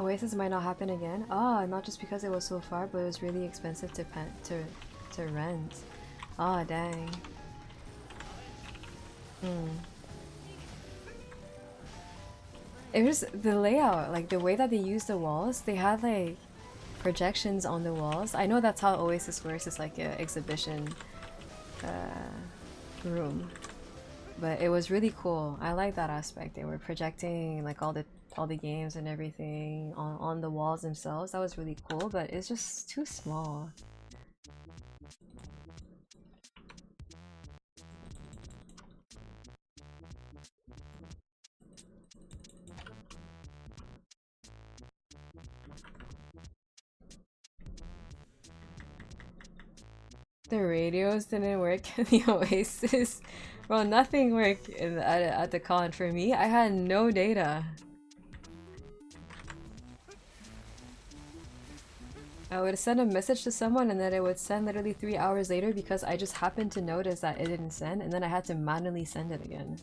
Oasis might not happen again. Ah, not just because it was so far, but it was really expensive to rent. Ah, dang. It was the layout, like the way that they used the walls. They had like projections on the walls. I know that's how Oasis works. It's like an exhibition room, but it was really cool. I like that aspect. They were projecting like all the games and everything on the walls themselves. That was really cool, but it's just too small. The radios didn't work in the Oasis. Well, nothing worked at the con for me. I had no data. I would send a message to someone and then it would send literally 3 hours later because I just happened to notice that it didn't send and then I had to manually send it again.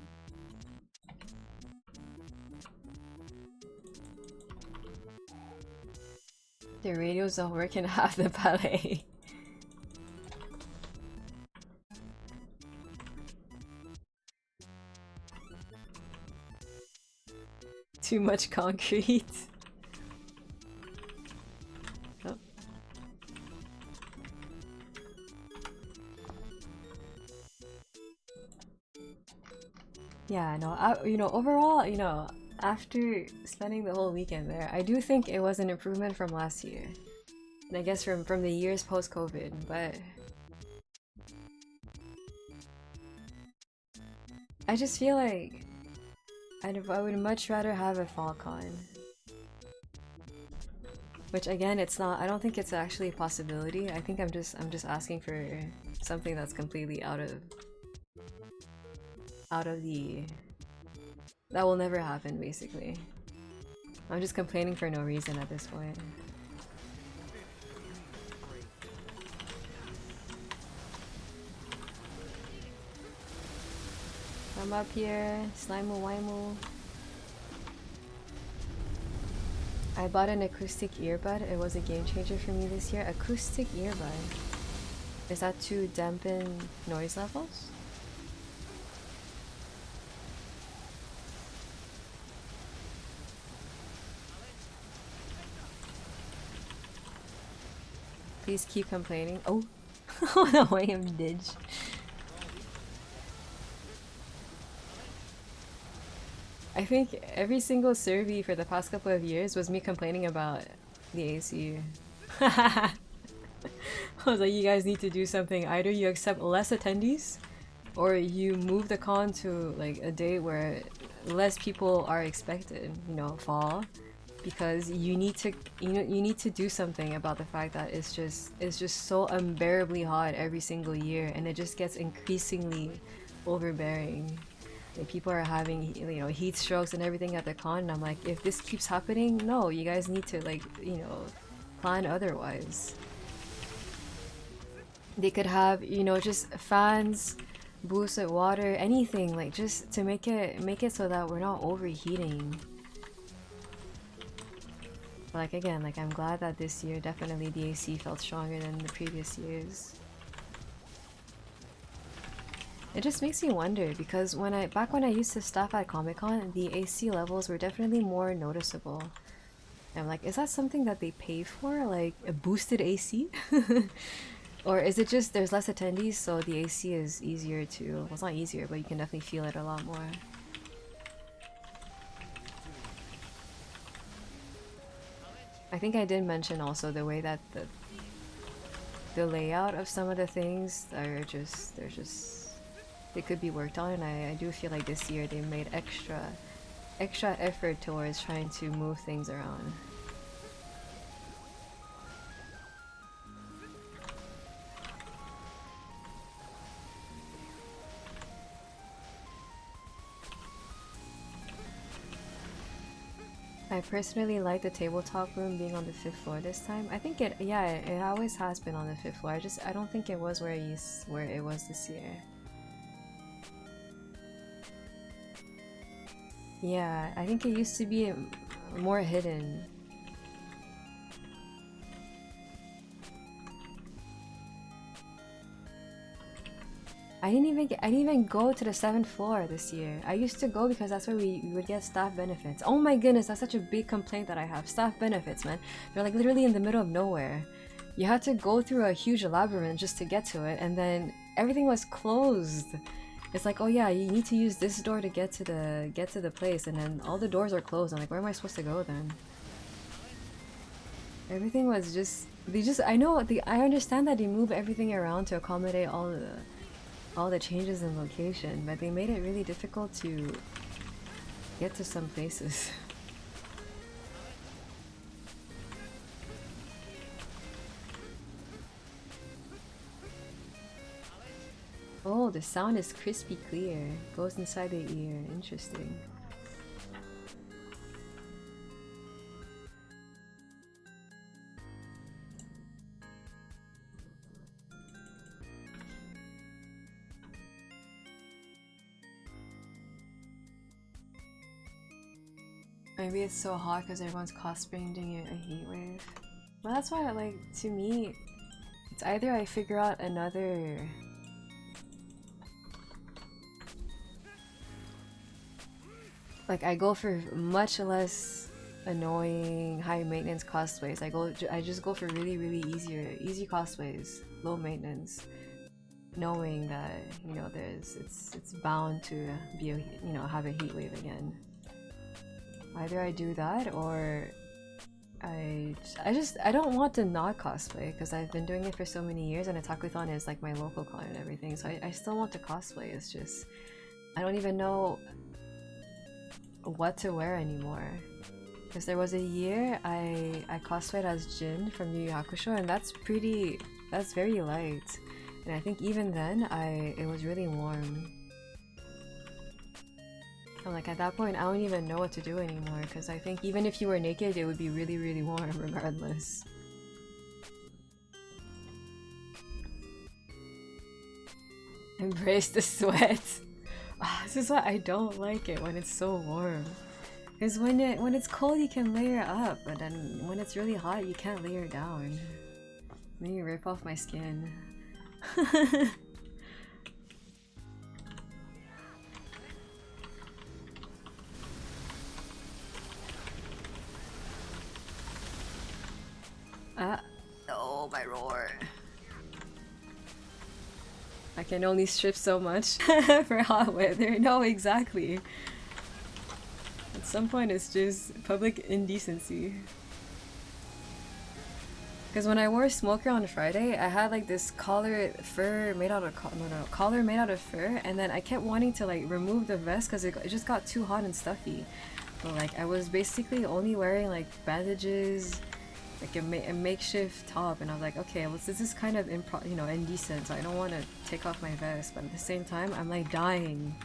The radios don't work in half the ballet. Too much concrete. Oh. Yeah, no, you know, overall, you know, after spending the whole weekend there, I do think it was an improvement from last year. And I guess from the years post-COVID, but I just feel like I would much rather have a fall con. Which again, it's not, I don't think it's actually a possibility. I think I'm just asking for something that's completely out of the, that will never happen basically. I'm just complaining for no reason at this point. I'm up here, Slimu Waimu. I bought an acoustic earbud. It was a game changer for me this year. Acoustic earbud. Is that to dampen noise levels? Please keep complaining. Oh, no, I am Didge. I think every single survey for the past couple of years was me complaining about the AC. I was like, you guys need to do something. Either you accept less attendees, or you move the con to like a day where less people are expected. You know, fall, because you need to do something about the fact that it's just so unbearably hot every single year, and it just gets increasingly overbearing. Like, people are having, you know, heat strokes and everything at the con, and I'm like, if this keeps happening, no, you guys need to, like, you know, plan otherwise. They could have, you know, just fans, boosted water, anything, like, just to make it so that we're not overheating. Like, again, like, I'm glad that this year definitely the AC felt stronger than the previous years. It just makes me wonder, because back when I used to staff at Comic-Con, the AC levels were definitely more noticeable. And I'm like, is that something that they pay for? Like, a boosted AC? Or is it just there's less attendees, so the AC is easier to... Well, it's not easier, but you can definitely feel it a lot more. I think I did mention also the way that the layout of some of the things are just... They could be worked on, and I do feel like this year they made extra effort towards trying to move things around. I personally like the tabletop room being on the 5th floor this time. I think it always has been on the 5th floor. I don't think it was where it was this year. Yeah, I think it used to be more hidden. I didn't even go to the 7th floor this year. I used to go because that's where we would get staff benefits. Oh my goodness, that's such a big complaint that I have. Staff benefits, man. They're like literally in the middle of nowhere. You had to go through a huge labyrinth just to get to it, and then everything was closed. It's like, oh yeah, you need to use this door to get to the place, and then all the doors are closed. I'm like, where am I supposed to go then? Everything was just... I understand that they move everything around to accommodate all the changes in location, but they made it really difficult to get to some places. Oh, the sound is crispy clear. Goes inside the ear. Interesting. Maybe it's so hot because everyone's cosplaying during a heat wave. Well, that's why, like, to me, it's either I figure out another... Like, I go for much less annoying, high maintenance cosplays. I just go for really easy cosplays, low maintenance, knowing that, you know, it's bound to be a, you know, have a heat wave again. Either I do that or I don't want to not cosplay because I've been doing it for so many years, and Otakuthon is like my local con and everything, so I still want to cosplay. It's just I don't even know what to wear anymore. Because there was a year I cosplayed as Jin from Yu Yu Hakusho, and that's very light. And I think even then it was really warm. I'm like, at that point, I don't even know what to do anymore, because I think even if you were naked, it would be really warm regardless. Embrace the sweat. This is why I don't like it when it's so warm. Because when it's cold, you can layer up, but then when it's really hot, you can't layer down. Then you rip off my skin. Oh, my roar. I can only strip so much for hot weather. No, exactly. At some point it's just public indecency. Because when I wore Smoker on Friday, I had like this collar made out of fur, and then I kept wanting to like remove the vest because it just got too hot and stuffy. But like I was basically only wearing like bandages, like a makeshift top, and I was like, okay, well this is kind of indecent, so I don't want to take off my vest, but at the same time I'm like dying.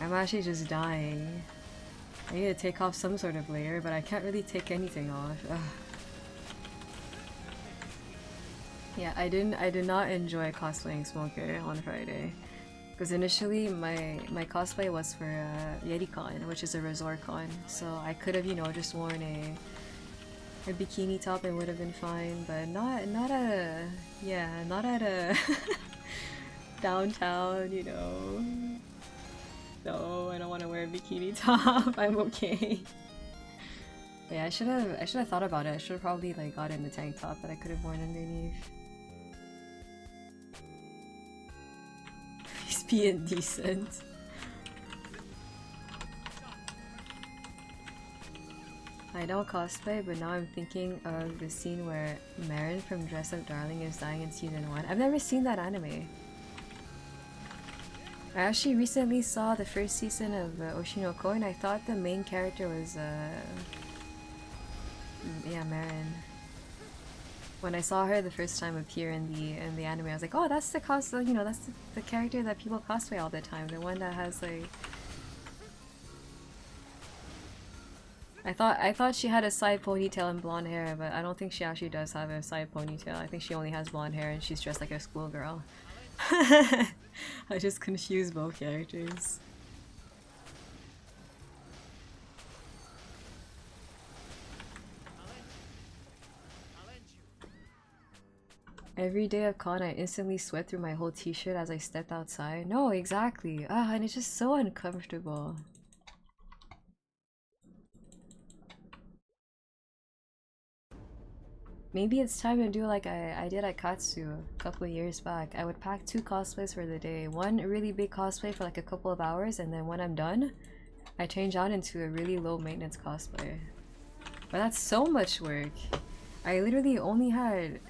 I'm actually just dying. I need to take off some sort of layer, but I can't really take anything off. Ugh. Yeah, I did not enjoy cosplaying Smoker on Friday. Because initially my cosplay was for YetiCon, which is a resort con, so I could have, you know, just worn a bikini top and would have been fine, but not at a downtown, you know. No, I don't want to wear a bikini top. I'm okay. But yeah, I should have thought about it. I should have probably like gotten the tank top that I could have worn underneath. Please be indecent. I don't cosplay, but now I'm thinking of the scene where Marin from Dress Up Darling is dying in season 1. I've never seen that anime. I actually recently saw the first season of Oshinoko, and I thought the main character was yeah, Marin. When I saw her the first time appear in the anime, I was like, oh, that's the cosplay, you know, that's the character that people cosplay all the time, the one that has like. I thought she had a side ponytail and blonde hair, but I don't think she actually does have a side ponytail. I think she only has blonde hair and she's dressed like a schoolgirl. I just confused both characters. Every day of con, I instantly sweat through my whole t-shirt as I stepped outside. No, exactly. And it's just so uncomfortable. Maybe it's time to do like I did at Katsu a couple of years back. I would pack 2 cosplays for the day. One really big cosplay for like a couple of hours, and then when I'm done, I change out into a really low maintenance cosplay. But that's so much work. I literally only had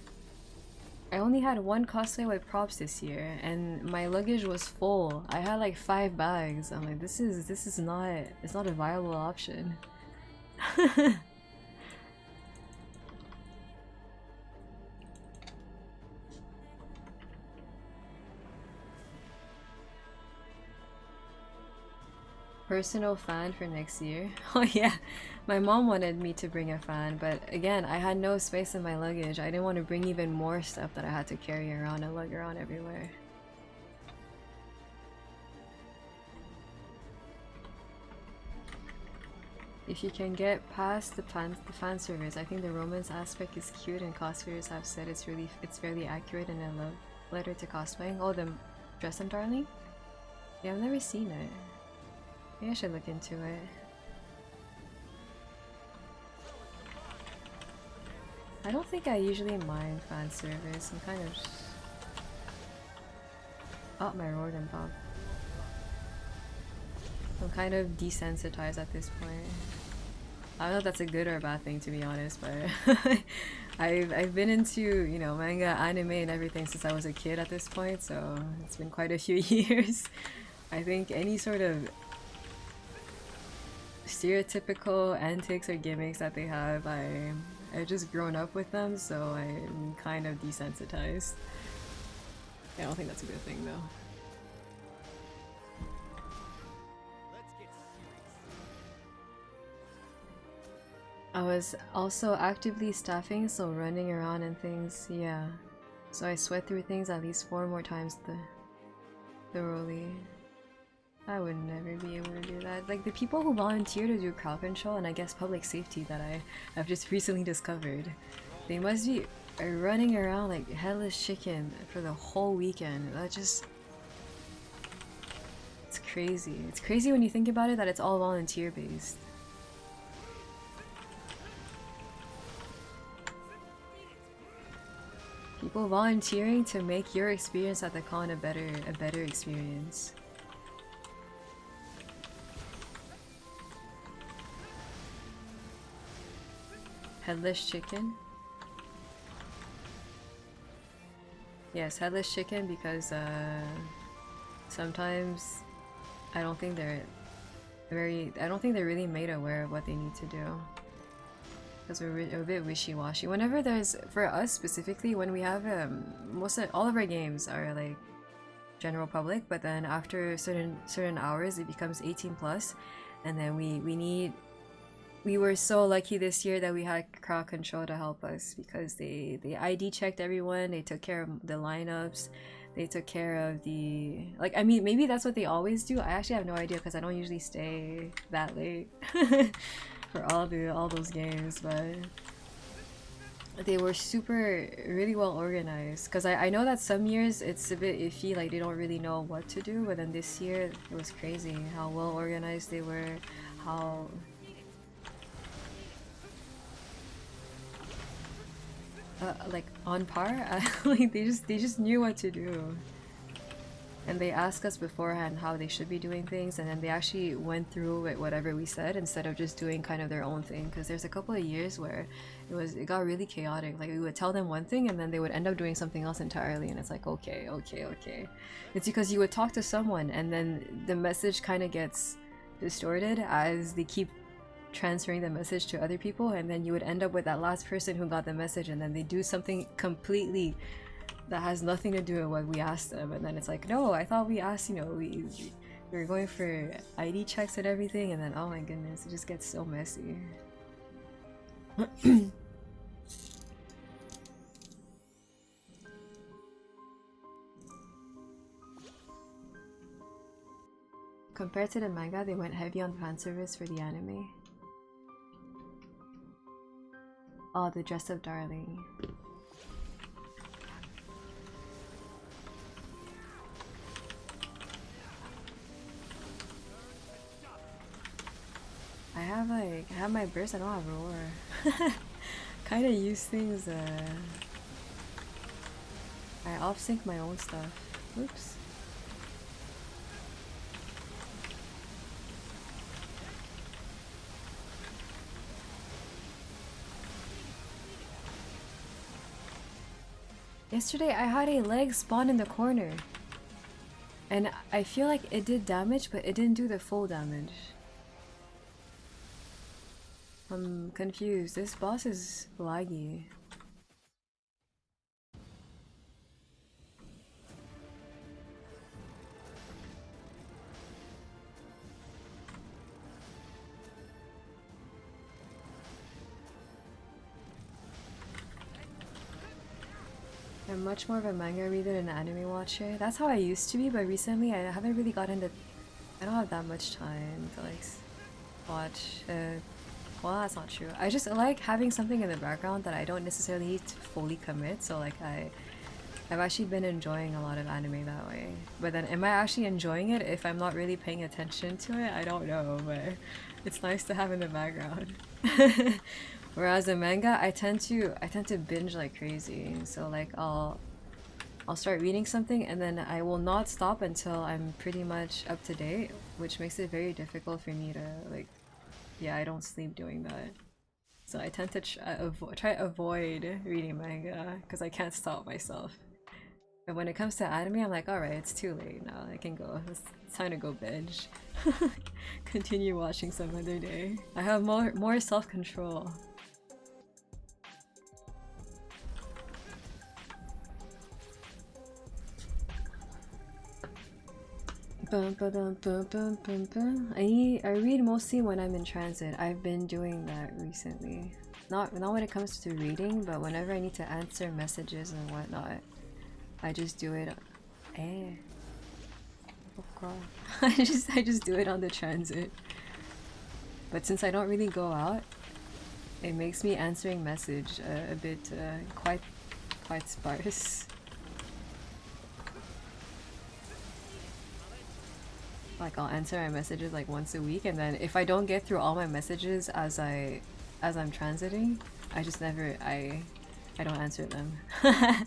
one cosplay with props this year, and my luggage was full. I had like 5 bags. I'm like, it's not a viable option. Personal fan for next year. Oh yeah, my mom wanted me to bring a fan, but again, I had no space in my luggage. I didn't want to bring even more stuff that I had to carry around and lug around everywhere. If you can get past the fan service, I think the romance aspect is cute, and cosplayers have said it's fairly accurate in a love letter to cosplaying. Oh, the Dress Up Darling? Yeah, I've never seen it. Maybe I should look into it. I don't think I usually mind fan service. I'm kind of oh, my Rodan Pop. I'm kind of desensitized at this point. I don't know if that's a good or a bad thing, to be honest, but I've been into, you know, manga, anime, and everything since I was a kid at this point, so it's been quite a few years. I think any sort of stereotypical antics or gimmicks that they have, I've just grown up with them, so I'm kind of desensitized. I don't think that's a good thing though. I was also actively staffing, so running around and things, yeah. So I sweat through things at least 4 more times the rolly. I would never be able to do that. Like the people who volunteer to do crowd control and I guess public safety that I've just recently discovered, they must be running around like headless chicken for the whole weekend. That just... it's crazy. It's crazy when you think about it that it's all volunteer based. People volunteering to make your experience at the con a better experience. Headless chicken? Yes, headless chicken because sometimes I don't think they're really made aware of what they need to do. Because we're a bit wishy-washy. Whenever there's, for us specifically, when we have all of our games are like general public, but then after certain hours it becomes 18 plus, and then we were so lucky this year that we had crowd control to help us because they ID checked everyone, they took care of the lineups, they took care of the, like, I mean, maybe that's what they always do. I actually have no idea because I don't usually stay that late for all those games, but they were really well organized. Because I know that some years it's a bit iffy, like they don't really know what to do, but then this year it was crazy how well organized they were, how like on par. Like they just knew what to do, and they asked us beforehand how they should be doing things, and then they actually went through with whatever we said instead of just doing kind of their own thing. Because there's a couple of years where it got really chaotic. Like we would tell them one thing and then they would end up doing something else entirely, and it's like, okay. It's because you would talk to someone and then the message kind of gets distorted as they keep transferring the message to other people, and then you would end up with that last person who got the message and then they do something completely that has nothing to do with what we asked them, and then it's like, no, I thought we asked, you know, we were going for ID checks and everything, and then oh my goodness, it just gets so messy. Compared to the manga, they went heavy on fan service for the anime. Oh, the Dress Up Darling. I have my burst, I don't have roar. Kinda use things, I off-sync my own stuff. Oops. Yesterday I had a leg spawn in the corner, and I feel like it did damage, but it didn't do the full damage. I'm confused. This boss is laggy. I'm much more of a manga reader than an anime watcher. That's how I used to be, but recently I haven't really gotten into. I don't have that much time to like watch. Well, that's not true. I just like having something in the background that I don't necessarily need to fully commit. So like I've actually been enjoying a lot of anime that way. But then am I actually enjoying it if I'm not really paying attention to it? I don't know, but it's nice to have in the background. Whereas a manga, I tend to binge like crazy. So like I'll start reading something and then I will not stop until I'm pretty much up to date, which makes it very difficult for me to like, yeah, I don't sleep doing that. So I tend to try to avoid reading manga because I can't stop myself. But when it comes to anime, I'm like, alright, it's too late now. I can go. It's time to go binge. Continue watching some other day. I have more self-control. I read mostly when I'm in transit. I've been doing that recently. Not when it comes to reading, but whenever I need to answer messages and whatnot, I just do it. Oh god. I just do it on the transit. But since I don't really go out, it makes me answering message a bit quite sparse. Like I'll answer my messages like once a week, and then if I don't get through all my messages as I'm transiting, I just never I don't answer them. I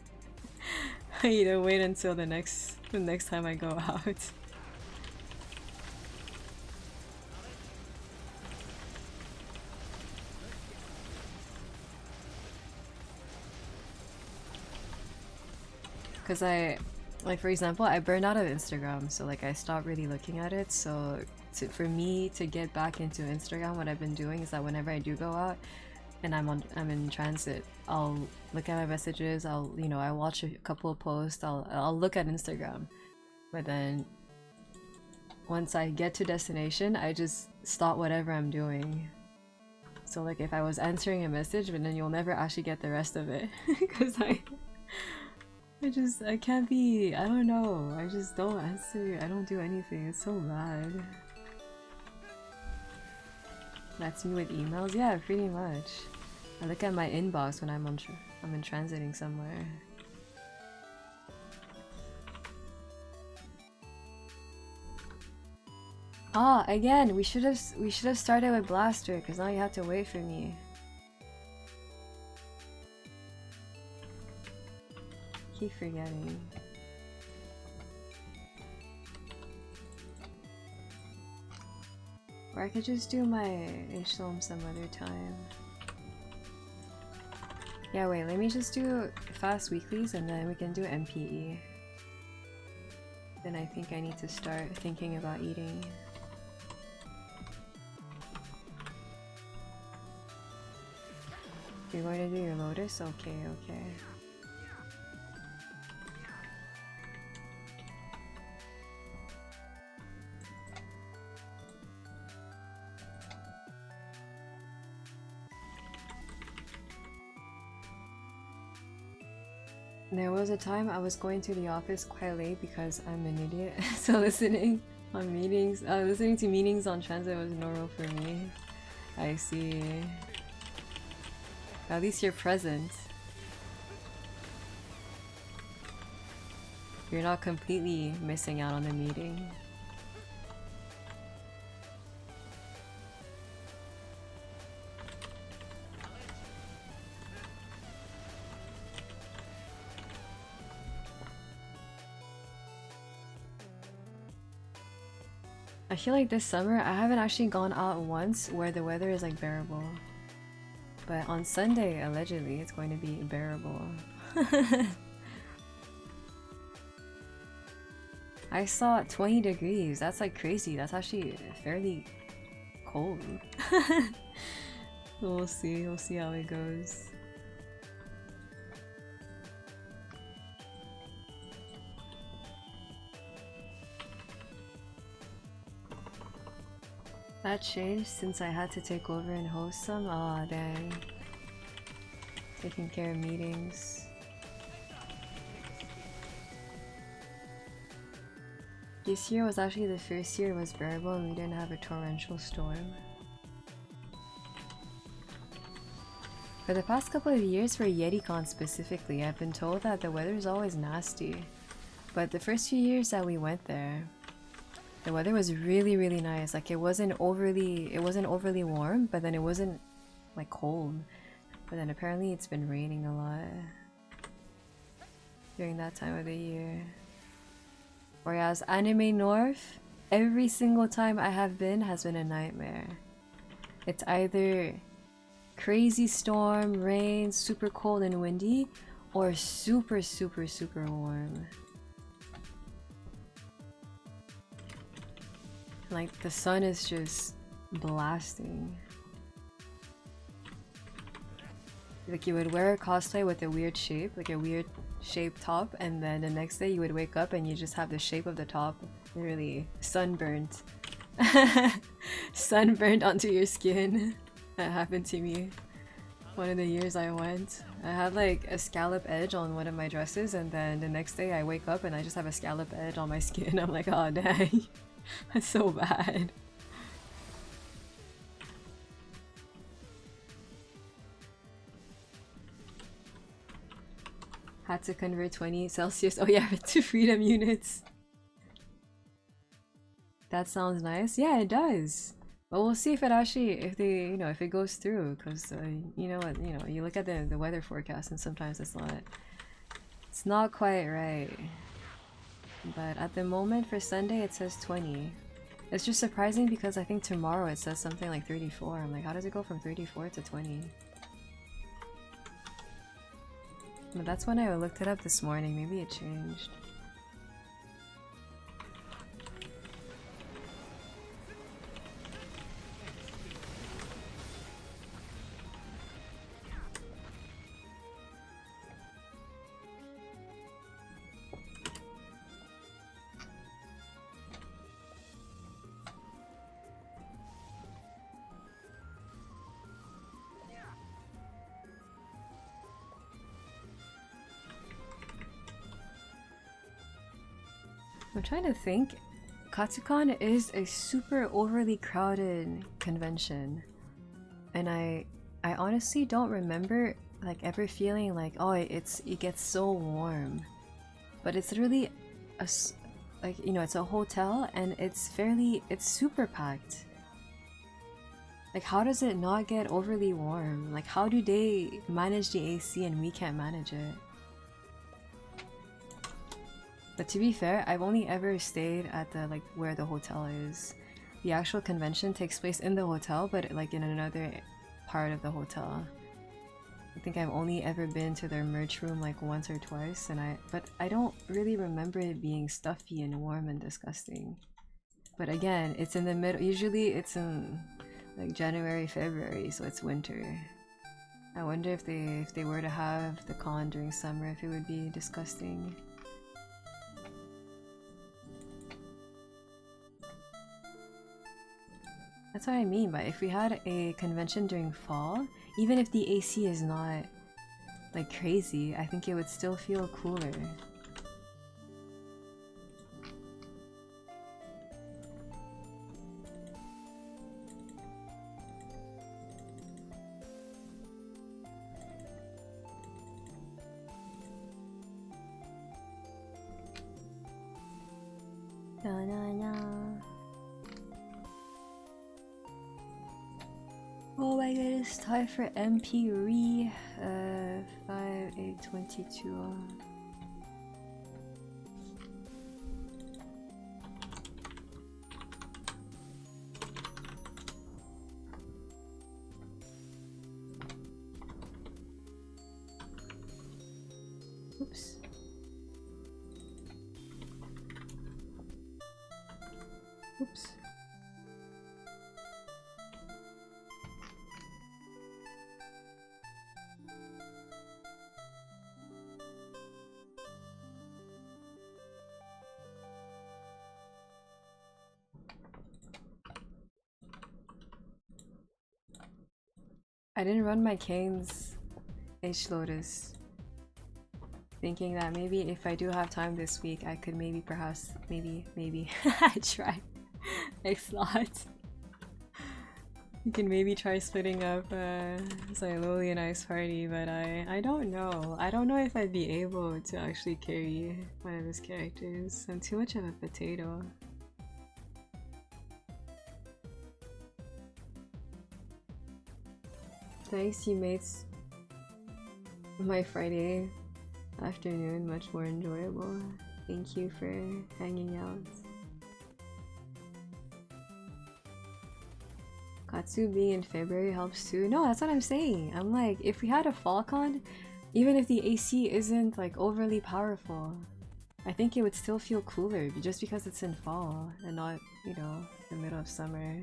need to wait until the next time I go out. Cause like for example, I burned out of Instagram, so like I stopped really looking at it. So for me to get back into Instagram, what I've been doing is that whenever I do go out and I'm in transit, I'll look at my messages. I watch a couple of posts. I'll look at Instagram, but then once I get to destination, I just stop whatever I'm doing. So like if I was answering a message, but then you'll never actually get the rest of it, because I can't be, I don't know, I just don't answer, I don't do anything, it's so bad. That's me with emails? Yeah, pretty much. I look at my inbox when I'm in transiting somewhere. Ah, again, we should have started with Blaster, because now you have to wait for me. Keep forgetting. Or I could just do my Illium some other time. Yeah, wait, let me just do fast weeklies and then we can do MPE. Then I think I need to start thinking about eating. You're going to do your Lotus? Okay, okay. There was a time I was going to the office quite late because I'm an idiot, so listening to meetings on transit was normal for me. I see. At least you're present. You're not completely missing out on the meeting. I feel like this summer I haven't actually gone out once where the weather is like bearable. But on Sunday, allegedly, it's going to be bearable. I saw 20 degrees. That's like crazy. That's actually fairly cold. We'll see. We'll see how it goes. That changed since I had to take over and host some? Aw, dang. Taking care of meetings. This year was actually the first year it was bearable and we didn't have a torrential storm. For the past couple of years for YetiCon specifically, I've been told that the weather is always nasty. But the first few years that we went there, the weather was really nice. Like it wasn't overly warm, but then it wasn't like cold. But then apparently it's been raining a lot during that time of the year. Whereas Anime North, every single time I have been has been a nightmare. It's either crazy storm, rain, super cold and windy, or super warm. Like the sun is just blasting. Like you would wear a cosplay with a weird shape, like a weird shaped top, and then the next day you would wake up and you just have the shape of the top literally sunburnt. Sunburnt onto your skin. That happened to me one of the years I went. I had like a scallop edge on one of my dresses, and then the next day I wake up and I just have a scallop edge on my skin. I'm like, oh dang. That's so bad. Had to convert 20 Celsius. Oh yeah, to freedom units. That sounds nice. Yeah, it does. But we'll see if it actually, if they, you know, if it goes through. Because you know what, you know, you look at the weather forecast and sometimes it's not quite right. But at the moment for Sunday it says 20. It's just surprising because I think tomorrow it says something like 34. I'm like, how does it go from 34 to 20? But that's when I looked it up this morning. Maybe it changed. I'm trying to think. Katsucon is a super overly crowded convention, and I honestly don't remember like ever feeling like, oh, it gets so warm. But it's really like, you know, it's a hotel and it's super packed. Like, how does it not get overly warm? Like, how do they manage the AC and we can't manage it? But to be fair, I've only ever stayed at the, like, where the hotel is. The actual convention takes place in the hotel, but like in another part of the hotel. I think I've only ever been to their merch room like once or twice, but I don't really remember it being stuffy and warm and disgusting. But again, it's in the middle. Usually it's in like January, February, so it's winter. I wonder if they were to have the con during summer, if it would be disgusting. That's what I mean by if we had a convention during fall, even if the AC is not like crazy, I think it would still feel cooler. Na na na. Oh my goodness, time for MP Re 5822. Oops. Oops. I didn't run my Canes H Lotus. thinking that maybe if I do have time this week, I could maybe perhaps maybe try X-Lot. You can maybe try splitting up Xyloli and Ice Party, but I don't know. I don't know if I'd be able to actually carry one of his characters. I'm too much of a potato. Thanks, you mates. My Friday afternoon much more enjoyable. Thank you for hanging out. Katsu being in February helps too. No, that's what I'm saying. I'm like, if we had a fall con, even if the AC isn't like overly powerful, I think it would still feel cooler just because it's in fall and not, you know, the middle of summer.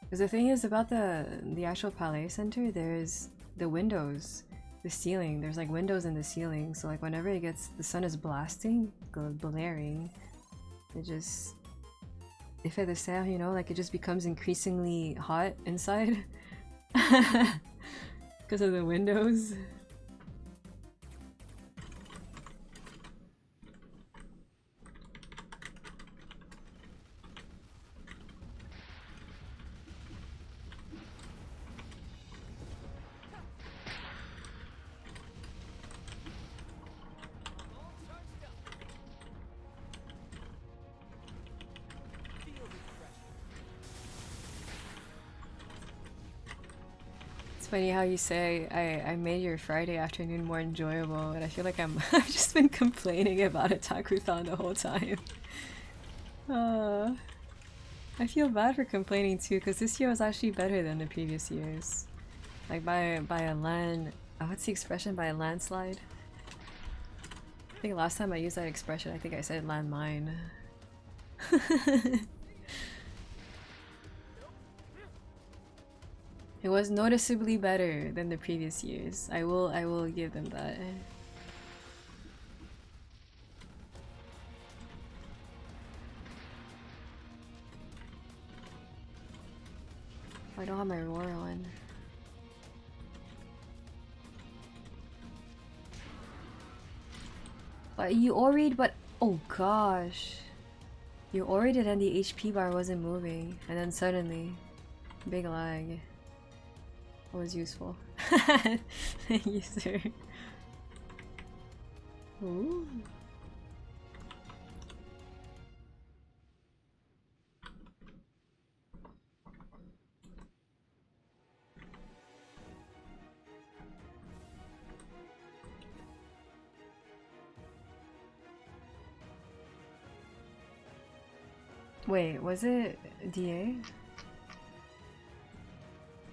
Because the thing is about the actual Palais Center, there's the windows, the ceiling. There's like windows in the ceiling, so like whenever it gets, the sun is blasting, blaring, it just, effet de serre, you know, like it just becomes increasingly hot inside because of the windows. It's funny how you say I made your Friday afternoon more enjoyable, and I feel like I've just been complaining about Otaku-thon the whole time. I feel bad for complaining too, because this year was actually better than the previous years. Like by a what's the expression? By a landslide? I think last time I used that expression, I think I said landmine. It was noticeably better than the previous years. I will give them that. I don't have my roar on. But you already, but oh gosh. You already and the HP bar wasn't moving, and then suddenly, big lag. That was useful. Thank you, sir. Ooh. Wait, was it DA?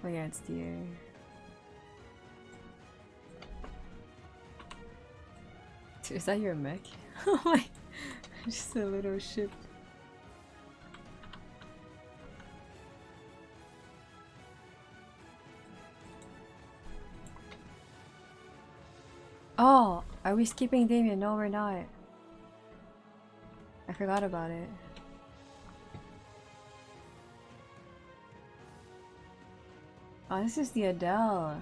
Oh yeah, it's DA. Is that your mech? Oh my, just a little ship. Oh, are we skipping Damien? No, we're not. I forgot about it. Oh, this is the Adele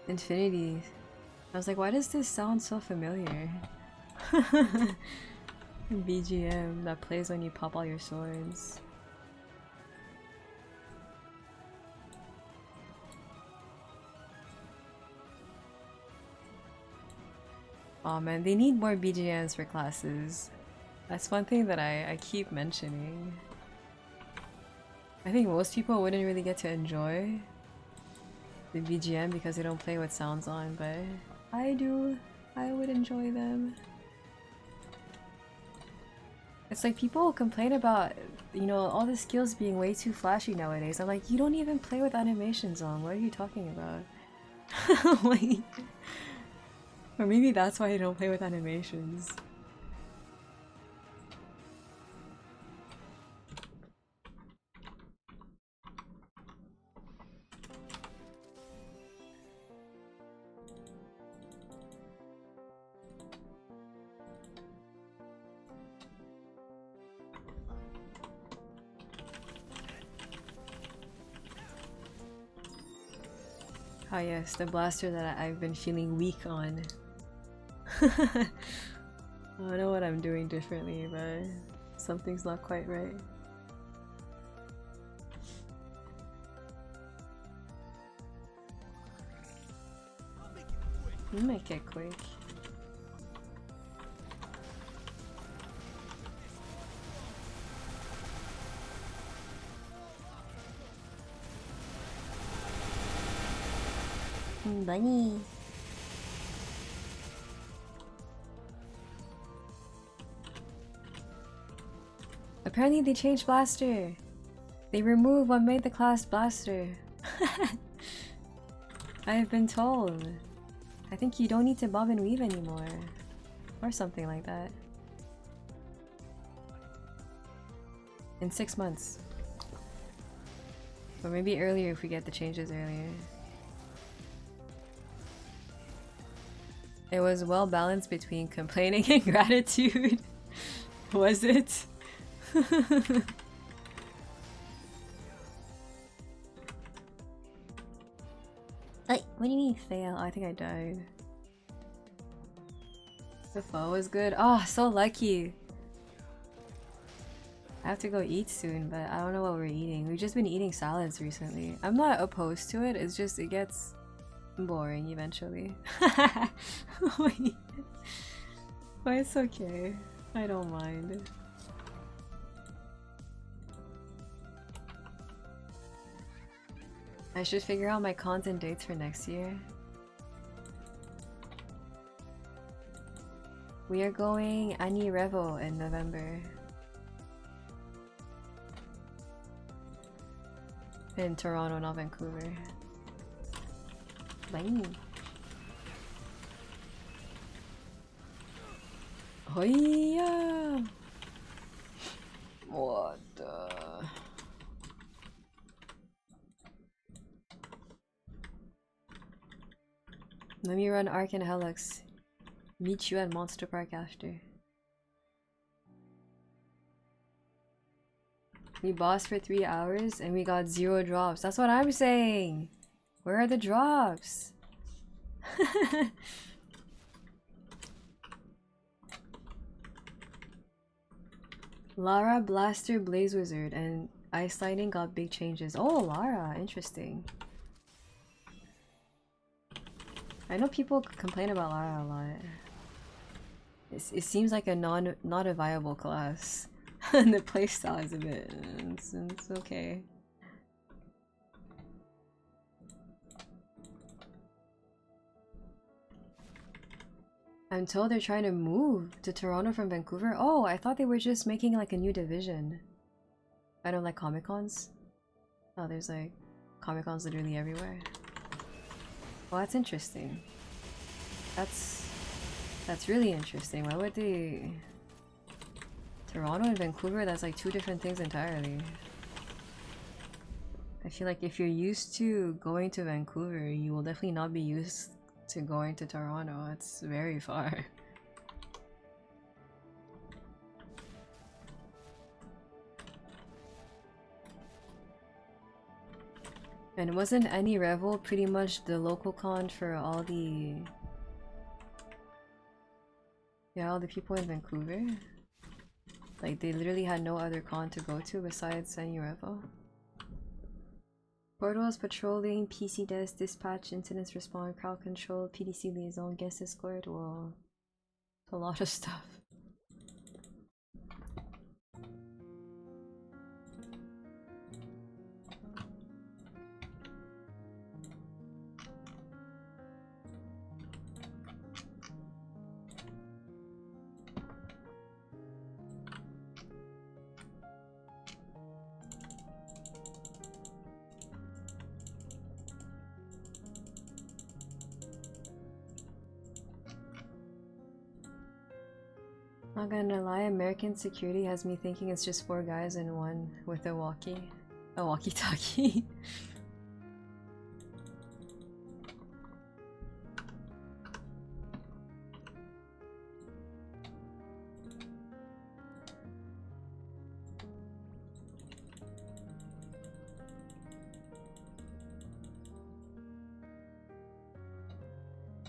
Infinity. I was like, why does this sound so familiar? BGM that plays when you pop all your swords. Oh man, they need more BGMs for classes. That's one thing that I keep mentioning. I think most people wouldn't really get to enjoy the BGM because they don't play with sounds on, but I do. I would enjoy them. It's like people complain about, you know, all the skills being way too flashy nowadays. I'm like, you don't even play with animations on. What are you talking about? Like, or maybe that's why I don't play with animations. Ah yes, the blaster that I've been feeling weak on. I don't know what I'm doing differently, but something's not quite right. Make it quick. Bunny. Apparently they changed Blaster. They removed what made the class Blaster. I have been told. I think you don't need to bob and weave anymore. Or something like that. In 6 months. Or maybe earlier if we get the changes earlier. It was well balanced between complaining and gratitude. Was it? What do you mean fail? Oh, I think I died. The pho was good. Oh, so lucky. I have to go eat soon, but I don't know what we're eating. We've just been eating salads recently. I'm not opposed to it, it's just it gets boring eventually. But it's okay. I don't mind. I should figure out my content dates for next year. We are going Ani Revo in November. In Toronto, not Vancouver. Bye. Hoya! What the? Let me run Arc and Helix. Meet you at Monster Park after. We bossed for 3 hours and we got 0 drops. That's what I'm saying! Where are the drops? Lara, Blaster, Blaze Wizard, and Ice Lightning got big changes. Oh, Lara, interesting. I know people complain about Lara a lot. It seems like a not a viable class. And the playstyle is a bit... it's okay. I'm told they're trying to move to Toronto from Vancouver. Oh, I thought they were just making like a new division. I don't like Comic-Cons. Oh, there's like Comic-Cons literally everywhere. Well, that's interesting. That's really interesting. Why would they... Toronto and Vancouver, that's like 2 different things entirely. I feel like if you're used to going to Vancouver, you will definitely not be used to going to Toronto. It's very far. And wasn't Any Revel pretty much the local con for all the... yeah, all the people in Vancouver? Like, they literally had no other con to go to besides Any Revel. Portals, patrolling, PC desk, dispatch, incidents response, crowd control, PDC liaison, guest escort. Whoa. It's a lot of stuff. Not gonna lie, American security has me thinking it's just 4 guys and one with a walkie-talkie.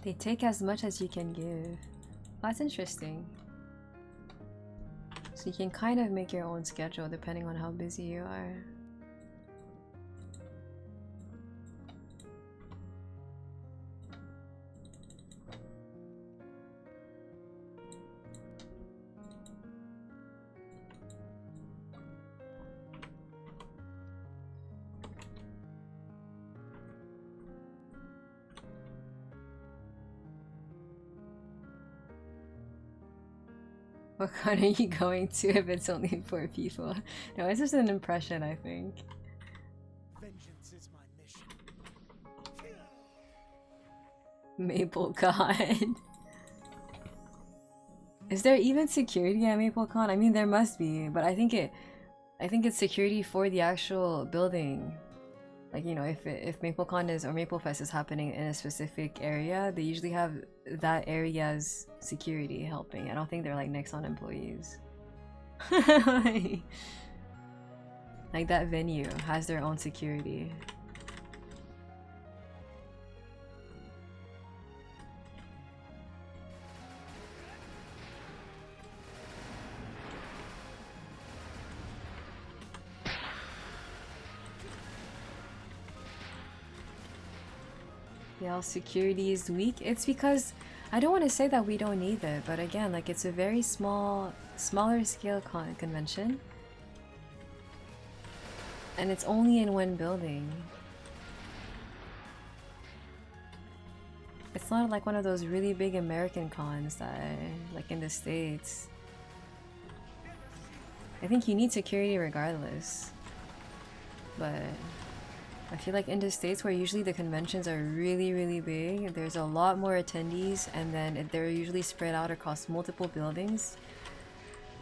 They take as much as you can give. That's interesting. So you can kind of make your own schedule depending on how busy you are. What con are you going to if it's only 4 people? No, it's just an impression, I think. Vengeance is my mission. MapleCon. Is there even security at MapleCon? I mean, there must be, but I think it's security for the actual building. Like, you know, if MapleCon is or Maplefest is happening in a specific area, they usually have that area's security helping. I don't think they're like Nexon employees. Like that venue has their own security. Yeah, security is weak. It's because I don't want to say that we don't need it, but again, like it's a very smaller scale convention, and it's only in one building. It's not like one of those really big American cons that, like in the States. I think you need security regardless, but I feel like in the States where usually the conventions are really big, there's a lot more attendees, and then they're usually spread out across multiple buildings.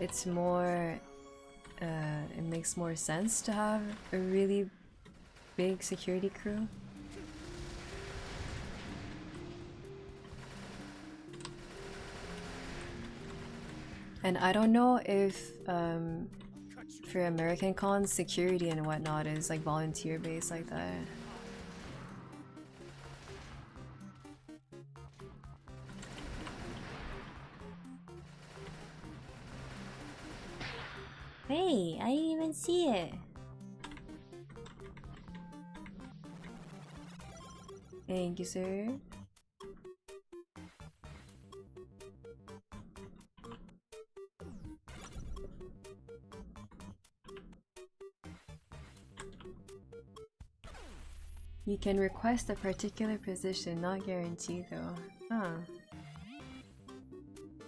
It's more, it makes more sense to have a really big security crew. And I don't know if for American cons, security and whatnot is like volunteer based like that. Hey, I didn't even see it. Thank you, sir. You can request a particular position, not guaranteed though. Huh.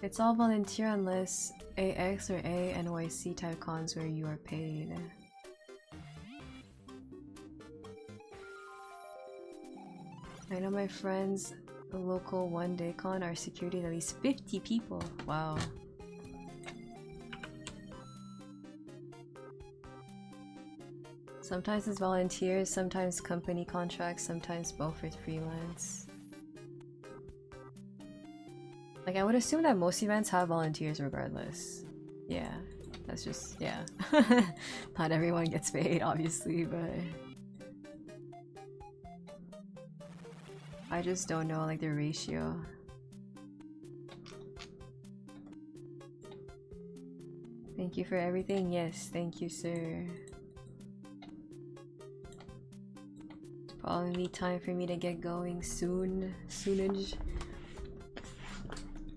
It's all volunteer unless AX or ANYC type cons where you are paid. I know my friends, the local one-day con are security at least 50 people. Wow. Sometimes it's volunteers, sometimes company contracts, sometimes both with freelance. Like I would assume that most events have volunteers regardless. Yeah, that's just, yeah. Not everyone gets paid obviously, but I just don't know like the ratio. Thank you for everything. Yes, thank you, sir. Probably time for me to get going soonage.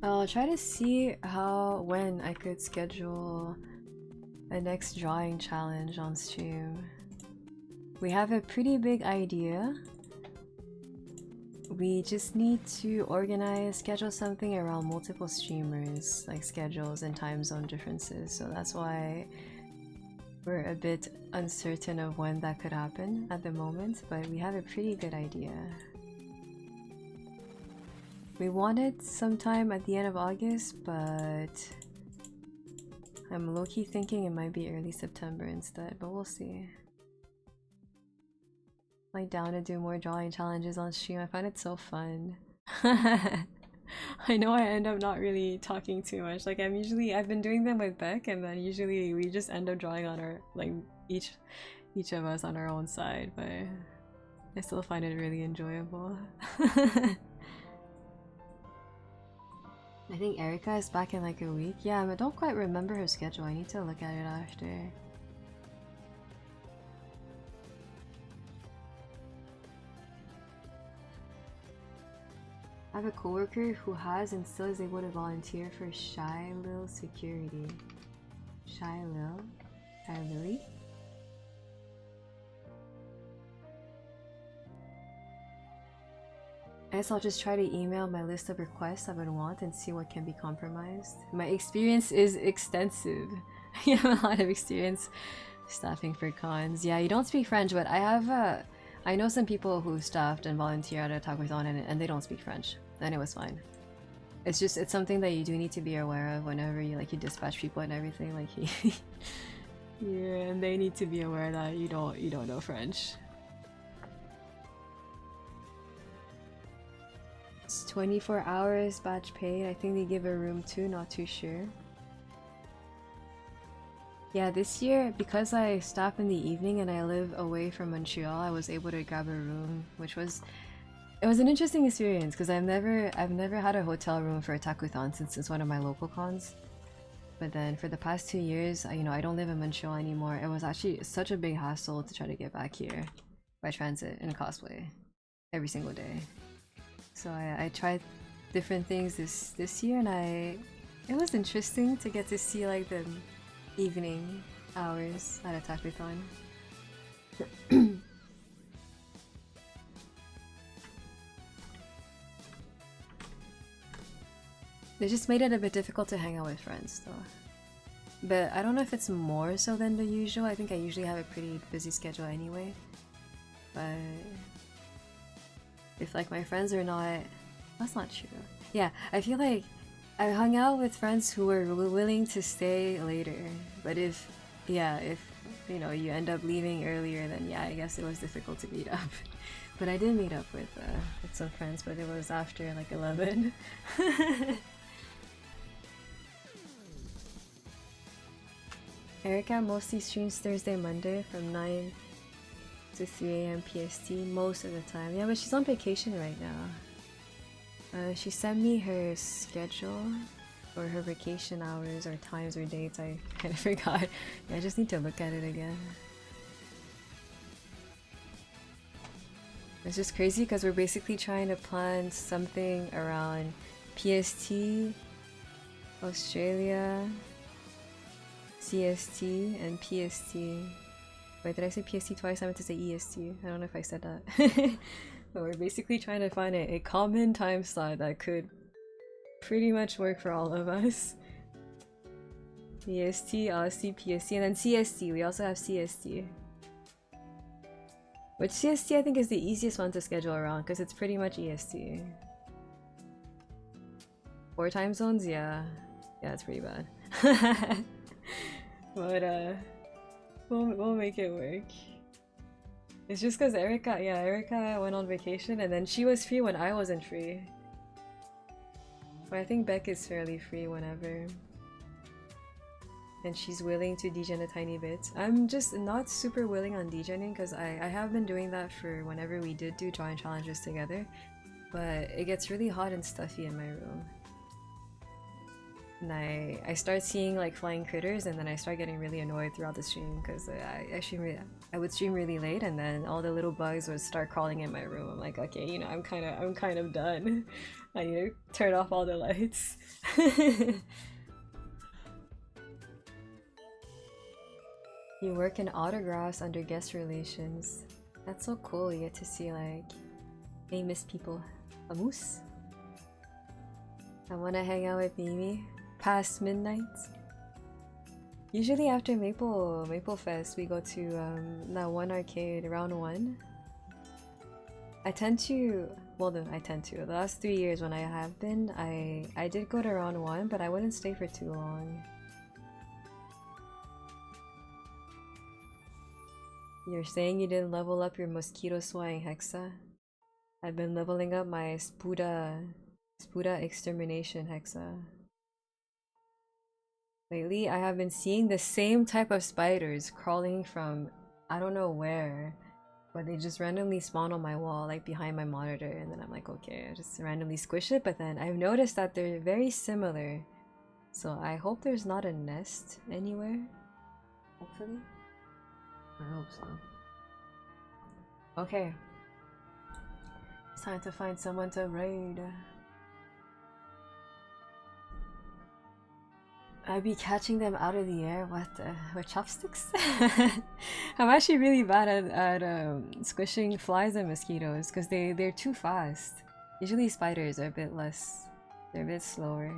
I'll try to see when I could schedule a next drawing challenge on stream. We have a pretty big idea. We just need to schedule something around multiple streamers, like schedules and time zone differences. So that's why we're a bit uncertain of when that could happen at the moment, but we have a pretty good idea. We want it sometime at the end of August, but I'm low-key thinking it might be early September instead, but we'll see. Like down to do more drawing challenges on stream. I find it so fun. I know I end up not really talking too much. Like I've been doing them with Beck, and then usually we just end up drawing on our, like each of us on our own side, but I still find it really enjoyable. I think Erica is back in like a week. Yeah, I don't quite remember her schedule. I need to look at it after. I have a coworker who has and still is able to volunteer for Shy Lil Security. Shy Lil? Shy Lily? I guess I'll just try to email my list of requests I would want and see what can be compromised. My experience is extensive. I have a lot of experience staffing for cons. Yeah, you don't speak French, but I know some people who staffed and volunteer at a takothon and they don't speak French. And it was fine. It's something that you do need to be aware of whenever you dispatch people and everything. Like yeah, and they need to be aware that you don't know French. It's 24 hours batch paid. I think they give a room too, not too sure. Yeah, this year, because I staff in the evening and I live away from Montreal, I was able to grab a room, which was... It was an interesting experience because I've never had a hotel room for a takuthon since it's one of my local cons. But then for the past 2 years, I don't live in Montreal anymore. It was actually such a big hassle to try to get back here by transit and cosplay every single day. So I tried different things this year, and it was interesting to get to see like the evening hours at a takuthon. They just made it a bit difficult to hang out with friends though. But I don't know if it's more so than the usual. I think I usually have a pretty busy schedule anyway. But if like my friends are not... That's not true. Yeah, I feel like I hung out with friends who were willing to stay later. But if you end up leaving earlier, then yeah, I guess it was difficult to meet up. But I did meet up with some friends, but it was after like 11. Erica mostly streams Thursday, Monday from 9 to 3 AM PST most of the time. Yeah, but she's on vacation right now. She sent me her schedule or her vacation hours or times or dates. I kind of forgot. Yeah, I just need to look at it again. It's just crazy because we're basically trying to plan something around PST, Australia, CST, and PST. Wait, did I say PST twice? I meant to say EST. I don't know if I said that. But we're basically trying to find a common time slot that could pretty much work for all of us. EST, Aussie, PST, and then CST. We also have CST. Which CST I think is the easiest one to schedule around because it's pretty much EST. 4 time zones? Yeah. Yeah, it's pretty bad. But we'll make it work. It's just because Erica went on vacation and then she was free when I wasn't free. But I think Beck is fairly free whenever. And she's willing to degen a tiny bit. I'm just not super willing on degening because I have been doing that for whenever we did do drawing challenges together. But it gets really hot and stuffy in my room. And I start seeing like flying critters and then I start getting really annoyed throughout the stream because I would stream really late and then all the little bugs would start crawling in my room. I'm like, okay, I'm kind of done. I need to turn off all the lights. You work in autographs under guest relations. That's so cool. You get to see like famous people. A moose. I want to hang out with Mimi past midnight. Usually after Maple Fest, we go to that one arcade, round 1. The last 3 years when I have been, I did go to round 1, but I wouldn't stay for too long. You're saying you didn't level up your mosquito swatting hexa? I've been leveling up my Spuda extermination hexa. Lately, I have been seeing the same type of spiders crawling from I don't know where. But they just randomly spawn on my wall, like behind my monitor, and then I'm like, okay, I just randomly squish it. But then I've noticed that they're very similar, so I hope there's not a nest anywhere. Hopefully, I hope so. Okay, it's time to find someone to raid. I'd be catching them out of the air. What with chopsticks? I'm actually really bad at squishing flies and mosquitoes because they're too fast. Usually spiders are a bit less. They're a bit slower.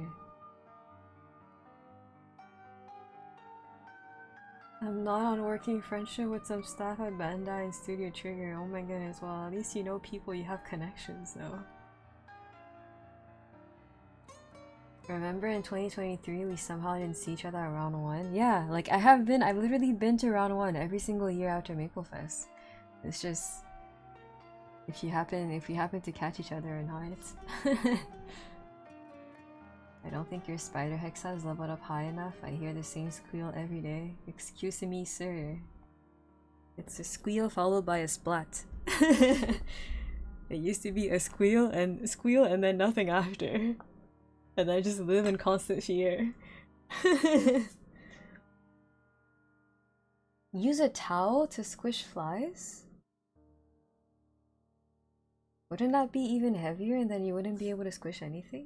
I'm not on working friendship with some staff at Bandai and Studio Trigger. Oh my goodness. Well, at least you know people. You have connections though. Remember in 2023 we somehow didn't see each other at round 1? Yeah, like I've literally been to round 1 every single year after Maplefest. It's just if we happen to catch each other or not. I don't think your spider hexa is leveled up high enough. I hear the same squeal every day. Excuse me, sir. It's a squeal followed by a splat. It used to be a squeal and then nothing after. And I just live in constant fear. Use a towel to squish flies? Wouldn't that be even heavier and then you wouldn't be able to squish anything?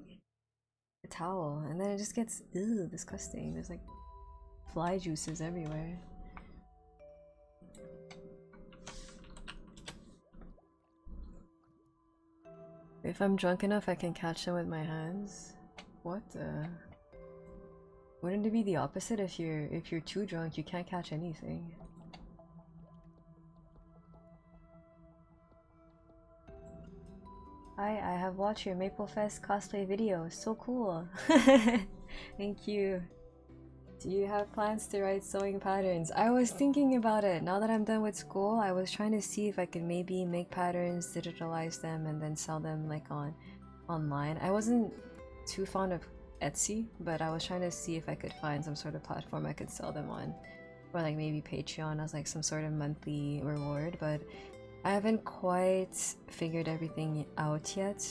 A towel, and then it just gets disgusting. There's like fly juices everywhere. If I'm drunk enough I can catch them with my hands. What the? Wouldn't it be the opposite if you're too drunk you can't catch anything? Hi, I have watched your Maplefest cosplay video. So cool. Thank you. Do you have plans to write sewing patterns? I was thinking about it. Now that I'm done with school, I was trying to see if I could maybe make patterns, digitalize them, and then sell them like online. I wasn't too fond of Etsy, but I was trying to see if I could find some sort of platform I could sell them on, or like maybe Patreon as like some sort of monthly reward, but I haven't quite figured everything out yet.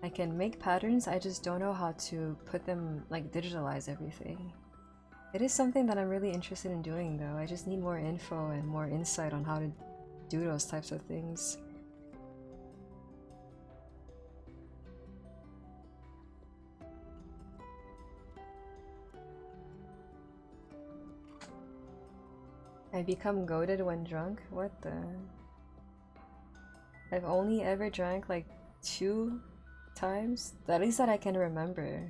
I can make patterns, I just don't know how to put them, like digitalize everything. It is something that I'm really interested in doing though. I just need more info and more insight on how to do those types of things. I become goated when drunk? What the? I've only ever drank like 2 times, at least that I can remember.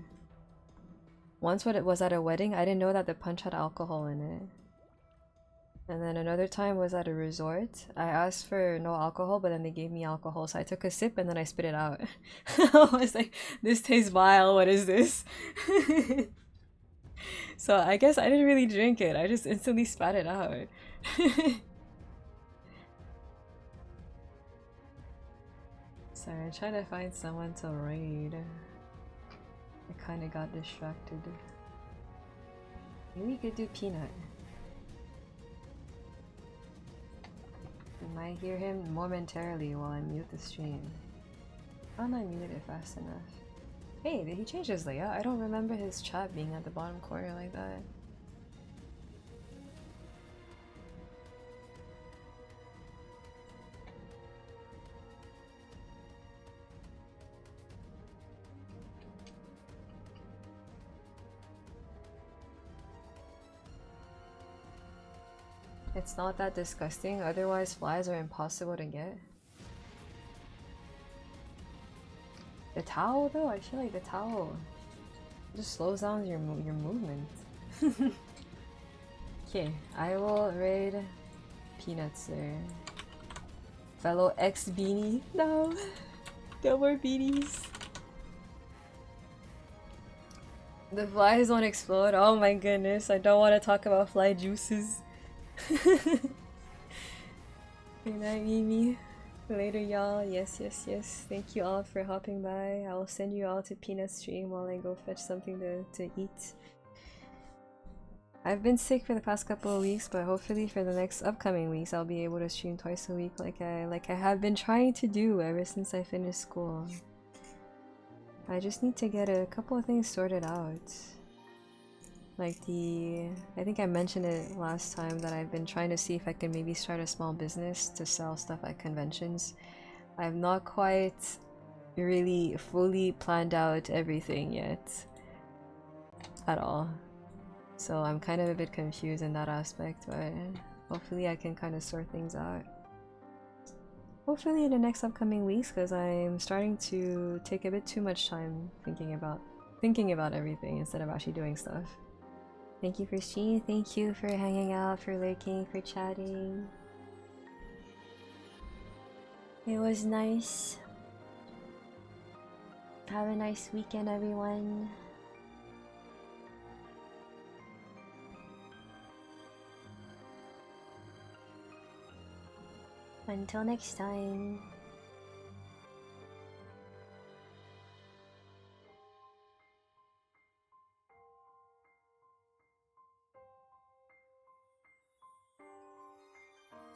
Once when it was at a wedding, I didn't know that the punch had alcohol in it. And then another time was at a resort. I asked for no alcohol, but then they gave me alcohol, so I took a sip and then I spit it out. I was like, this tastes vile, what is this? So I guess I didn't really drink it, I just instantly spat it out. Sorry, I'm trying to find someone to raid. I kinda got distracted. Maybe we could do Peanut. You might hear him momentarily while I mute the stream. How am I muted it fast enough? Hey, did he change his layout? I don't remember his chat being at the bottom corner like that. It's not that disgusting, otherwise flies are impossible to get. The towel though, I feel like the towel just slows down your movement. Okay, I will raid Peanuts there. Fellow ex-beanie. No! No more beanies. The flies won't explode. Oh my goodness, I don't want to talk about fly juices. Good night, Mimi. Later, y'all. Yes, yes, yes. Thank you all for hopping by. I will send you all to Peanut stream while I go fetch something to eat. I've been sick for the past couple of weeks, but hopefully for the next upcoming weeks I'll be able to stream twice a week like I have been trying to do ever since I finished school. I just need to get a couple of things sorted out. Like I think I mentioned it last time that I've been trying to see if I can maybe start a small business to sell stuff at conventions. I've not quite really fully planned out everything yet. At all. So I'm kind of a bit confused in that aspect, but hopefully I can kind of sort things out. Hopefully in the next upcoming weeks, because I'm starting to take a bit too much time thinking about everything instead of actually doing stuff. Thank you for streaming, thank you for hanging out, for lurking, for chatting. It was nice. Have a nice weekend, everyone. Until next time.